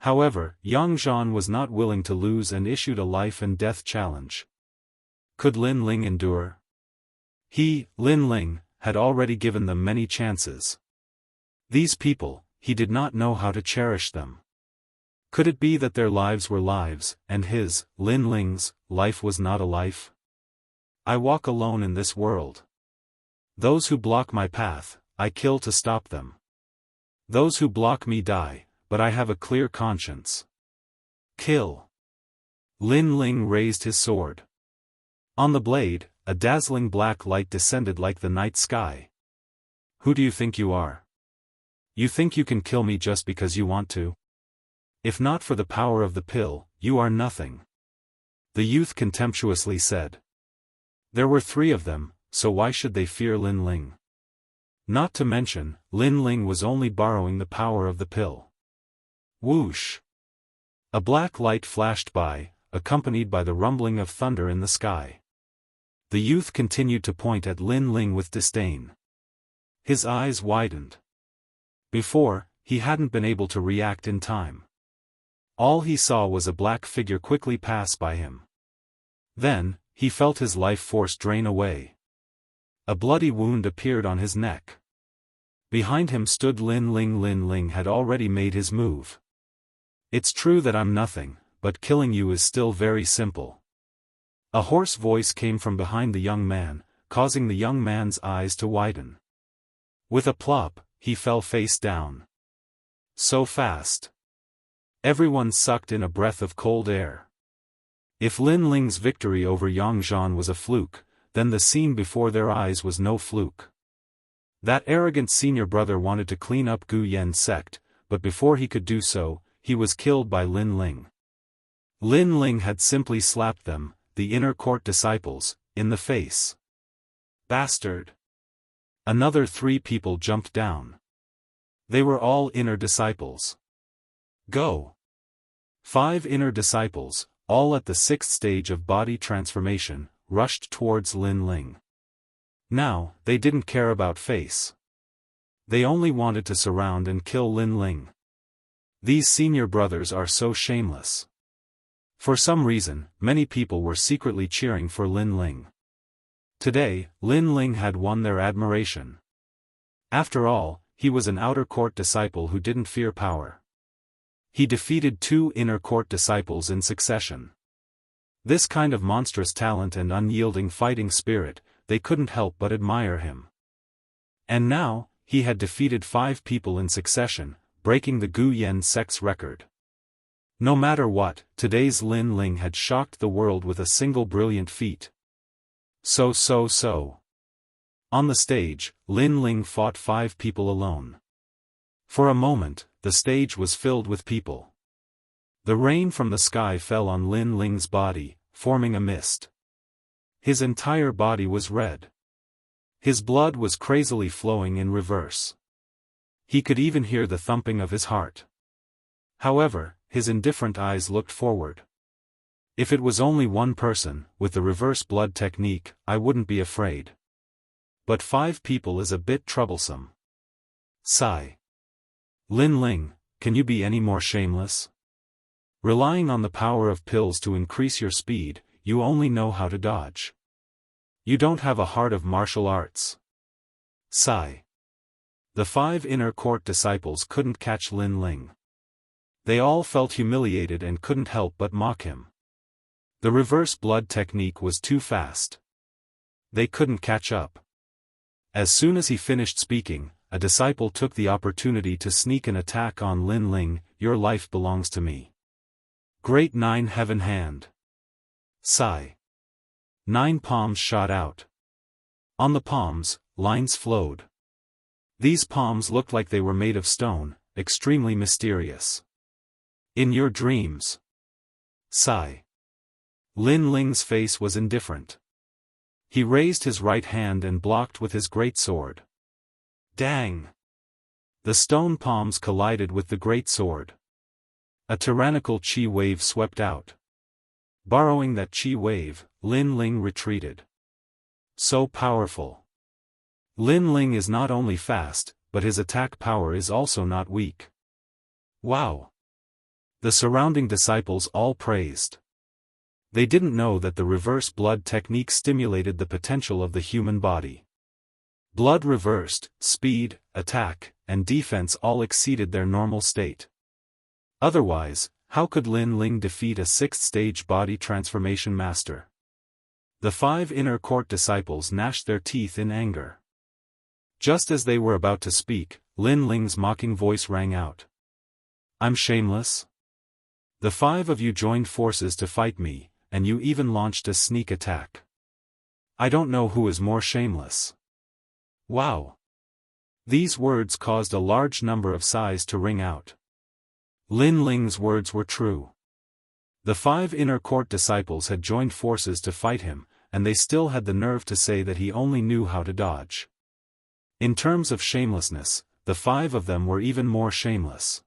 However, Yang Zhan was not willing to lose and issued a life and death challenge. Could Lin Ling endure? He, Lin Ling, had already given them many chances. These people, he did not know how to cherish them. Could it be that their lives were lives, and his, Lin Ling's, life was not a life? I walk alone in this world. Those who block my path, I kill to stop them. Those who block me die, but I have a clear conscience. Kill. Lin Ling raised his sword. On the blade, a dazzling black light descended like the night sky. Who do you think you are? You think you can kill me just because you want to? If not for the power of the pill, you are nothing. The youth contemptuously said. There were 3 of them, so why should they fear Lin Ling? Not to mention, Lin Ling was only borrowing the power of the pill. Whoosh! A black light flashed by, accompanied by the rumbling of thunder in the sky. The youth continued to point at Lin Ling with disdain. His eyes widened. Before, he hadn't been able to react in time. All he saw was a black figure quickly pass by him. Then, he felt his life force drain away. A bloody wound appeared on his neck. Behind him stood Lin Ling. Lin Ling had already made his move. It's true that I'm nothing, but killing you is still very simple. A hoarse voice came from behind the young man, causing the young man's eyes to widen. With a plop, he fell face down. So fast. Everyone sucked in a breath of cold air. If Lin Ling's victory over Yang Zhan was a fluke, then the scene before their eyes was no fluke. That arrogant senior brother wanted to clean up Gu Yen's sect, but before he could do so, he was killed by Lin Ling. Lin Ling had simply slapped them, the inner court disciples, in the face. Bastard! Another 3 people jumped down. They were all inner disciples. Go! 5 inner disciples, all at the 6th stage of body transformation, rushed towards Lin Ling. Now, they didn't care about face. They only wanted to surround and kill Lin Ling. These senior brothers are so shameless. For some reason, many people were secretly cheering for Lin Ling. Today, Lin Ling had won their admiration. After all, he was an outer court disciple who didn't fear power. He defeated 2 inner court disciples in succession. This kind of monstrous talent and unyielding fighting spirit, they couldn't help but admire him. And now, he had defeated 5 people in succession, breaking the Gu Yen sect's record. No matter what, today's Lin Ling had shocked the world with a single brilliant feat. So. On the stage, Lin Ling fought 5 people alone. For a moment, the stage was filled with people. The rain from the sky fell on Lin Ling's body, forming a mist. His entire body was red. His blood was crazily flowing in reverse. He could even hear the thumping of his heart. However, his indifferent eyes looked forward. If it was only one person, with the reverse blood technique, I wouldn't be afraid. But 5 people is a bit troublesome. Sigh. Lin Ling, can you be any more shameless? Relying on the power of pills to increase your speed, you only know how to dodge. You don't have a heart of martial arts. Sigh. The 5 inner court disciples couldn't catch Lin Ling. They all felt humiliated and couldn't help but mock him. The reverse blood technique was too fast. They couldn't catch up. As soon as he finished speaking, a disciple took the opportunity to sneak an attack on Lin Ling. Your life belongs to me. Great 9 heaven hand. Sigh. 9 palms shot out. On the palms, lines flowed. These palms looked like they were made of stone, extremely mysterious. In your dreams. Sigh. Lin Ling's face was indifferent. He raised his right hand and blocked with his great sword. Dang! The stone palms collided with the great sword. A tyrannical chi wave swept out. Borrowing that chi wave, Lin Ling retreated. So powerful. Lin Ling is not only fast, but his attack power is also not weak. Wow! The surrounding disciples all praised. They didn't know that the reverse blood technique stimulated the potential of the human body. Blood reversed, speed, attack, and defense all exceeded their normal state. Otherwise, how could Lin Ling defeat a 6th-stage body transformation master? The 5 inner court disciples gnashed their teeth in anger. Just as they were about to speak, Lin Ling's mocking voice rang out. I'm shameless? The 5 of you joined forces to fight me, and you even launched a sneak attack. I don't know who is more shameless. Wow! These words caused a large number of sighs to ring out. Lin Ling's words were true. The 5 inner court disciples had joined forces to fight him, and they still had the nerve to say that he only knew how to dodge. In terms of shamelessness, the 5 of them were even more shameless.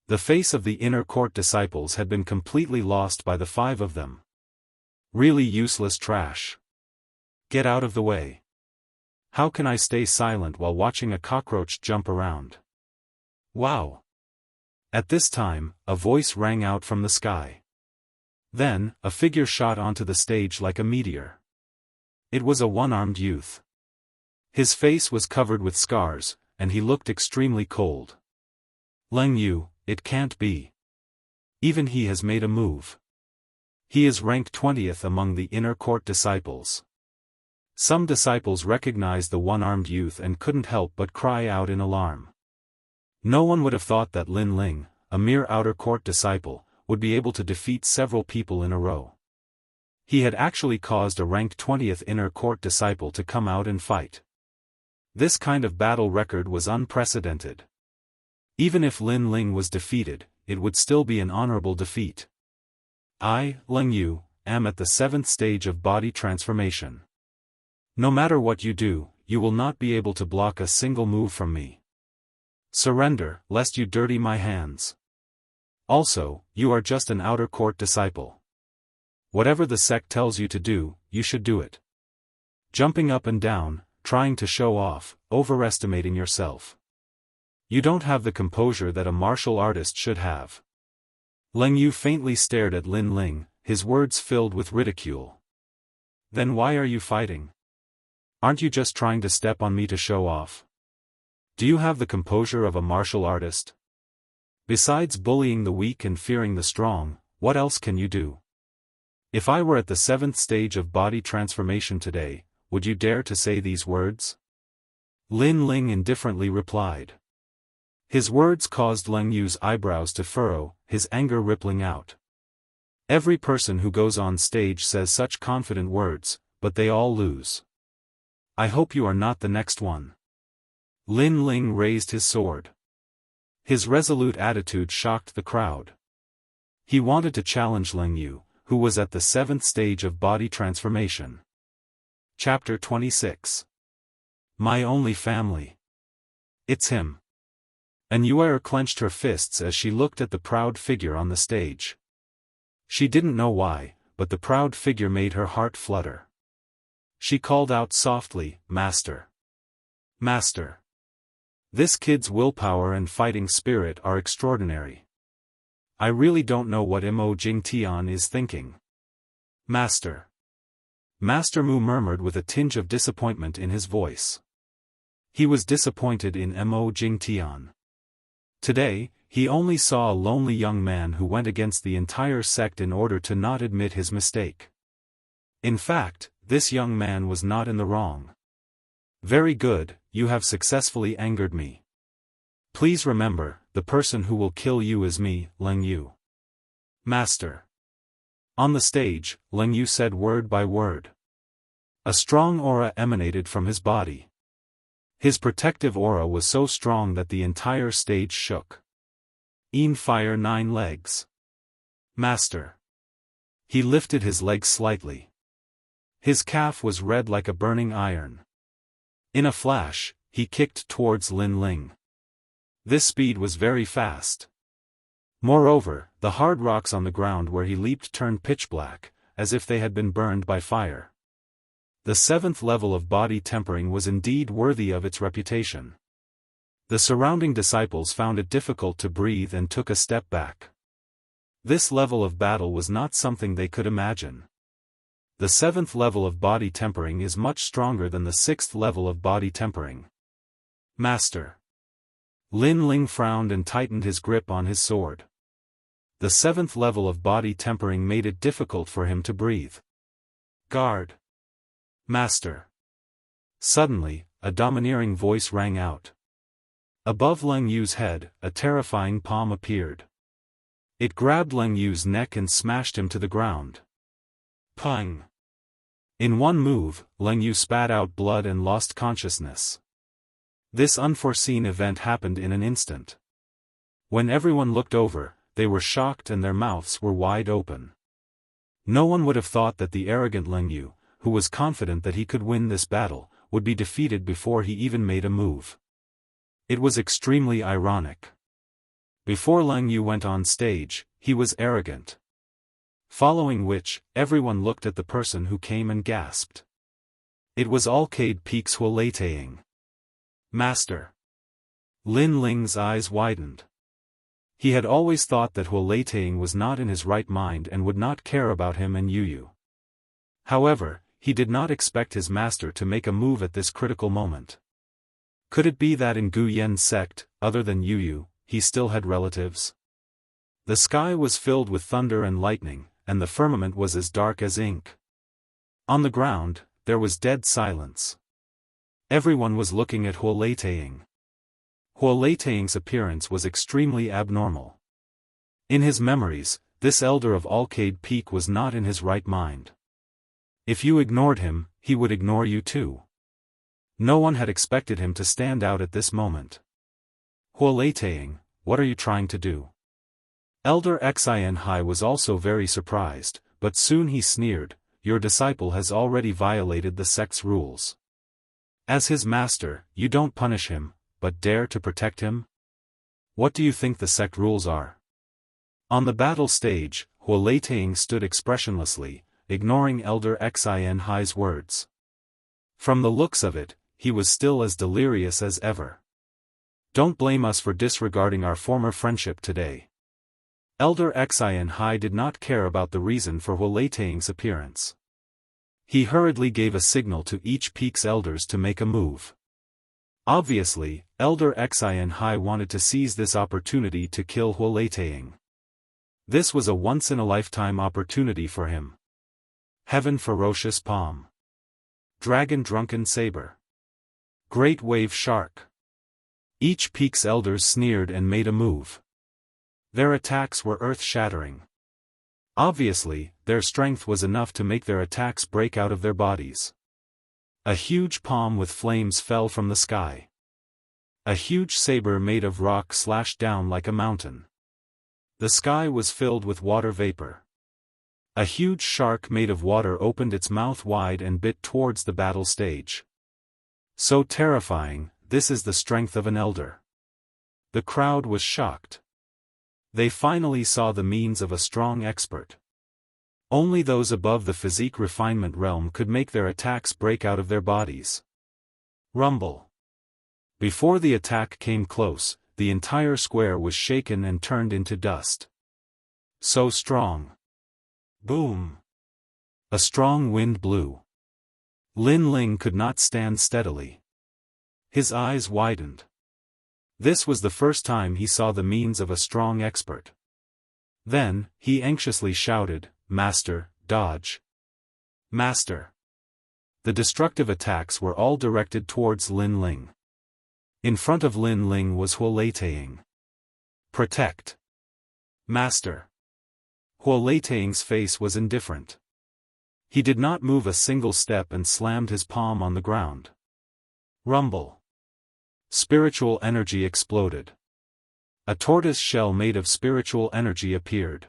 The face of the inner court disciples had been completely lost by the 5 of them. Really useless trash. Get out of the way. How can I stay silent while watching a cockroach jump around? Wow! At this time, a voice rang out from the sky. Then, a figure shot onto the stage like a meteor. It was a one-armed youth. His face was covered with scars, and he looked extremely cold. Leng Yu, it can't be. Even he has made a move. He is ranked 20th among the inner court disciples. Some disciples recognized the one-armed youth and couldn't help but cry out in alarm. No one would have thought that Lin Ling, a mere outer court disciple, would be able to defeat several people in a row. He had actually caused a ranked 20th inner court disciple to come out and fight. This kind of battle record was unprecedented. Even if Lin Ling was defeated, it would still be an honorable defeat. I, Leng Yu, am at the 7th stage of body transformation. No matter what you do, you will not be able to block a single move from me. Surrender, lest you dirty my hands. Also, you are just an outer court disciple. Whatever the sect tells you to do, you should do it. Jumping up and down, trying to show off, overestimating yourself. You don't have the composure that a martial artist should have. Leng Yu faintly stared at Lin Ling, his words filled with ridicule. Then why are you fighting? Aren't you just trying to step on me to show off? Do you have the composure of a martial artist? Besides bullying the weak and fearing the strong, what else can you do? If I were at the 7th stage of body transformation today, would you dare to say these words? Lin Ling indifferently replied. His words caused Leng Yu's eyebrows to furrow, his anger rippling out. Every person who goes on stage says such confident words, but they all lose. I hope you are not the next one. Lin Ling raised his sword. His resolute attitude shocked the crowd. He wanted to challenge Ling Yu, who was at the 7th stage of body transformation. Chapter 26. My only family. It's him. Aneuer clenched her fists as she looked at the proud figure on the stage. She didn't know why, but the proud figure made her heart flutter. She called out softly, "Master! Master! This kid's willpower and fighting spirit are extraordinary. I really don't know what Mo Jingtian is thinking." "Master!" Master Mu murmured with a tinge of disappointment in his voice. He was disappointed in Mo Jingtian. Today, he only saw a lonely young man who went against the entire sect in order to not admit his mistake. In fact, this young man was not in the wrong. "Very good, you have successfully angered me. Please remember, the person who will kill you is me, Ling Yu." "Master." On the stage, Ling Yu said word by word. A strong aura emanated from his body. His protective aura was so strong that the entire stage shook. Fire 9 legs. "Master." He lifted his legs slightly. His calf was red like a burning iron. In a flash, he kicked towards Lin Ling. This speed was very fast. Moreover, the hard rocks on the ground where he leaped turned pitch black, as if they had been burned by fire. The 7th level of body tempering was indeed worthy of its reputation. The surrounding disciples found it difficult to breathe and took a step back. This level of battle was not something they could imagine. The 7th level of body tempering is much stronger than the 6th level of body tempering. "Master." Lin Ling frowned and tightened his grip on his sword. The 7th level of body tempering made it difficult for him to breathe. "Guard." "Master." Suddenly, a domineering voice rang out. Above Ling Yu's head, a terrifying palm appeared. It grabbed Ling Yu's neck and smashed him to the ground. Pung! In one move, Ling Yu spat out blood and lost consciousness. This unforeseen event happened in an instant. When everyone looked over, they were shocked and their mouths were wide open. No one would have thought that the arrogant Ling Yu, who was confident that he could win this battle, would be defeated before he even made a move. It was extremely ironic. Before Ling Yu went on stage, he was arrogant. Following which, everyone looked at the person who came and gasped. It was Arcade Peak's Huoleitang. "Master." Lin Ling's eyes widened. He had always thought that Huoleitang was not in his right mind and would not care about him and Yu. However, he did not expect his master to make a move at this critical moment. Could it be that in Gu Yen's sect, other than Yu, he still had relatives? The sky was filled with thunder and lightning, and the firmament was as dark as ink. On the ground, there was dead silence. Everyone was looking at Huoleitang. Huoleitang's appearance was extremely abnormal. In his memories, this elder of Arcade Peak was not in his right mind. If you ignored him, he would ignore you too. No one had expected him to stand out at this moment. "Huoleitang, what are you trying to do?" Elder Xianxia was also very surprised, but soon he sneered, "Your disciple has already violated the sect's rules. As his master, you don't punish him, but dare to protect him? What do you think the sect rules are?" On the battle stage, Huoleitang stood expressionlessly, ignoring Elder Xianxia's words. From the looks of it, he was still as delirious as ever. "Don't blame us for disregarding our former friendship today." Elder Xianxia did not care about the reason for Huoleitang's appearance. He hurriedly gave a signal to each peak's elders to make a move. Obviously, Elder Xianxia wanted to seize this opportunity to kill Huoleitang. This was a once-in-a-lifetime opportunity for him. Heaven Ferocious Palm. Dragon Drunken Saber. Great Wave Shark. Each peak's elders sneered and made a move. Their attacks were earth-shattering. Obviously, their strength was enough to make their attacks break out of their bodies. A huge palm with flames fell from the sky. A huge saber made of rock slashed down like a mountain. The sky was filled with water vapor. A huge shark made of water opened its mouth wide and bit towards the battle stage. So terrifying, this is the strength of an elder. The crowd was shocked. They finally saw the means of a strong expert. Only those above the physique refinement realm could make their attacks break out of their bodies. Rumble. Before the attack came close, the entire square was shaken and turned into dust. So strong. Boom. A strong wind blew. Lin Ling could not stand steadily. His eyes widened. This was the first time he saw the means of a strong expert. Then, he anxiously shouted, "Master, dodge! Master!" The destructive attacks were all directed towards Lin Ling. In front of Lin Ling was Huoleitang. "Protect! Master!" Huoleitang's face was indifferent. He did not move a single step and slammed his palm on the ground. Rumble. Spiritual energy exploded. A tortoise shell made of spiritual energy appeared.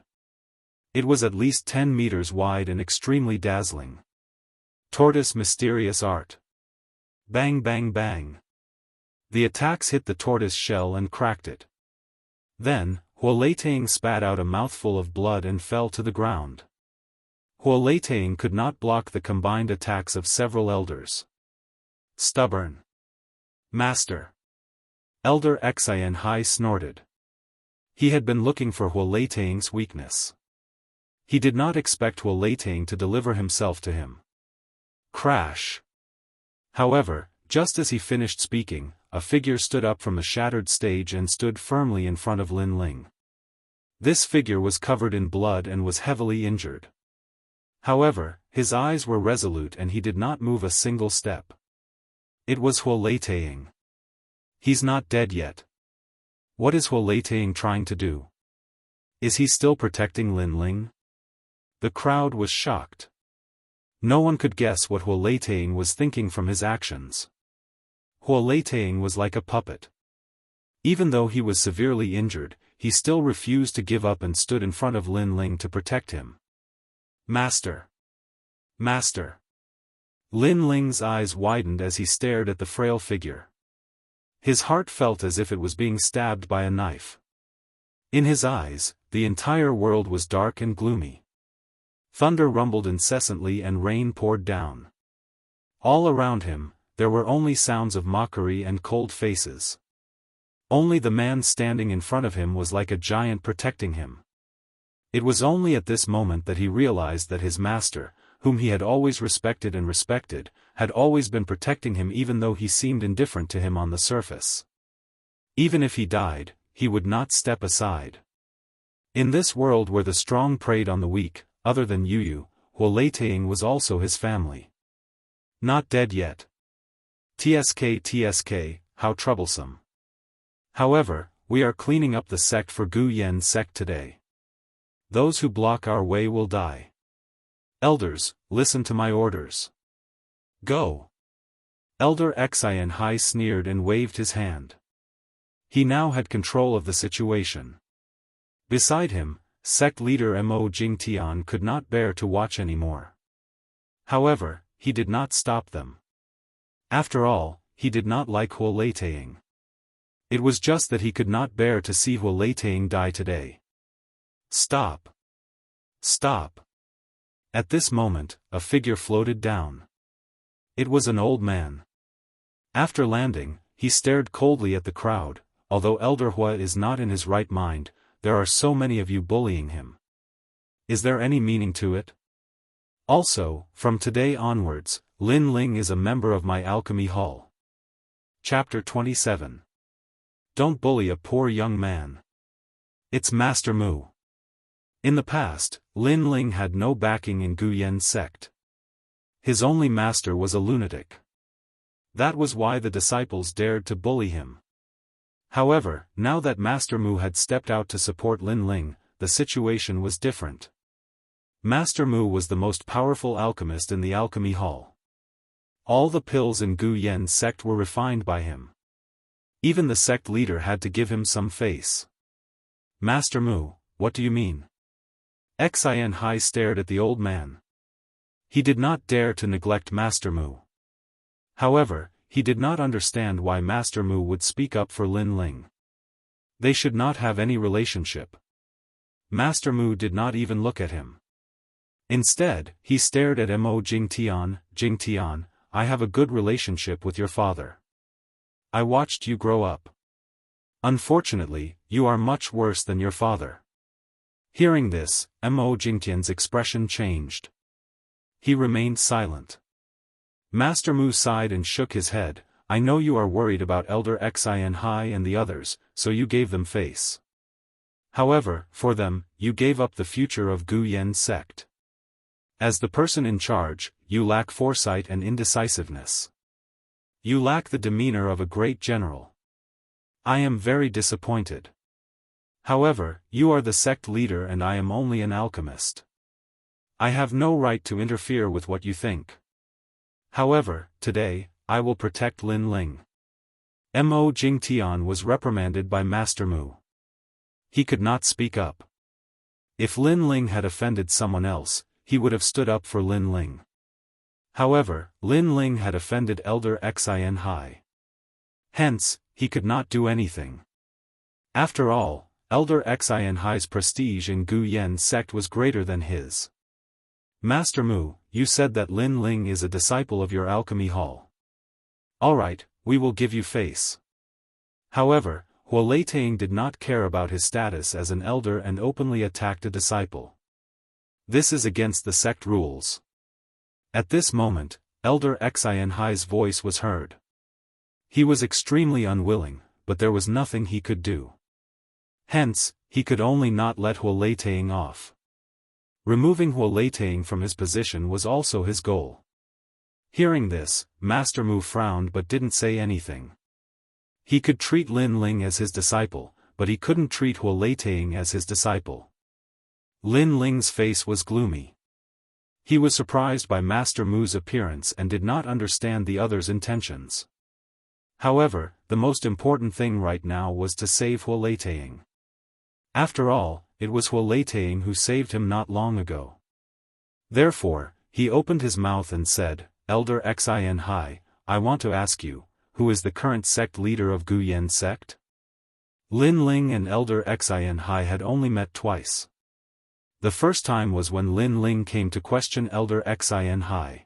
It was at least 10 meters wide and extremely dazzling. Tortoise mysterious art. Bang bang bang. The attacks hit the tortoise shell and cracked it. Then, Huoleitang spat out a mouthful of blood and fell to the ground. Huoleitang could not block the combined attacks of several elders. Stubborn. Master. Elder Xianxia snorted. He had been looking for Huoleitang's weakness. He did not expect Huoleitang to deliver himself to him. Crash. However, just as he finished speaking, a figure stood up from the shattered stage and stood firmly in front of Lin Ling. This figure was covered in blood and was heavily injured. However, his eyes were resolute and he did not move a single step. It was Huoleitang. He's not dead yet. What is Huoleitang trying to do? Is he still protecting Lin Ling? The crowd was shocked. No one could guess what Huoleitang was thinking from his actions. Huoleitang was like a puppet. Even though he was severely injured, he still refused to give up and stood in front of Lin Ling to protect him. Master! Master! Lin Ling's eyes widened as he stared at the frail figure. His heart felt as if it was being stabbed by a knife. In his eyes, the entire world was dark and gloomy. Thunder rumbled incessantly and rain poured down. All around him, there were only sounds of mockery and cold faces. Only the man standing in front of him was like a giant protecting him. It was only at this moment that he realized that his master, whom he had always respected, had always been protecting him even though he seemed indifferent to him on the surface. Even if he died, he would not step aside. In this world where the strong preyed on the weak, other than Yu, Huoleitang was also his family. Not dead yet. TSK, how troublesome. However, we are cleaning up the sect for Gu Yen sect today. Those who block our way will die. Elders, listen to my orders. Go. Elder Xianxia sneered and waved his hand. He now had control of the situation. Beside him, sect leader Mo Jingtian could not bear to watch anymore. However, he did not stop them. After all, he did not like Huoleitang. It was just that he could not bear to see Huoleitang die today. Stop! Stop! At this moment, a figure floated down. It was an old man. After landing, he stared coldly at the crowd. Although Elder Hua is not in his right mind, there are so many of you bullying him. Is there any meaning to it? Also, from today onwards, Lin Ling is a member of my alchemy hall. Chapter 27. Don't bully a poor young man. It's Master Mu. In the past, Lin Ling had no backing in Gu Yen sect. His only master was a lunatic. That was why the disciples dared to bully him. However, now that Master Mu had stepped out to support Lin Ling, the situation was different. Master Mu was the most powerful alchemist in the alchemy hall. All the pills in Gu Yan's sect were refined by him. Even the sect leader had to give him some face. Master Mu, what do you mean? Xianxia stared at the old man. He did not dare to neglect Master Mu. However, he did not understand why Master Mu would speak up for Lin Ling. They should not have any relationship. Master Mu did not even look at him. Instead, he stared at Mo Jingtian, I have a good relationship with your father. I watched you grow up. Unfortunately, you are much worse than your father. Hearing this, Mo Jingtian's expression changed. He remained silent. Master Mu sighed and shook his head. I know you are worried about Elder Xianxia and the others, so you gave them face. However, for them, you gave up the future of Gu Yan's sect. As the person in charge, you lack foresight and indecisiveness. You lack the demeanor of a great general. I am very disappointed. However, you are the sect leader and I am only an alchemist. I have no right to interfere with what you think. However, today, I will protect Lin Ling. Mo Jingtian was reprimanded by Master Mu. He could not speak up. If Lin Ling had offended someone else, he would have stood up for Lin Ling. However, Lin Ling had offended Elder Xianxia. Hence, he could not do anything. After all, Elder Xianxia's prestige in Gu Yan's sect was greater than his. Master Mu, you said that Lin Ling is a disciple of your alchemy hall. Alright, we will give you face. However, Huoleitang did not care about his status as an elder and openly attacked a disciple. This is against the sect rules. At this moment, Elder Xianxia's voice was heard. He was extremely unwilling, but there was nothing he could do. Hence, he could only not let Huoleitang off. Removing Huoleitang from his position was also his goal. Hearing this, Master Mu frowned but didn't say anything. He could treat Lin Ling as his disciple, but he couldn't treat Huoleitang as his disciple. Lin Ling's face was gloomy. He was surprised by Master Mu's appearance and did not understand the other's intentions. However, the most important thing right now was to save Huoleitang. After all, it was Huoleitang who saved him not long ago. Therefore, he opened his mouth and said, Elder Xianxia, I want to ask you, who is the current sect leader of Gu Yan's sect? Lin Ling and Elder Xianxia had only met twice. The first time was when Lin Ling came to question Elder Xianxia.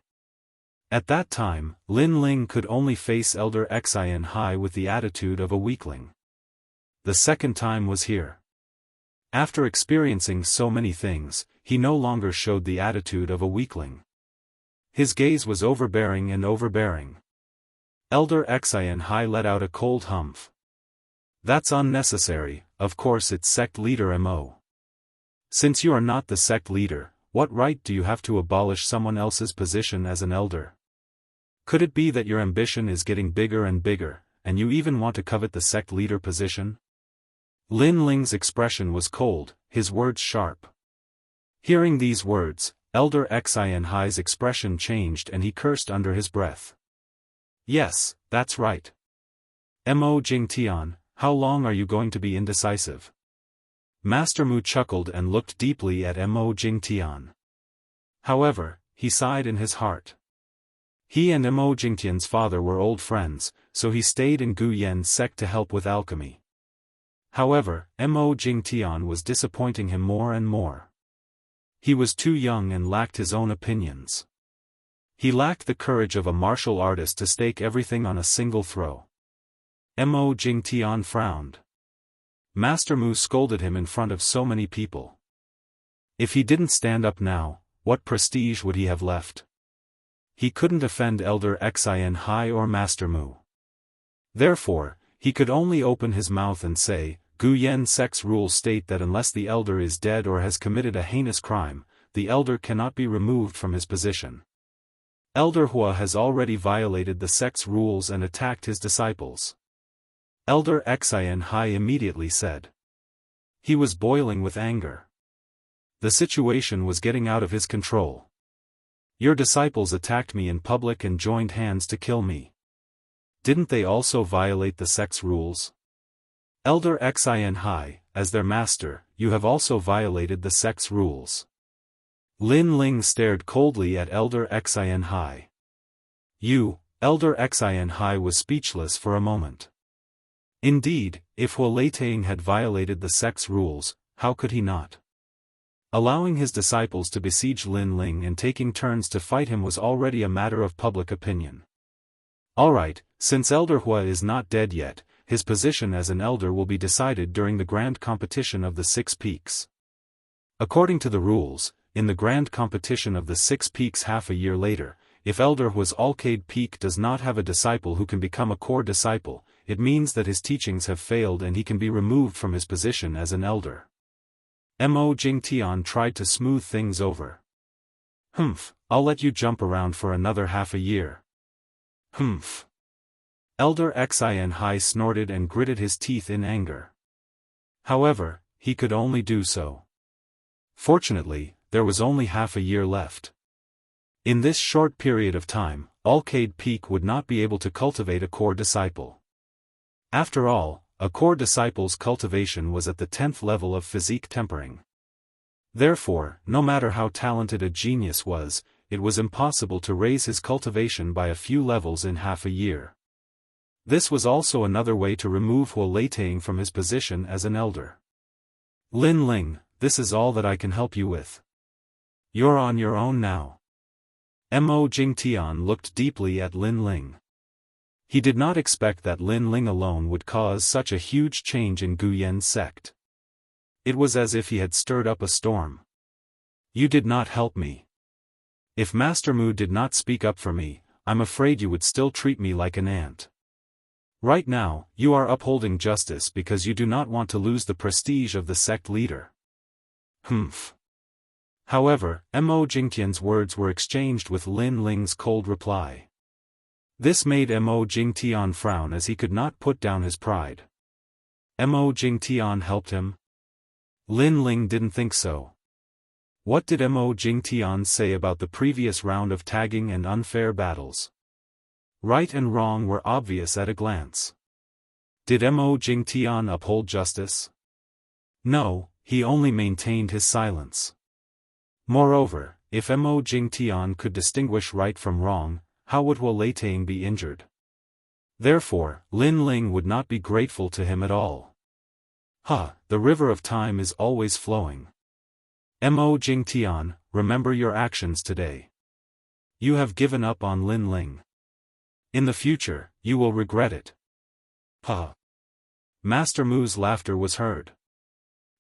At that time, Lin Ling could only face Elder Xianxia with the attitude of a weakling. The second time was here. After experiencing so many things, he no longer showed the attitude of a weakling. His gaze was overbearing and overbearing. Elder Xianxia let out a cold humph. That's unnecessary, of course it's sect leader Mo. Since you are not the sect leader, what right do you have to abolish someone else's position as an elder? Could it be that your ambition is getting bigger and bigger, and you even want to covet the sect leader position? Lin Ling's expression was cold, his words sharp. Hearing these words, Elder Xianxia's expression changed and he cursed under his breath. Yes, that's right. Mo Jingtian, how long are you going to be indecisive? Master Mu chuckled and looked deeply at Mo Jingtian. However, he sighed in his heart. He and Mo Jingtian's father were old friends, so he stayed in Gu Yan's sect to help with alchemy. However, Mo Jingtian was disappointing him more and more. He was too young and lacked his own opinions. He lacked the courage of a martial artist to stake everything on a single throw. Mo Jingtian frowned. Master Mu scolded him in front of so many people. If he didn't stand up now, what prestige would he have left? He couldn't offend Elder Xianxia or Master Mu. Therefore, he could only open his mouth and say, Gu Yan sect's rules state that unless the elder is dead or has committed a heinous crime, the elder cannot be removed from his position. Elder Hua has already violated the sect's rules and attacked his disciples. Elder Xianxia immediately said. He was boiling with anger. The situation was getting out of his control. Your disciples attacked me in public and joined hands to kill me. Didn't they also violate the sect's rules? Elder Xianxia, as their master, you have also violated the sect's rules. Lin Ling stared coldly at Elder Xianxia. Elder Xianxia was speechless for a moment. Indeed, if Wuxiaxianxia had violated the sect's rules, how could he not? Allowing his disciples to besiege Lin Ling and taking turns to fight him was already a matter of public opinion. Alright, since Elder Hua is not dead yet, his position as an elder will be decided during the grand competition of the 6 peaks. According to the rules, in the grand competition of the 6 peaks half a year later, if Elder Hua's Alcade Peak does not have a disciple who can become a core disciple, it means that his teachings have failed and he can be removed from his position as an elder. Mo Jingtian tried to smooth things over. I'll let you jump around for another half a year. Elder Xianxia snorted and gritted his teeth in anger. However, he could only do so. Fortunately, there was only half a year left. In this short period of time, Alcade Peak would not be able to cultivate a core disciple. After all, a core disciple's cultivation was at the 10th level of physique tempering. Therefore, no matter how talented a genius was, it was impossible to raise his cultivation by a few levels in half a year. This was also another way to remove Wuxiaxianxia from his position as an elder. Lin Ling, this is all that I can help you with. You're on your own now. Mo Jingtian looked deeply at Lin Ling. He did not expect that Lin Ling alone would cause such a huge change in Guyen's sect. It was as if he had stirred up a storm. You did not help me. If Master Mu did not speak up for me, I'm afraid you would still treat me like an ant. Right now, you are upholding justice because you do not want to lose the prestige of the sect leader. However, Mo Jingtian's words were exchanged with Lin Ling's cold reply. This made Mo Jingtian frown as he could not put down his pride. Mo Jingtian helped him? Lin Ling didn't think so. What did Mo Jingtian say about the previous round of tagging and unfair battles? Right and wrong were obvious at a glance. Did Mo Jingtian uphold justice? No, he only maintained his silence. Moreover, if Mo Jingtian could distinguish right from wrong, how would Wuxiaxianxia be injured? Therefore, Lin Ling would not be grateful to him at all. The river of time is always flowing. Mo Jingtian, remember your actions today. You have given up on Lin Ling. In the future, you will regret it. Master Mu's laughter was heard.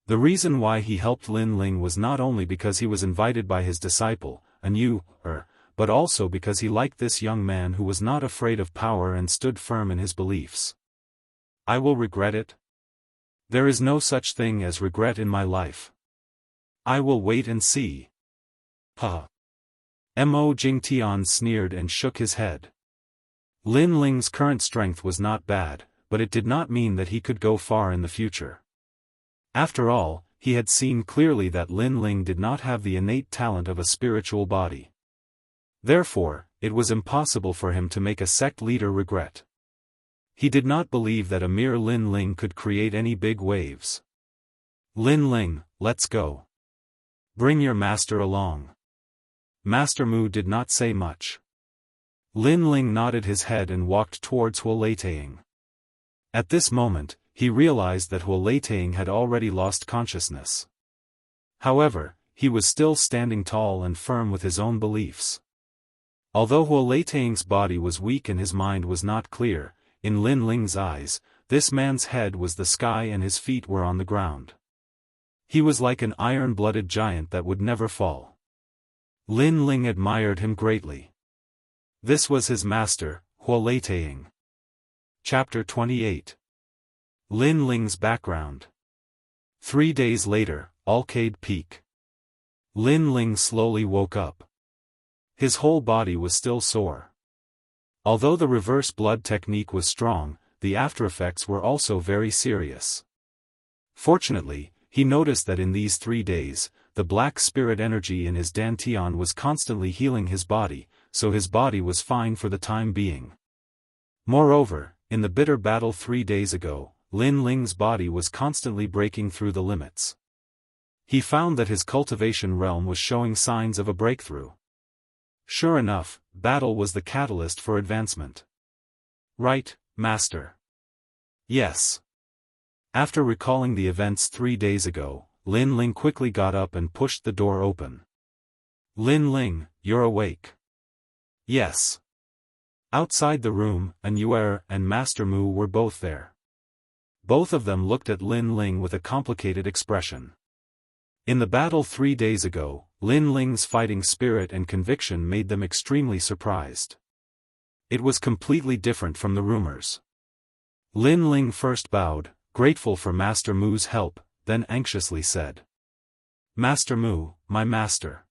The reason why he helped Lin Ling was not only because he was invited by his disciple, but also because he liked this young man who was not afraid of power and stood firm in his beliefs. I will regret it. There is no such thing as regret in my life. I will wait and see. Mo Jingtian sneered and shook his head. Lin Ling's current strength was not bad, but it did not mean that he could go far in the future. After all, he had seen clearly that Lin Ling did not have the innate talent of a spiritual body. Therefore, it was impossible for him to make a sect leader regret. He did not believe that a mere Lin Ling could create any big waves. Lin Ling, let's go. Bring your master along. Master Mu did not say much. Lin Ling nodded his head and walked towards Wuxiaxianxia. At this moment, he realized that Wuxiaxianxia had already lost consciousness. However, he was still standing tall and firm with his own beliefs. Although Wuxiaxianxia's body was weak and his mind was not clear, in Lin Ling's eyes, this man's head was the sky and his feet were on the ground. He was like an iron-blooded giant that would never fall. Lin Ling admired him greatly. This was his master, Wuxiaxianxia. Chapter 28. Lin Ling's background. 3 days later, Alcade Peak. Lin Ling slowly woke up. His whole body was still sore. Although the reverse blood technique was strong, the aftereffects were also very serious. Fortunately, he noticed that in these 3 days, the black spirit energy in his dantian was constantly healing his body, so his body was fine for the time being. Moreover, in the bitter battle 3 days ago, Lin Ling's body was constantly breaking through the limits. He found that his cultivation realm was showing signs of a breakthrough. Sure enough, battle was the catalyst for advancement. Right, Master? Yes. After recalling the events 3 days ago, Lin Ling quickly got up and pushed the door open. Lin Ling, you're awake. Yes. Outside the room, Anuer and Master Mu were both there. Both of them looked at Lin Ling with a complicated expression. In the battle 3 days ago, Lin Ling's fighting spirit and conviction made them extremely surprised. It was completely different from the rumors. Lin Ling first bowed, grateful for Master Mu's help, then anxiously said, Master Mu, my master.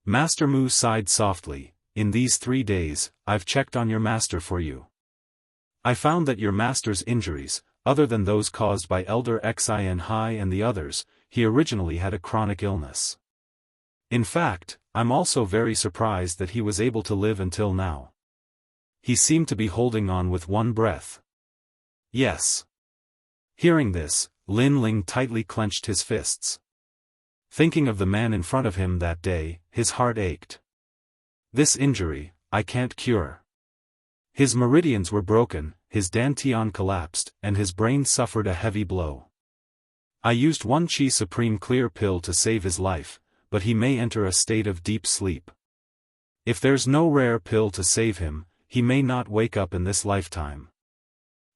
Master Mu sighed softly, in these 3 days, I've checked on your master for you. I found that your master's injuries, other than those caused by Elder Xin Hai and the others, he originally had a chronic illness. In fact, I'm also very surprised that he was able to live until now. He seemed to be holding on with one breath. Yes. Hearing this, Lin Ling tightly clenched his fists. Thinking of the man in front of him that day, his heart ached. This injury, I can't cure. His meridians were broken, his dantian collapsed, and his brain suffered a heavy blow. I used one Qi Supreme Clear pill to save his life, but he may enter a state of deep sleep. If there's no rare pill to save him, he may not wake up in this lifetime.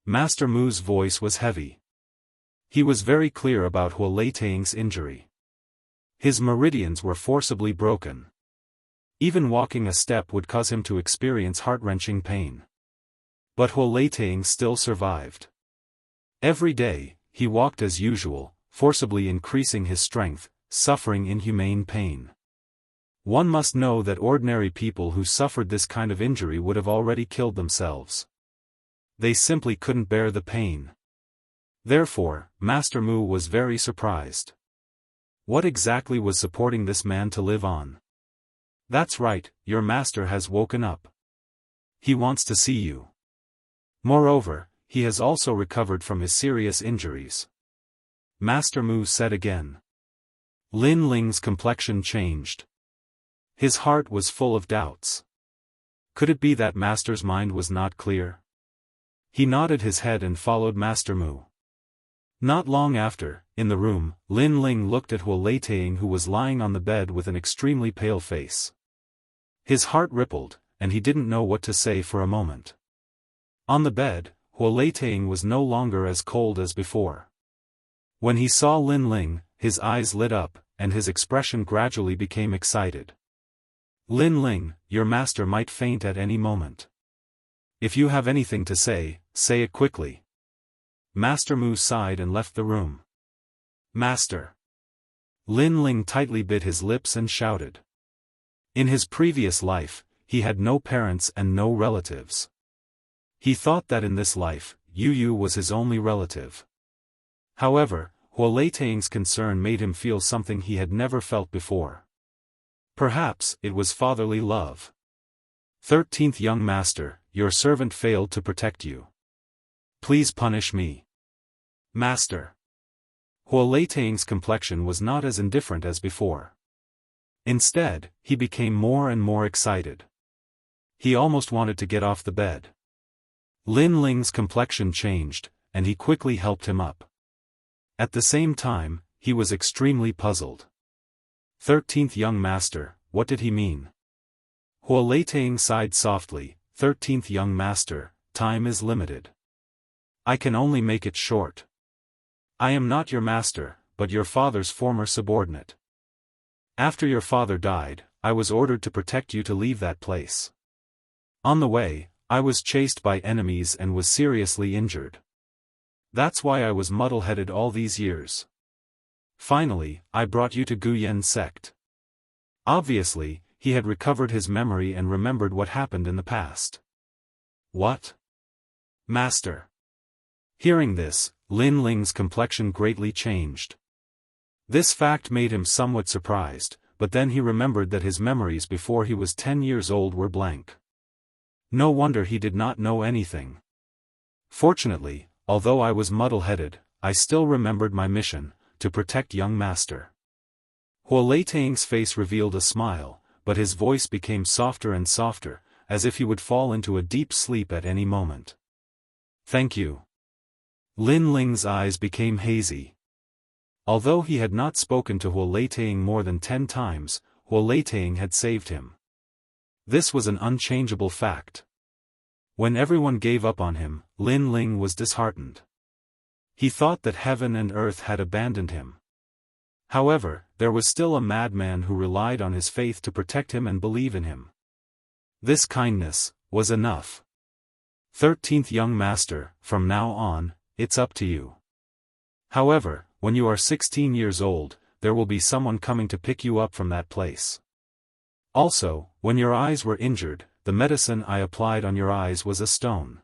Master Mu's voice was heavy. He was very clear about Huo Leitang's injury. His meridians were forcibly broken. Even walking a step would cause him to experience heart-wrenching pain. But Huo Leitang still survived. Every day, he walked as usual, forcibly increasing his strength, suffering inhumane pain. One must know that ordinary people who suffered this kind of injury would have already killed themselves. They simply couldn't bear the pain. Therefore, Master Mu was very surprised. What exactly was supporting this man to live on? That's right, your master has woken up. He wants to see you. Moreover, he has also recovered from his serious injuries. Master Mu said again. Lin Ling's complexion changed. His heart was full of doubts. Could it be that Master's mind was not clear? He nodded his head and followed Master Mu. Not long after, in the room, Lin Ling looked at Huo Leitang, who was lying on the bed with an extremely pale face. His heart rippled, and he didn't know what to say for a moment. On the bed, Huo Leitang was no longer as cold as before. When he saw Lin Ling, his eyes lit up, and his expression gradually became excited. Lin Ling, your master might faint at any moment. If you have anything to say, say it quickly. Master Mu sighed and left the room. Master. Lin Ling tightly bit his lips and shouted. In his previous life, he had no parents and no relatives. He thought that in this life, Yu was his only relative. However, Huo Leitang's concern made him feel something he had never felt before. Perhaps it was fatherly love. 13th Young Master, your servant failed to protect you. Please punish me. Master. Huo Leitang's complexion was not as indifferent as before. Instead, he became more and more excited. He almost wanted to get off the bed. Lin Ling's complexion changed, and he quickly helped him up. At the same time, he was extremely puzzled. 13th Young Master, what did he mean? Huo Leitang sighed softly. 13th Young Master, time is limited. I can only make it short. I am not your master, but your father's former subordinate. After your father died, I was ordered to protect you to leave that place. On the way, I was chased by enemies and was seriously injured. That's why I was muddle-headed all these years. Finally, I brought you to Guyen's sect. Obviously, he had recovered his memory and remembered what happened in the past. What? Master. Hearing this, Lin Ling's complexion greatly changed. This fact made him somewhat surprised, but then he remembered that his memories before he was 10 years old were blank. No wonder he did not know anything. Fortunately, although I was muddle-headed, I still remembered my mission, to protect young master. Huoleitang's face revealed a smile, but his voice became softer and softer, as if he would fall into a deep sleep at any moment. Thank you. Lin Ling's eyes became hazy. Although he had not spoken to Huoleitang more than 10 times, Huoleitang had saved him. This was an unchangeable fact. When everyone gave up on him, Lin Ling was disheartened. He thought that heaven and earth had abandoned him. However, there was still a madman who relied on his faith to protect him and believe in him. This kindness was enough. 13th young master, from now on, it's up to you. However, when you are 16 years old, there will be someone coming to pick you up from that place. Also, when your eyes were injured, the medicine I applied on your eyes was a stone.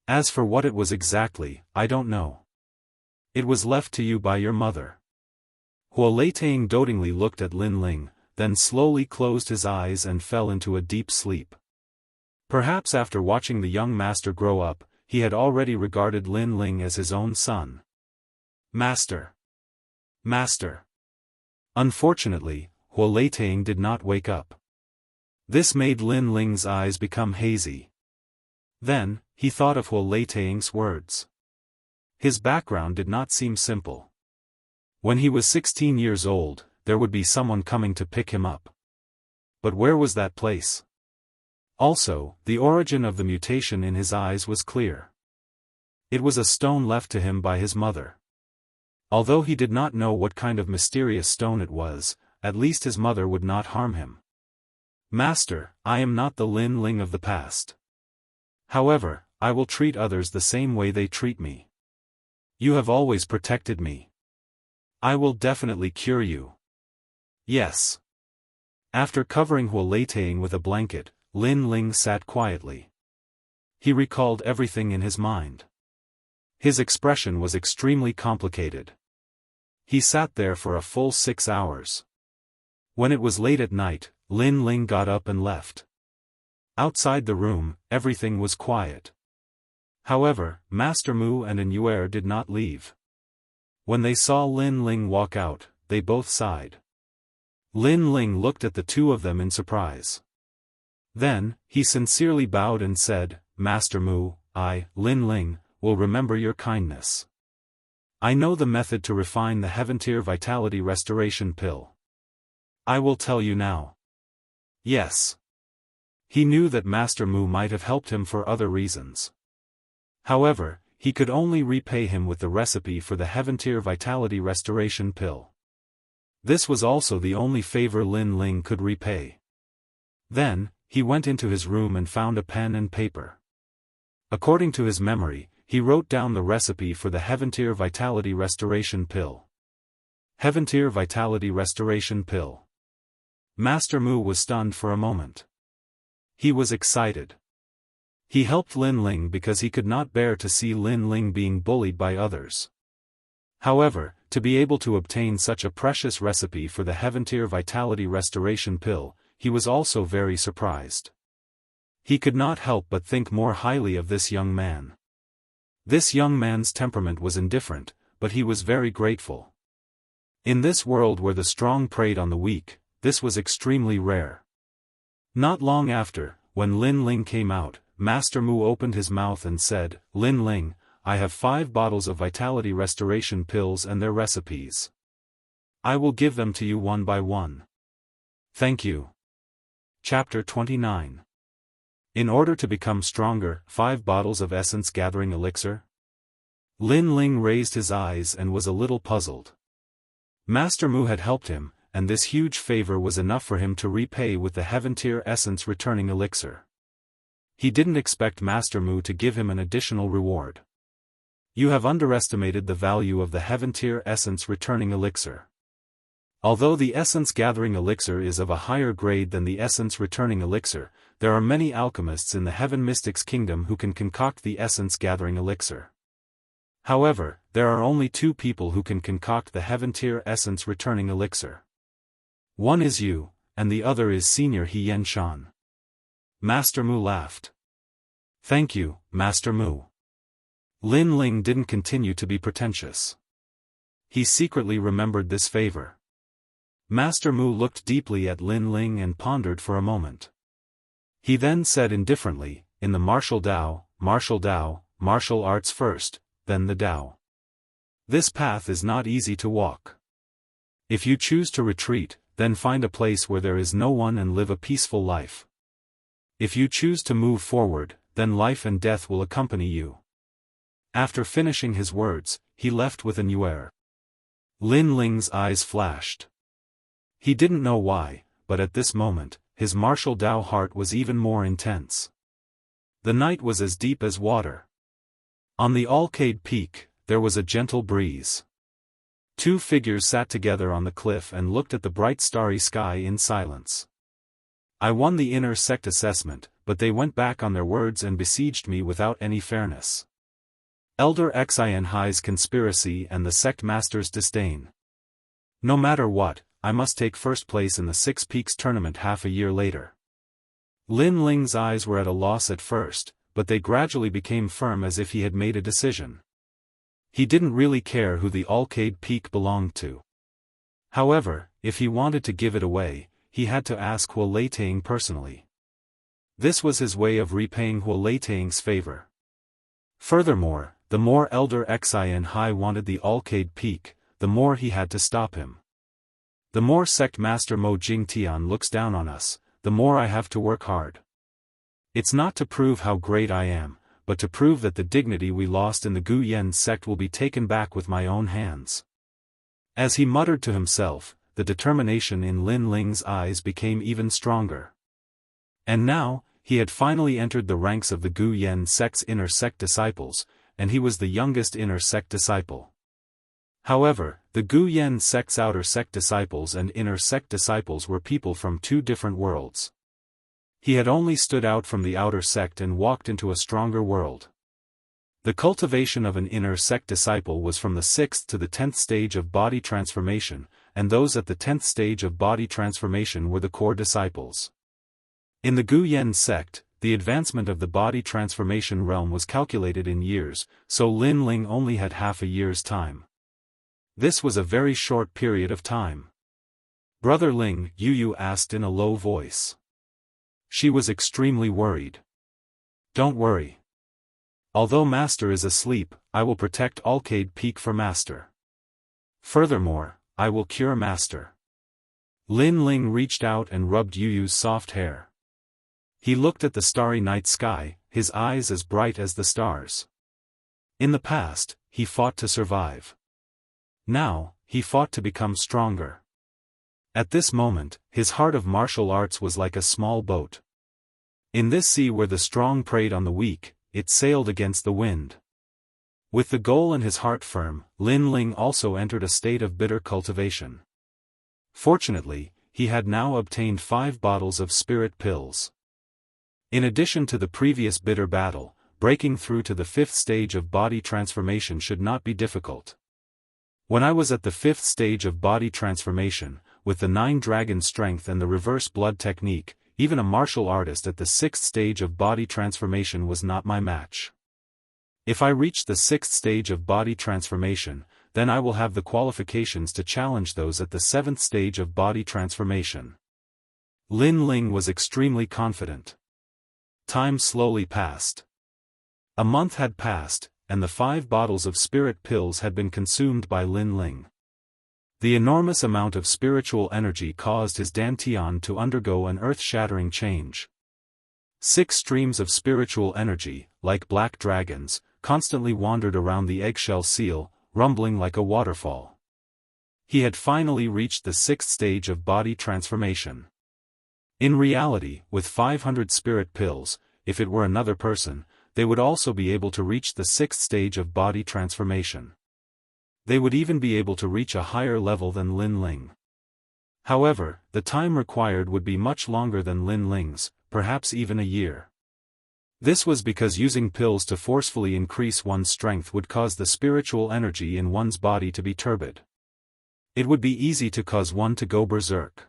As for what it was exactly, I don't know. It was left to you by your mother. Huoleitang dotingly looked at Lin Ling, then slowly closed his eyes and fell into a deep sleep. Perhaps after watching the young master grow up, he had already regarded Lin Ling as his own son. Master! Master! Unfortunately, Huoleitang did not wake up. This made Lin Ling's eyes become hazy. Then, he thought of Huoleitang's words. His background did not seem simple. When he was 16 years old, there would be someone coming to pick him up. But where was that place? Also, the origin of the mutation in his eyes was clear. It was a stone left to him by his mother. Although he did not know what kind of mysterious stone it was, at least his mother would not harm him. Master, I am not the Lin Ling of the past. However, I will treat others the same way they treat me. You have always protected me. I will definitely cure you. Yes. After covering Huoleitang with a blanket, Lin Ling sat quietly. He recalled everything in his mind. His expression was extremely complicated. He sat there for a full 6 hours. When it was late at night, Lin Ling got up and left. Outside the room, everything was quiet. However, Master Mu and An did not leave. When they saw Lin Ling walk out, they both sighed. Lin Ling looked at the two of them in surprise. Then, he sincerely bowed and said, Master Mu, I, Lin Ling, will remember your kindness. I know the method to refine the Heaven-tier Vitality Restoration Pill. I will tell you now. Yes. He knew that Master Mu might have helped him for other reasons. However, he could only repay him with the recipe for the Heaven-tier Vitality Restoration Pill. This was also the only favor Lin Ling could repay. Then, he went into his room and found a pen and paper. According to his memory, he wrote down the recipe for the Heaven-tier Vitality Restoration Pill. Heaven-tier Vitality Restoration Pill. Master Mu was stunned for a moment. He was excited. He helped Lin Ling because he could not bear to see Lin Ling being bullied by others. However, to be able to obtain such a precious recipe for the Heaven-tier Vitality Restoration Pill, he was also very surprised. He could not help but think more highly of this young man. This young man's temperament was indifferent, but he was very grateful. In this world where the strong preyed on the weak, this was extremely rare. Not long after, when Lin Ling came out, Master Mu opened his mouth and said, Lin Ling, I have 5 bottles of Vitality Restoration Pills and their recipes. I will give them to you one by one. Thank you. Chapter 29. In order to become stronger, 5 bottles of Essence Gathering Elixir? Lin Ling raised his eyes and was a little puzzled. Master Mu had helped him, and this huge favor was enough for him to repay with the Heaven-tier Essence Returning Elixir. He didn't expect Master Mu to give him an additional reward. You have underestimated the value of the Heaven-tier Essence Returning Elixir. Although the Essence Gathering Elixir is of a higher grade than the Essence Returning Elixir, there are many alchemists in the Heaven Mystics Kingdom who can concoct the Essence Gathering Elixir. However, there are only two people who can concoct the Heaven-tier essence-returning elixir. One is you, and the other is Senior He Yen Shan. Master Mu laughed. Thank you, Master Mu. Lin Ling didn't continue to be pretentious. He secretly remembered this favor. Master Mu looked deeply at Lin Ling and pondered for a moment. He then said indifferently, in the martial Dao, martial arts first, then the Dao. This path is not easy to walk. If you choose to retreat, then find a place where there is no one and live a peaceful life. If you choose to move forward, then life and death will accompany you. After finishing his words, he left with an air. Lin Ling's eyes flashed. He didn't know why, but at this moment, his martial Dao heart was even more intense. The night was as deep as water. On the Alcade Peak, there was a gentle breeze. Two figures sat together on the cliff and looked at the bright starry sky in silence. I won the inner sect assessment, but they went back on their words and besieged me without any fairness. Elder Xianxia's conspiracy and the sect master's disdain. No matter what, I must take first place in the Six Peaks tournament half a year later. Lin Ling's eyes were at a loss at first, but they gradually became firm as if he had made a decision. He didn't really care who the Alcade Peak belonged to. However, if he wanted to give it away, he had to ask Hua Leitang personally. This was his way of repaying Hua Leitang's favor. Furthermore, the more Elder Xianxia wanted the Alcade Peak, the more he had to stop him. The more Sect Master Mo Jingtian looks down on us, the more I have to work hard. It's not to prove how great I am, but to prove that the dignity we lost in the Gu Yen sect will be taken back with my own hands. As he muttered to himself, the determination in Lin Ling's eyes became even stronger. And now, he had finally entered the ranks of the Gu Yen sect's inner sect disciples, and he was the youngest inner sect disciple. However, the Gu Yen sect's outer sect disciples and inner sect disciples were people from two different worlds. He had only stood out from the outer sect and walked into a stronger world. The cultivation of an inner sect disciple was from the 6th to the 10th stage of body transformation, and those at the 10th stage of body transformation were the core disciples. In the Gu Yen sect, the advancement of the body transformation realm was calculated in years, so Lin Ling only had half a year's time. This was a very short period of time. Brother Ling, Yu asked in a low voice. She was extremely worried. Don't worry. Although Master is asleep, I will protect Alcade Peak for Master. Furthermore, I will cure Master. Lin Ling reached out and rubbed Yu's soft hair. He looked at the starry night sky, his eyes as bright as the stars. In the past, he fought to survive. Now, he fought to become stronger. At this moment, his heart of martial arts was like a small boat. In this sea where the strong preyed on the weak, it sailed against the wind. With the goal in his heart firm, Lin Ling also entered a state of bitter cultivation. Fortunately, he had now obtained 5 bottles of spirit pills. In addition to the previous bitter battle, breaking through to the 5th stage of body transformation should not be difficult. When I was at the 5th stage of body transformation, with the 9 dragon strength and the reverse blood technique, even a martial artist at the 6th stage of body transformation was not my match. If I reach the 6th stage of body transformation, then I will have the qualifications to challenge those at the 7th stage of body transformation. Lin Ling was extremely confident. Time slowly passed. A month had passed, and the 5 bottles of spirit pills had been consumed by Lin Ling. The enormous amount of spiritual energy caused his dantian to undergo an earth-shattering change. 6 streams of spiritual energy, like black dragons, constantly wandered around the eggshell seal, rumbling like a waterfall. He had finally reached the 6th stage of body transformation. In reality, with 500 spirit pills, if it were another person, they would also be able to reach the 6th stage of body transformation. They would even be able to reach a higher level than Lin Ling. However, the time required would be much longer than Lin Ling's, perhaps even a year. This was because using pills to forcefully increase one's strength would cause the spiritual energy in one's body to be turbid. It would be easy to cause one to go berserk.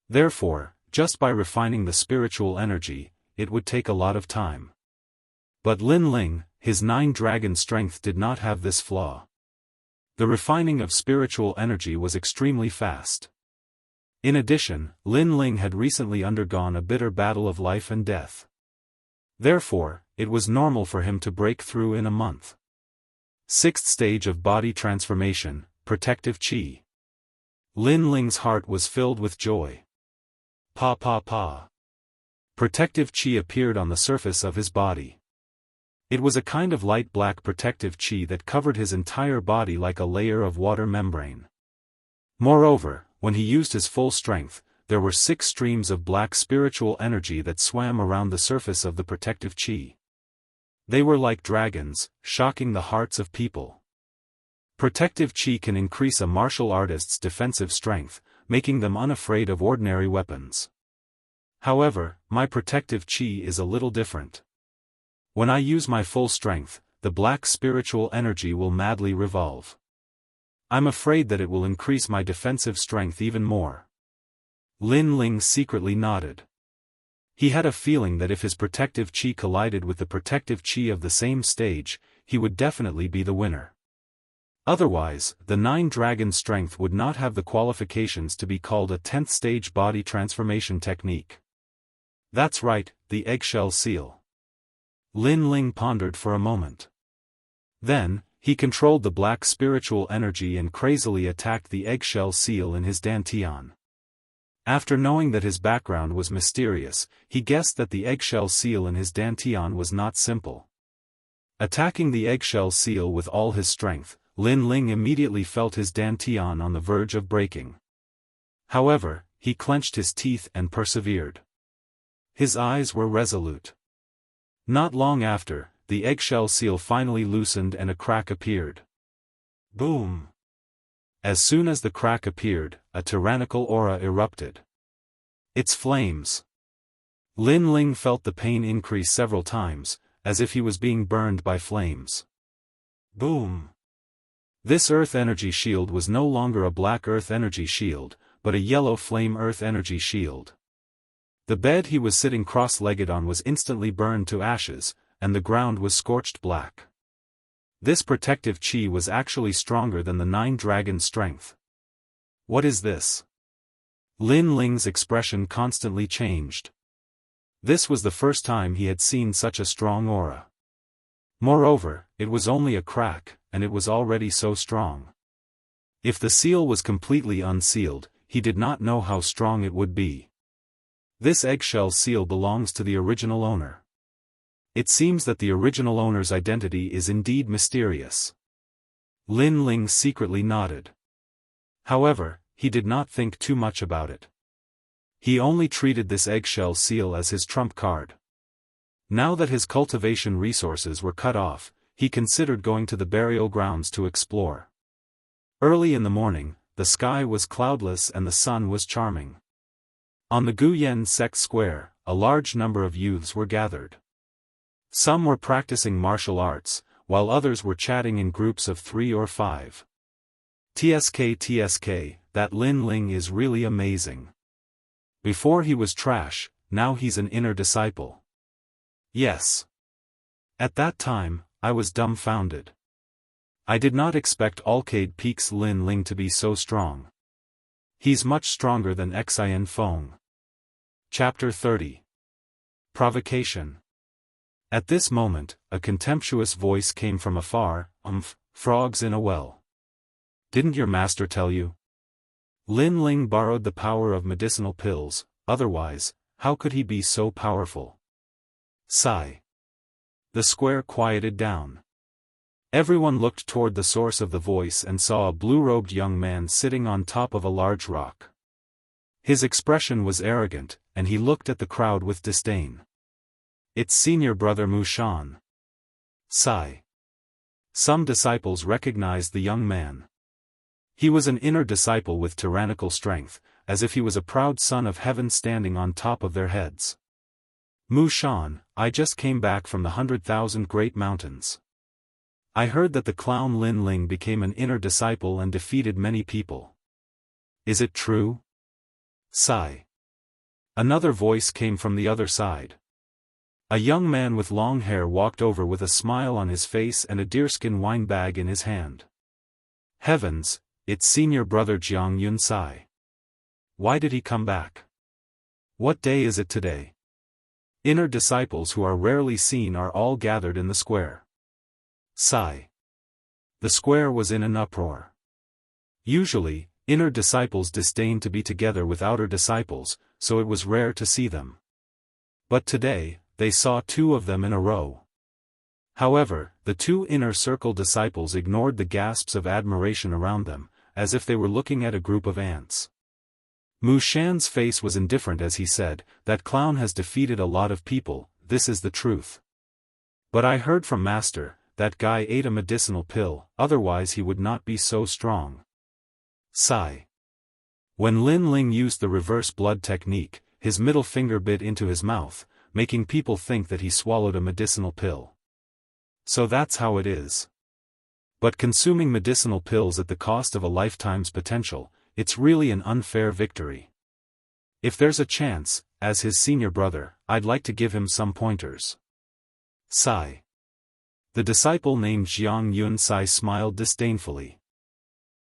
Therefore, just by refining the spiritual energy, it would take a lot of time. But Lin Ling, his 9-dragon strength did not have this flaw. The refining of spiritual energy was extremely fast. In addition, Lin Ling had recently undergone a bitter battle of life and death. Therefore, it was normal for him to break through in a month. 6th stage of body transformation, protective chi. Lin Ling's heart was filled with joy. Pa pa pa. Protective chi appeared on the surface of his body. It was a kind of light black protective chi that covered his entire body like a layer of water membrane. Moreover, when he used his full strength, there were 6 streams of black spiritual energy that swam around the surface of the protective chi. They were like dragons, shocking the hearts of people. Protective chi can increase a martial artist's defensive strength, making them unafraid of ordinary weapons. However, my protective chi is a little different. When I use my full strength, the black spiritual energy will madly revolve. I'm afraid that it will increase my defensive strength even more. Lin Ling secretly nodded. He had a feeling that if his protective chi collided with the protective chi of the same stage, he would definitely be the winner. Otherwise, the 9-dragon strength would not have the qualifications to be called a 10th stage body transformation technique. That's right, the eggshell seal. Lin Ling pondered for a moment. Then, he controlled the black spiritual energy and crazily attacked the eggshell seal in his dantian. After knowing that his background was mysterious, he guessed that the eggshell seal in his dantian was not simple. Attacking the eggshell seal with all his strength, Lin Ling immediately felt his dantian on the verge of breaking. However, he clenched his teeth and persevered. His eyes were resolute. Not long after, the eggshell seal finally loosened and a crack appeared. Boom! As soon as the crack appeared, a tyrannical aura erupted. Its flames. Lin Ling felt the pain increase several times, as if he was being burned by flames. Boom! This earth energy shield was no longer a black earth energy shield, but a yellow flame earth energy shield. The bed he was sitting cross-legged on was instantly burned to ashes, and the ground was scorched black. This protective chi was actually stronger than the 9-dragon strength. What is this? Lin Ling's expression constantly changed. This was the first time he had seen such a strong aura. Moreover, it was only a crack, and it was already so strong. If the seal was completely unsealed, he did not know how strong it would be. This eggshell seal belongs to the original owner. It seems that the original owner's identity is indeed mysterious. Lin Ling secretly nodded. However, he did not think too much about it. He only treated this eggshell seal as his trump card. Now that his cultivation resources were cut off, he considered going to the burial grounds to explore. Early in the morning, the sky was cloudless and the sun was charming. On the Guyen Sect Square, a large number of youths were gathered. Some were practicing martial arts, while others were chatting in groups of 3 or 5. TSK, that Lin Ling is really amazing. Before he was trash, now he's an inner disciple. Yes. At that time, I was dumbfounded. I did not expect Alcade Peak's Lin Ling to be so strong. He's much stronger than Xian Feng. Chapter 30. Provocation. At this moment, a contemptuous voice came from afar, frogs in a well. Didn't your master tell you? Lin Ling borrowed the power of medicinal pills, otherwise, how could he be so powerful? Sigh. The square quieted down. Everyone looked toward the source of the voice and saw a blue-robed young man sitting on top of a large rock. His expression was arrogant, and he looked at the crowd with disdain. It's senior brother Mu Shan. Sigh. Some disciples recognized the young man. He was an inner disciple with tyrannical strength, as if he was a proud son of heaven standing on top of their heads. Mu Shan, I just came back from the 100,000 Great Mountains. I heard that the clown Lin Ling became an inner disciple and defeated many people. Is it true? Sigh. Another voice came from the other side. A young man with long hair walked over with a smile on his face and a deerskin wine bag in his hand. Heavens, it's senior brother Jiang Yunsai. Why did he come back? What day is it today? Inner disciples who are rarely seen are all gathered in the square. Sigh. The square was in an uproar. Usually, inner disciples disdain to be together with outer disciples, so it was rare to see them. But today, they saw two of them in a row. However, the two inner circle disciples ignored the gasps of admiration around them, as if they were looking at a group of ants. Mu Shan's face was indifferent as he said, "That clown has defeated a lot of people, this is the truth. But I heard from Master, that guy ate a medicinal pill, otherwise he would not be so strong." Sigh. When Lin Ling used the reverse blood technique, his middle finger bit into his mouth, making people think that he swallowed a medicinal pill. So that's how it is. But consuming medicinal pills at the cost of a lifetime's potential, it's really an unfair victory. If there's a chance, as his senior brother, I'd like to give him some pointers. Sigh. The disciple named Jiang Yunsai smiled disdainfully.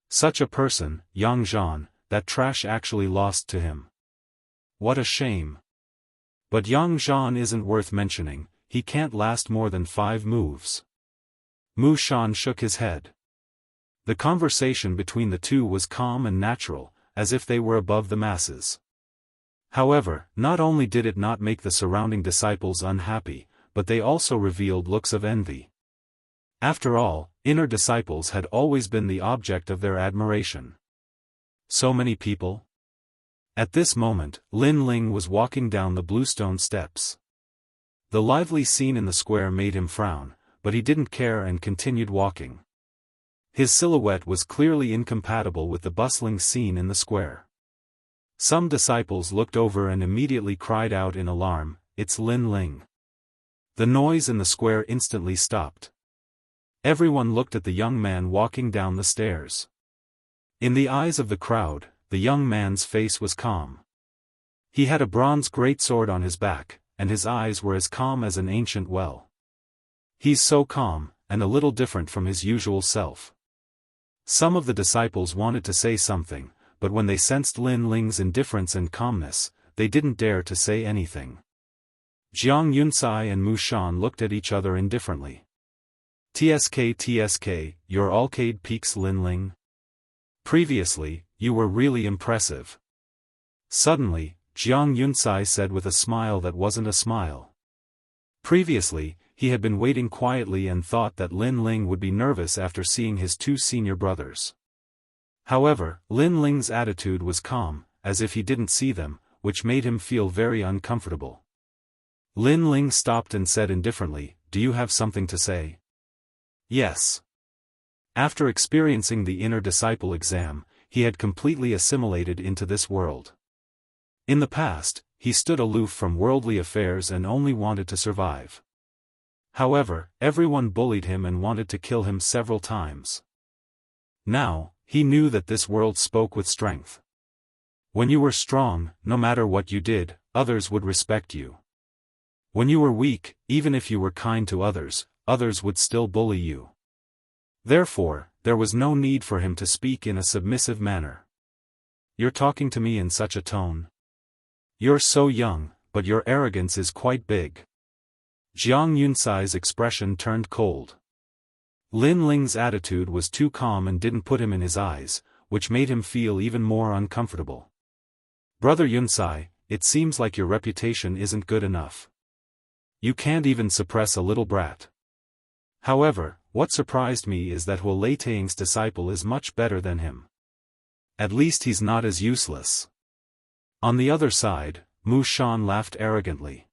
Such a person, Yang Zhan, that trash actually lost to him. What a shame. But Yang Zhan isn't worth mentioning, he can't last more than 5 moves. Mu Shan shook his head. The conversation between the two was calm and natural, as if they were above the masses. However, not only did it not make the surrounding disciples unhappy, but they also revealed looks of envy. After all, inner disciples had always been the object of their admiration. So many people? At this moment, Lin Ling was walking down the bluestone steps. The lively scene in the square made him frown, but he didn't care and continued walking. His silhouette was clearly incompatible with the bustling scene in the square. Some disciples looked over and immediately cried out in alarm, "It's Lin Ling." The noise in the square instantly stopped. Everyone looked at the young man walking down the stairs. In the eyes of the crowd, the young man's face was calm. He had a bronze greatsword on his back, and his eyes were as calm as an ancient well. He's so calm, and a little different from his usual self. Some of the disciples wanted to say something, but when they sensed Lin Ling's indifference and calmness, they didn't dare to say anything. Jiang Yunsai and Mu Shan looked at each other indifferently. TSK, your Alcade Peaks Lin Ling? Previously, you were really impressive. Suddenly, Jiang Yunsai said with a smile that wasn't a smile. Previously, he had been waiting quietly and thought that Lin Ling would be nervous after seeing his two senior brothers. However, Lin Ling's attitude was calm, as if he didn't see them, which made him feel very uncomfortable. Lin Ling stopped and said indifferently, "Do you have something to say?" Yes. After experiencing the inner disciple exam, he had completely assimilated into this world. In the past, he stood aloof from worldly affairs and only wanted to survive. However, everyone bullied him and wanted to kill him several times. Now, he knew that this world spoke with strength. When you were strong, no matter what you did, others would respect you. When you were weak, even if you were kind to others, others would still bully you. Therefore, there was no need for him to speak in a submissive manner. "You're talking to me in such a tone. You're so young, but your arrogance is quite big." Jiang Yunsai's expression turned cold. Lin Ling's attitude was too calm and didn't put him in his eyes, which made him feel even more uncomfortable. "Brother Yunsai, it seems like your reputation isn't good enough. You can't even suppress a little brat." However, what surprised me is that Hu Tang's disciple is much better than him. At least he's not as useless. On the other side, Mu Shan laughed arrogantly.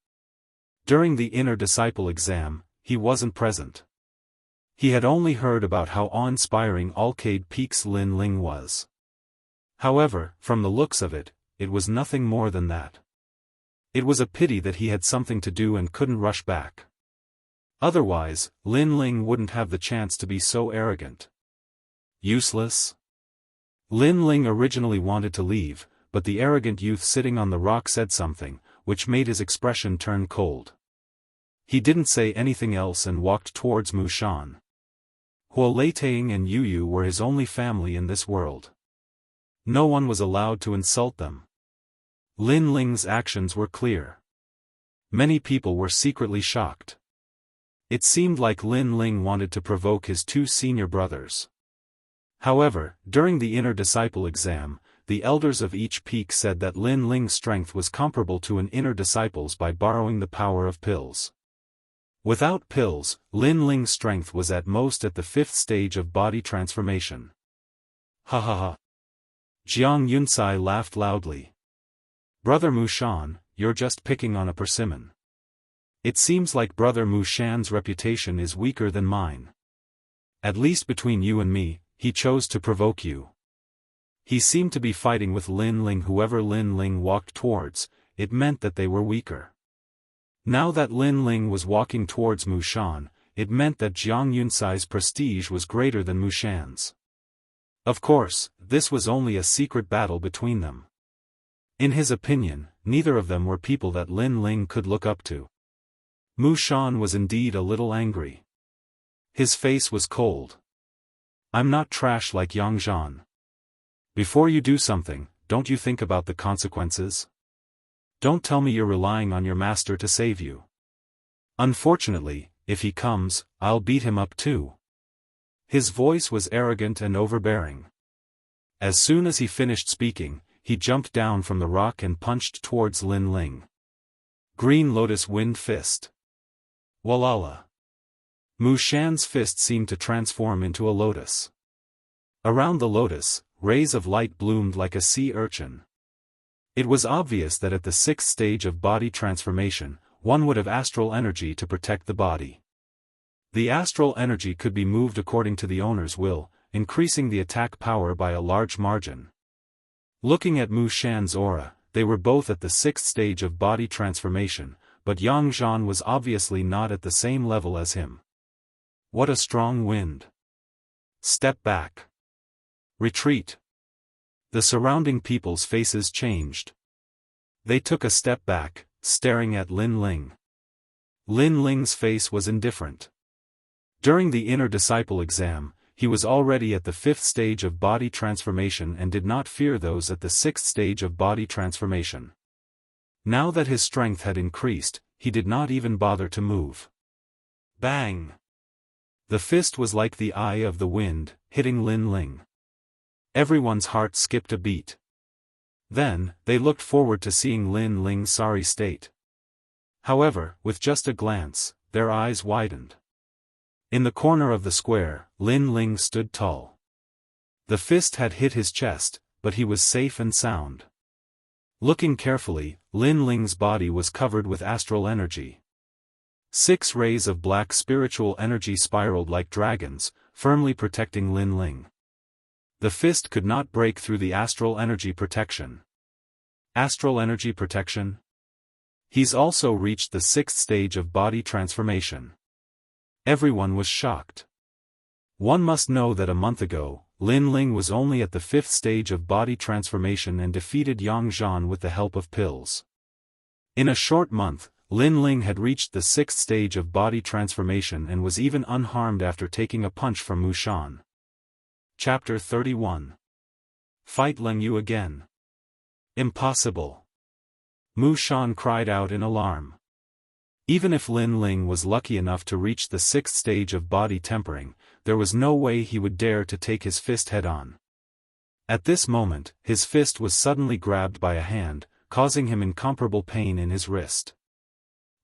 During the inner disciple exam, he wasn't present. He had only heard about how awe-inspiring Alcade Peaks Lin Ling was. However, from the looks of it, it was nothing more than that. It was a pity that he had something to do and couldn't rush back. Otherwise, Lin Ling wouldn't have the chance to be so arrogant. Useless? Lin Ling originally wanted to leave, but the arrogant youth sitting on the rock said something, which made his expression turn cold. He didn't say anything else and walked towards Mu Shan. Huo Leiting and Yu Yu were his only family in this world. No one was allowed to insult them. Lin Ling's actions were clear. Many people were secretly shocked. It seemed like Lin Ling wanted to provoke his two senior brothers. However, during the inner disciple exam, the elders of each peak said that Lin Ling's strength was comparable to an inner disciple's by borrowing the power of pills. Without pills, Lin Ling's strength was at most at the 5th stage of body transformation. Ha ha ha. Jiang Yunsai laughed loudly. Brother Mu Shan, you're just picking on a persimmon. It seems like Brother Mu Shan's reputation is weaker than mine. At least between you and me, he chose to provoke you. He seemed to be fighting with Lin Ling. Whoever Lin Ling walked towards, it meant that they were weaker. Now that Lin Ling was walking towards Mu Shan, it meant that Jiang Yunsai's prestige was greater than Mu Shan's. Of course, this was only a secret battle between them. In his opinion, neither of them were people that Lin Ling could look up to. Mu Shan was indeed a little angry. His face was cold. I'm not trash like Yang Zhan. Before you do something, don't you think about the consequences? Don't tell me you're relying on your master to save you. Unfortunately, if he comes, I'll beat him up too. His voice was arrogant and overbearing. As soon as he finished speaking, he jumped down from the rock and punched towards Lin Ling. Green Lotus Wind Fist. Walala. Mu Shan's fist seemed to transform into a lotus. Around the lotus, rays of light bloomed like a sea urchin. It was obvious that at the 6th stage of body transformation, one would have astral energy to protect the body. The astral energy could be moved according to the owner's will, increasing the attack power by a large margin. Looking at Mu Shan's aura, they were both at the 6th stage of body transformation, but Yang Zhan was obviously not at the same level as him. What a strong wind! Step back. Retreat. The surrounding people's faces changed. They took a step back, staring at Lin Ling. Lin Ling's face was indifferent. During the inner disciple exam, he was already at the 5th stage of body transformation and did not fear those at the 6th stage of body transformation. Now that his strength had increased, he did not even bother to move. Bang! The fist was like the eye of the wind, hitting Lin Ling. Everyone's heart skipped a beat. Then, they looked forward to seeing Lin Ling's sorry state. However, with just a glance, their eyes widened. In the corner of the square, Lin Ling stood tall. The fist had hit his chest, but he was safe and sound. Looking carefully, Lin Ling's body was covered with astral energy. 6 rays of black spiritual energy spiraled like dragons, firmly protecting Lin Ling. The fist could not break through the astral energy protection. Astral energy protection? He's also reached the 6th stage of body transformation. Everyone was shocked. One must know that a month ago, Lin Ling was only at the 5th stage of body transformation and defeated Yang Zhan with the help of pills. In a short month, Lin Ling had reached the 6th stage of body transformation and was even unharmed after taking a punch from Mu Shan. Chapter 31. Fight Leng Yu again. Impossible. Mu Shan cried out in alarm. Even if Lin Ling was lucky enough to reach the 6th stage of body tempering, there was no way he would dare to take his fist head-on. At this moment, his fist was suddenly grabbed by a hand, causing him incomparable pain in his wrist.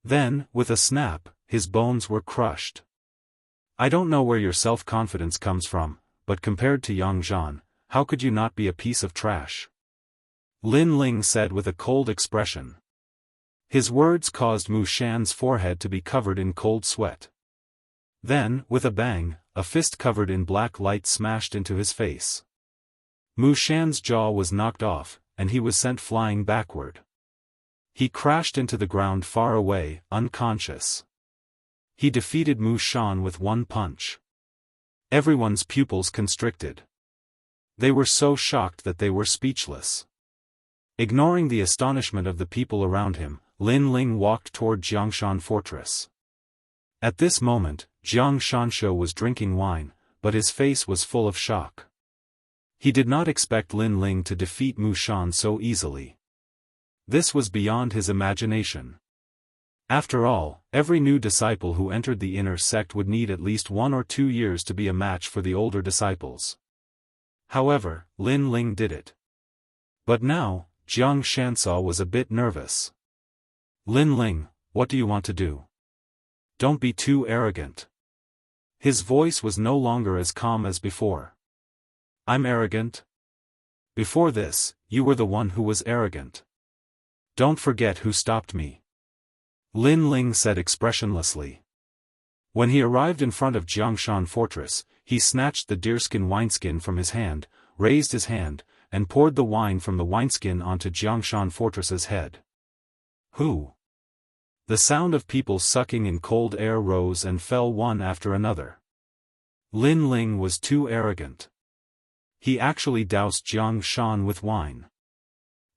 Then, with a snap, his bones were crushed. I don't know where your self-confidence comes from, but compared to Yang Zhan, how could you not be a piece of trash? Lin Ling said with a cold expression. His words caused Mu Shan's forehead to be covered in cold sweat. Then, with a bang, a fist covered in black light smashed into his face. Mu Shan's jaw was knocked off, and he was sent flying backward. He crashed into the ground far away, unconscious. He defeated Mu Shan with one punch. Everyone's pupils constricted. They were so shocked that they were speechless. Ignoring the astonishment of the people around him, Lin Ling walked toward Jiangshan Fortress. At this moment, Jiang Shanshou was drinking wine, but his face was full of shock. He did not expect Lin Ling to defeat Mu Shan so easily. This was beyond his imagination. After all, every new disciple who entered the inner sect would need at least 1 or 2 years to be a match for the older disciples. However, Lin Ling did it. But now, Jiang Shanxia was a bit nervous. Lin Ling, what do you want to do? Don't be too arrogant. His voice was no longer as calm as before. I'm arrogant? Before this, you were the one who was arrogant. Don't forget who stopped me. Lin Ling said expressionlessly. When he arrived in front of Jiangshan Fortress, he snatched the deerskin wineskin from his hand, raised his hand, and poured the wine from the wineskin onto Jiangshan Fortress's head. Who? The sound of people sucking in cold air rose and fell one after another. Lin Ling was too arrogant. He actually doused Jiangshan with wine.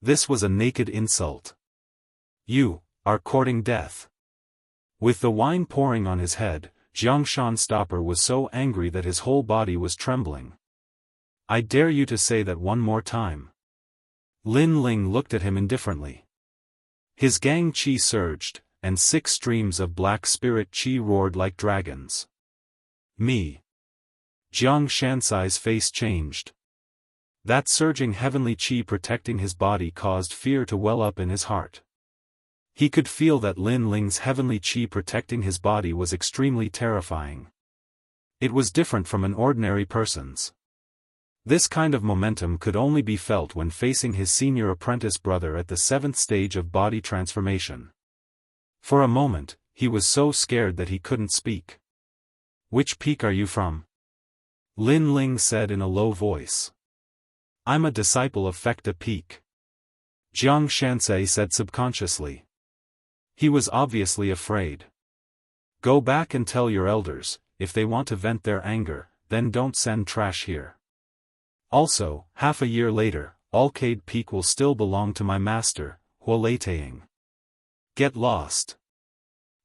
This was a naked insult. You are courting death. With the wine pouring on his head, Jiangshan Stopper was so angry that his whole body was trembling. I dare you to say that one more time. Lin Ling looked at him indifferently. His gang qi surged, and 6 streams of black spirit qi roared like dragons. Me. Jiang Shanxi's face changed. That surging heavenly qi protecting his body caused fear to well up in his heart. He could feel that Lin Ling's heavenly qi protecting his body was extremely terrifying. It was different from an ordinary person's. This kind of momentum could only be felt when facing his senior apprentice brother at the 7th stage of body transformation. For a moment, he was so scared that he couldn't speak. Which peak are you from? Lin Ling said in a low voice. I'm a disciple of Fekta Peak. Jiang Shanxia said subconsciously. He was obviously afraid. Go back and tell your elders, if they want to vent their anger, then don't send trash here. Also, half a year later, Alcade Peak will still belong to my master, Huoleitang. Get lost.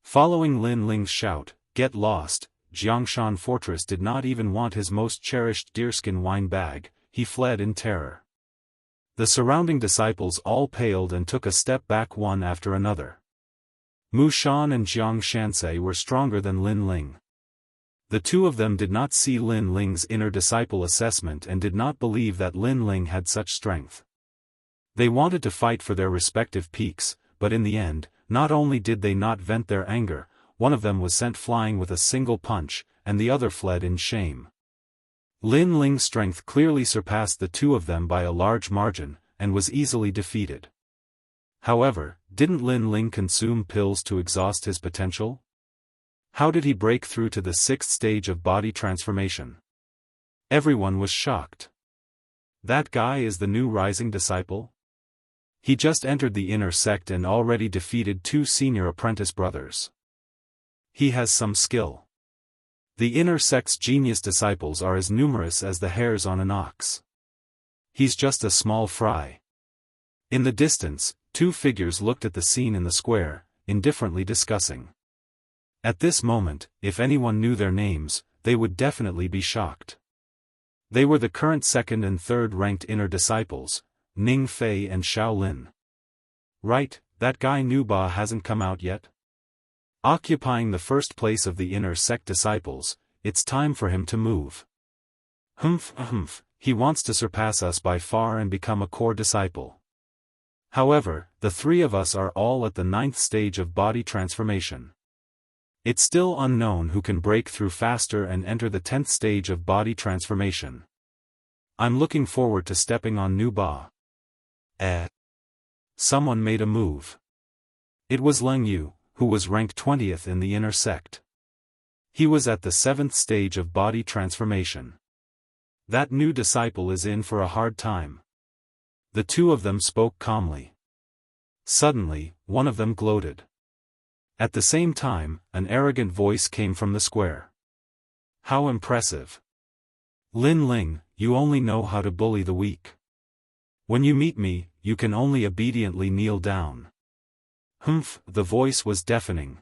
Following Lin Ling's shout, get lost, Jiangshan Fortress did not even want his most cherished deerskin wine bag, he fled in terror. The surrounding disciples all paled and took a step back one after another. Mu Shan and Jiang Shanxia were stronger than Lin Ling. The two of them did not see Lin Ling's inner disciple assessment and did not believe that Lin Ling had such strength. They wanted to fight for their respective peaks, but in the end, not only did they not vent their anger, one of them was sent flying with a single punch, and the other fled in shame. Lin Ling's strength clearly surpassed the two of them by a large margin, and was easily defeated. However, didn't Lin Ling consume pills to exhaust his potential? How did he break through to the 6th stage of body transformation? Everyone was shocked. That guy is the new rising disciple? He just entered the inner sect and already defeated 2 senior apprentice brothers. He has some skill. The inner sect's genius disciples are as numerous as the hairs on an ox. He's just a small fry. In the distance, 2 figures looked at the scene in the square, indifferently discussing. At this moment, if anyone knew their names, they would definitely be shocked. They were the current 2nd and 3rd ranked inner disciples, Ning Fei and Xiao Lin. Right, that guy Nuba hasn't come out yet? Occupying the 1st place of the inner sect disciples, it's time for him to move. Humph, he wants to surpass us by far and become a core disciple. However, the 3 of us are all at the 9th stage of body transformation. It's still unknown who can break through faster and enter the 10th stage of body transformation. I'm looking forward to stepping on Nuba. Someone made a move. It was Leng Yu, who was ranked 20th in the inner sect. He was at the 7th stage of body transformation. That new disciple is in for a hard time. The two of them spoke calmly. Suddenly, one of them gloated. At the same time, an arrogant voice came from the square. How impressive! Lin Ling, you only know how to bully the weak. When you meet me, you can only obediently kneel down. Humph, the voice was deafening.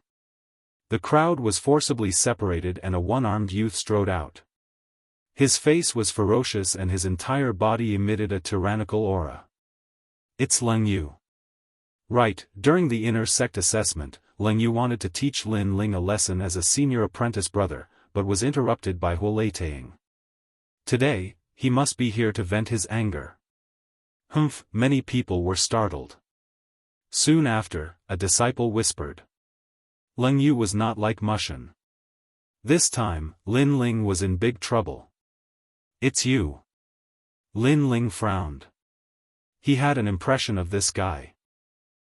The crowd was forcibly separated and a one-armed youth strode out. His face was ferocious and his entire body emitted a tyrannical aura. It's Leng Yu. Right, during the inner sect assessment, Leng Yu wanted to teach Lin Ling a lesson as a senior apprentice brother, but was interrupted by Huolei Taing. Today, he must be here to vent his anger. Humph, many people were startled. Soon after, a disciple whispered. Leng Yu was not like Mushin. This time, Lin Ling was in big trouble. It's you. Lin Ling frowned. He had an impression of this guy.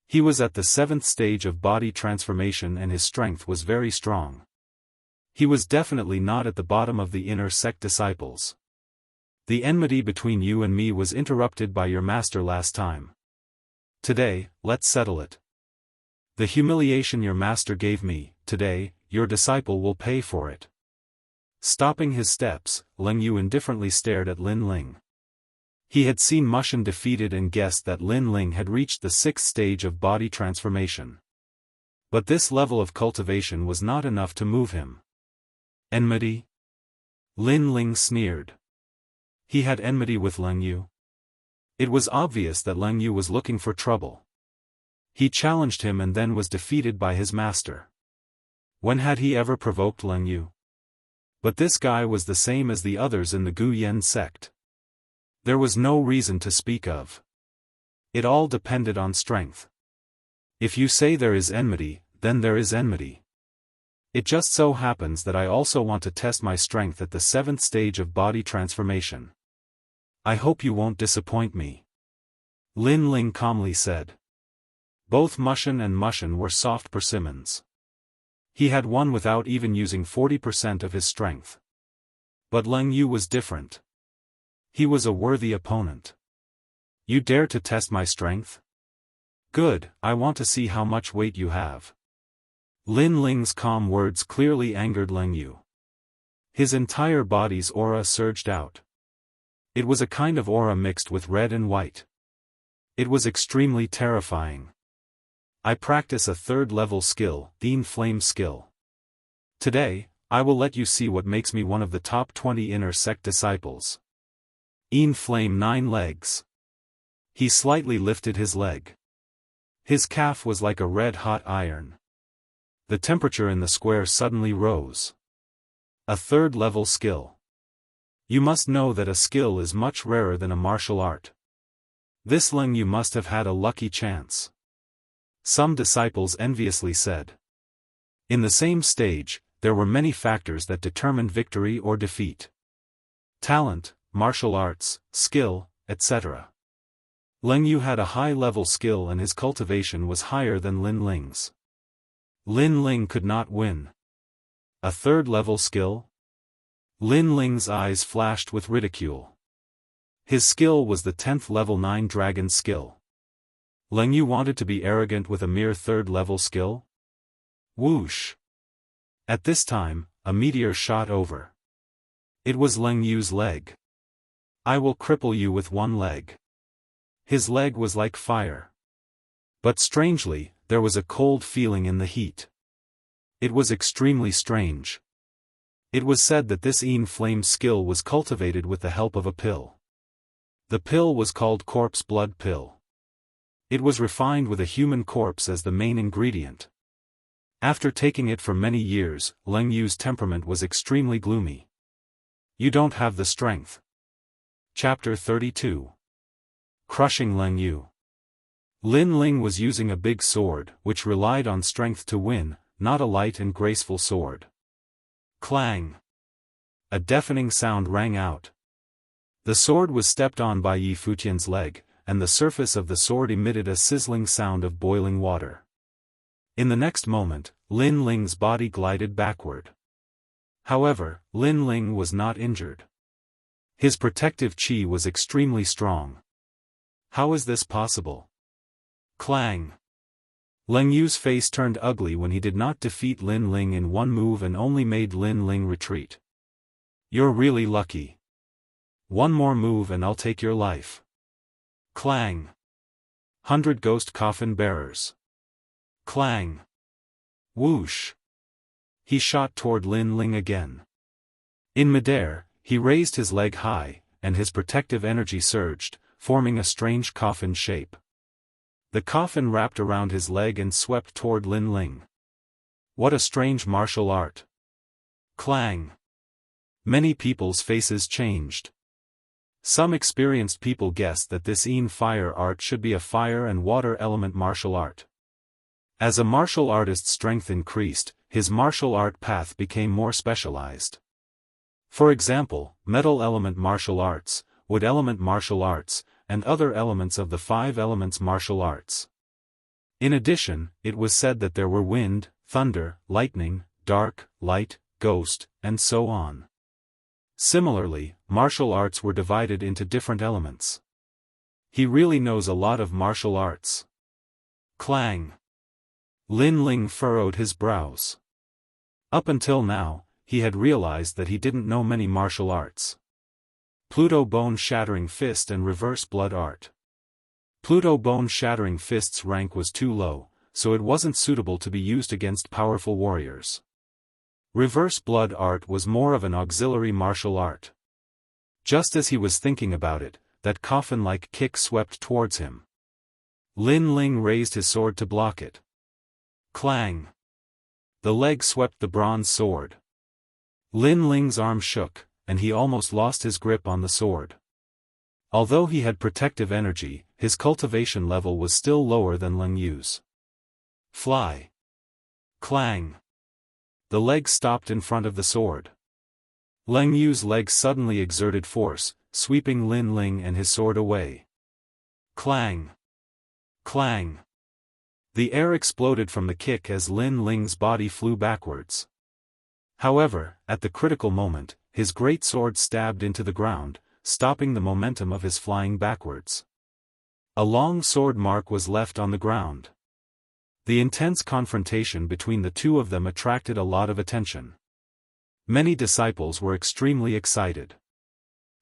He was at the 7th stage of body transformation and his strength was very strong. He was definitely not at the bottom of the inner sect disciples. The enmity between you and me was interrupted by your master last time. Today, let's settle it. The humiliation your master gave me, today, your disciple will pay for it. Stopping his steps, Leng Yu indifferently stared at Lin Ling. He had seen Mushin defeated and guessed that Lin Ling had reached the 6th stage of body transformation. But this level of cultivation was not enough to move him. Enmity? Lin Ling sneered. He had enmity with Leng Yu. It was obvious that Leng Yu was looking for trouble. He challenged him and then was defeated by his master. When had he ever provoked Leng Yu? But this guy was the same as the others in the Gu Yen sect. There was no reason to speak of. It all depended on strength. If you say there is enmity, then there is enmity. It just so happens that I also want to test my strength at the 7th stage of body transformation. I hope you won't disappoint me. Lin Ling calmly said. Both Mushin and Mushin were soft persimmons. He had won without even using 40% of his strength. But Leng Yu was different. He was a worthy opponent. You dare to test my strength? Good, I want to see how much weight you have. Lin Ling's calm words clearly angered Leng Yu. His entire body's aura surged out. It was a kind of aura mixed with red and white. It was extremely terrifying. I practice a 3rd-level skill, the Flame skill. Today, I will let you see what makes me one of the top 20 inner sect disciples. Flame 9 legs. He slightly lifted his leg. His calf was like a red-hot iron. The temperature in the square suddenly rose. A 3rd-level skill. You must know that a skill is much rarer than a martial art. This Leng Yu must have had a lucky chance. Some disciples enviously said. In the same stage, there were many factors that determined victory or defeat. Talent, martial arts, skill, etc. Leng Yu had a high-level skill and his cultivation was higher than Lin Ling's. Lin Ling could not win. A 3rd-level skill? Lin Ling's eyes flashed with ridicule. His skill was the 10th level 9 dragon skill. Leng Yu wanted to be arrogant with a mere 3rd-level skill? Whoosh! At this time, a meteor shot over. It was Leng Yu's leg. I will cripple you with one leg. His leg was like fire. But strangely, there was a cold feeling in the heat. It was extremely strange. It was said that this Flame skill was cultivated with the help of a pill. The pill was called corpse blood pill. It was refined with a human corpse as the main ingredient. After taking it for many years, Leng Yu's temperament was extremely gloomy. You don't have the strength. Chapter 32. Crushing Leng Yu. Lin Ling was using a big sword, which relied on strength to win, not a light and graceful sword. Clang! A deafening sound rang out. The sword was stepped on by Yi Futian's leg, and the surface of the sword emitted a sizzling sound of boiling water. In the next moment, Lin Ling's body glided backward. However, Lin Ling was not injured. His protective chi was extremely strong. How is this possible? Clang! Leng Yu's face turned ugly when he did not defeat Lin Ling in one move and only made Lin Ling retreat. You're really lucky. One more move and I'll take your life. Clang. 100 ghost coffin bearers. Clang. Whoosh. He shot toward Lin Ling again. In midair, he raised his leg high, and his protective energy surged, forming a strange coffin shape. The coffin wrapped around his leg and swept toward Lin Ling. What a strange martial art. Clang. Many people's faces changed. Some experienced people guessed that this fire art should be a fire and water element martial art. As a martial artist's strength increased, his martial art path became more specialized. For example, metal element martial arts, wood element martial arts, and other elements of the 5 elements martial arts. In addition, it was said that there were wind, thunder, lightning, dark, light, ghost, and so on. Similarly, martial arts were divided into different elements. He really knows a lot of martial arts. Clang. Lin Ling furrowed his brows. Up until now, he had realized that he didn't know many martial arts. Pluto bone-shattering fist and reverse blood art. Pluto bone-shattering fist's rank was too low, so it wasn't suitable to be used against powerful warriors. Reverse blood art was more of an auxiliary martial art. Just as he was thinking about it, that coffin-like kick swept towards him. Lin Ling raised his sword to block it. Clang. The leg swept the bronze sword. Lin Ling's arm shook, and he almost lost his grip on the sword. Although he had protective energy, his cultivation level was still lower than Leng Yu's. Fly. Clang. The leg stopped in front of the sword. Leng Yu's leg suddenly exerted force, sweeping Lin Ling and his sword away. Clang. Clang. The air exploded from the kick as Lin Ling's body flew backwards. However, at the critical moment, his great sword stabbed into the ground, stopping the momentum of his flying backwards. A long sword mark was left on the ground. The intense confrontation between the two of them attracted a lot of attention. Many disciples were extremely excited.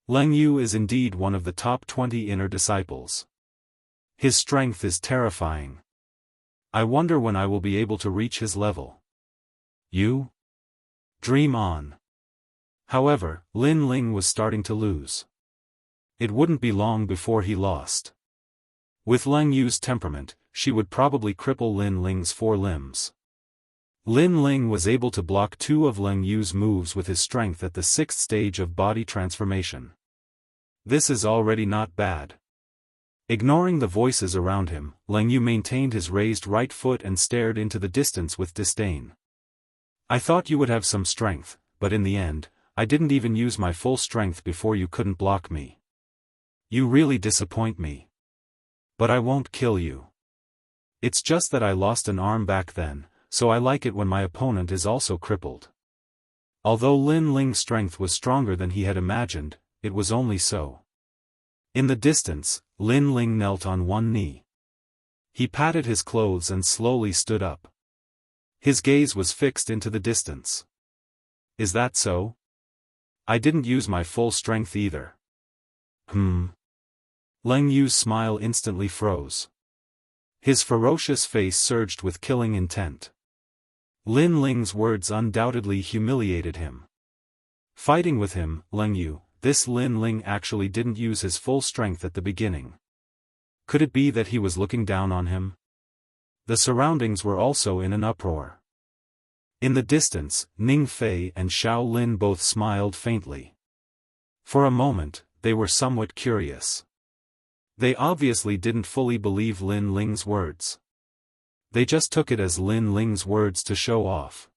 Leng Yu is indeed one of the top 20 inner disciples. His strength is terrifying. I wonder when I will be able to reach his level. You? Dream on. However, Lin Ling was starting to lose. It wouldn't be long before he lost. With Leng Yu's temperament, she would probably cripple Lin Ling's 4 limbs. Lin Ling was able to block 2 of Leng Yu's moves with his strength at the 6th stage of body transformation. This is already not bad. Ignoring the voices around him, Leng Yu maintained his raised right foot and stared into the distance with disdain. I thought you would have some strength, but in the end, I didn't even use my full strength before you couldn't block me. You really disappoint me. But I won't kill you. It's just that I lost an arm back then, so I like it when my opponent is also crippled. Although Lin Ling's strength was stronger than he had imagined, it was only so. In the distance, Lin Ling knelt on one knee. He patted his clothes and slowly stood up. His gaze was fixed into the distance. Is that so? I didn't use my full strength either. Leng Yu's smile instantly froze. His ferocious face surged with killing intent. Lin Ling's words undoubtedly humiliated him. Fighting with him, Leng Yu, this Lin Ling actually didn't use his full strength at the beginning. Could it be that he was looking down on him? The surroundings were also in an uproar. In the distance, Ning Fei and Xiao Lin both smiled faintly. For a moment, they were somewhat curious. They obviously didn't fully believe Lin Ling's words. They just took it as Lin Ling's words to show off.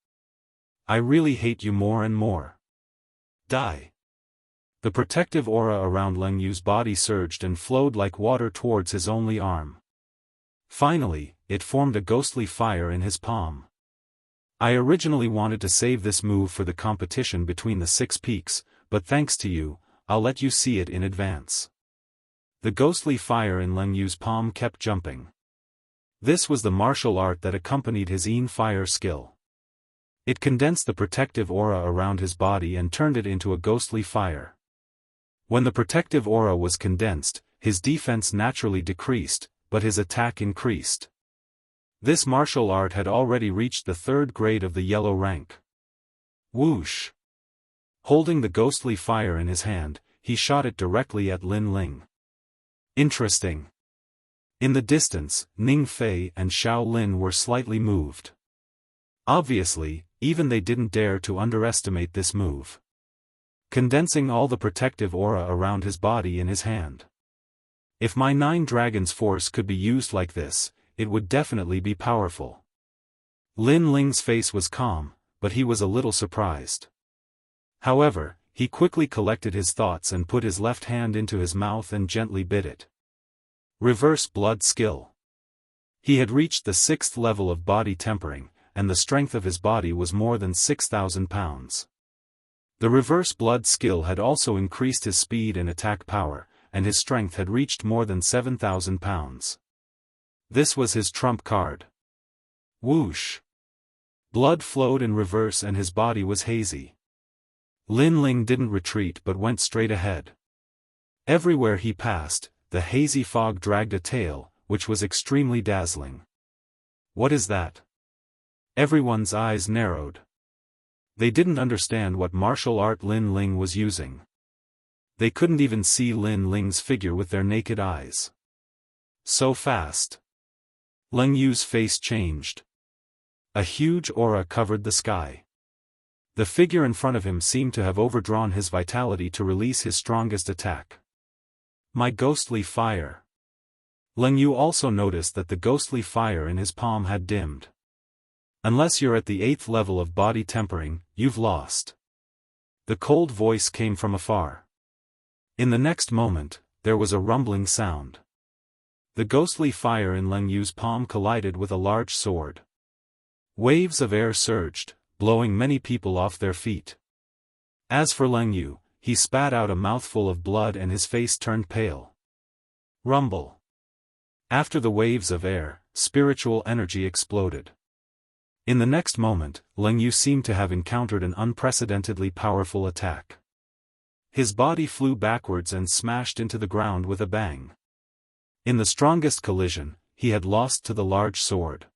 I really hate you more and more. Die. The protective aura around Leng Yu's body surged and flowed like water towards his only arm. Finally, it formed a ghostly fire in his palm. I originally wanted to save this move for the competition between the 6 peaks, but thanks to you, I'll let you see it in advance. The ghostly fire in Leng Yu's palm kept jumping. This was the martial art that accompanied his fire skill. It condensed the protective aura around his body and turned it into a ghostly fire. When the protective aura was condensed, his defense naturally decreased, but his attack increased. This martial art had already reached the 3rd grade of the yellow rank. Whoosh! Holding the ghostly fire in his hand, he shot it directly at Lin Ling. Interesting. In the distance, Ning Fei and Xiao Lin were slightly moved. Obviously, even they didn't dare to underestimate this move. Condensing all the protective aura around his body in his hand. If my 9 dragons force could be used like this, it would definitely be powerful. Lin Ling's face was calm, but he was a little surprised. However, he quickly collected his thoughts and put his left hand into his mouth and gently bit it. Reverse blood skill. He had reached the 6th level of body tempering, and the strength of his body was more than 6,000 pounds. The reverse blood skill had also increased his speed and attack power, and his strength had reached more than 7,000 pounds. This was his trump card. Whoosh! Blood flowed in reverse and his body was hazy. Lin Ling didn't retreat but went straight ahead. Everywhere he passed, the hazy fog dragged a tail, which was extremely dazzling. What is that? Everyone's eyes narrowed. They didn't understand what martial art Lin Ling was using. They couldn't even see Lin Ling's figure with their naked eyes. So fast. Leng Yu's face changed. A huge aura covered the sky. The figure in front of him seemed to have overdrawn his vitality to release his strongest attack. My ghostly fire. Leng Yu also noticed that the ghostly fire in his palm had dimmed. Unless you're at the 8th level of body tempering, you've lost. The cold voice came from afar. In the next moment, there was a rumbling sound. The ghostly fire in Leng Yu's palm collided with a large sword. Waves of air surged, blowing many people off their feet. As for Leng Yu, he spat out a mouthful of blood and his face turned pale. Rumble. After the waves of air, spiritual energy exploded. In the next moment, Leng Yu seemed to have encountered an unprecedentedly powerful attack. His body flew backwards and smashed into the ground with a bang. In the strongest collision, he had lost to the large sword.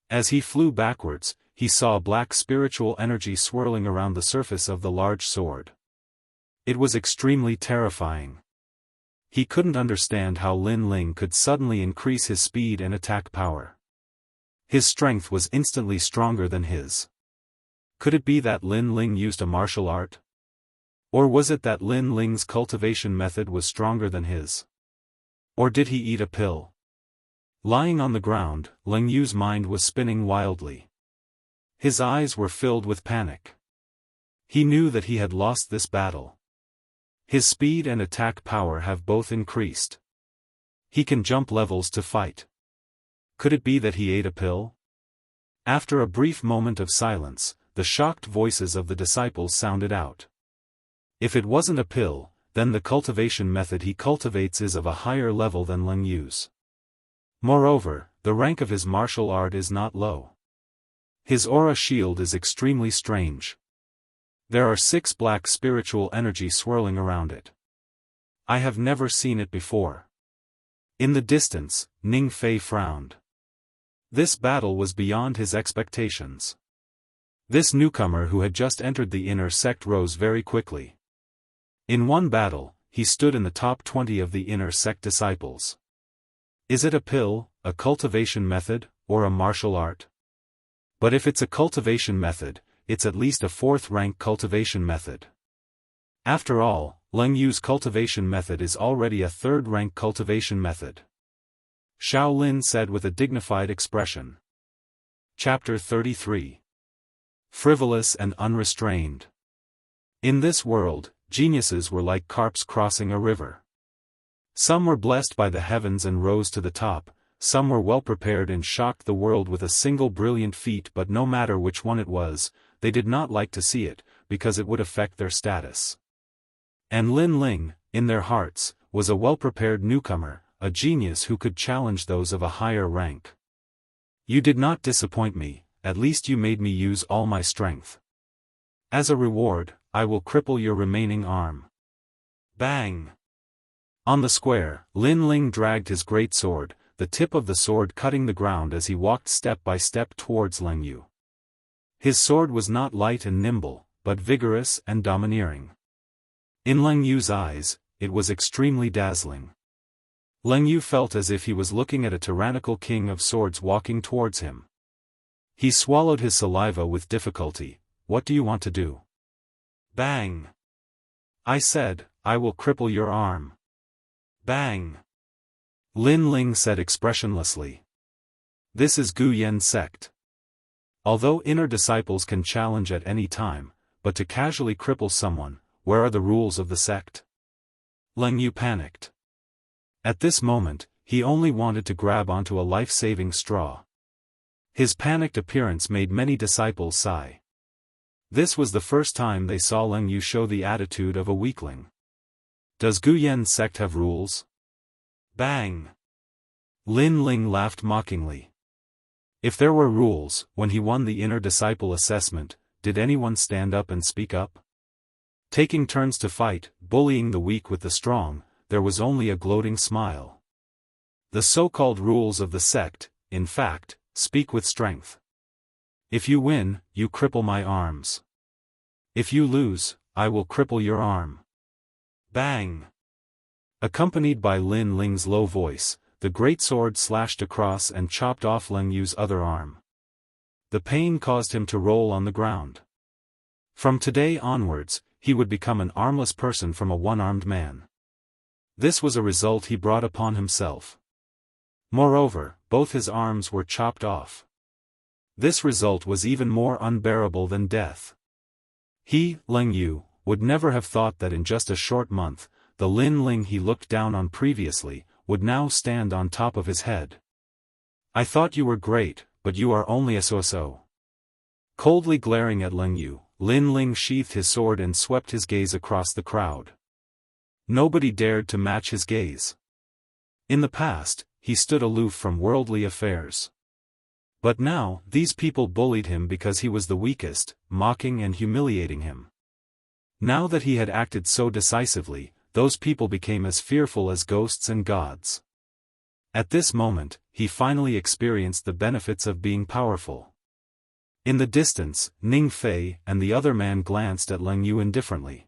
As he flew backwards, he saw black spiritual energy swirling around the surface of the large sword. It was extremely terrifying. He couldn't understand how Lin Ling could suddenly increase his speed and attack power. His strength was instantly stronger than his. Could it be that Lin Ling used a martial art? Or was it that Lin Ling's cultivation method was stronger than his? Or did he eat a pill? Lying on the ground, Leng Yu's mind was spinning wildly. His eyes were filled with panic. He knew that he had lost this battle. His speed and attack power have both increased. He can jump levels to fight. Could it be that he ate a pill? After a brief moment of silence, the shocked voices of the disciples sounded out. If it wasn't a pill, then the cultivation method he cultivates is of a higher level than Leng Yu's. Moreover, the rank of his martial art is not low. His aura shield is extremely strange. There are 6 black spiritual energy swirling around it. I have never seen it before. In the distance, Ning Fei frowned. This battle was beyond his expectations. This newcomer who had just entered the inner sect rose very quickly. In one battle, he stood in the top 20 of the inner sect disciples. Is it a pill, a cultivation method, or a martial art? But if it's a cultivation method, it's at least a 4th-rank cultivation method. After all, Leng Yu's cultivation method is already a 3rd-rank cultivation method. Xiao Lin said with a dignified expression. Chapter 33. Frivolous and unrestrained. In this world, geniuses were like carps crossing a river. Some were blessed by the heavens and rose to the top, some were well prepared and shocked the world with a single brilliant feat, but no matter which one it was, they did not like to see it, because it would affect their status. And Lin Ling, in their hearts, was a well-prepared newcomer, a genius who could challenge those of a higher rank. You did not disappoint me, at least you made me use all my strength. As a reward, I will cripple your remaining arm. Bang! On the square, Lin Ling dragged his great sword, the tip of the sword cutting the ground as he walked step by step towards Leng Yu. His sword was not light and nimble, but vigorous and domineering. In Leng Yu's eyes, it was extremely dazzling. Leng Yu felt as if he was looking at a tyrannical king of swords walking towards him. He swallowed his saliva with difficulty. What do you want to do? Bang! I said, I will cripple your arm. Bang! Lin Ling said expressionlessly. This is Gu Yan sect. Although inner disciples can challenge at any time, but to casually cripple someone, where are the rules of the sect? Leng Yu panicked. At this moment, he only wanted to grab onto a life-saving straw. His panicked appearance made many disciples sigh. This was the first time they saw Leng Yu show the attitude of a weakling. Does Gu Yan sect have rules? Bang! Lin Ling laughed mockingly. If there were rules, when he won the inner disciple assessment, did anyone stand up and speak up? Taking turns to fight, bullying the weak with the strong, there was only a gloating smile. The so-called rules of the sect, in fact, speak with strength. If you win, you cripple my arms. If you lose, I will cripple your arm. Bang! Accompanied by Lin Ling's low voice, the great sword slashed across and chopped off Leng Yu's other arm. The pain caused him to roll on the ground. From today onwards, he would become an armless person from a one-armed man. This was a result he brought upon himself. Moreover, both his arms were chopped off. This result was even more unbearable than death. He, Leng Yu, would never have thought that in just a short month, the Lin Ling he looked down on previously, would now stand on top of his head. I thought you were great, but you are only a so-so. Coldly glaring at Leng Yu, Lin Ling sheathed his sword and swept his gaze across the crowd. Nobody dared to match his gaze. In the past, he stood aloof from worldly affairs. But now, these people bullied him because he was the weakest, mocking and humiliating him. Now that he had acted so decisively, those people became as fearful as ghosts and gods. At this moment, he finally experienced the benefits of being powerful. In the distance, Ning Fei and the other man glanced at Leng Yu indifferently.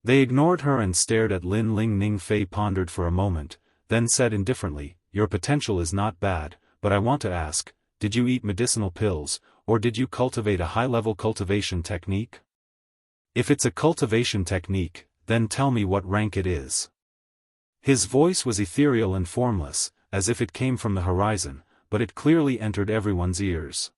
They ignored her and stared at Lin Ling. Ning Fei pondered for a moment, then said indifferently, Your potential is not bad, but I want to ask, did you eat medicinal pills, or did you cultivate a high-level cultivation technique? If it's a cultivation technique, then tell me what rank it is. His voice was ethereal and formless, as if it came from the horizon, but it clearly entered everyone's ears.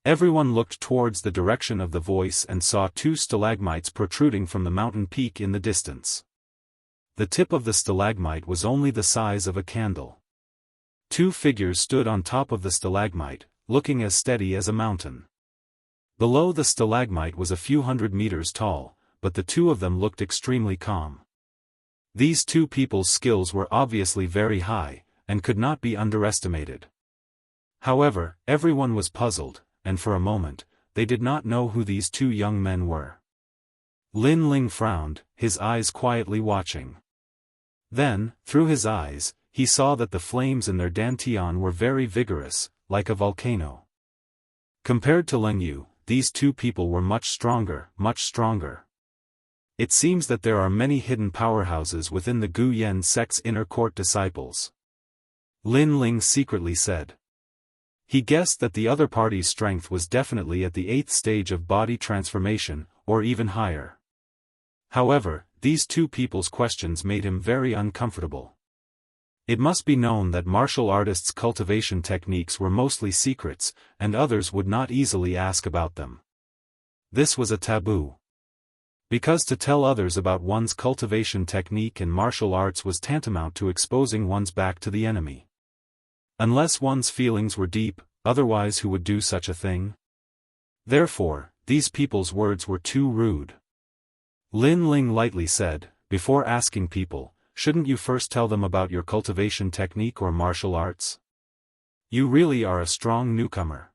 Everyone looked towards the direction of the voice and saw two stalagmites protruding from the mountain peak in the distance. The tip of the stalagmite was only the size of a candle. Two figures stood on top of the stalagmite, looking as steady as a mountain. Below the stalagmite was a few hundred meters tall, but the two of them looked extremely calm. These two people's skills were obviously very high, and could not be underestimated. However, everyone was puzzled, and for a moment, they did not know who these two young men were. Lin Ling frowned, his eyes quietly watching. Then, through his eyes, he saw that the flames in their dantian were very vigorous, like a volcano. Compared to Leng Yu, these two people were much stronger, much stronger. It seems that there are many hidden powerhouses within the Gu Yan sect's inner court disciples. Lin Ling secretly said. He guessed that the other party's strength was definitely at the 8th stage of body transformation, or even higher. However, these two people's questions made him very uncomfortable. It must be known that martial artists' cultivation techniques were mostly secrets, and others would not easily ask about them. This was a taboo. Because to tell others about one's cultivation technique in martial arts was tantamount to exposing one's back to the enemy. Unless one's feelings were deep, otherwise who would do such a thing? Therefore, these people's words were too rude. Lin Ling lightly said, before asking people, shouldn't you first tell them about your cultivation technique or martial arts? You really are a strong newcomer.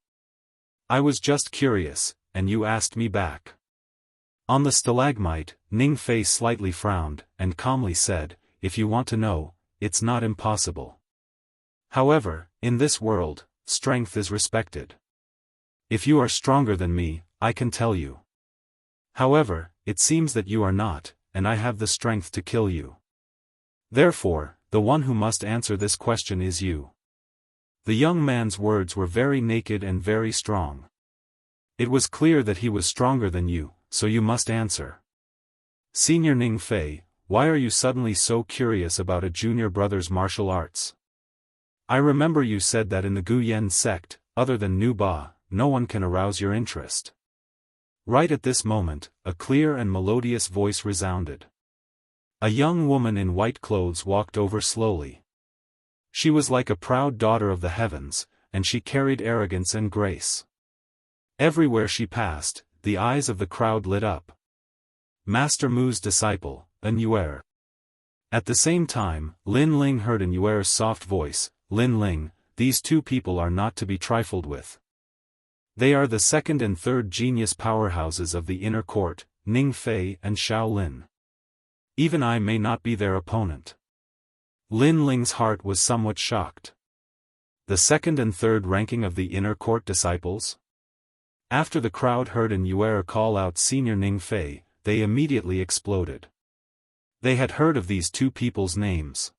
I was just curious, and you asked me back. On the stalagmite, Ning Fei slightly frowned, and calmly said, if you want to know, it's not impossible. However, in this world, strength is respected. If you are stronger than me, I can tell you. However, it seems that you are not, and I have the strength to kill you. Therefore, the one who must answer this question is you. The young man's words were very naked and very strong. It was clear that he was stronger than you, so you must answer. Senior Ning Fei, why are you suddenly so curious about a junior brother's martial arts? I remember you said that in the Guyan sect, other than Nu Ba, no one can arouse your interest. Right at this moment, a clear and melodious voice resounded. A young woman in white clothes walked over slowly. She was like a proud daughter of the heavens, and she carried arrogance and grace. Everywhere she passed, the eyes of the crowd lit up. Master Mu's disciple, An Yuer. At the same time, Lin Ling heard An Yuer's soft voice, Lin Ling, these two people are not to be trifled with. They are the second and third genius powerhouses of the inner court, Ning Fei and Xiao Lin. Even I may not be their opponent. Lin Ling's heart was somewhat shocked. The second and third ranking of the inner court disciples? After the crowd heard An Yuer call out Senior Ning Fei, they immediately exploded. They had heard of these two people's names.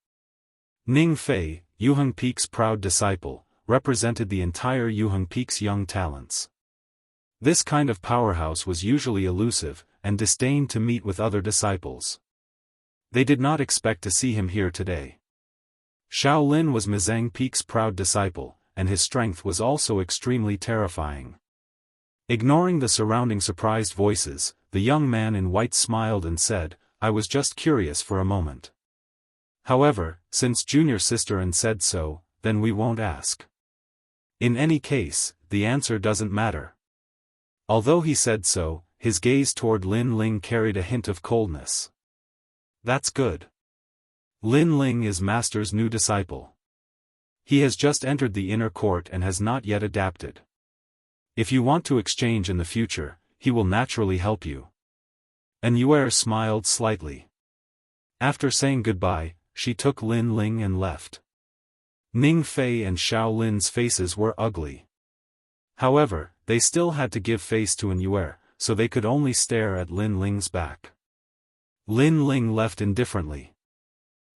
Ning Fei, Yuheng Peak's proud disciple, represented the entire Yuheng Peak's young talents. This kind of powerhouse was usually elusive, and disdained to meet with other disciples. They did not expect to see him here today. Xiao Lin was Mizeng Peak's proud disciple, and his strength was also extremely terrifying. Ignoring the surrounding surprised voices, the young man in white smiled and said, I was just curious for a moment. However, since junior sister An said so, then we won't ask. In any case, the answer doesn't matter. Although he said so, his gaze toward Lin Ling carried a hint of coldness. That's good. Lin Ling is Master's new disciple. He has just entered the inner court and has not yet adapted. If you want to exchange in the future, he will naturally help you. An Yuer smiled slightly. After saying goodbye, she took Lin Ling and left. Ning Fei and Xiao Lin's faces were ugly. However, they still had to give face to An Yuer, so they could only stare at Lin Ling's back. Lin Ling left indifferently.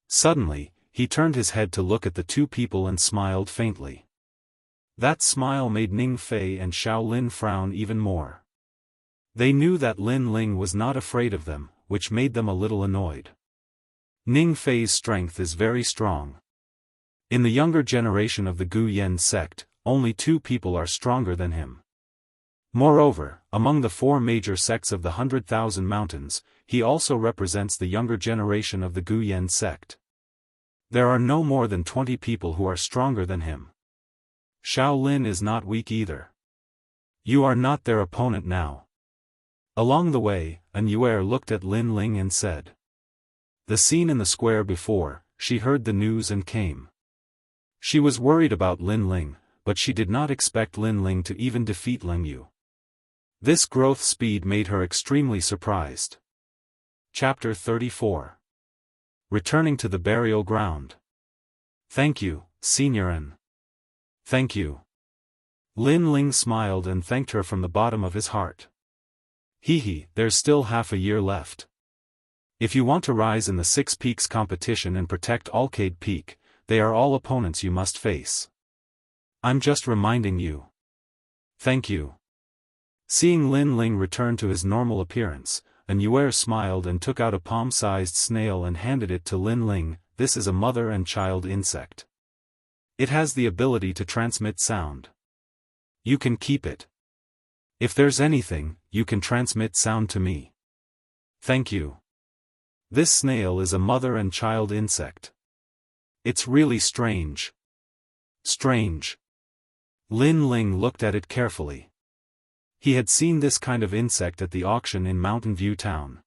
Suddenly, he turned his head to look at the two people and smiled faintly. That smile made Ning Fei and Xiao Lin frown even more. They knew that Lin Ling was not afraid of them, which made them a little annoyed. Ning Fei's strength is very strong. In the younger generation of the Guyan sect, only two people are stronger than him. Moreover, among the four major sects of the 100,000 Mountains, he also represents the younger generation of the Guyan sect. There are no more than 20 people who are stronger than him. Xiao Lin is not weak either. You are not their opponent now. Along the way, An Yuer looked at Lin Ling and said. The scene in the square before, she heard the news and came. She was worried about Lin Ling, but she did not expect Lin Ling to even defeat Ling Yu. This growth speed made her extremely surprised. Chapter 34. Returning to the burial ground. Thank you, Senior An. Thank you. Lin Ling smiled and thanked her from the bottom of his heart. There's still half a year left. If you want to rise in the Six Peaks competition and protect Alcade Peak, they are all opponents you must face. I'm just reminding you. Thank you. Seeing Lin Ling return to his normal appearance, An Yuer smiled and took out a palm-sized snail and handed it to Lin Ling. This is a mother and child insect. It has the ability to transmit sound. You can keep it. If there's anything, you can transmit sound to me. Thank you. This snail is a mother and child insect. It's really strange. Strange. Lin Ling looked at it carefully. He had seen this kind of insect at the auction in Mountain View Town.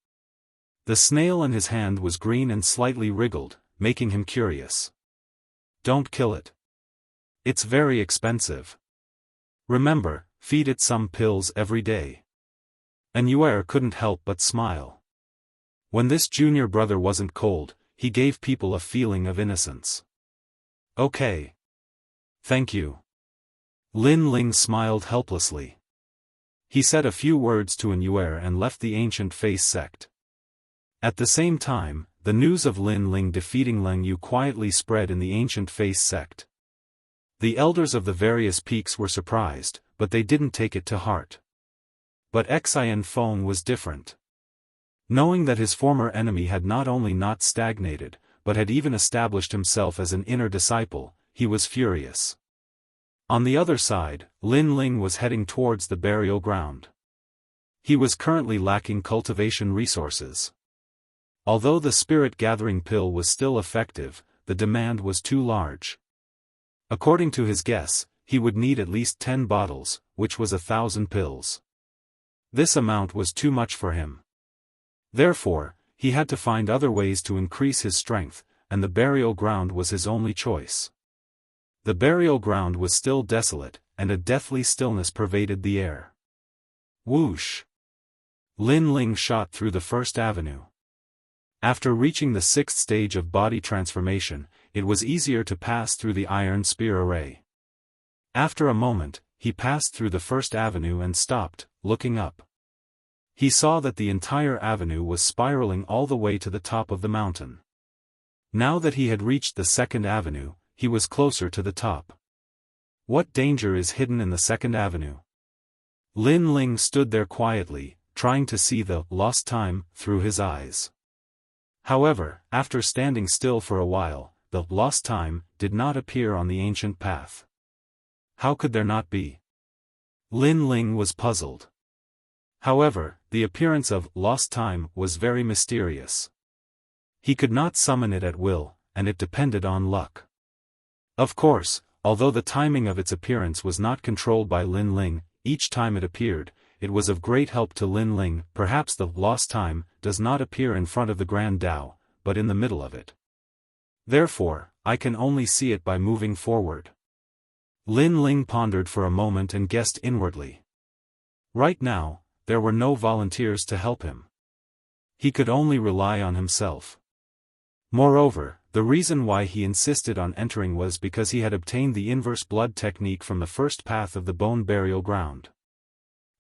The snail in his hand was green and slightly wriggled, making him curious. Don't kill it. It's very expensive. Remember, feed it some pills every day. And Yuer couldn't help but smile. When this junior brother wasn't cold, he gave people a feeling of innocence. Okay. Thank you. Lin Ling smiled helplessly. He said a few words to Yuer and left the ancient face sect. At the same time, the news of Lin Ling defeating Leng Yu quietly spread in the ancient face sect. The elders of the various peaks were surprised, but they didn't take it to heart. But Xian Feng was different. Knowing that his former enemy had not only not stagnated, but had even established himself as an inner disciple, he was furious. On the other side, Lin Ling was heading towards the burial ground. He was currently lacking cultivation resources. Although the spirit-gathering pill was still effective, the demand was too large. According to his guess, he would need at least 10 bottles, which was 1,000 pills. This amount was too much for him. Therefore, he had to find other ways to increase his strength, and the burial ground was his only choice. The burial ground was still desolate, and a deathly stillness pervaded the air. Whoosh! Lin Ling shot through the first avenue. After reaching the 6th stage of body transformation, it was easier to pass through the iron spear array. After a moment, he passed through the first avenue and stopped, looking up. He saw that the entire avenue was spiraling all the way to the top of the mountain. Now that he had reached the 2nd avenue, he was closer to the top. What danger is hidden in the 2nd avenue? Lin Ling stood there quietly, trying to see the lost time through his eyes. However, after standing still for a while, the lost time did not appear on the ancient path. How could there not be? Lin Ling was puzzled. However, the appearance of lost time was very mysterious. He could not summon it at will, and it depended on luck. Of course, although the timing of its appearance was not controlled by Lin Ling, each time it appeared, it was of great help to Lin Ling. Perhaps the lost time does not appear in front of the Grand Tao, but in the middle of it. Therefore, I can only see it by moving forward. Lin Ling pondered for a moment and guessed inwardly. Right now, there were no volunteers to help him. He could only rely on himself. Moreover, the reason why he insisted on entering was because he had obtained the inverse blood technique from the first path of the bone burial ground.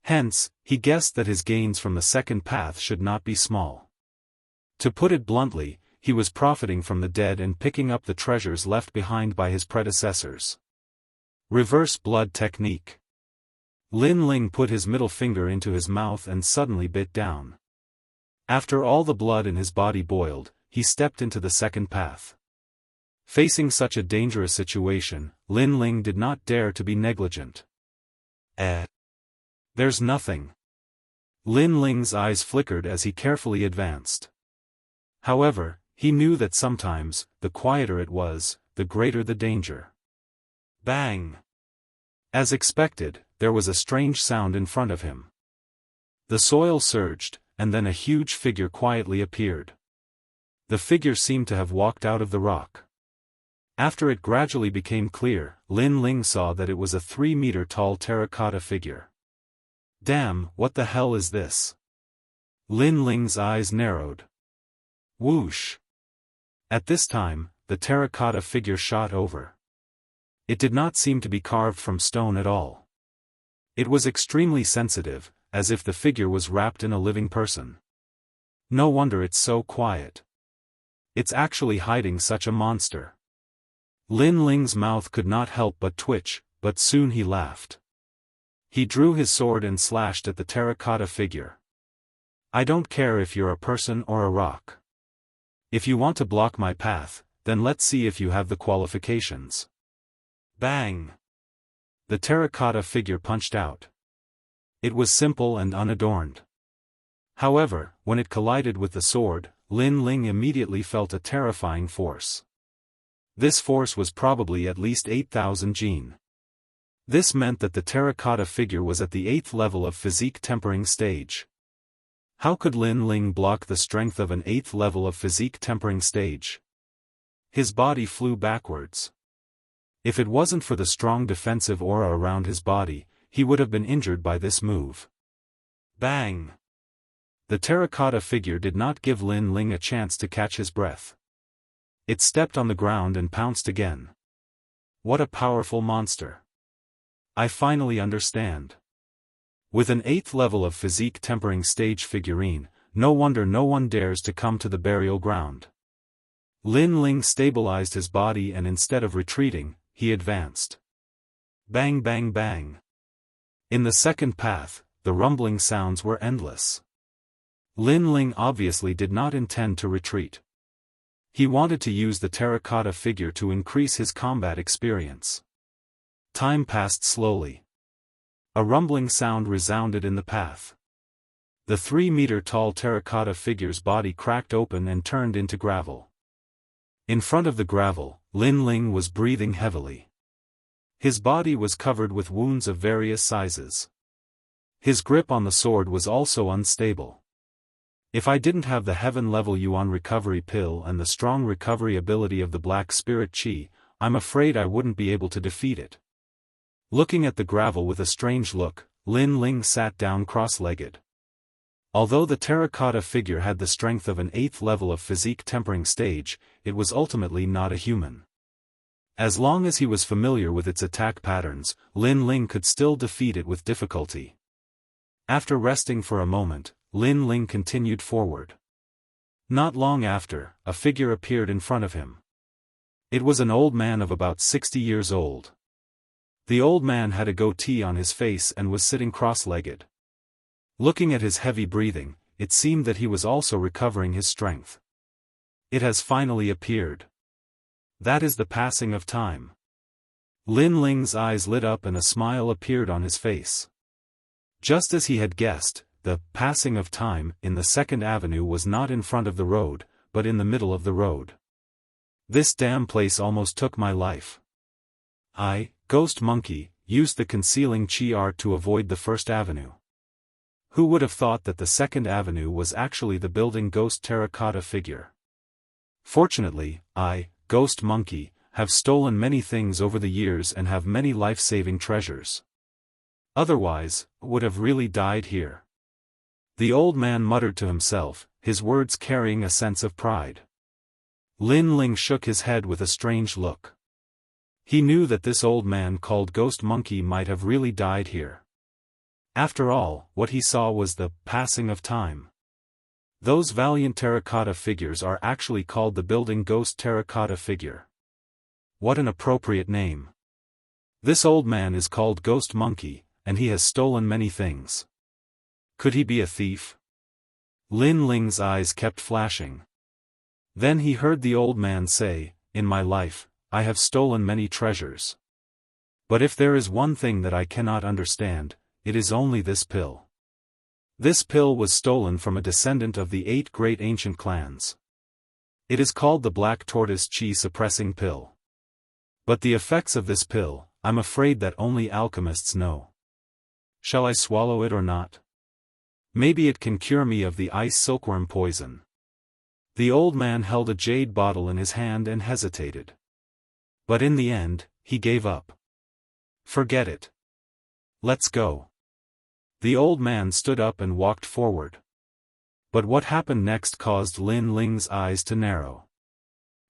Hence, he guessed that his gains from the 2nd path should not be small. To put it bluntly, he was profiting from the dead and picking up the treasures left behind by his predecessors. Reverse blood technique. Lin Ling put his middle finger into his mouth and suddenly bit down. After all the blood in his body boiled, he stepped into the 2nd path. Facing such a dangerous situation, Lin Ling did not dare to be negligent. There's nothing. Lin Ling's eyes flickered as he carefully advanced. However, he knew that sometimes, the quieter it was, the greater the danger. Bang! As expected, there was a strange sound in front of him. The soil surged, and then a huge figure quietly appeared. The figure seemed to have walked out of the rock. After it gradually became clear, Lin Ling saw that it was a 3-meter-tall terracotta figure. Damn, what the hell is this? Lin Ling's eyes narrowed. Whoosh! At this time, the terracotta figure shot over. It did not seem to be carved from stone at all. It was extremely sensitive, as if the figure was wrapped in a living person. No wonder it's so quiet. It's actually hiding such a monster. Lin Ling's mouth could not help but twitch, but soon he laughed. He drew his sword and slashed at the terracotta figure. I don't care if you're a person or a rock. If you want to block my path, then let's see if you have the qualifications. Bang! The terracotta figure punched out. It was simple and unadorned. However, when it collided with the sword, Lin Ling immediately felt a terrifying force. This force was probably at least 8,000 jin. This meant that the terracotta figure was at the 8th level of physique tempering stage. How could Lin Ling block the strength of an 8th level of physique tempering stage? His body flew backwards. If it wasn't for the strong defensive aura around his body, he would have been injured by this move. Bang! The terracotta figure did not give Lin Ling a chance to catch his breath. It stepped on the ground and pounced again. What a powerful monster! I finally understand. With an 8th level of physique tempering stage figurine, no wonder no one dares to come to the burial ground. Lin Ling stabilized his body and instead of retreating, he advanced. Bang bang bang. In the second path, the rumbling sounds were endless. Lin Ling obviously did not intend to retreat. He wanted to use the terracotta figure to increase his combat experience. Time passed slowly. A rumbling sound resounded in the path. The 3-meter-tall terracotta figure's body cracked open and turned into gravel. In front of the gravel, Lin Ling was breathing heavily. His body was covered with wounds of various sizes. His grip on the sword was also unstable. If I didn't have the heaven-level Yuan recovery pill and the strong recovery ability of the Black Spirit Chi, I'm afraid I wouldn't be able to defeat it. Looking at the gravel with a strange look, Lin Ling sat down cross-legged. Although the terracotta figure had the strength of an 8th level of physique tempering stage, it was ultimately not a human. As long as he was familiar with its attack patterns, Lin Ling could still defeat it with difficulty. After resting for a moment, Lin Ling continued forward. Not long after, a figure appeared in front of him. It was an old man of about 60 years old. The old man had a goatee on his face and was sitting cross-legged. Looking at his heavy breathing, it seemed that he was also recovering his strength. It has finally appeared. That is the passing of time. Lin Ling's eyes lit up and a smile appeared on his face. Just as he had guessed, the passing of time in the Second Avenue was not in front of the road, but in the middle of the road. This damn place almost took my life. I, Ghost Monkey, used the concealing chi art to avoid the First Avenue. Who would have thought that the Second Avenue was actually the building ghost terracotta figure? Fortunately, I, Ghost Monkey, have stolen many things over the years and have many life-saving treasures. Otherwise, would have really died here. The old man muttered to himself, his words carrying a sense of pride. Lin Ling shook his head with a strange look. He knew that this old man called Ghost Monkey might have really died here. After all, what he saw was the passing of time. Those valiant terracotta figures are actually called the building ghost terracotta figure. What an appropriate name. This old man is called Ghost Monkey, and he has stolen many things. Could he be a thief? Lin Ling's eyes kept flashing. Then he heard the old man say, "In my life, I have stolen many treasures. But if there is one thing that I cannot understand, it is only this pill. This pill was stolen from a descendant of the 8 great ancient clans. It is called the Black Tortoise Chi Suppressing Pill. But the effects of this pill, I'm afraid that only alchemists know. Shall I swallow it or not? Maybe it can cure me of the ice silkworm poison." The old man held a jade bottle in his hand and hesitated. But in the end, he gave up. "Forget it. Let's go." The old man stood up and walked forward. But what happened next caused Lin Ling's eyes to narrow.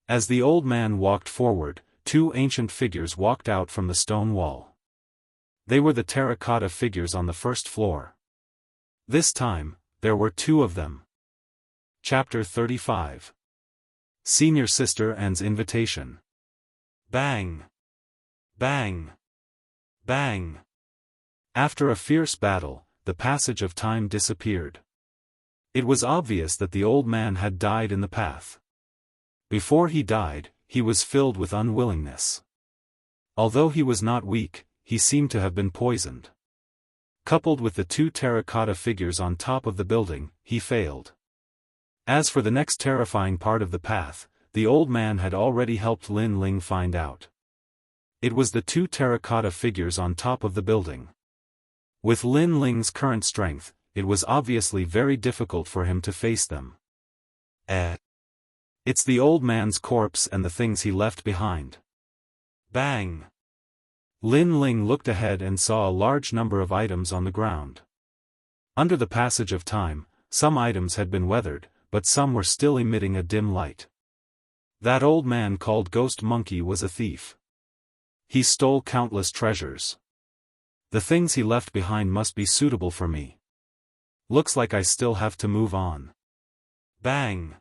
As the old man walked forward, 2 ancient figures walked out from the stone wall. They were the terracotta figures on the first floor. This time, there were 2 of them. Chapter 35. Senior Sister Anne's Invitation. Bang! Bang! Bang! After a fierce battle, the passage of time disappeared. It was obvious that the old man had died in the path. Before he died, he was filled with unwillingness. Although he was not weak, he seemed to have been poisoned. Coupled with the 2 terracotta figures on top of the building, he failed. As for the next terrifying part of the path, the old man had already helped Lin Ling find out. It was the 2 terracotta figures on top of the building. With Lin Ling's current strength, it was obviously very difficult for him to face them. It's the old man's corpse and the things he left behind. Bang! Lin Ling looked ahead and saw a large number of items on the ground. Under the passage of time, some items had been weathered, but some were still emitting a dim light. That old man called Ghost Monkey was a thief. He stole countless treasures. The things he left behind must be suitable for me. Looks like I still have to move on. Bang!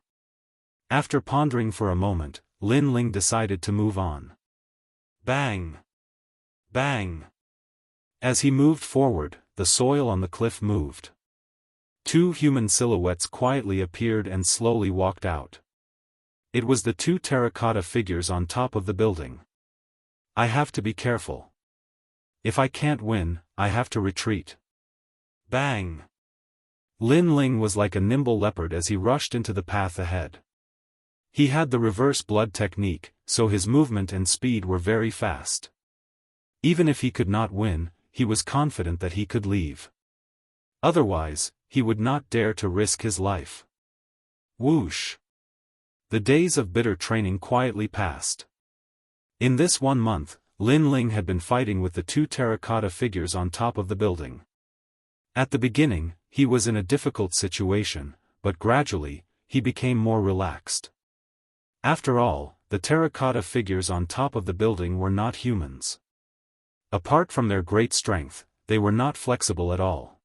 After pondering for a moment, Lin Ling decided to move on. Bang! Bang! As he moved forward, the soil on the cliff moved. Two human silhouettes quietly appeared and slowly walked out. It was the two terracotta figures on top of the building. I have to be careful. If I can't win, I have to retreat. Bang! Lin Ling was like a nimble leopard as he rushed into the path ahead. He had the reverse blood technique, so his movement and speed were very fast. Even if he could not win, he was confident that he could leave. Otherwise, he would not dare to risk his life. Whoosh! The days of bitter training quietly passed. In this 1 month, Lin Ling had been fighting with the two terracotta figures on top of the building. At the beginning, he was in a difficult situation, but gradually, he became more relaxed. After all, the terracotta figures on top of the building were not humans. Apart from their great strength, they were not flexible at all.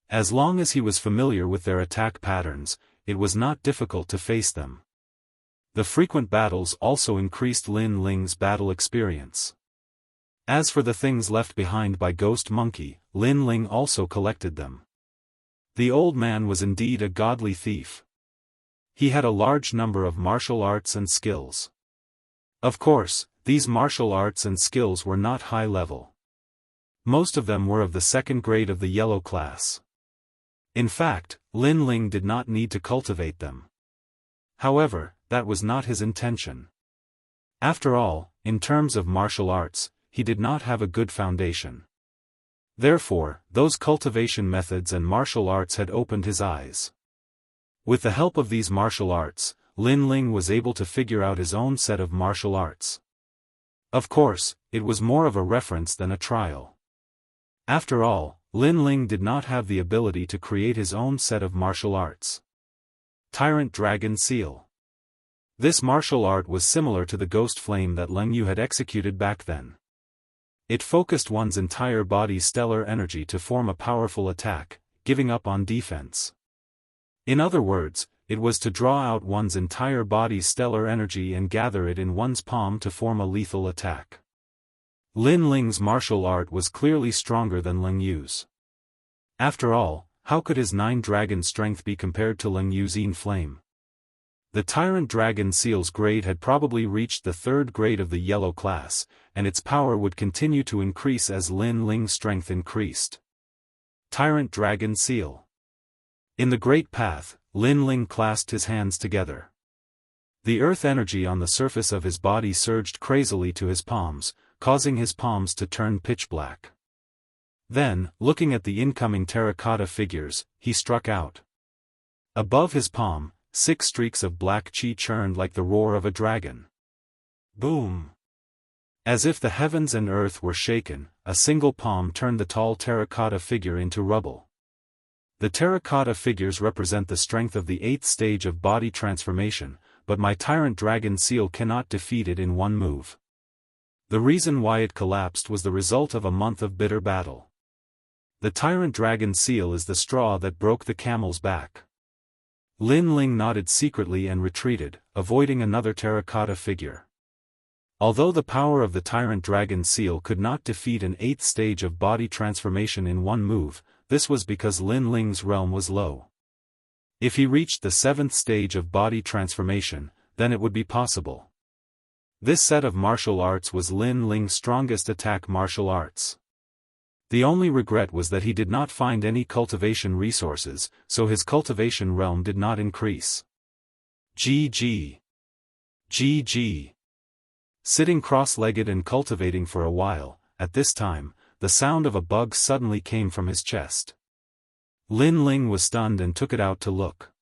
As long as he was familiar with their attack patterns, it was not difficult to face them. The frequent battles also increased Lin Ling's battle experience. As for the things left behind by Ghost Monkey, Lin Ling also collected them. The old man was indeed a godly thief. He had a large number of martial arts and skills. Of course, these martial arts and skills were not high level. Most of them were of the second grade of the yellow class. In fact, Lin Ling did not need to cultivate them. However, that was not his intention. After all, in terms of martial arts, he did not have a good foundation. Therefore, those cultivation methods and martial arts had opened his eyes. With the help of these martial arts, Lin Ling was able to figure out his own set of martial arts. Of course, it was more of a reference than a trial. After all, Lin Ling did not have the ability to create his own set of martial arts. Tyrant Dragon Seal. This martial art was similar to the ghost flame that Leng Yu had executed back then. It focused one's entire body's stellar energy to form a powerful attack, giving up on defense. In other words, it was to draw out one's entire body's stellar energy and gather it in one's palm to form a lethal attack. Lin Ling's martial art was clearly stronger than Leng Yu's. After all, how could his 9 dragon strength be compared to Leng Yu's Yin Flame? The Tyrant Dragon Seal's grade had probably reached the 3rd grade of the yellow class, and its power would continue to increase as Lin Ling's strength increased. Tyrant Dragon Seal. In the Great Path, Lin Ling clasped his hands together. The earth energy on the surface of his body surged crazily to his palms, causing his palms to turn pitch black. Then, looking at the incoming terracotta figures, he struck out. Above his palm, 6 streaks of black chi churned like the roar of a dragon. Boom! As if the heavens and earth were shaken, a single palm turned the tall terracotta figure into rubble. The terracotta figures represent the strength of the 8th stage of body transformation, but my Tyrant Dragon Seal cannot defeat it in one move. The reason why it collapsed was the result of a month of bitter battle. The Tyrant Dragon Seal is the straw that broke the camel's back. Lin Ling nodded secretly and retreated, avoiding another terracotta figure. Although the power of the Tyrant Dragon Seal could not defeat an 8th stage of body transformation in one move, this was because Lin Ling's realm was low. If he reached the 7th stage of body transformation, then it would be possible. This set of martial arts was Lin Ling's strongest attack martial arts. The only regret was that he did not find any cultivation resources, so his cultivation realm did not increase. GG. GG. Sitting cross-legged and cultivating for a while, at this time, the sound of a bug suddenly came from his chest. Lin Ling was stunned and took it out to look.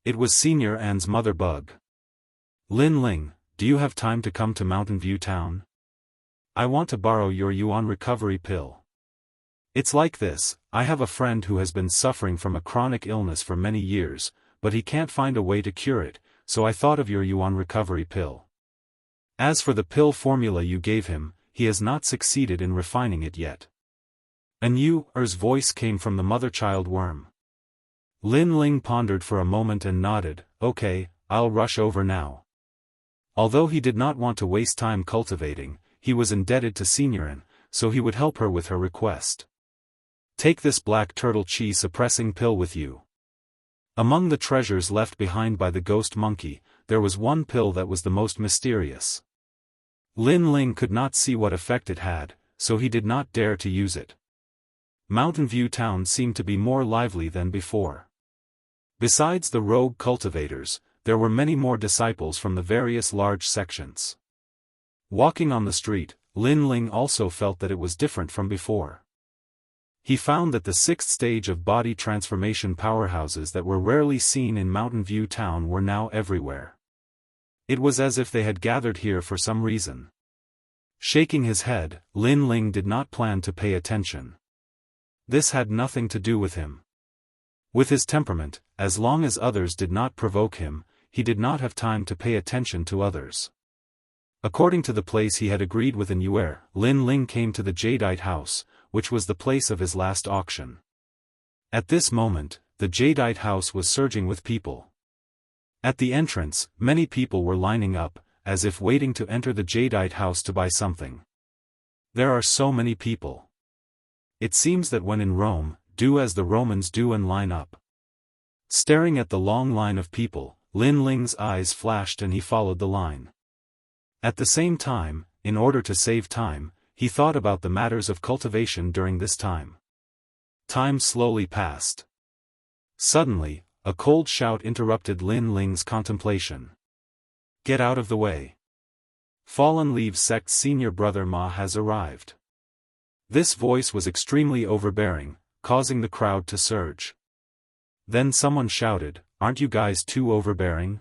It was Senior Anne's mother bug. Lin Ling, do you have time to come to Mountain View Town? I want to borrow your yuan recovery pill. It's like this, I have a friend who has been suffering from a chronic illness for many years, but he can't find a way to cure it, so I thought of your yuan recovery pill. As for the pill formula you gave him, he has not succeeded in refining it yet. A new voice came from the mother-child worm. Lin Ling pondered for a moment and nodded, okay, I'll rush over now. Although he did not want to waste time cultivating, he was indebted to Seniorin, so he would help her with her request. Take this black turtle chi suppressing pill with you. Among the treasures left behind by the ghost monkey, there was one pill that was the most mysterious. Lin Ling could not see what effect it had, so he did not dare to use it. Mountain View Town seemed to be more lively than before. Besides the rogue cultivators, there were many more disciples from the various large sections. Walking on the street, Lin Ling also felt that it was different from before. He found that the sixth stage of body transformation powerhouses that were rarely seen in Mountain View Town were now everywhere. It was as if they had gathered here for some reason. Shaking his head, Lin Ling did not plan to pay attention. This had nothing to do with him. With his temperament, as long as others did not provoke him, he did not have time to pay attention to others. According to the place he had agreed with in Yuer, Lin Ling came to the Jadeite house, which was the place of his last auction. At this moment, the Jadeite house was surging with people. At the entrance, many people were lining up, as if waiting to enter the Jadeite house to buy something. There are so many people. It seems that when in Rome, do as the Romans do and line up. Staring at the long line of people, Lin Ling's eyes flashed and he followed the line. At the same time, in order to save time, he thought about the matters of cultivation during this time. Time slowly passed. Suddenly, a cold shout interrupted Lin Ling's contemplation. Get out of the way. Fallen Leaves Sect's senior brother Ma has arrived. This voice was extremely overbearing, causing the crowd to surge. Then someone shouted, aren't you guys too overbearing?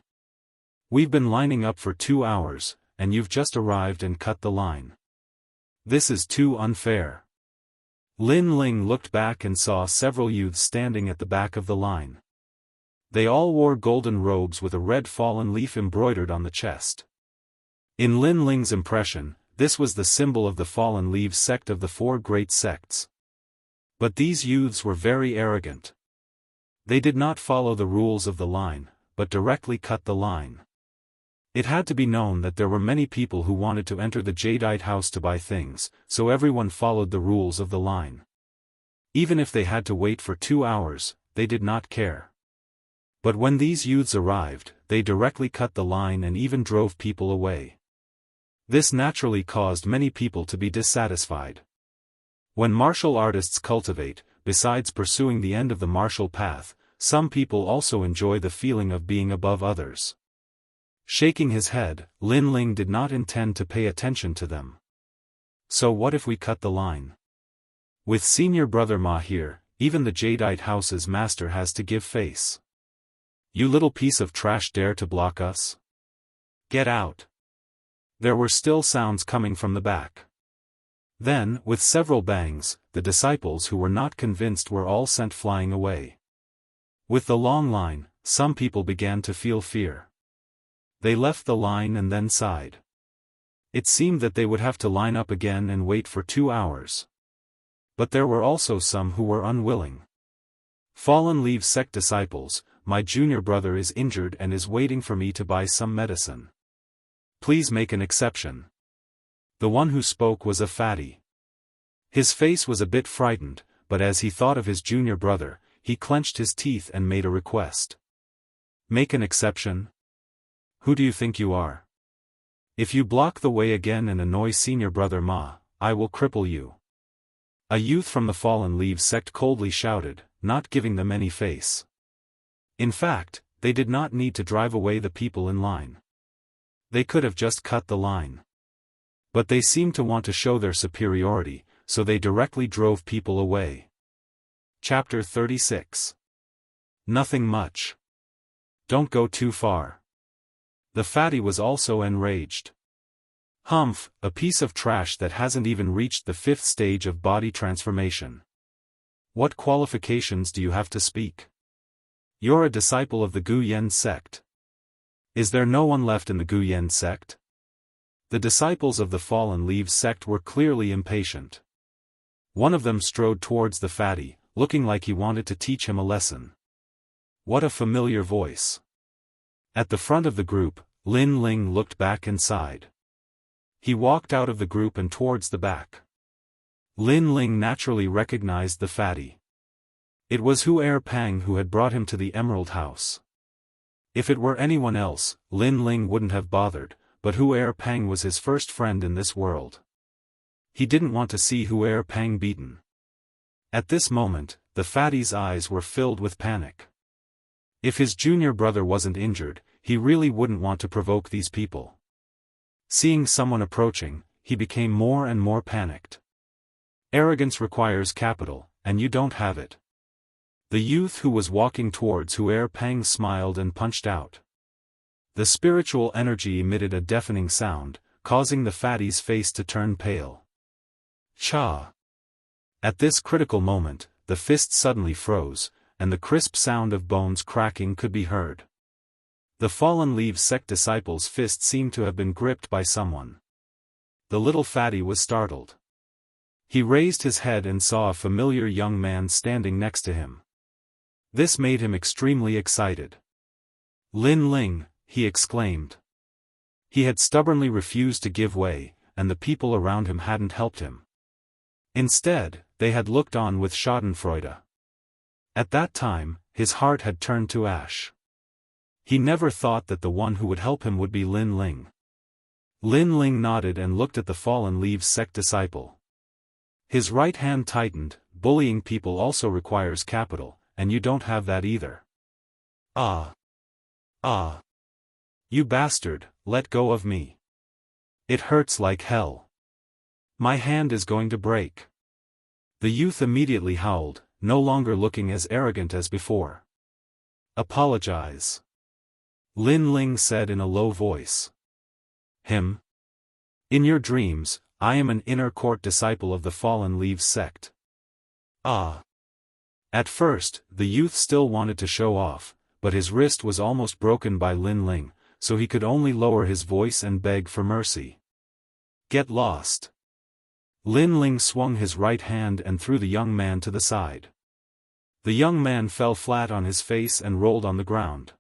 We've been lining up for 2 hours, and you've just arrived and cut the line. This is too unfair. Lin Ling looked back and saw several youths standing at the back of the line. They all wore golden robes with a red fallen leaf embroidered on the chest. In Lin Ling's impression, this was the symbol of the Fallen Leaves sect of the 4 great sects. But these youths were very arrogant. They did not follow the rules of the line, but directly cut the line. It had to be known that there were many people who wanted to enter the Jadeite house to buy things, so everyone followed the rules of the line. Even if they had to wait for 2 hours, they did not care. But when these youths arrived, they directly cut the line and even drove people away. This naturally caused many people to be dissatisfied. When martial artists cultivate, besides pursuing the end of the martial path, some people also enjoy the feeling of being above others. Shaking his head, Lin Ling did not intend to pay attention to them. So what if we cut the line? With senior brother Ma here, even the Jadeite house's master has to give face. You little piece of trash dare to block us? Get out. There were still sounds coming from the back. Then, with several bangs, the disciples who were not convinced were all sent flying away. With the long line, some people began to feel fear. They left the line and then sighed. It seemed that they would have to line up again and wait for 2 hours. But there were also some who were unwilling. Fallen Leaves sect disciples, my junior brother is injured and is waiting for me to buy some medicine. Please make an exception. The one who spoke was a fatty. His face was a bit frightened, but as he thought of his junior brother, he clenched his teeth and made a request. Make an exception? Who do you think you are? If you block the way again and annoy senior brother Ma, I will cripple you. A youth from the Fallen Leaves sect coldly shouted, not giving them any face. In fact, they did not need to drive away the people in line. They could have just cut the line. But they seemed to want to show their superiority, so they directly drove people away. Chapter 36. Nothing much. Don't go too far. The fatty was also enraged. Humph, a piece of trash that hasn't even reached the 5th stage of body transformation. What qualifications do you have to speak? You're a disciple of the Guyan sect. Is there no one left in the Guyan sect? The disciples of the Fallen Leaves sect were clearly impatient. One of them strode towards the fatty, looking like he wanted to teach him a lesson. What a familiar voice. At the front of the group, Lin Ling looked back and sighed. He walked out of the group and towards the back. Lin Ling naturally recognized the fatty. It was Hu Pang who had brought him to the Emerald House. If it were anyone else, Lin Ling wouldn't have bothered, but Hu Pang was his first friend in this world. He didn't want to see Hu Pang beaten. At this moment, the fatty's eyes were filled with panic. If his junior brother wasn't injured, he really wouldn't want to provoke these people. Seeing someone approaching, he became more and more panicked. Arrogance requires capital, and you don't have it. The youth who was walking towards Hu Pang smiled and punched out. The spiritual energy emitted a deafening sound, causing the fatty's face to turn pale. Cha! At this critical moment, the fist suddenly froze, and the crisp sound of bones cracking could be heard. The Fallen Leaves sect disciple's fist seemed to have been gripped by someone. The little fatty was startled. He raised his head and saw a familiar young man standing next to him. This made him extremely excited. Lin Ling, he exclaimed. He had stubbornly refused to give way, and the people around him hadn't helped him. Instead, they had looked on with schadenfreude. At that time, his heart had turned to ash. He never thought that the one who would help him would be Lin Ling. Lin Ling nodded and looked at the Fallen Leaves sect disciple. His right hand tightened. Bullying people also requires capital, and you don't have that either. Ah! Ah! You bastard, let go of me. It hurts like hell. My hand is going to break. The youth immediately howled, no longer looking as arrogant as before. Apologize. Lin Ling said in a low voice. Him? In your dreams, I am an inner court disciple of the Fallen Leaves sect. Ah. At first, the youth still wanted to show off, but his wrist was almost broken by Lin Ling, so he could only lower his voice and beg for mercy. Get lost. Lin Ling swung his right hand and threw the young man to the side. The young man fell flat on his face and rolled on the ground.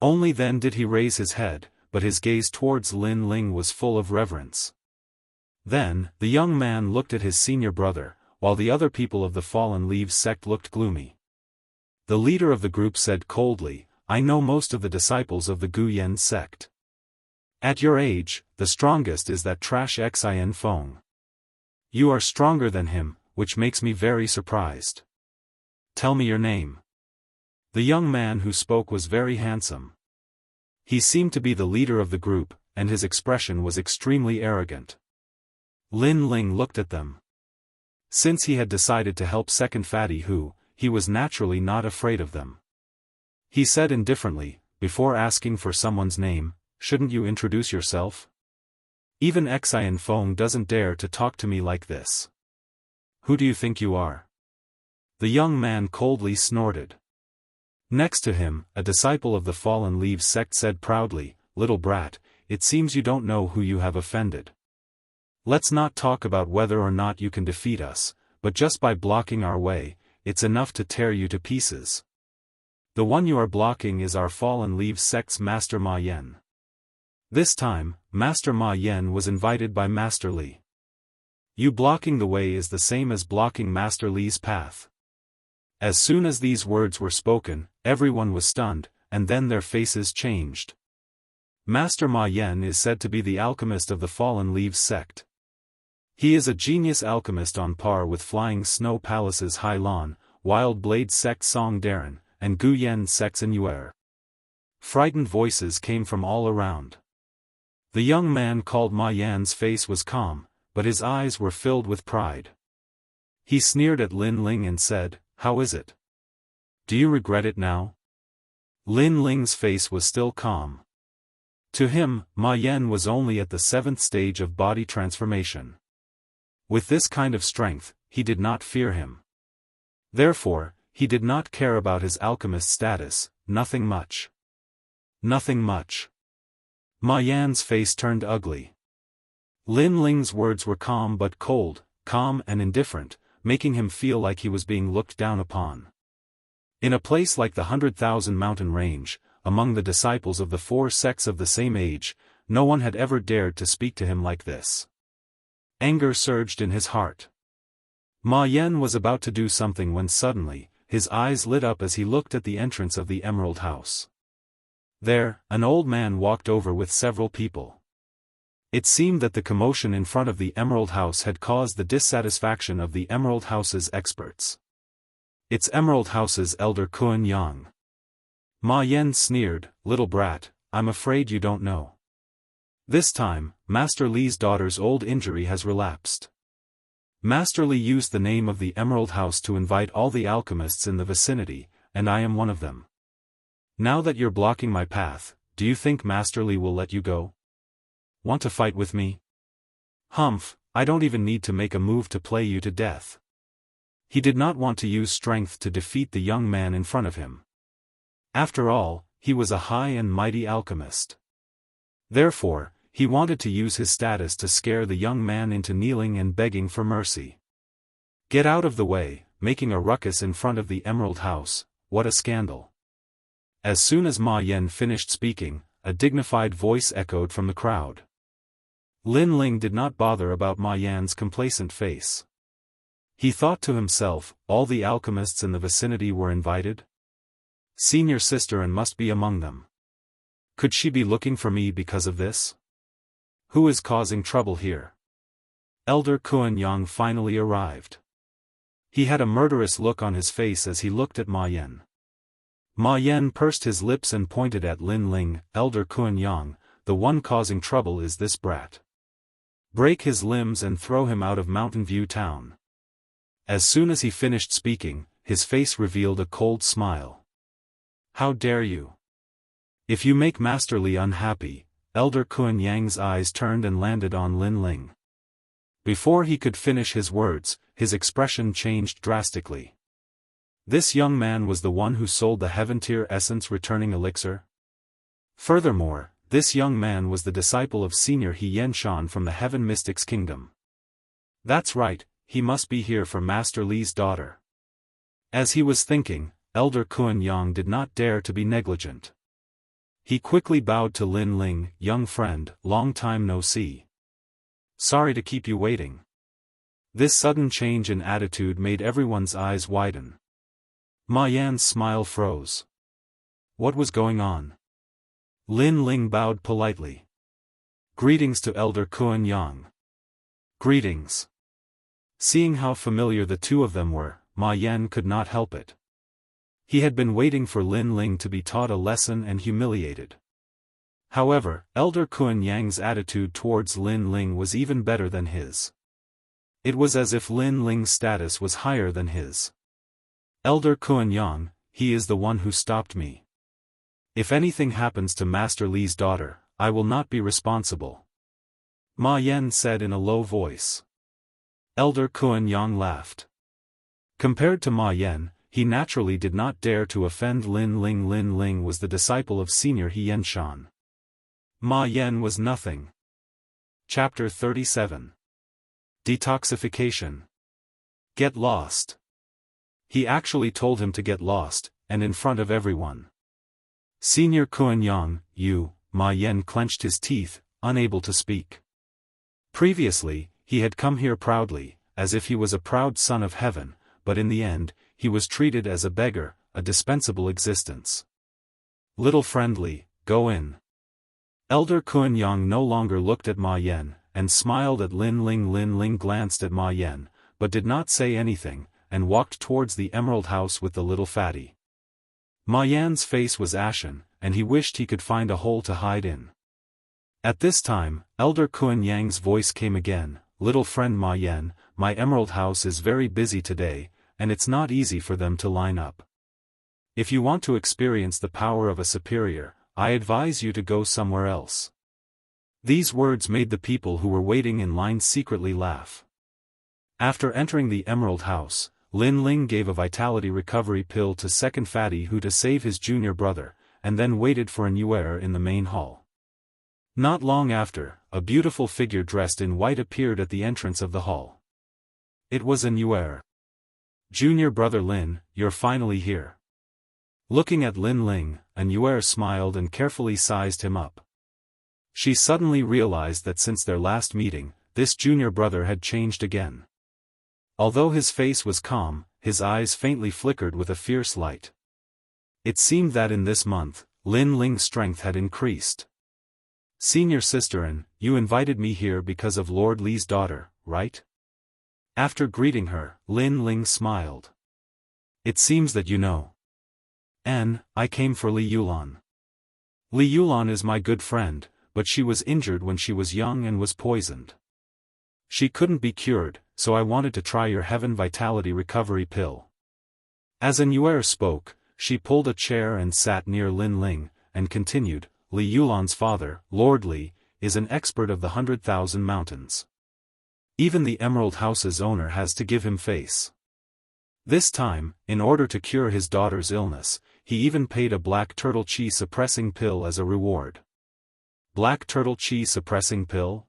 Only then did he raise his head, but his gaze towards Lin Ling was full of reverence. Then, the young man looked at his senior brother, while the other people of the Fallen Leaves sect looked gloomy. The leader of the group said coldly, I know most of the disciples of the Guyan sect. At your age, the strongest is that trash Xian Feng. You are stronger than him, which makes me very surprised. Tell me your name. The young man who spoke was very handsome. He seemed to be the leader of the group, and his expression was extremely arrogant. Lin Ling looked at them. Since he had decided to help second fatty Hu, he was naturally not afraid of them. He said indifferently, before asking for someone's name, shouldn't you introduce yourself? Even Xian Feng doesn't dare to talk to me like this. Who do you think you are? The young man coldly snorted. Next to him, a disciple of the Fallen Leaves sect said proudly, Little brat, it seems you don't know who you have offended. Let's not talk about whether or not you can defeat us, but just by blocking our way, it's enough to tear you to pieces. The one you are blocking is our Fallen Leaves sect's Master Ma Yen. This time, Master Ma Yen was invited by Master Li. You blocking the way is the same as blocking Master Li's path. As soon as these words were spoken, everyone was stunned, and then their faces changed. Master Ma Yen is said to be the alchemist of the Fallen Leaves sect. He is a genius alchemist on par with Flying Snow Palace's Hai Lan, Wild Blade sect Song Darren, and Guyan sect's Inuer. Frightened voices came from all around. The young man called Ma Yan's face was calm, but his eyes were filled with pride. He sneered at Lin Ling and said, How is it? Do you regret it now? Lin Ling's face was still calm. To him, Ma Yan was only at the 7th stage of body transformation. With this kind of strength, he did not fear him. Therefore, he did not care about his alchemist status, nothing much. Nothing much. Ma Yan's face turned ugly. Lin Ling's words were calm but cold, calm and indifferent, making him feel like he was being looked down upon. In a place like the 100,000 mountain range, among the disciples of the 4 sects of the same age, no one had ever dared to speak to him like this. Anger surged in his heart. Ma Yan was about to do something when suddenly, his eyes lit up as he looked at the entrance of the Emerald House. There, an old man walked over with several people. It seemed that the commotion in front of the Emerald House had caused the dissatisfaction of the Emerald House's experts. It's Emerald House's elder Kuan Yang. Ma Yan sneered, "Little brat, I'm afraid you don't know. This time, Master Li's daughter's old injury has relapsed. Master Li used the name of the Emerald House to invite all the alchemists in the vicinity, and I am one of them. Now that you're blocking my path, do you think Master Li will let you go? Want to fight with me? Humph, I don't even need to make a move to play you to death." He did not want to use strength to defeat the young man in front of him. After all, he was a high and mighty alchemist. Therefore, he wanted to use his status to scare the young man into kneeling and begging for mercy. Get out of the way, making a ruckus in front of the Emerald House, what a scandal. As soon as Ma Yan finished speaking, a dignified voice echoed from the crowd. Lin Ling did not bother about Ma Yan's complacent face. He thought to himself, all the alchemists in the vicinity were invited? Senior sister and must be among them. Could she be looking for me because of this? Who is causing trouble here? Elder Kuan Yang finally arrived. He had a murderous look on his face as he looked at Ma Yan. Ma Yan pursed his lips and pointed at Lin Ling. "Elder Kuan Yang, the one causing trouble is this brat. Break his limbs and throw him out of Mountain View Town." As soon as he finished speaking, his face revealed a cold smile. "How dare you? If you make Master Li unhappy," Elder Kuan Yang's eyes turned and landed on Lin Ling. Before he could finish his words, his expression changed drastically. This young man was the one who sold the Heaven-tier essence returning elixir? Furthermore, this young man was the disciple of Senior He Yenshan from the Heaven Mystics Kingdom. That's right, he must be here for Master Li's daughter. As he was thinking, Elder Kuan Yang did not dare to be negligent. He quickly bowed to Lin Ling. "Young friend, long time no see. Sorry to keep you waiting." This sudden change in attitude made everyone's eyes widen. Ma Yan's smile froze. What was going on? Lin Ling bowed politely. "Greetings to Elder Kuan Yang." "Greetings." Seeing how familiar the two of them were, Ma Yan could not help it. He had been waiting for Lin Ling to be taught a lesson and humiliated. However, Elder Kuan Yang's attitude towards Lin Ling was even better than his. It was as if Lin Ling's status was higher than his. "Elder Kuan Yang, he is the one who stopped me. If anything happens to Master Li's daughter, I will not be responsible," Ma Yan said in a low voice. Elder Kuan Yang laughed. Compared to Ma Yan, he naturally did not dare to offend Lin Ling. Lin Ling was the disciple of Senior He Yenshan. Ma Yan was nothing. Chapter 37. Detoxification. Get lost. He actually told him to get lost, and in front of everyone. "Senior Kuan Yang, you," Ma Yan clenched his teeth, unable to speak. Previously, he had come here proudly, as if he was a proud son of heaven, but in the end, he was treated as a beggar, a dispensable existence. "Little friendly, go in." Elder Kuan Yang no longer looked at Ma Yan, and smiled at Lin Ling. Lin Ling glanced at Ma Yan, but did not say anything, and walked towards the Emerald House with the little fatty. Ma Yan's face was ashen, and he wished he could find a hole to hide in. At this time, Elder Kuan Yang's voice came again. "Little friend Ma Yan, my Emerald House is very busy today, and it's not easy for them to line up. If you want to experience the power of a superior, I advise you to go somewhere else." These words made the people who were waiting in line secretly laugh. After entering the Emerald House, Lin Ling gave a vitality recovery pill to second Fatty Hu to save his junior brother, and then waited for an Yuer in the main hall. Not long after, a beautiful figure dressed in white appeared at the entrance of the hall. It was an Yuer. "Junior brother Lin, you're finally here." Looking at Lin Ling, an Yuer smiled and carefully sized him up. She suddenly realized that since their last meeting, this junior brother had changed again. Although his face was calm, his eyes faintly flickered with a fierce light. It seemed that in this month, Lin Ling's strength had increased. "Senior sister, you invited me here because of Lord Li's daughter, right?" After greeting her, Lin Ling smiled. "It seems that you know." I came for Li Yulan." "Li Yulan is my good friend, but she was injured when she was young and was poisoned. She couldn't be cured, so I wanted to try your Heaven Vitality Recovery pill." As an Yuer spoke, she pulled a chair and sat near Lin Ling, and continued, "Li Yulan's father, Lord Li, is an expert of the 100,000 mountains. Even the Emerald House's owner has to give him face. This time, in order to cure his daughter's illness, he even paid a black turtle chi suppressing pill as a reward." Black turtle chi suppressing pill?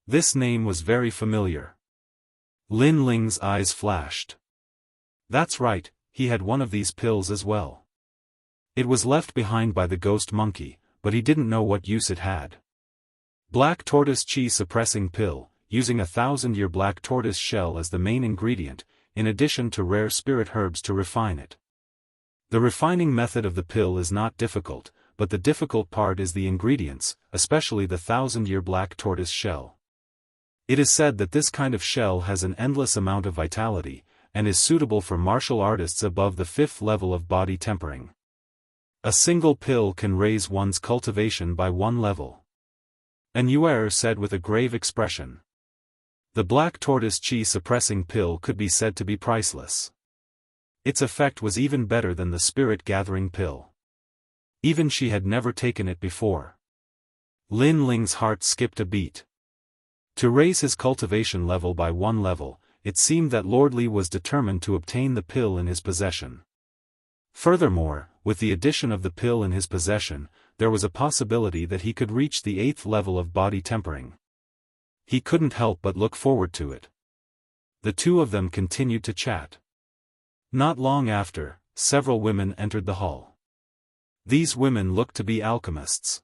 This name was very familiar. Lin Ling's eyes flashed. That's right, he had one of these pills as well. It was left behind by the ghost monkey, but he didn't know what use it had. Black tortoise chi suppressing pill, using 1,000-year black tortoise shell as the main ingredient, in addition to rare spirit herbs to refine it. The refining method of the pill is not difficult, but the difficult part is the ingredients, especially the 1,000-year black tortoise shell. It is said that this kind of shell has an endless amount of vitality, and is suitable for martial artists above the 5th level of body tempering. A single pill can raise one's cultivation by 1 level. An Yuer said with a grave expression. The black tortoise chi suppressing pill could be said to be priceless. Its effect was even better than the spirit gathering pill. Even she had never taken it before. Lin Ling's heart skipped a beat. To raise his cultivation level by 1 level, it seemed that Lord Li was determined to obtain the pill in his possession. Furthermore, with the addition of the pill in his possession, there was a possibility that he could reach the 8th level of body tempering. He couldn't help but look forward to it. The two of them continued to chat. Not long after, several women entered the hall. These women looked to be alchemists.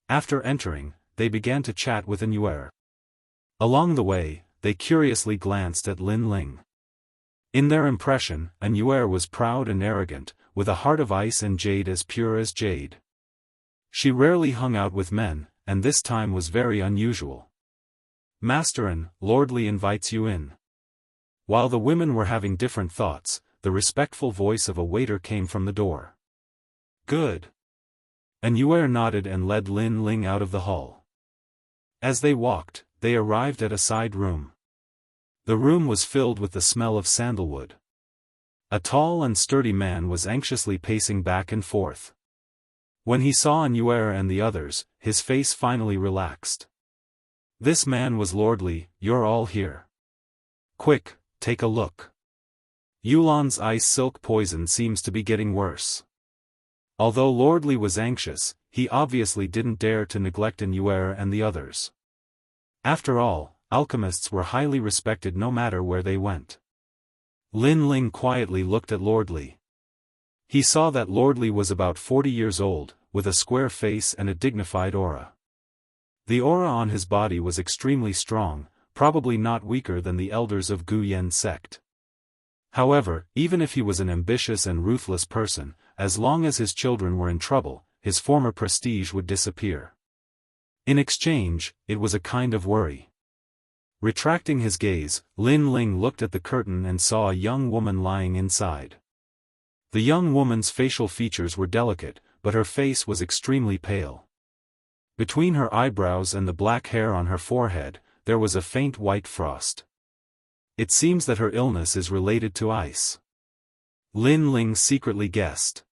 After entering, they began to chat with an Yuer. Along the way, they curiously glanced at Lin Ling. In their impression, an Yuer was proud and arrogant, with a heart of ice and jade as pure as jade. She rarely hung out with men, and this time was very unusual. "Master, Lord Li invites you in." While the women were having different thoughts, the respectful voice of a waiter came from the door. "Good." An Yuer nodded and led Lin Ling out of the hall. As they walked, they arrived at a side room. The room was filled with the smell of sandalwood. A tall and sturdy man was anxiously pacing back and forth. When he saw an Yuer and the others, his face finally relaxed. This man was Lord Li. "You're all here. Quick, take a look. Yulan's ice silk poison seems to be getting worse." Although Lord Li was anxious, he obviously didn't dare to neglect an Yuer and the others. After all, alchemists were highly respected no matter where they went. Lin Ling quietly looked at Lord Li. He saw that Lord Li was about 40 years old, with a square face and a dignified aura. The aura on his body was extremely strong, probably not weaker than the elders of Gu Yan sect. However, even if he was an ambitious and ruthless person, as long as his children were in trouble, his former prestige would disappear. In exchange, it was a kind of worry. Retracting his gaze, Lin Ling looked at the curtain and saw a young woman lying inside. The young woman's facial features were delicate, but her face was extremely pale. Between her eyebrows and the black hair on her forehead, there was a faint white frost. It seems that her illness is related to ice. Lin Ling secretly guessed.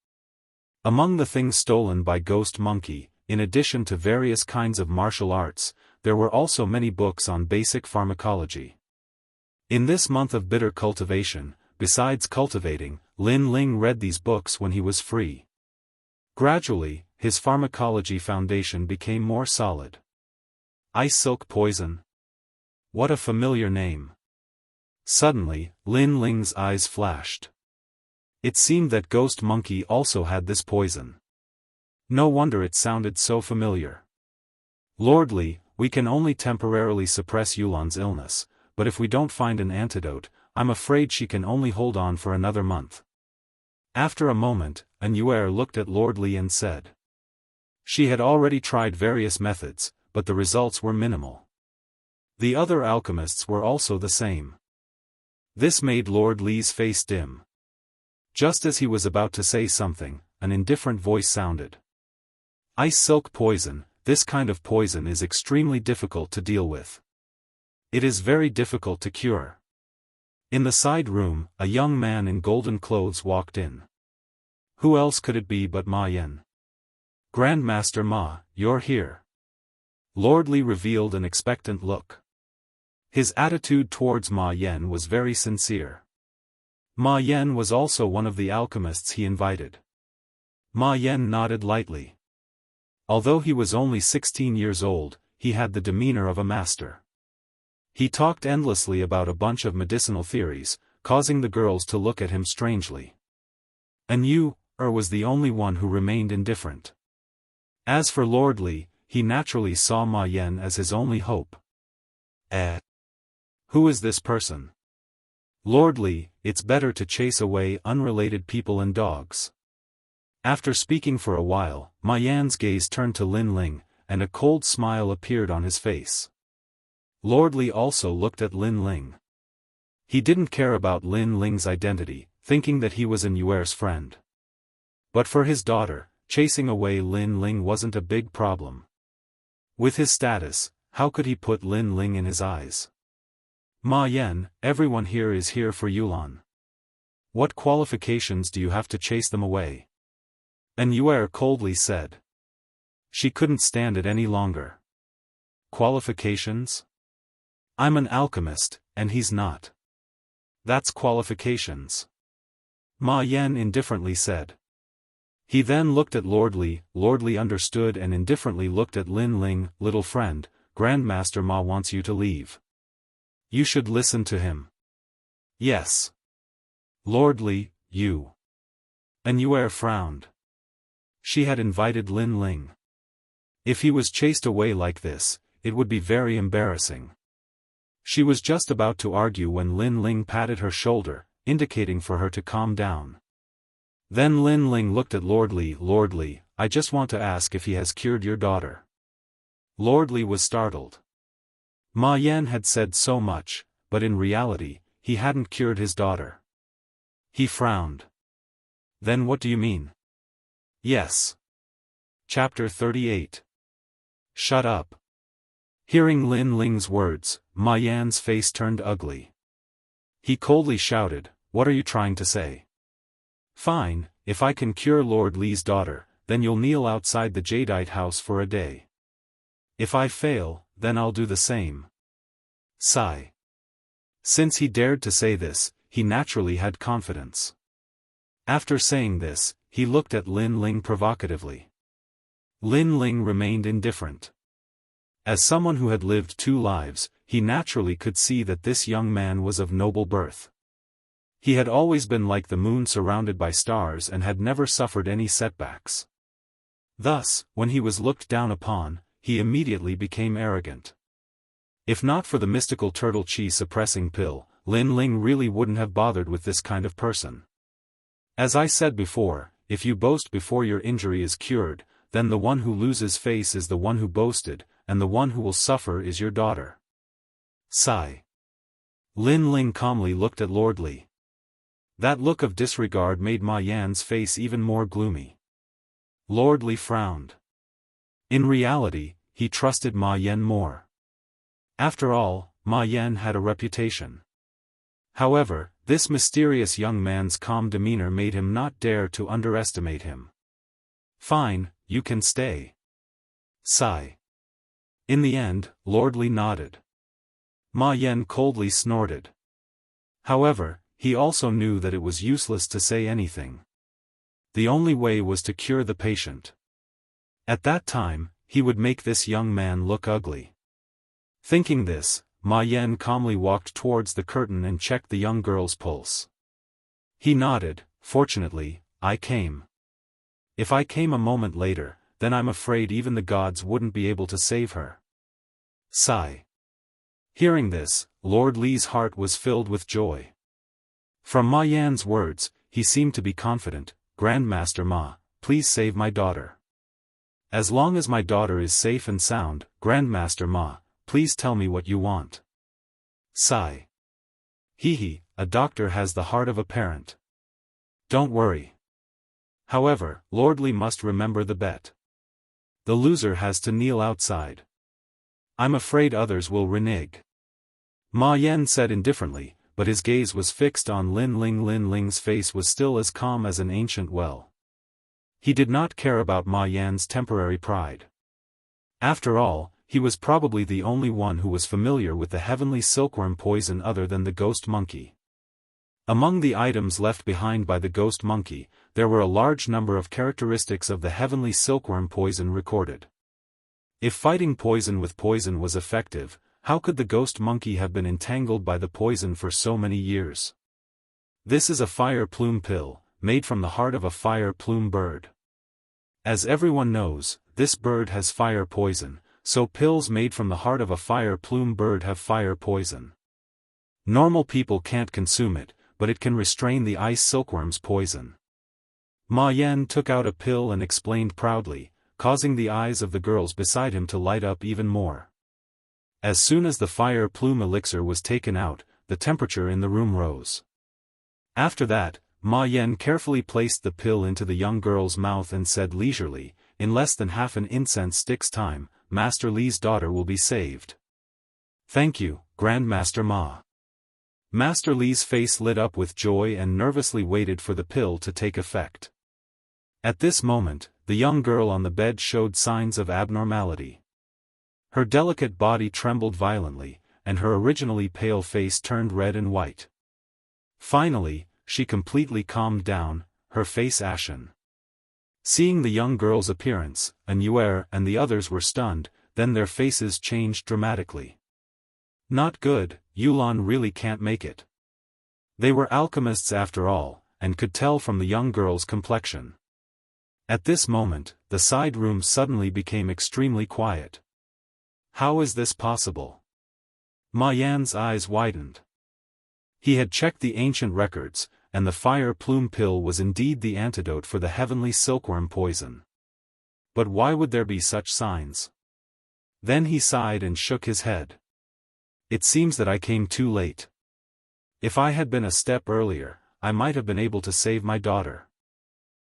Among the things stolen by Ghost Monkey, in addition to various kinds of martial arts, there were also many books on basic pharmacology. In this month of bitter cultivation, besides cultivating, Lin Ling read these books when he was free. Gradually, his pharmacology foundation became more solid. Ice Silk Poison? What a familiar name. Suddenly, Lin Ling's eyes flashed. It seemed that Ghost Monkey also had this poison. No wonder it sounded so familiar. Lord Li, we can only temporarily suppress Yulan's illness, but if we don't find an antidote, I'm afraid she can only hold on for another month. After a moment, An Yuer looked at Lord Li and said. She had already tried various methods, but the results were minimal. The other alchemists were also the same. This made Lord Li's face dim. Just as he was about to say something, an indifferent voice sounded. Ice Silk Poison, this kind of poison is extremely difficult to deal with. It is very difficult to cure. In the side room, a young man in golden clothes walked in. Who else could it be but Ma Yan? Grandmaster Ma, you're here. Lord Li revealed an expectant look. His attitude towards Ma Yan was very sincere. Ma Yan was also one of the alchemists he invited. Ma Yan nodded lightly. Although he was only 16 years old, he had the demeanor of a master. He talked endlessly about a bunch of medicinal theories, causing the girls to look at him strangely. An Yuer was the only one who remained indifferent. As for Lord Li, he naturally saw Ma Yan as his only hope. Who is this person? Lord Li, it's better to chase away unrelated people and dogs. After speaking for a while, Ma Yan's gaze turned to Lin Ling, and a cold smile appeared on his face. Lord Li also looked at Lin Ling. He didn't care about Lin Ling's identity, thinking that he was An Yuer's friend. But for his daughter, chasing away Lin Ling wasn't a big problem. With his status, how could he put Lin Ling in his eyes? Ma Yan, everyone here is here for Yulan. What qualifications do you have to chase them away? An Yuer coldly said. She couldn't stand it any longer. Qualifications? I'm an alchemist, and he's not. That's qualifications. Ma Yan indifferently said. He then looked at Lord Li. Lord Li understood and indifferently looked at Lin Ling. Little friend, Grandmaster Ma wants you to leave. You should listen to him. Yes. Lord Li, you. An Yuer frowned. She had invited Lin Ling. If he was chased away like this, it would be very embarrassing. She was just about to argue when Lin Ling patted her shoulder, indicating for her to calm down. Then Lin Ling looked at Lord Li. Lord Li, I just want to ask if he has cured your daughter. Lord Li was startled. Ma Yan had said so much, but in reality, he hadn't cured his daughter. He frowned. Then what do you mean? Yes. Chapter 38. Shut up. Hearing Lin Ling's words, Ma Yan's face turned ugly. He coldly shouted, What are you trying to say? Fine, if I can cure Lord Li's daughter, then you'll kneel outside the Jadeite house for a day. If I fail, then I'll do the same. Sigh. Since he dared to say this, he naturally had confidence. After saying this, he looked at Lin Ling provocatively. Lin Ling remained indifferent. As someone who had lived 2 lives, he naturally could see that this young man was of noble birth. He had always been like the moon surrounded by stars and had never suffered any setbacks. Thus, when he was looked down upon, he immediately became arrogant. If not for the mystical turtle chi suppressing pill, Lin Ling really wouldn't have bothered with this kind of person. As I said before, if you boast before your injury is cured, then the one who loses face is the one who boasted, and the one who will suffer is your daughter. Sigh. Lin Ling calmly looked at Lord Li. That look of disregard made Ma Yan's face even more gloomy. Lord Li frowned. In reality, he trusted Ma Yan more. After all, Ma Yan had a reputation. However, this mysterious young man's calm demeanor made him not dare to underestimate him. Fine, you can stay. Sigh. In the end, Lord Li nodded. Ma Yan coldly snorted. However, he also knew that it was useless to say anything. The only way was to cure the patient. At that time, he would make this young man look ugly. Thinking this, Ma Yan calmly walked towards the curtain and checked the young girl's pulse. He nodded. Fortunately, I came. If I came a moment later, then I'm afraid even the gods wouldn't be able to save her. Sigh. Hearing this, Lord Li's heart was filled with joy. From Ma Yan's words, he seemed to be confident. Grandmaster Ma, please save my daughter. As long as my daughter is safe and sound, Grandmaster Ma, please tell me what you want. Sigh. Hee, a doctor has the heart of a parent. Don't worry. However, Lord Li must remember the bet. The loser has to kneel outside. I'm afraid others will renege. Ma Yan said indifferently, but his gaze was fixed on Lin Ling. Lin Ling's face was still as calm as an ancient well. He did not care about Ma Yan's temporary pride. After all, he was probably the only one who was familiar with the heavenly silkworm poison other than the ghost monkey. Among the items left behind by the ghost monkey, there were a large number of characteristics of the heavenly silkworm poison recorded. If fighting poison with poison was effective, how could the ghost monkey have been entangled by the poison for so many years? This is a fire plume pill, made from the heart of a fire plume bird. As everyone knows, this bird has fire poison, so pills made from the heart of a fire plume bird have fire poison. Normal people can't consume it, but it can restrain the ice silkworm's poison. Ma Yan took out a pill and explained proudly, causing the eyes of the girls beside him to light up even more. As soon as the fire plume elixir was taken out, the temperature in the room rose. After that, Ma Yan carefully placed the pill into the young girl's mouth and said leisurely, in less than half an incense stick's time, Master Li's daughter will be saved. Thank you, Grandmaster Ma. Master Li's face lit up with joy and nervously waited for the pill to take effect. At this moment, the young girl on the bed showed signs of abnormality. Her delicate body trembled violently, and her originally pale face turned red and white. Finally, she completely calmed down, her face ashen. Seeing the young girl's appearance, Anuer and the others were stunned, then their faces changed dramatically. Not good, Yulan really can't make it. They were alchemists after all, and could tell from the young girl's complexion. At this moment, the side room suddenly became extremely quiet. How is this possible? Ma Yan's eyes widened. He had checked the ancient records, and the fire plume pill was indeed the antidote for the heavenly silkworm poison. But why would there be such signs? Then he sighed and shook his head. It seems that I came too late. If I had been a step earlier, I might have been able to save my daughter.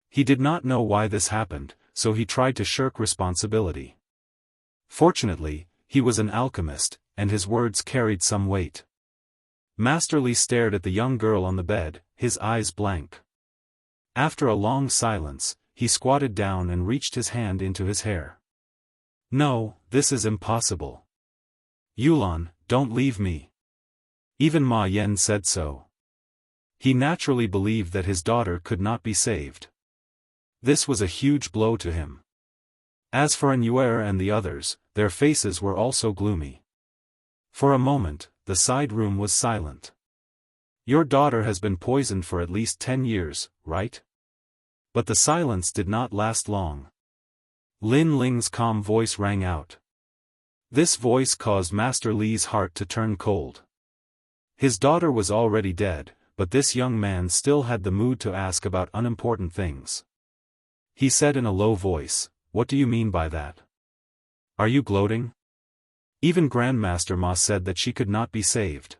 He did not know why this happened, so he tried to shirk responsibility. Fortunately, he was an alchemist, and his words carried some weight. Master Li stared at the young girl on the bed, his eyes blank. After a long silence, he squatted down and reached his hand into his hair. No, this is impossible. Yulan, don't leave me. Even Ma Yan said so. He naturally believed that his daughter could not be saved. This was a huge blow to him. As for Anuer and the others, their faces were also gloomy. For a moment, the side room was silent. Your daughter has been poisoned for at least 10 years, right? But the silence did not last long. Lin Ling's calm voice rang out. This voice caused Master Li's heart to turn cold. His daughter was already dead, but this young man still had the mood to ask about unimportant things. He said in a low voice, "What do you mean by that? Are you gloating? Even Grandmaster Ma said that she could not be saved.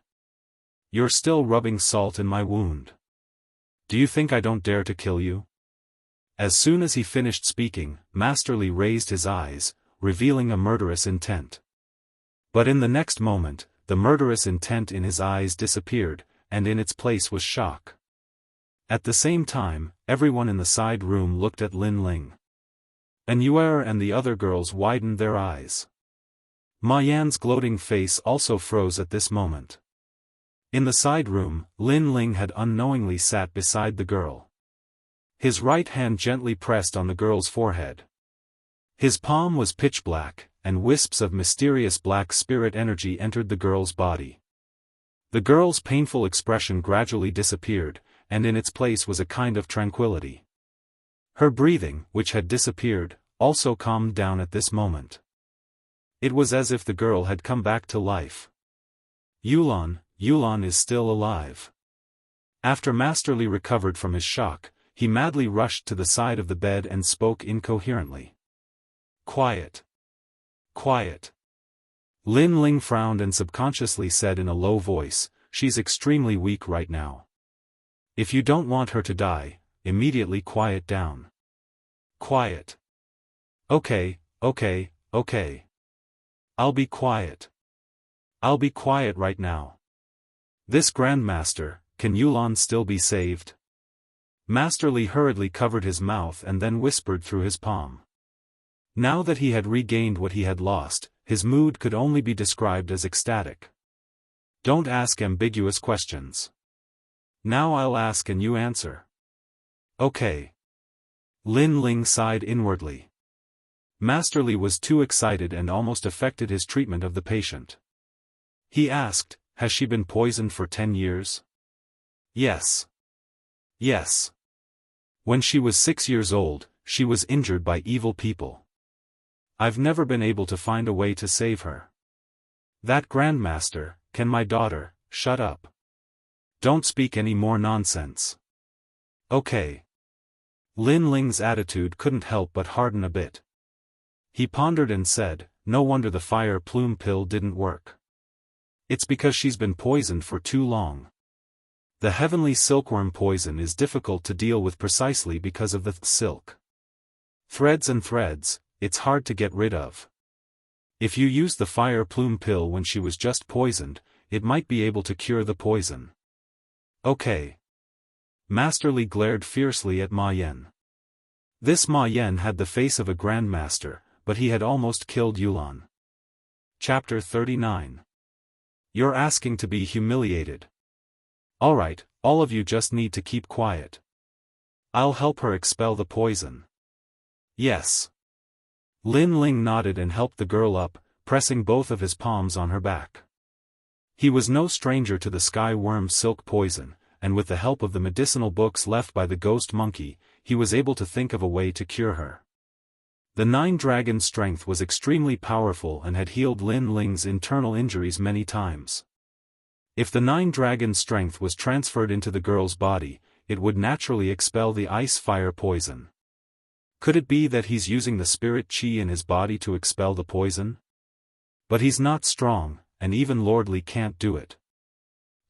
You're still rubbing salt in my wound. Do you think I don't dare to kill you?" As soon as he finished speaking, Master Li raised his eyes, revealing a murderous intent. But in the next moment, the murderous intent in his eyes disappeared, and in its place was shock. At the same time, everyone in the side room looked at Lin Ling. And Yuer and the other girls widened their eyes. Ma Yan's gloating face also froze at this moment. In the side room, Lin Ling had unknowingly sat beside the girl. His right hand gently pressed on the girl's forehead. His palm was pitch black, and wisps of mysterious black spirit energy entered the girl's body. The girl's painful expression gradually disappeared, and in its place was a kind of tranquility. Her breathing, which had disappeared, also calmed down at this moment. It was as if the girl had come back to life. Yulan is still alive. After Masterly recovered from his shock, he madly rushed to the side of the bed and spoke incoherently. Quiet. Quiet. Lin Ling frowned and subconsciously said in a low voice, "She's extremely weak right now. If you don't want her to die, immediately quiet down." Quiet. Okay. I'll be quiet. I'll be quiet right now. This Grandmaster, can Yulan still be saved? Masterly hurriedly covered his mouth and then whispered through his palm. Now that he had regained what he had lost, his mood could only be described as ecstatic. Don't ask ambiguous questions. Now I'll ask and you answer. Okay. Lin Ling sighed inwardly. Masterly was too excited and almost affected his treatment of the patient. He asked, "Has she been poisoned for 10 years?" Yes. Yes. When she was 6 years old, she was injured by evil people. I've never been able to find a way to save her. That Grandmaster, can my daughter, shut up. Don't speak any more nonsense. Okay. Lin Ling's attitude couldn't help but harden a bit. He pondered and said, "No wonder the fire plume pill didn't work. It's because she's been poisoned for too long. The heavenly silkworm poison is difficult to deal with precisely because of the silk. Threads and threads, it's hard to get rid of. If you used the fire plume pill when she was just poisoned, it might be able to cure the poison." Okay. Masterly glared fiercely at Ma Yan. This Ma Yan had the face of a grandmaster, but he had almost killed Yulan. Chapter 39. You're asking to be humiliated. Alright, all of you just need to keep quiet. I'll help her expel the poison. Yes. Lin Ling nodded and helped the girl up, pressing both of his palms on her back. He was no stranger to the sky worm silk poison, and with the help of the medicinal books left by the ghost monkey, he was able to think of a way to cure her. The 9-dragon strength was extremely powerful and had healed Lin Ling's internal injuries many times. If the 9-dragon strength was transferred into the girl's body, it would naturally expel the ice-fire poison. Could it be that he's using the spirit chi in his body to expel the poison? But he's not strong, and even Lordly can't do it.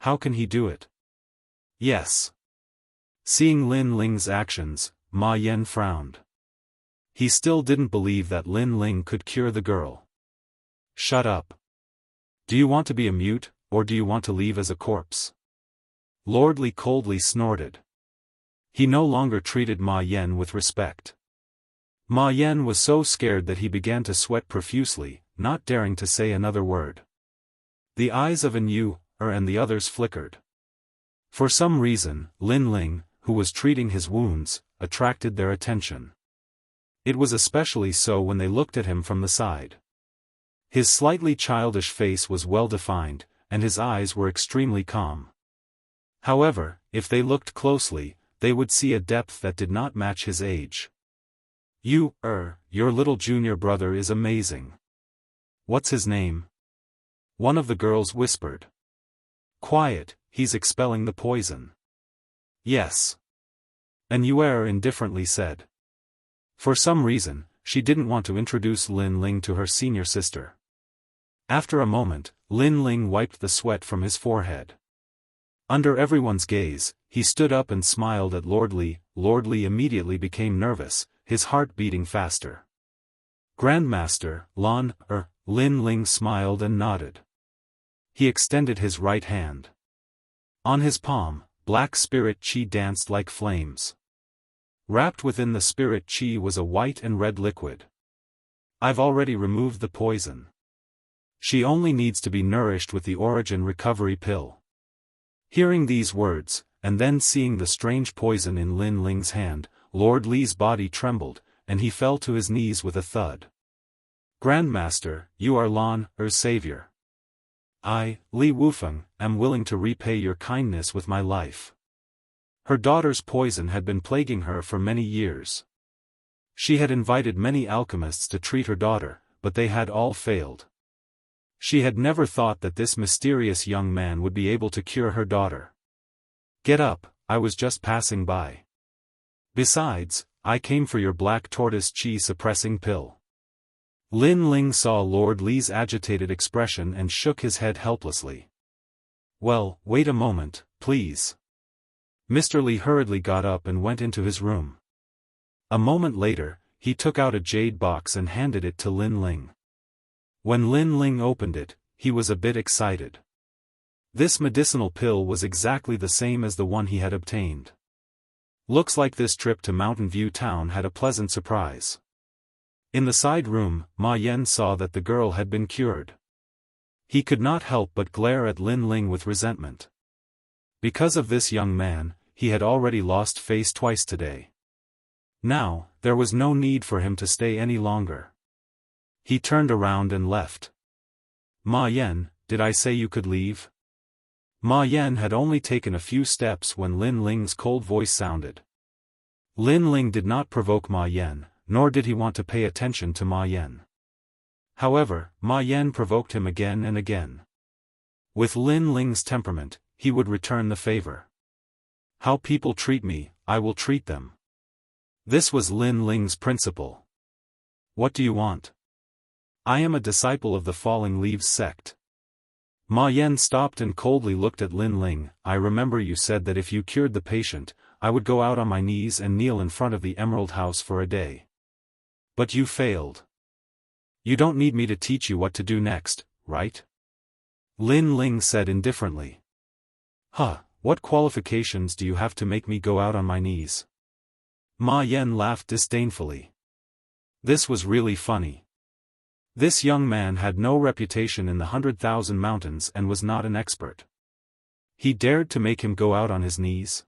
How can he do it? Yes. Seeing Lin Ling's actions, Ma Yan frowned. He still didn't believe that Lin Ling could cure the girl. Shut up. Do you want to be a mute, or do you want to leave as a corpse? Lordly coldly snorted. He no longer treated Ma Yan with respect. Ma Yan was so scared that he began to sweat profusely, not daring to say another word. The eyes of Yu and the others flickered. For some reason, Lin Ling, who was treating his wounds, attracted their attention. It was especially so when they looked at him from the side. His slightly childish face was well defined, and his eyes were extremely calm. However, if they looked closely, they would see a depth that did not match his age. Your little junior brother is amazing. What's his name? One of the girls whispered. Quiet, he's expelling the poison. Yes. And Yuer indifferently said. For some reason, she didn't want to introduce Lin Ling to her senior sister. After a moment, Lin Ling wiped the sweat from his forehead. Under everyone's gaze, he stood up and smiled at Lordly. Lordly immediately became nervous, his heart beating faster. Grandmaster, Lin Ling smiled and nodded. He extended his right hand. On his palm, black spirit chi danced like flames. Wrapped within the spirit chi was a white and red liquid. I've already removed the poison. She only needs to be nourished with the origin recovery pill. Hearing these words, and then seeing the strange poison in Lin Ling's hand, Lord Li's body trembled, and he fell to his knees with a thud. Grandmaster, you are Lan Er's savior. I, Li Wufeng, am willing to repay your kindness with my life. Her daughter's poison had been plaguing her for many years. She had invited many alchemists to treat her daughter, but they had all failed. She had never thought that this mysterious young man would be able to cure her daughter. Get up, I was just passing by. Besides, I came for your black tortoise chi suppressing pill. Lin Ling saw Lord Li's agitated expression and shook his head helplessly. Well, wait a moment, please. Mr. Li hurriedly got up and went into his room. A moment later, he took out a jade box and handed it to Lin Ling. When Lin Ling opened it, he was a bit excited. This medicinal pill was exactly the same as the one he had obtained. Looks like this trip to Mountain View Town had a pleasant surprise. In the side room, Ma Yan saw that the girl had been cured. He could not help but glare at Lin Ling with resentment. Because of this young man, he had already lost face twice today. Now, there was no need for him to stay any longer. He turned around and left. Ma Yan, did I say you could leave? Ma Yan had only taken a few steps when Lin Ling's cold voice sounded. Lin Ling did not provoke Ma Yan, nor did he want to pay attention to Ma Yan. However, Ma Yan provoked him again and again. With Lin Ling's temperament, he would return the favor. How people treat me, I will treat them. This was Lin Ling's principle. What do you want? I am a disciple of the Falling Leaves sect. Ma Yan stopped and coldly looked at Lin Ling. I remember you said that if you cured the patient, I would go out on my knees and kneel in front of the Emerald House for a day. But you failed. You don't need me to teach you what to do next, right? Lin Ling said indifferently. Huh, what qualifications do you have to make me go out on my knees? Ma Yan laughed disdainfully. This was really funny. This young man had no reputation in the 100,000 mountains and was not an expert. He dared to make him go out on his knees?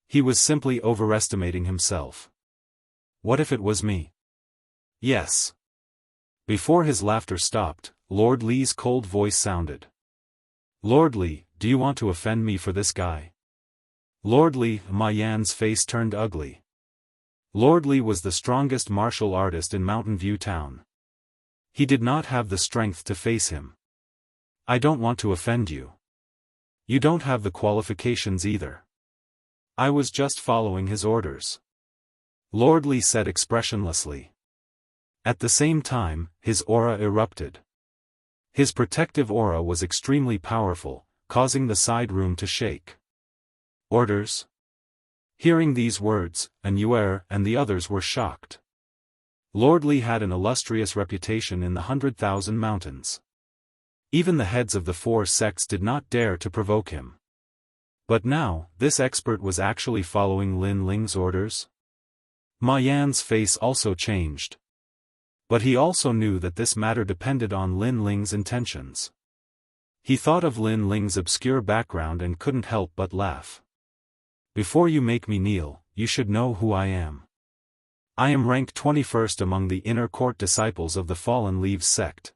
He was simply overestimating himself. What if it was me? Yes. Before his laughter stopped, Lord Li's cold voice sounded. Lord Li, do you want to offend me for this guy? Lord Li, Ma Yan's face turned ugly. Lord Li was the strongest martial artist in Mountain View Town. He did not have the strength to face him. I don't want to offend you. You don't have the qualifications either. I was just following his orders. Lord Li said expressionlessly. At the same time, his aura erupted. His protective aura was extremely powerful, causing the side room to shake. Orders? Hearing these words, Anuer and the others were shocked. Lord Li had an illustrious reputation in the 100,000 mountains. Even the heads of the 4 sects did not dare to provoke him. But now, this expert was actually following Lin Ling's orders? Ma Yan's face also changed. But he also knew that this matter depended on Lin Ling's intentions. He thought of Lin Ling's obscure background and couldn't help but laugh. Before you make me kneel, you should know who I am. I am ranked 21st among the inner court disciples of the Fallen Leaves sect.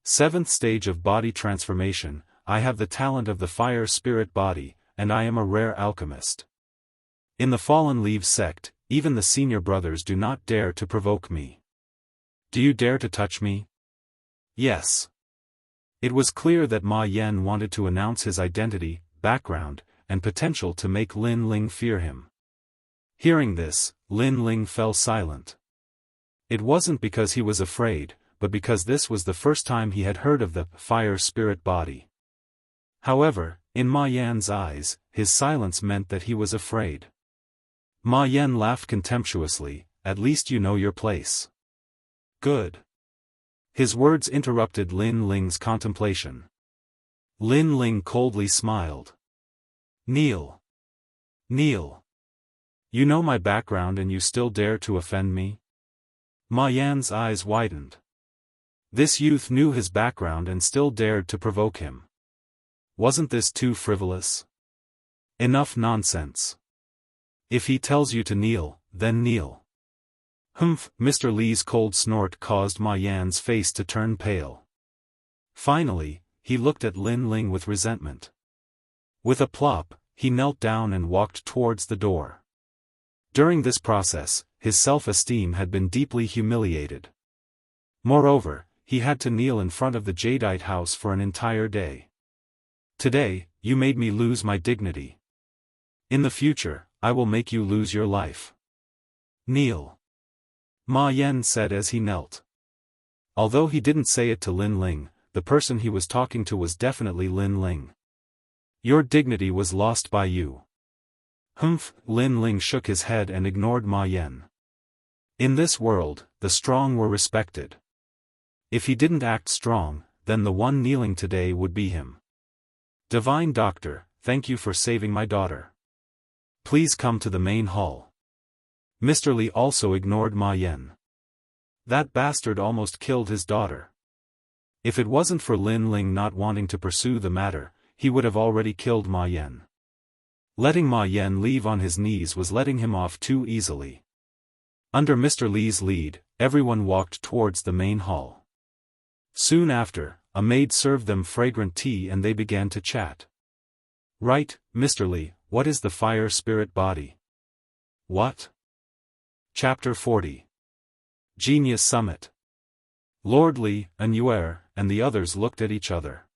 7th stage of body transformation, I have the talent of the fire spirit body, and I am a rare alchemist. In the Fallen Leaves sect, even the senior brothers do not dare to provoke me. Do you dare to touch me? Yes. It was clear that Ma Yan wanted to announce his identity, background, and potential to make Lin Ling fear him. Hearing this, Lin Ling fell silent. It wasn't because he was afraid, but because this was the first time he had heard of the fire spirit body. However, in Ma Yan's eyes, his silence meant that he was afraid. Ma Yan laughed contemptuously, at least you know your place. Good. His words interrupted Lin Ling's contemplation. Lin Ling coldly smiled. Kneel. Kneel. You know my background and you still dare to offend me? Ma Yan's eyes widened. This youth knew his background and still dared to provoke him. Wasn't this too frivolous? Enough nonsense. If he tells you to kneel, then kneel. Humph! Mr. Li's cold snort caused Ma Yan's face to turn pale. Finally, he looked at Lin Ling with resentment. With a plop, he knelt down and walked towards the door. During this process, his self-esteem had been deeply humiliated. Moreover, he had to kneel in front of the jadeite house for an entire day. Today, you made me lose my dignity. In the future, I will make you lose your life. Kneel. Ma Yan said as he knelt. Although he didn't say it to Lin Ling, the person he was talking to was definitely Lin Ling. Your dignity was lost by you. Humph! Lin Ling shook his head and ignored Ma Yan. In this world, the strong were respected. If he didn't act strong, then the one kneeling today would be him. Divine Doctor, thank you for saving my daughter. Please come to the main hall. Mr. Li also ignored Ma Yan. That bastard almost killed his daughter. If it wasn't for Lin Ling not wanting to pursue the matter, he would have already killed Ma Yan. Letting Ma Yan leave on his knees was letting him off too easily. Under Mr. Li's lead, everyone walked towards the main hall. Soon after, a maid served them fragrant tea and they began to chat. Right, Mr. Li, what is the fire spirit body? What? Chapter 40. Genius Summit. Lord Li, An'Yuer, and the others looked at each other.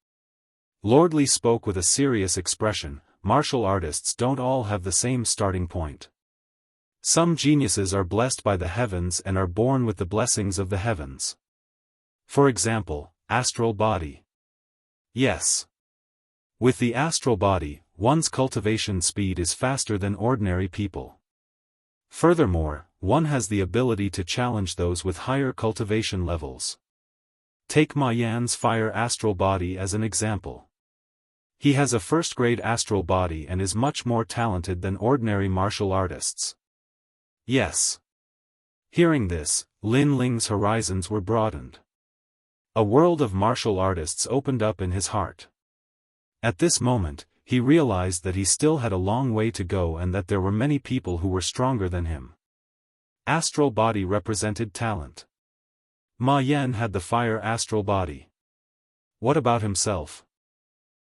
Lord Li spoke with a serious expression. Martial artists don't all have the same starting point. Some geniuses are blessed by the heavens and are born with the blessings of the heavens. For example, astral body. Yes. With the astral body, one's cultivation speed is faster than ordinary people. Furthermore, one has the ability to challenge those with higher cultivation levels. Take Ma Yan's fire astral body as an example. He has a first-grade astral body and is much more talented than ordinary martial artists. Yes. Hearing this, Lin Ling's horizons were broadened. A world of martial artists opened up in his heart. At this moment, he realized that he still had a long way to go and that there were many people who were stronger than him. Astral body represented talent. Ma Yan had the fire astral body. What about himself?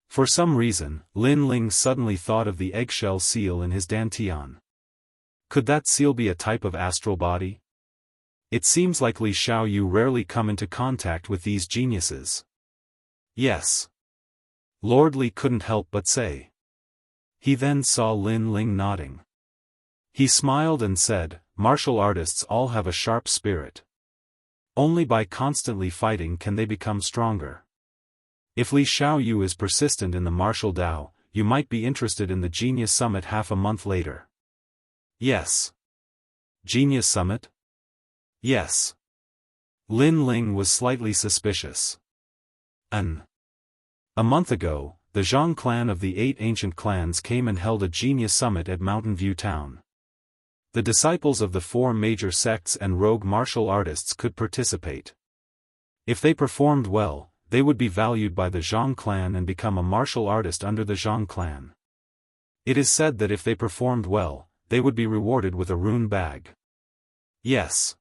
For some reason, Lin Ling suddenly thought of the eggshell seal in his dantian. Could that seal be a type of astral body? It seems like Li Xiaoyu rarely come into contact with these geniuses. Yes. Lord Li couldn't help but say. He then saw Lin Ling nodding. He smiled and said, martial artists all have a sharp spirit. Only by constantly fighting can they become stronger. If Li Xiaoyu is persistent in the martial Dao, you might be interested in the Genius Summit half a month later. Yes. Genius Summit? Yes. Lin Ling was slightly suspicious. A month ago, the Zhang clan of the 8 ancient clans came and held a Genius Summit at Mountain View Town. The disciples of the 4 major sects and rogue martial artists could participate. If they performed well, they would be valued by the Zhang clan and become a martial artist under the Zhang clan. It is said that if they performed well, they would be rewarded with a rune bag. Yes.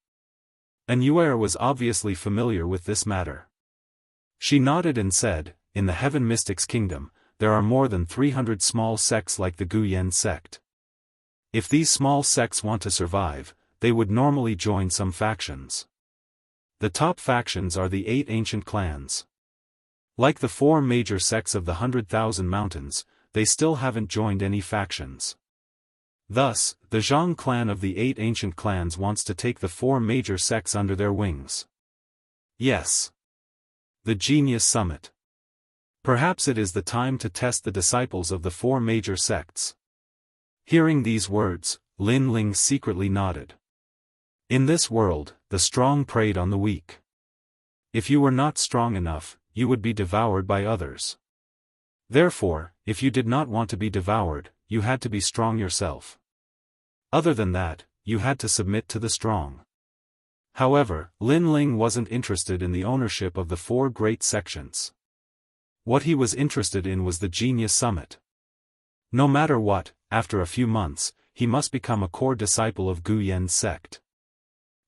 An'Yuer was obviously familiar with this matter. She nodded and said, in the Heaven Mystics Kingdom, there are more than 300 small sects like the Guyan sect. If these small sects want to survive, they would normally join some factions. The top factions are the 8 ancient clans. Like the 4 major sects of the 100,000 mountains, they still haven't joined any factions. Thus, the Zhang clan of the 8 ancient clans wants to take the 4 major sects under their wings. Yes. The Genius Summit. Perhaps it is the time to test the disciples of the 4 major sects. Hearing these words, Lin Ling secretly nodded. In this world, the strong preyed on the weak. If you were not strong enough, you would be devoured by others. Therefore, if you did not want to be devoured, you had to be strong yourself. Other than that, you had to submit to the strong. However, Lin Ling wasn't interested in the ownership of the 4 great sections. What he was interested in was the Genius Summit. No matter what, after a few months, he must become a core disciple of Gu Yan's sect.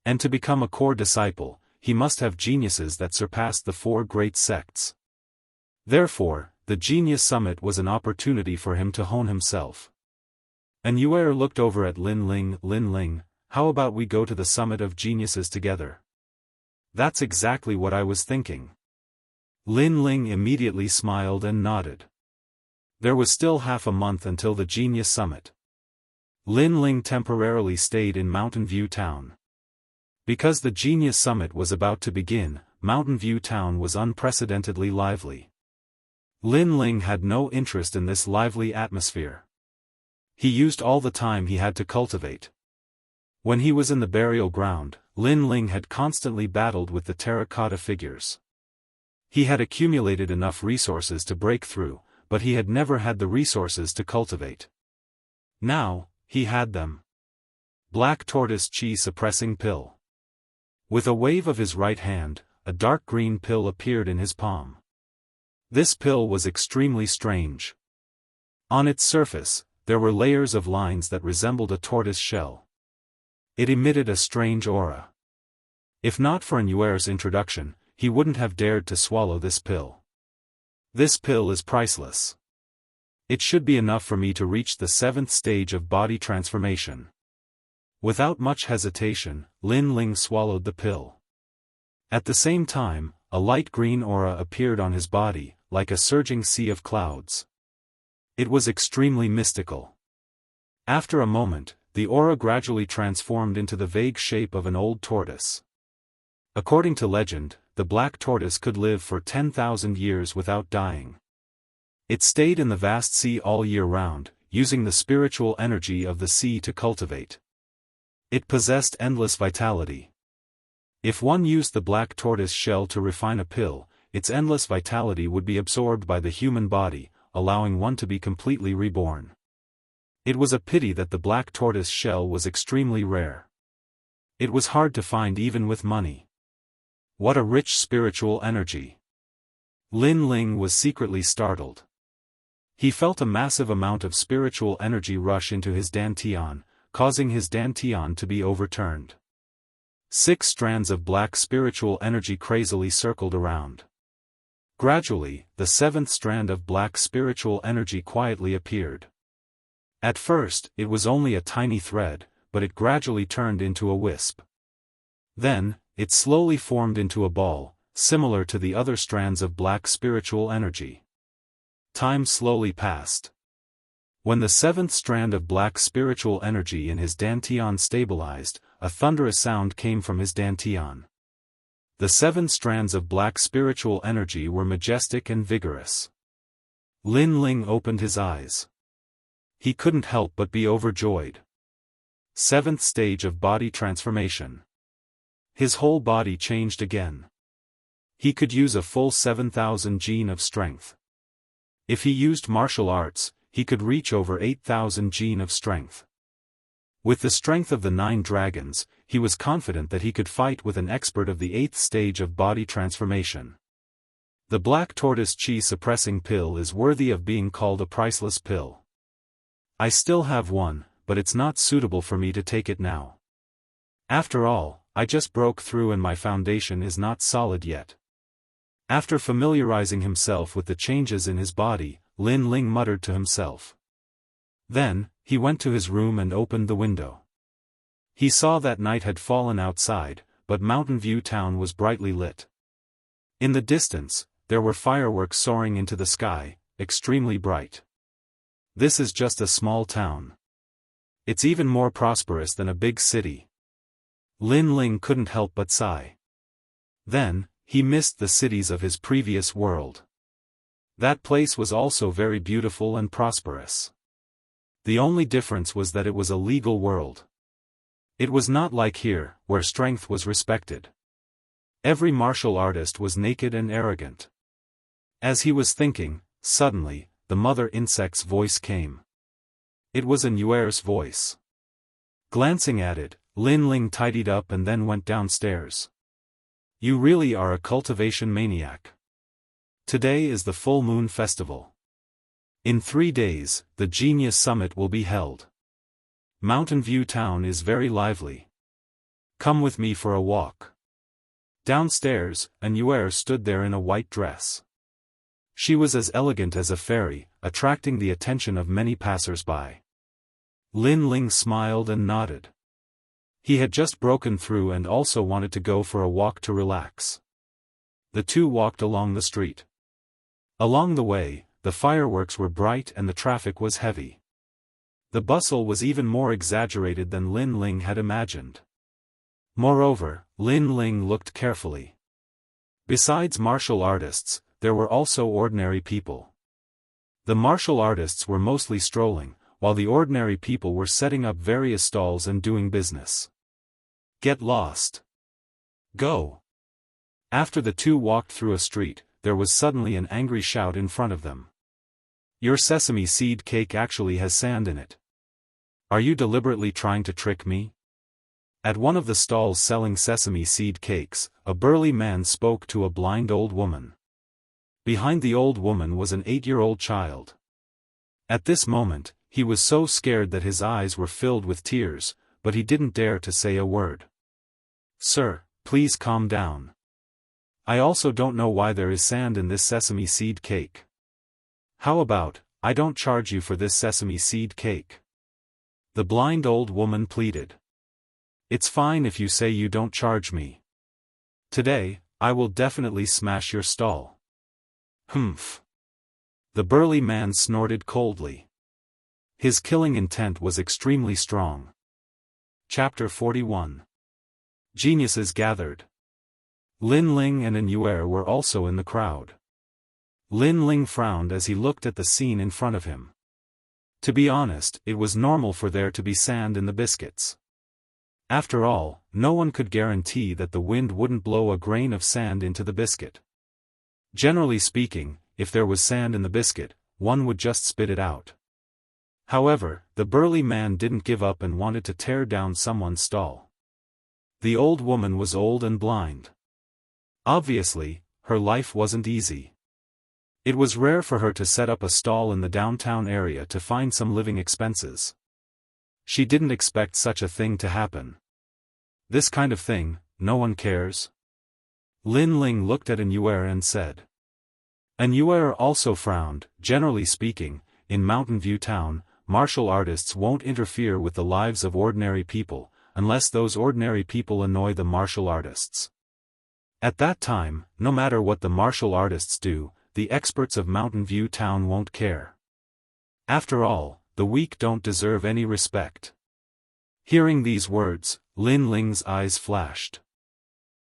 And to become a core disciple, he must have geniuses that surpassed the 4 great sects. Therefore, the Genius Summit was an opportunity for him to hone himself. And Yuer looked over at Lin Ling, how about we go to the Summit of Geniuses together? That's exactly what I was thinking. Lin Ling immediately smiled and nodded. There was still half a month until the Genius Summit. Lin Ling temporarily stayed in Mountain View Town. Because the Genius Summit was about to begin, Mountain View Town was unprecedentedly lively. Lin Ling had no interest in this lively atmosphere. He used all the time he had to cultivate. When he was in the burial ground, Lin Ling had constantly battled with the terracotta figures. He had accumulated enough resources to break through, but he had never had the resources to cultivate. Now, he had them. Black Tortoise Chi Suppressing Pill. With a wave of his right hand, a dark green pill appeared in his palm. This pill was extremely strange. On its surface, there were layers of lines that resembled a tortoise shell. It emitted a strange aura. If not for Yuer's introduction, he wouldn't have dared to swallow this pill. This pill is priceless. It should be enough for me to reach the 7th stage of body transformation. Without much hesitation, Lin Ling swallowed the pill. At the same time, a light green aura appeared on his body, like a surging sea of clouds. It was extremely mystical. After a moment, the aura gradually transformed into the vague shape of an old tortoise. According to legend, the black tortoise could live for 10,000 years without dying. It stayed in the vast sea all year round, using the spiritual energy of the sea to cultivate. It possessed endless vitality. If one used the black tortoise shell to refine a pill, its endless vitality would be absorbed by the human body, allowing one to be completely reborn. It was a pity that the black tortoise shell was extremely rare. It was hard to find even with money. What a rich spiritual energy! Lin Ling was secretly startled. He felt a massive amount of spiritual energy rush into his dantian, causing his dantian to be overturned. 6 strands of black spiritual energy crazily circled around. Gradually, the 7th strand of black spiritual energy quietly appeared. At first, it was only a tiny thread, but it gradually turned into a wisp. Then, it slowly formed into a ball, similar to the other strands of black spiritual energy. Time slowly passed. When the 7th strand of black spiritual energy in his dantian stabilized, a thunderous sound came from his dantian. The 7 strands of black spiritual energy were majestic and vigorous. Lin Ling opened his eyes. He couldn't help but be overjoyed. 7th stage of body transformation. His whole body changed again. He could use a full 7,000 gene of strength. If he used martial arts, he could reach over 8,000 gene of strength. With the strength of the 9 dragons, he was confident that he could fight with an expert of the 8th stage of body transformation. The black tortoise chi suppressing pill is worthy of being called a priceless pill. I still have one, but it's not suitable for me to take it now. After all, I just broke through and my foundation is not solid yet. After familiarizing himself with the changes in his body, Lin Ling muttered to himself. Then, he went to his room and opened the window. He saw that night had fallen outside, but Mountain View Town was brightly lit. In the distance, there were fireworks soaring into the sky, extremely bright. This is just a small town. It's even more prosperous than a big city. Lin Ling couldn't help but sigh. Then, he missed the cities of his previous world. That place was also very beautiful and prosperous. The only difference was that it was a legal world. It was not like here, where strength was respected. Every martial artist was naked and arrogant. As he was thinking, suddenly, the mother insect's voice came. It was Yuer's voice. Glancing at it, Lin Ling tidied up and then went downstairs. You really are a cultivation maniac. Today is the full moon festival. In 3 days, the Genius Summit will be held. Mountain View Town is very lively. Come with me for a walk. Downstairs, an Yuer stood there in a white dress. She was as elegant as a fairy, attracting the attention of many passers-by. Lin Ling smiled and nodded. He had just broken through and also wanted to go for a walk to relax. The two walked along the street. Along the way, the fireworks were bright and the traffic was heavy. The bustle was even more exaggerated than Lin Ling had imagined. Moreover, Lin Ling looked carefully. Besides martial artists, there were also ordinary people. The martial artists were mostly strolling, while the ordinary people were setting up various stalls and doing business. Get lost. Go. After the two walked through a street, there was suddenly an angry shout in front of them. Your sesame seed cake actually has sand in it. Are you deliberately trying to trick me? At one of the stalls selling sesame seed cakes, a burly man spoke to a blind old woman. Behind the old woman was an 8-year-old child. At this moment, he was so scared that his eyes were filled with tears, but he didn't dare to say a word. Sir, please calm down. I also don't know why there is sand in this sesame seed cake. How about, I don't charge you for this sesame seed cake? The blind old woman pleaded. It's fine if you say you don't charge me. Today, I will definitely smash your stall. Humph. The burly man snorted coldly. His killing intent was extremely strong. Chapter 41. Geniuses gathered. Lin Ling and an Yuer were also in the crowd. Lin Ling frowned as he looked at the scene in front of him. To be honest, it was normal for there to be sand in the biscuits. After all, no one could guarantee that the wind wouldn't blow a grain of sand into the biscuit. Generally speaking, if there was sand in the biscuit, one would just spit it out. However, the burly man didn't give up and wanted to tear down someone's stall. The old woman was old and blind. Obviously, her life wasn't easy. It was rare for her to set up a stall in the downtown area to find some living expenses. She didn't expect such a thing to happen. This kind of thing, no one cares. Lin Ling looked at an Yuer and said. An Yuer also frowned. Generally speaking, in Mountain View Town, martial artists won't interfere with the lives of ordinary people, unless those ordinary people annoy the martial artists. At that time, no matter what the martial artists do, the experts of Mountain View Town won't care. After all, the weak don't deserve any respect. Hearing these words, Lin Ling's eyes flashed.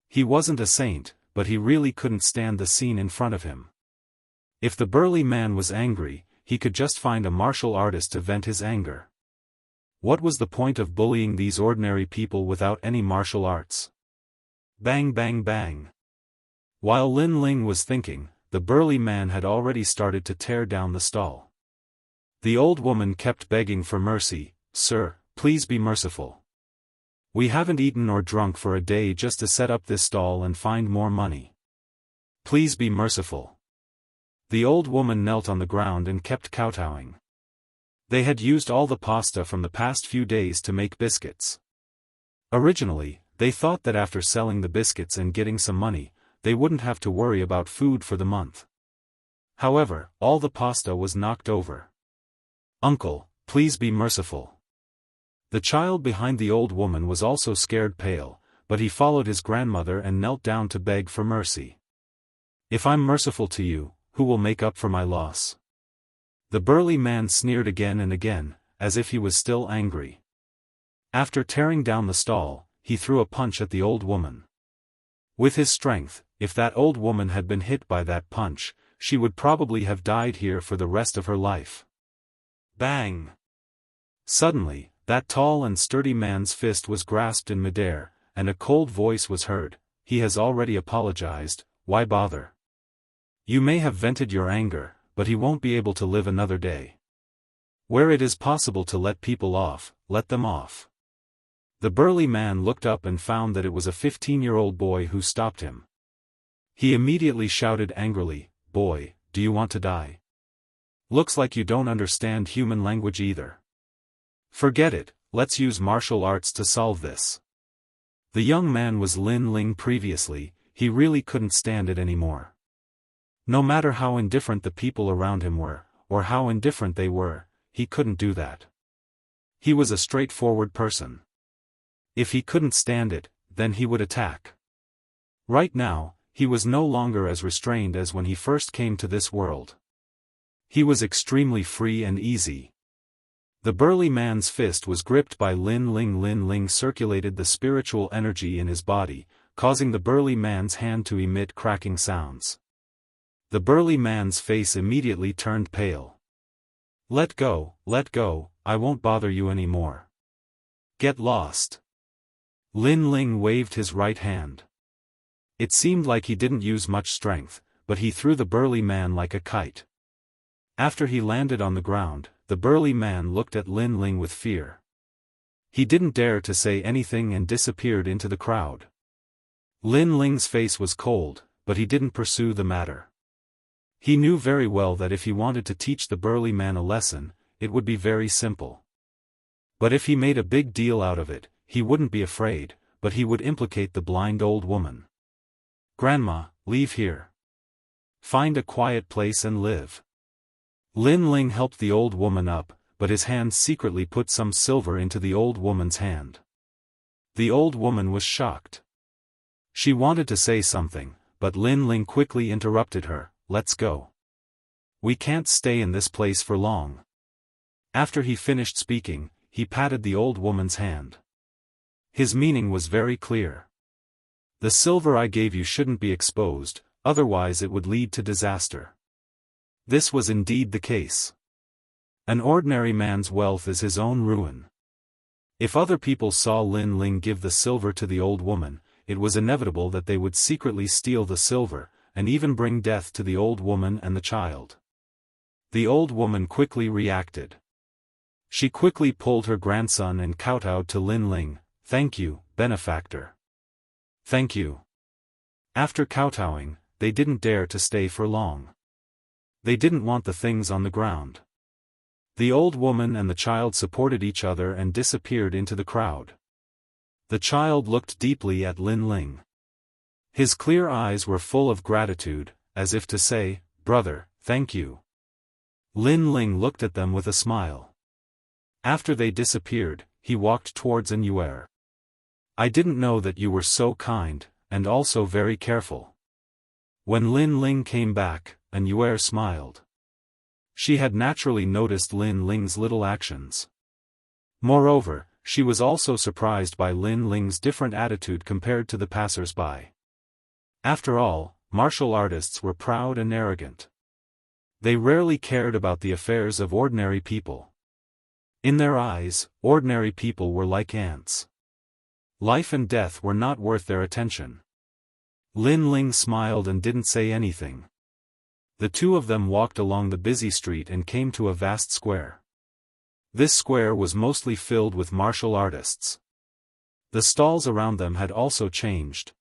He wasn't a saint, but he really couldn't stand the scene in front of him. If the burly man was angry, he could just find a martial artist to vent his anger. What was the point of bullying these ordinary people without any martial arts? Bang bang bang. While Lin Ling was thinking, the burly man had already started to tear down the stall. The old woman kept begging for mercy. Sir, please be merciful. We haven't eaten or drunk for a day just to set up this stall and find more money. Please be merciful. The old woman knelt on the ground and kept kowtowing. They had used all the pasta from the past few days to make biscuits. Originally, they thought that after selling the biscuits and getting some money, they wouldn't have to worry about food for the month. However, all the pasta was knocked over. Uncle, please be merciful. The child behind the old woman was also scared pale, but he followed his grandmother and knelt down to beg for mercy. If I'm merciful to you, who will make up for my loss? The burly man sneered again and again, as if he was still angry. After tearing down the stall, he threw a punch at the old woman. With his strength, if that old woman had been hit by that punch, she would probably have died here for the rest of her life. Bang! Suddenly, that tall and sturdy man's fist was grasped in midair, and a cold voice was heard. He has already apologized, why bother? You may have vented your anger, but he won't be able to live another day. Where it is possible to let people off, let them off. The burly man looked up and found that it was a 15-year-old boy who stopped him. He immediately shouted angrily, "Boy, do you want to die? Looks like you don't understand human language either. Forget it, let's use martial arts to solve this." The young man was Lin Ling previously, he really couldn't stand it anymore. No matter how indifferent the people around him were, or how indifferent they were, he couldn't do that. He was a straightforward person. If he couldn't stand it, then he would attack. Right now, he was no longer as restrained as when he first came to this world. He was extremely free and easy. The burly man's fist was gripped by Lin Ling. Lin Ling circulated the spiritual energy in his body, causing the burly man's hand to emit cracking sounds. The burly man's face immediately turned pale. Let go, I won't bother you anymore. Get lost." Lin Ling waved his right hand. It seemed like he didn't use much strength, but he threw the burly man like a kite. After he landed on the ground, the burly man looked at Lin Ling with fear. He didn't dare to say anything and disappeared into the crowd. Lin Ling's face was cold, but he didn't pursue the matter. He knew very well that if he wanted to teach the burly man a lesson, it would be very simple. But if he made a big deal out of it, he wouldn't be afraid, but he would implicate the blind old woman. "Grandma, leave here. Find a quiet place and live." Lin Ling helped the old woman up, but his hand secretly put some silver into the old woman's hand. The old woman was shocked. She wanted to say something, but Lin Ling quickly interrupted her. "Let's go. We can't stay in this place for long." After he finished speaking, he patted the old woman's hand. His meaning was very clear. "The silver I gave you shouldn't be exposed, otherwise it would lead to disaster." This was indeed the case. An ordinary man's wealth is his own ruin. If other people saw Lin Ling give the silver to the old woman, it was inevitable that they would secretly steal the silver, and even bring death to the old woman and the child. The old woman quickly reacted. She quickly pulled her grandson and kowtowed to Lin Ling. "Thank you, benefactor. Thank you." After kowtowing, they didn't dare to stay for long. They didn't want the things on the ground. The old woman and the child supported each other and disappeared into the crowd. The child looked deeply at Lin Ling. His clear eyes were full of gratitude, as if to say, "Brother, thank you." Lin Ling looked at them with a smile. After they disappeared, he walked towards An. "I didn't know that you were so kind, and also very careful." When Lin Ling came back, An smiled. She had naturally noticed Lin Ling's little actions. Moreover, she was also surprised by Lin Ling's different attitude compared to the passers-by. After all, martial artists were proud and arrogant. They rarely cared about the affairs of ordinary people. In their eyes, ordinary people were like ants. Life and death were not worth their attention. Lin Ling smiled and didn't say anything. The two of them walked along the busy street and came to a vast square. This square was mostly filled with martial artists. The stalls around them had also changed.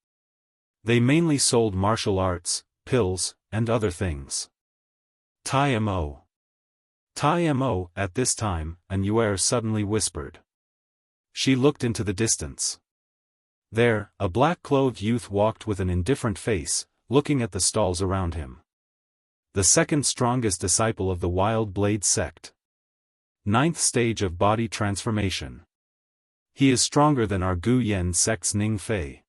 They mainly sold martial arts, pills, and other things. Tai Mo. At this time, An suddenly whispered. She looked into the distance. There, a black-clothed youth walked with an indifferent face, looking at the stalls around him. The second strongest disciple of the Wild Blade sect. 9th stage of body transformation. He is stronger than our Gu Yen sect's Ning Fei.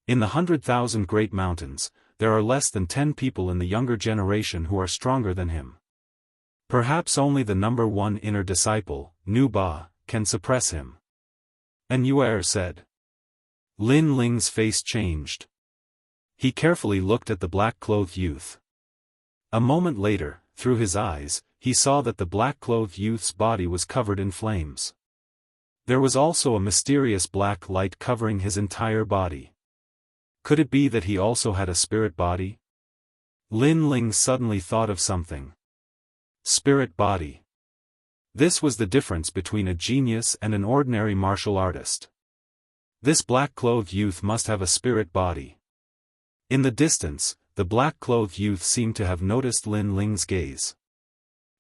In the 100,000 great mountains, there are less than 10 people in the younger generation who are stronger than him. Perhaps only the number 1 inner disciple, Nu Ba, can suppress him. An said. Lin Ling's face changed. He carefully looked at the black-clothed youth. A moment later, through his eyes, he saw that the black-clothed youth's body was covered in flames. There was also a mysterious black light covering his entire body. Could it be that he also had a spirit body? Lin Ling suddenly thought of something. Spirit body. This was the difference between a genius and an ordinary martial artist. This black-clothed youth must have a spirit body. In the distance, the black-clothed youth seemed to have noticed Lin Ling's gaze.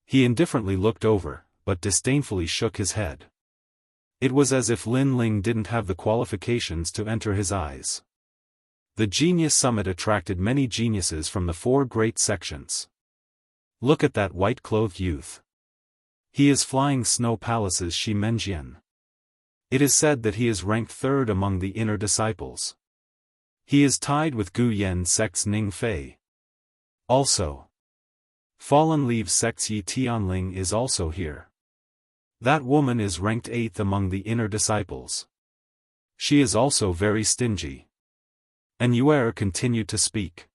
He indifferently looked over, but disdainfully shook his head. It was as if Lin Ling didn't have the qualifications to enter his eyes. The Genius Summit attracted many geniuses from the 4 great sections. Look at that white-clothed youth. He is flying snow palaces Shimenjian. It is said that he is ranked 3rd among the inner disciples. He is tied with Gu Yen sect's Ning Fei. Also, Fallen Leaves sect's Yi Tianling is also here. That woman is ranked 8th among the inner disciples. She is also very stingy. And Yuer continued to speak.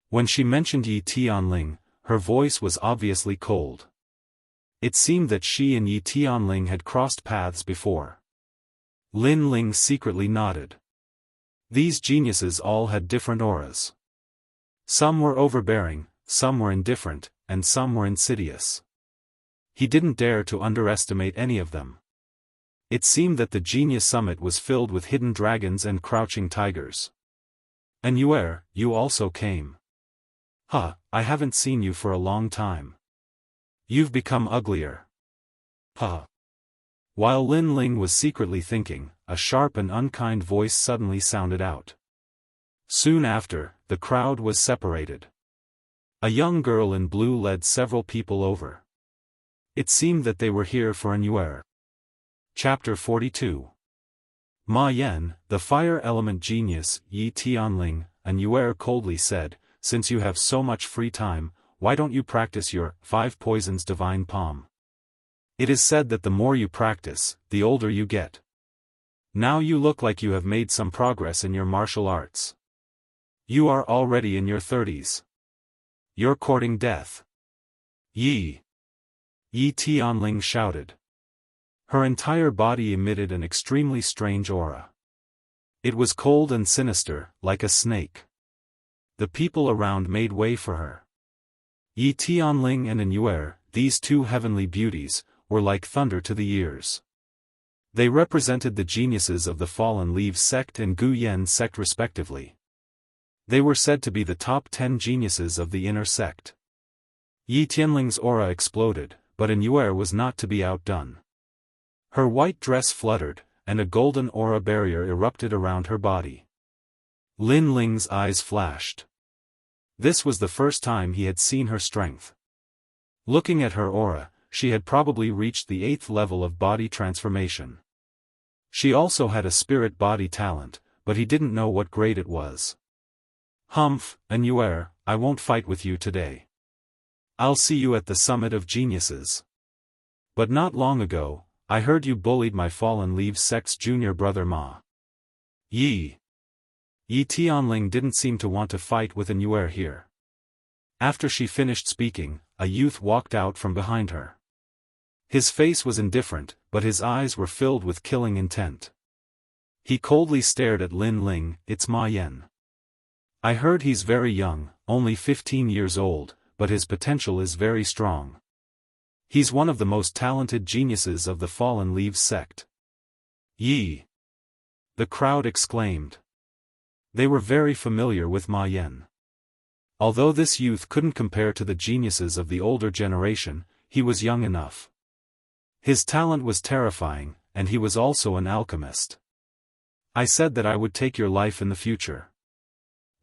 When she mentioned Yi Tianling, her voice was obviously cold. It seemed that she and Yi Tianling had crossed paths before. Lin Ling secretly nodded. These geniuses all had different auras. Some were overbearing, some were indifferent, and some were insidious. He didn't dare to underestimate any of them. It seemed that the Genius Summit was filled with hidden dragons and crouching tigers. And Yuer, you also came. Huh, I haven't seen you for a long time. You've become uglier. Huh. While Lin Ling was secretly thinking, a sharp and unkind voice suddenly sounded out. Soon after, the crowd was separated. A young girl in blue led several people over. It seemed that they were here for an Yuer. Chapter 42. Ma Yan, the fire element genius, Yi Tianling, and Yuer coldly said, since you have so much free time, why don't you practice your 5 poisons divine palm? It is said that the more you practice, the older you get. Now you look like you have made some progress in your martial arts. You are already in your 30s. You're courting death. Yi Tianling shouted. Her entire body emitted an extremely strange aura. It was cold and sinister, like a snake. The people around made way for her. Yi Tianling and Yuer, these 2 heavenly beauties, were like thunder to the ears. They represented the geniuses of the Fallen Leaves sect and Gu Yen sect respectively. They were said to be the top 10 geniuses of the inner sect. Yi Tianling's aura exploded, but Yuer was not to be outdone. Her white dress fluttered, and a golden aura barrier erupted around her body. Lin Ling's eyes flashed. This was the first time he had seen her strength. Looking at her aura, she had probably reached the 8th level of body transformation. She also had a spirit body talent, but he didn't know what grade it was. Humph, Yuer, I won't fight with you today. I'll see you at the Summit of Geniuses. But not long ago, I heard you bullied my Fallen Leaves sect's junior brother Ma. Yi Tianling didn't seem to want to fight with Yuer here. After she finished speaking, a youth walked out from behind her. His face was indifferent, but his eyes were filled with killing intent. He coldly stared at Lin Ling. It's Ma Yan. I heard he's very young, only 15 years old, but his potential is very strong. He's one of the most talented geniuses of the Fallen Leaves sect. Yi! The crowd exclaimed. They were very familiar with Ma Yan. Although this youth couldn't compare to the geniuses of the older generation, he was young enough. His talent was terrifying, and he was also an alchemist. I said that I would take your life in the future.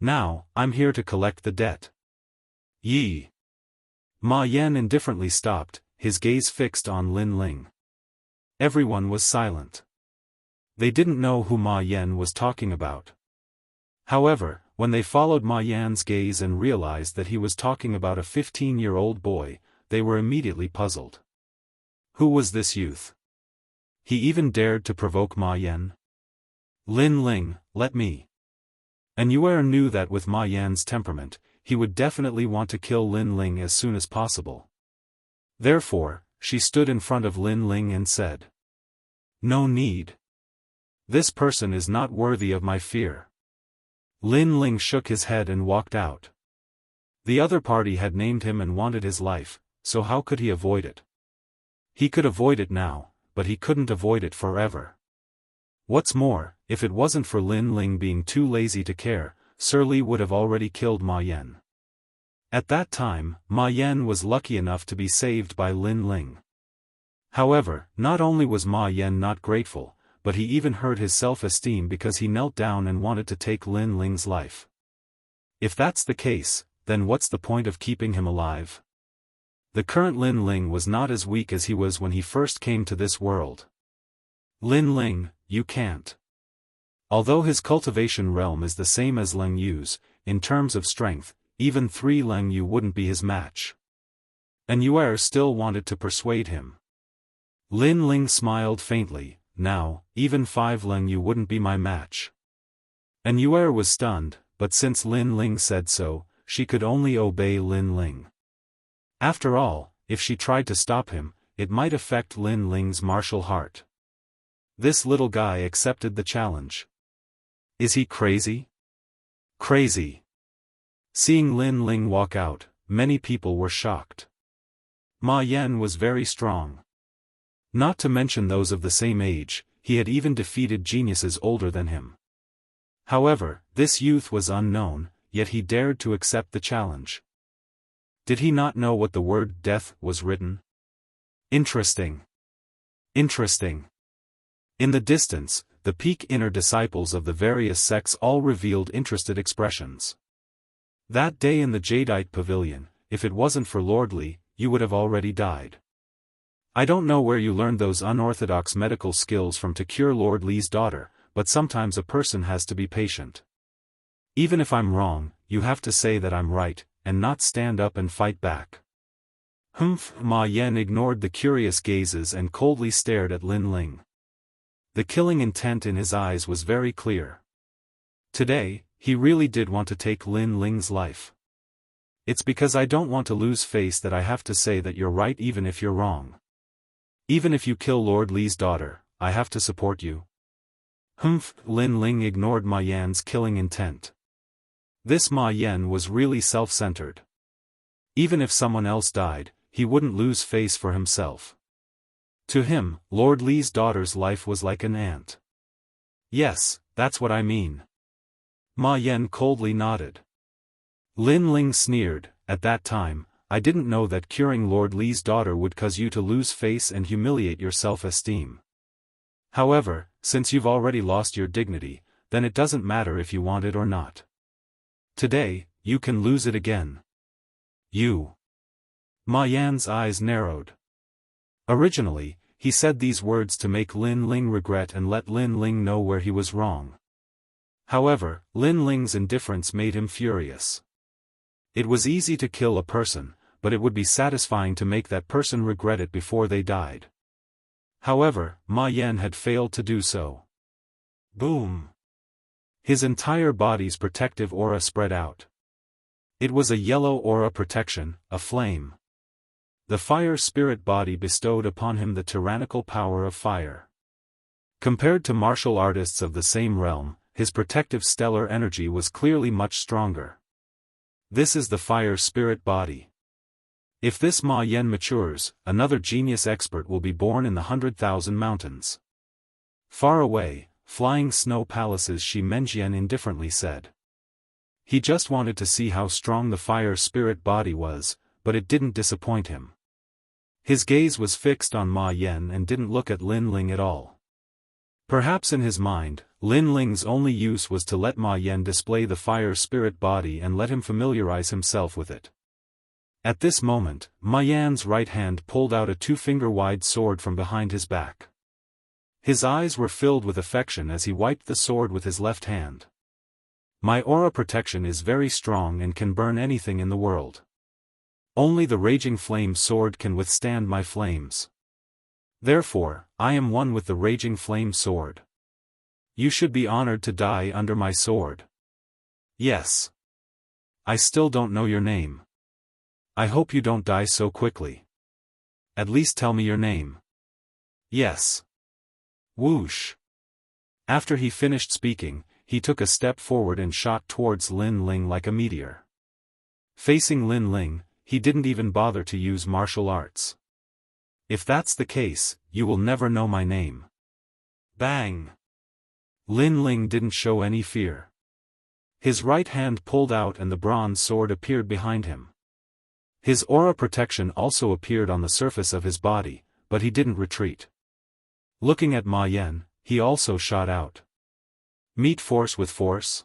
Now, I'm here to collect the debt. Yi! Ma Yan indifferently stopped, his gaze fixed on Lin Ling. Everyone was silent. They didn't know who Ma Yan was talking about. However, when they followed Ma Yan's gaze and realized that he was talking about a 15-year-old boy, they were immediately puzzled. Who was this youth? He even dared to provoke Ma Yan? Lin Ling, let me. And Yuer knew that with Ma Yan's temperament, he would definitely want to kill Lin Ling as soon as possible. Therefore, she stood in front of Lin Ling and said, "No need. This person is not worthy of my fear." Lin Ling shook his head and walked out. The other party had named him and wanted his life, so how could he avoid it? He could avoid it now, but he couldn't avoid it forever. What's more, if it wasn't for Lin Ling being too lazy to care, Sir Li would have already killed Ma Yan. At that time, Ma Yan was lucky enough to be saved by Lin Ling. However, not only was Ma Yan not grateful, but he even hurt his self-esteem because he knelt down and wanted to take Lin Ling's life. If that's the case, then what's the point of keeping him alive? The current Lin Ling was not as weak as he was when he first came to this world. Lin Ling, you can't. Although his cultivation realm is the same as Leng Yu's, in terms of strength, even 3 Leng Yu wouldn't be his match. And Yu'er still wanted to persuade him. Lin Ling smiled faintly. Now, even 5 Leng Yu wouldn't be my match. And Yu'er was stunned, but since Lin Ling said so, she could only obey Lin Ling. After all, if she tried to stop him, it might affect Lin Ling's martial heart. This little guy accepted the challenge. Is he crazy? Crazy. Seeing Lin Ling walk out, many people were shocked. Ma Yan was very strong. Not to mention those of the same age, he had even defeated geniuses older than him. However, this youth was unknown, yet he dared to accept the challenge. Did he not know what the word death was written? Interesting. Interesting. In the distance, the peak inner disciples of the various sects all revealed interested expressions. That day in the Jadeite pavilion, if it wasn't for Lord Li, you would have already died. I don't know where you learned those unorthodox medical skills from to cure Lord Li's daughter, but sometimes a person has to be patient. Even if I'm wrong, you have to say that I'm right, and not stand up and fight back. Humph! Ma Yan ignored the curious gazes and coldly stared at Lin Ling. The killing intent in his eyes was very clear. Today, he really did want to take Lin Ling's life. It's because I don't want to lose face that I have to say that you're right even if you're wrong. Even if you kill Lord Li's daughter, I have to support you. Humph! Lin Ling ignored Ma Yan's killing intent. This Ma Yan was really self-centered. Even if someone else died, he wouldn't lose face for himself. To him, Lord Li's daughter's life was like an ant. Yes, that's what I mean. Ma Yan coldly nodded. Lin Ling sneered. At that time, I didn't know that curing Lord Li's daughter would cause you to lose face and humiliate your self-esteem. However, since you've already lost your dignity, then it doesn't matter if you want it or not. Today, you can lose it again. You. Ma Yan's eyes narrowed. Originally, he said these words to make Lin Ling regret and let Lin Ling know where he was wrong. However, Lin Ling's indifference made him furious. It was easy to kill a person, but it would be satisfying to make that person regret it before they died. However, Ma Yan had failed to do so. Boom! His entire body's protective aura spread out. It was a yellow aura protection, a flame. The fire spirit body bestowed upon him the tyrannical power of fire. Compared to martial artists of the same realm, his protective stellar energy was clearly much stronger. This is the fire spirit body. If this Ma Yan matures, another genius expert will be born in the 100,000 mountains. Far away, flying snow palaces, Shi Menjian indifferently said. He just wanted to see how strong the fire spirit body was, but it didn't disappoint him. His gaze was fixed on Ma Yan and didn't look at Lin Ling at all. Perhaps in his mind, Lin Ling's only use was to let Ma Yan display the fire spirit body and let him familiarize himself with it. At this moment, Ma Yan's right hand pulled out a 2-finger-wide sword from behind his back. His eyes were filled with affection as he wiped the sword with his left hand. My aura protection is very strong and can burn anything in the world. Only the raging flame sword can withstand my flames. Therefore, I am one with the raging flame sword. You should be honored to die under my sword. Yes. I still don't know your name. I hope you don't die so quickly. At least tell me your name. Yes. Whoosh. After he finished speaking, he took a step forward and shot towards Lin Ling like a meteor. Facing Lin Ling, he didn't even bother to use martial arts. If that's the case, you will never know my name. Bang! Lin Ling didn't show any fear. His right hand pulled out and the bronze sword appeared behind him. His aura protection also appeared on the surface of his body, but he didn't retreat. Looking at Ma Yan, he also shot out. Meet force with force?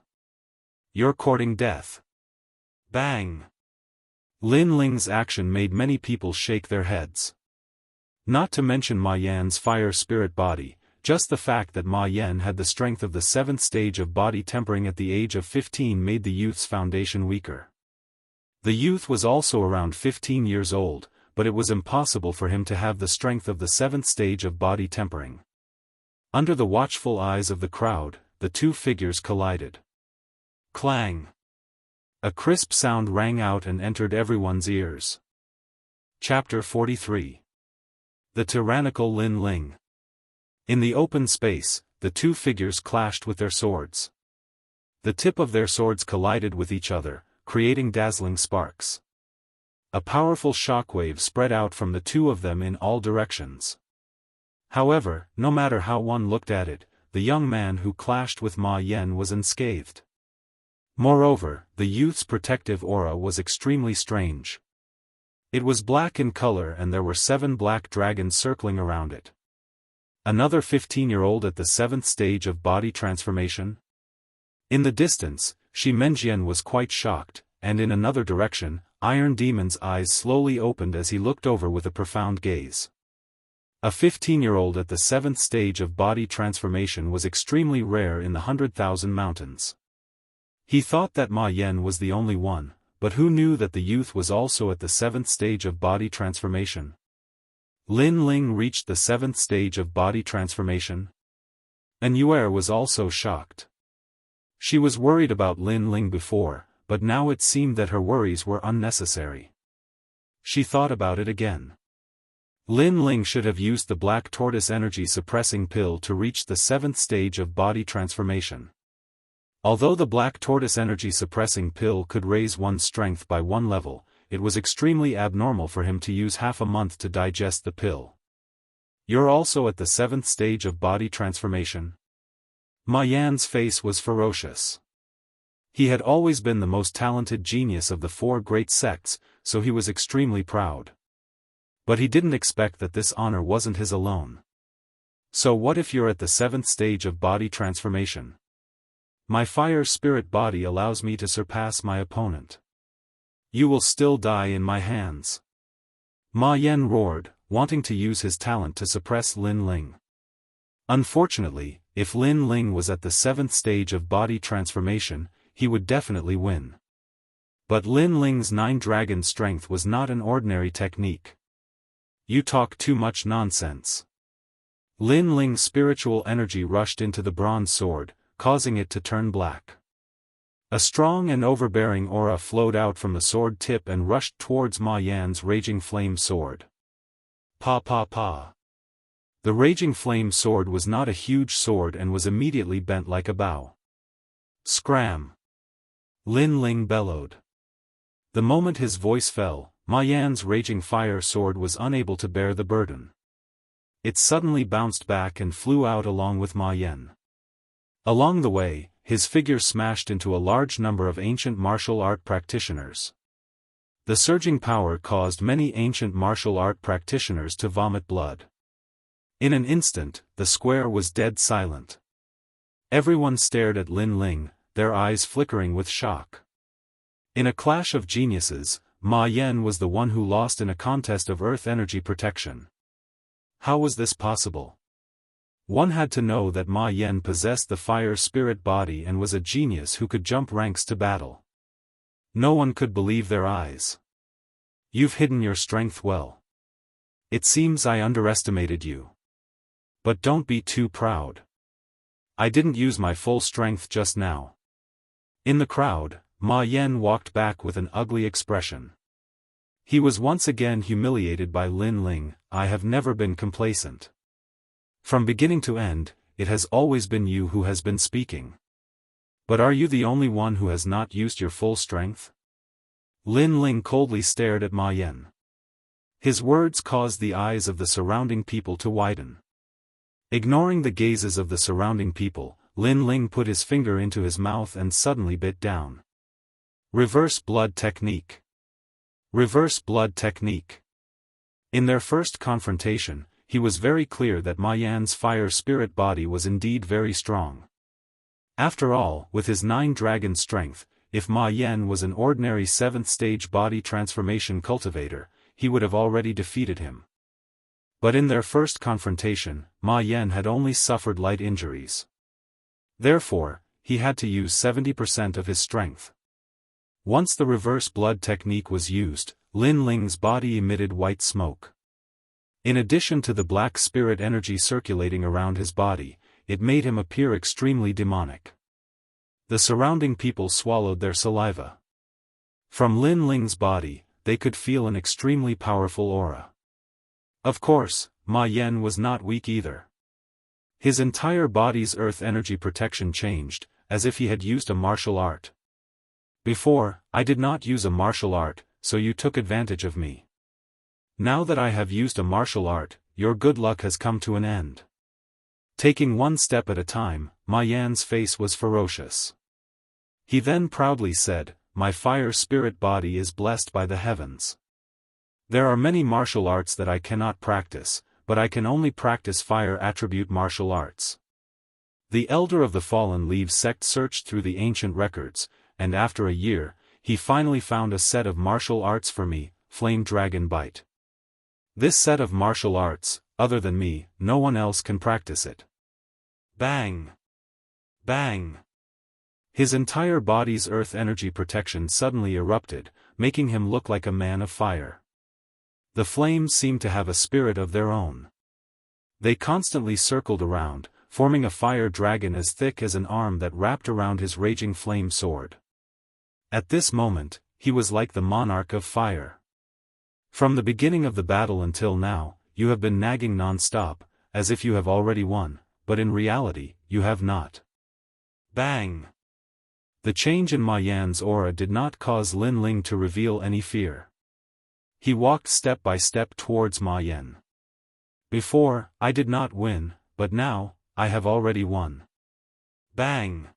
You're courting death. Bang! Lin Ling's action made many people shake their heads. Not to mention Ma Yan's fire spirit body, just the fact that Ma Yan had the strength of the 7th stage of body tempering at the age of 15 made the youth's foundation weaker. The youth was also around 15 years old, but it was impossible for him to have the strength of the 7th stage of body tempering. Under the watchful eyes of the crowd, the two figures collided. Clang! A crisp sound rang out and entered everyone's ears. Chapter 43. The Tyrannical Lin Ling. In the open space, the two figures clashed with their swords. The tip of their swords collided with each other, creating dazzling sparks. A powerful shockwave spread out from the two of them in all directions. However, no matter how one looked at it, the young man who clashed with Ma Yan was unscathed. Moreover, the youth's protective aura was extremely strange. It was black in color and there were 7 black dragons circling around it. Another 15-year-old at the 7th stage of body transformation? In the distance, Shi Menjian was quite shocked, and in another direction, Iron Demon's eyes slowly opened as he looked over with a profound gaze. A 15-year-old at the 7th stage of body transformation was extremely rare in the 100,000 mountains. He thought that Ma Yan was the only one, but who knew that the youth was also at the 7th stage of body transformation? Lin Ling reached the 7th stage of body transformation? And Yuer was also shocked. She was worried about Lin Ling before, but now it seemed that her worries were unnecessary. She thought about it again. Lin Ling should have used the Black Tortoise energy suppressing pill to reach the 7th stage of body transformation. Although the Black Tortoise energy suppressing pill could raise one's strength by 1 level, it was extremely abnormal for him to use half a month to digest the pill. You're also at the 7th stage of body transformation? Ma Yan's face was ferocious. He had always been the most talented genius of the 4 great sects, so he was extremely proud. But he didn't expect that this honor wasn't his alone. So what if you're at the 7th stage of body transformation? My fire spirit body allows me to surpass my opponent. You will still die in my hands. Ma Yan roared, wanting to use his talent to suppress Lin Ling. Unfortunately, if Lin Ling was at the 7th stage of body transformation, he would definitely win. But Lin Ling's 9-dragon strength was not an ordinary technique. You talk too much nonsense. Lin Ling's spiritual energy rushed into the bronze sword, causing it to turn black. A strong and overbearing aura flowed out from the sword tip and rushed towards Ma Yan's raging flame sword. Pa pa pa. The raging flame sword was not a huge sword and was immediately bent like a bow. Scram! Lin Ling bellowed. The moment his voice fell, Ma Yan's raging fire sword was unable to bear the burden. It suddenly bounced back and flew out along with Ma Yan. Along the way, his figure smashed into a large number of ancient martial art practitioners. The surging power caused many ancient martial art practitioners to vomit blood. In an instant, the square was dead silent. Everyone stared at Lin Ling, their eyes flickering with shock. In a clash of geniuses, Ma Yan was the one who lost in a contest of earth energy protection. How was this possible? One had to know that Ma Yan possessed the fire spirit body and was a genius who could jump ranks to battle. No one could believe their eyes. You've hidden your strength well. It seems I underestimated you. But don't be too proud. I didn't use my full strength just now. In the crowd, Ma Yan walked back with an ugly expression. He was once again humiliated by Lin Ling. I have never been complacent. From beginning to end, it has always been you who has been speaking. But are you the only one who has not used your full strength? Lin Ling coldly stared at Ma Yan. His words caused the eyes of the surrounding people to widen. Ignoring the gazes of the surrounding people, Lin Ling put his finger into his mouth and suddenly bit down. Reverse blood technique. Reverse blood technique. In their first confrontation, he was very clear that Ma Yan's fire spirit body was indeed very strong. After all, with his 9 dragon strength, if Ma Yan was an ordinary 7th stage body transformation cultivator, he would have already defeated him. But in their first confrontation, Ma Yan had only suffered light injuries. Therefore, he had to use 70% of his strength. Once the reverse blood technique was used, Lin Ling's body emitted white smoke. In addition to the black spirit energy circulating around his body, it made him appear extremely demonic. The surrounding people swallowed their saliva. From Lin Ling's body, they could feel an extremely powerful aura. Of course, Ma Yan was not weak either. His entire body's earth energy protection changed, as if he had used a martial art. Before, I did not use a martial art, so you took advantage of me. Now that I have used a martial art, your good luck has come to an end. Taking one step at a time, Ma Yan's face was ferocious. He then proudly said, "My fire spirit body is blessed by the heavens. There are many martial arts that I cannot practice, but I can only practice fire attribute martial arts." The elder of the Fallen Leaves sect searched through the ancient records, and after a year, he finally found a set of martial arts for me, Flame Dragon Bite. This set of martial arts, other than me, no one else can practice it. Bang! Bang! His entire body's earth energy protection suddenly erupted, making him look like a man of fire. The flames seemed to have a spirit of their own. They constantly circled around, forming a fire dragon as thick as an arm that wrapped around his raging flame sword. At this moment, he was like the monarch of fire. From the beginning of the battle until now, you have been nagging non-stop, as if you have already won, but in reality, you have not. Bang! The change in Ma Yan's aura did not cause Lin Ling to reveal any fear. He walked step by step towards Ma Yan. Before, I did not win, but now, I have already won. Bang!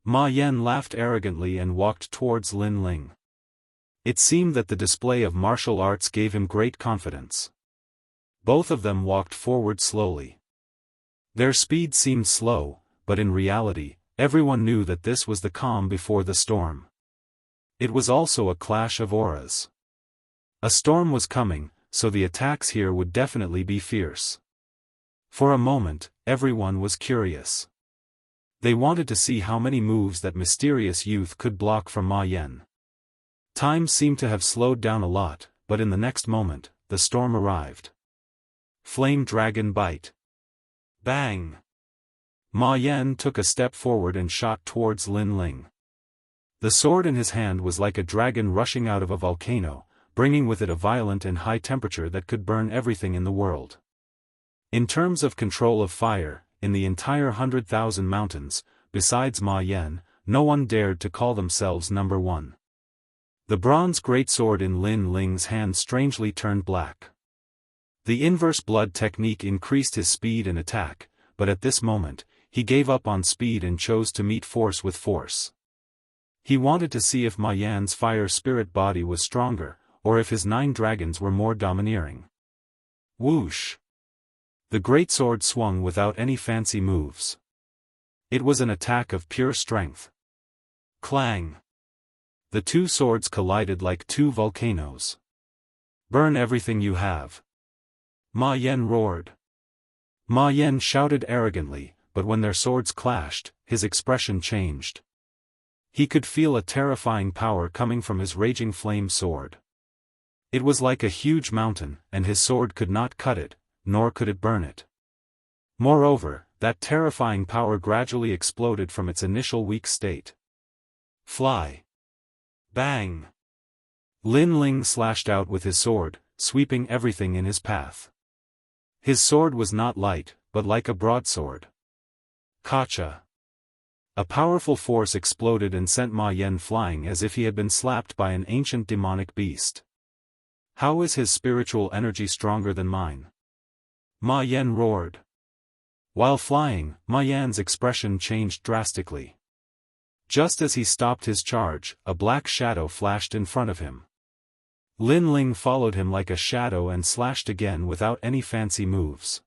Ma Yan laughed arrogantly and walked towards Lin Ling. It seemed that the display of martial arts gave him great confidence. Both of them walked forward slowly. Their speed seemed slow, but in reality, everyone knew that this was the calm before the storm. It was also a clash of auras. A storm was coming, so the attacks here would definitely be fierce. For a moment, everyone was curious. They wanted to see how many moves that mysterious youth could block from Ma Yan. Time seemed to have slowed down a lot, but in the next moment, the storm arrived. Flame Dragon Bite. Bang! Ma Yan took a step forward and shot towards Lin Ling. The sword in his hand was like a dragon rushing out of a volcano, bringing with it a violent and high temperature that could burn everything in the world. In terms of control of fire, in the entire 100,000 mountains, besides Ma Yan, no one dared to call themselves number one. The bronze greatsword in Lin Ling's hand strangely turned black. The inverse blood technique increased his speed and attack, but at this moment, he gave up on speed and chose to meet force with force. He wanted to see if Ma Yan's fire spirit body was stronger, or if his 9 dragons were more domineering. Whoosh! The greatsword swung without any fancy moves. It was an attack of pure strength. Clang! The two swords collided like two volcanoes. Burn everything you have! Ma Yan roared. Ma Yan shouted arrogantly, but when their swords clashed, his expression changed. He could feel a terrifying power coming from his raging flame sword. It was like a huge mountain, and his sword could not cut it, nor could it burn it. Moreover, that terrifying power gradually exploded from its initial weak state. Fly! Bang! Lin Ling slashed out with his sword, sweeping everything in his path. His sword was not light, but like a broadsword. Kacha! A powerful force exploded and sent Ma Yan flying as if he had been slapped by an ancient demonic beast. How is his spiritual energy stronger than mine? Ma Yan roared. While flying, Ma Yan's expression changed drastically. Just as he stopped his charge, a black shadow flashed in front of him. Lin Ling followed him like a shadow and slashed again without any fancy moves.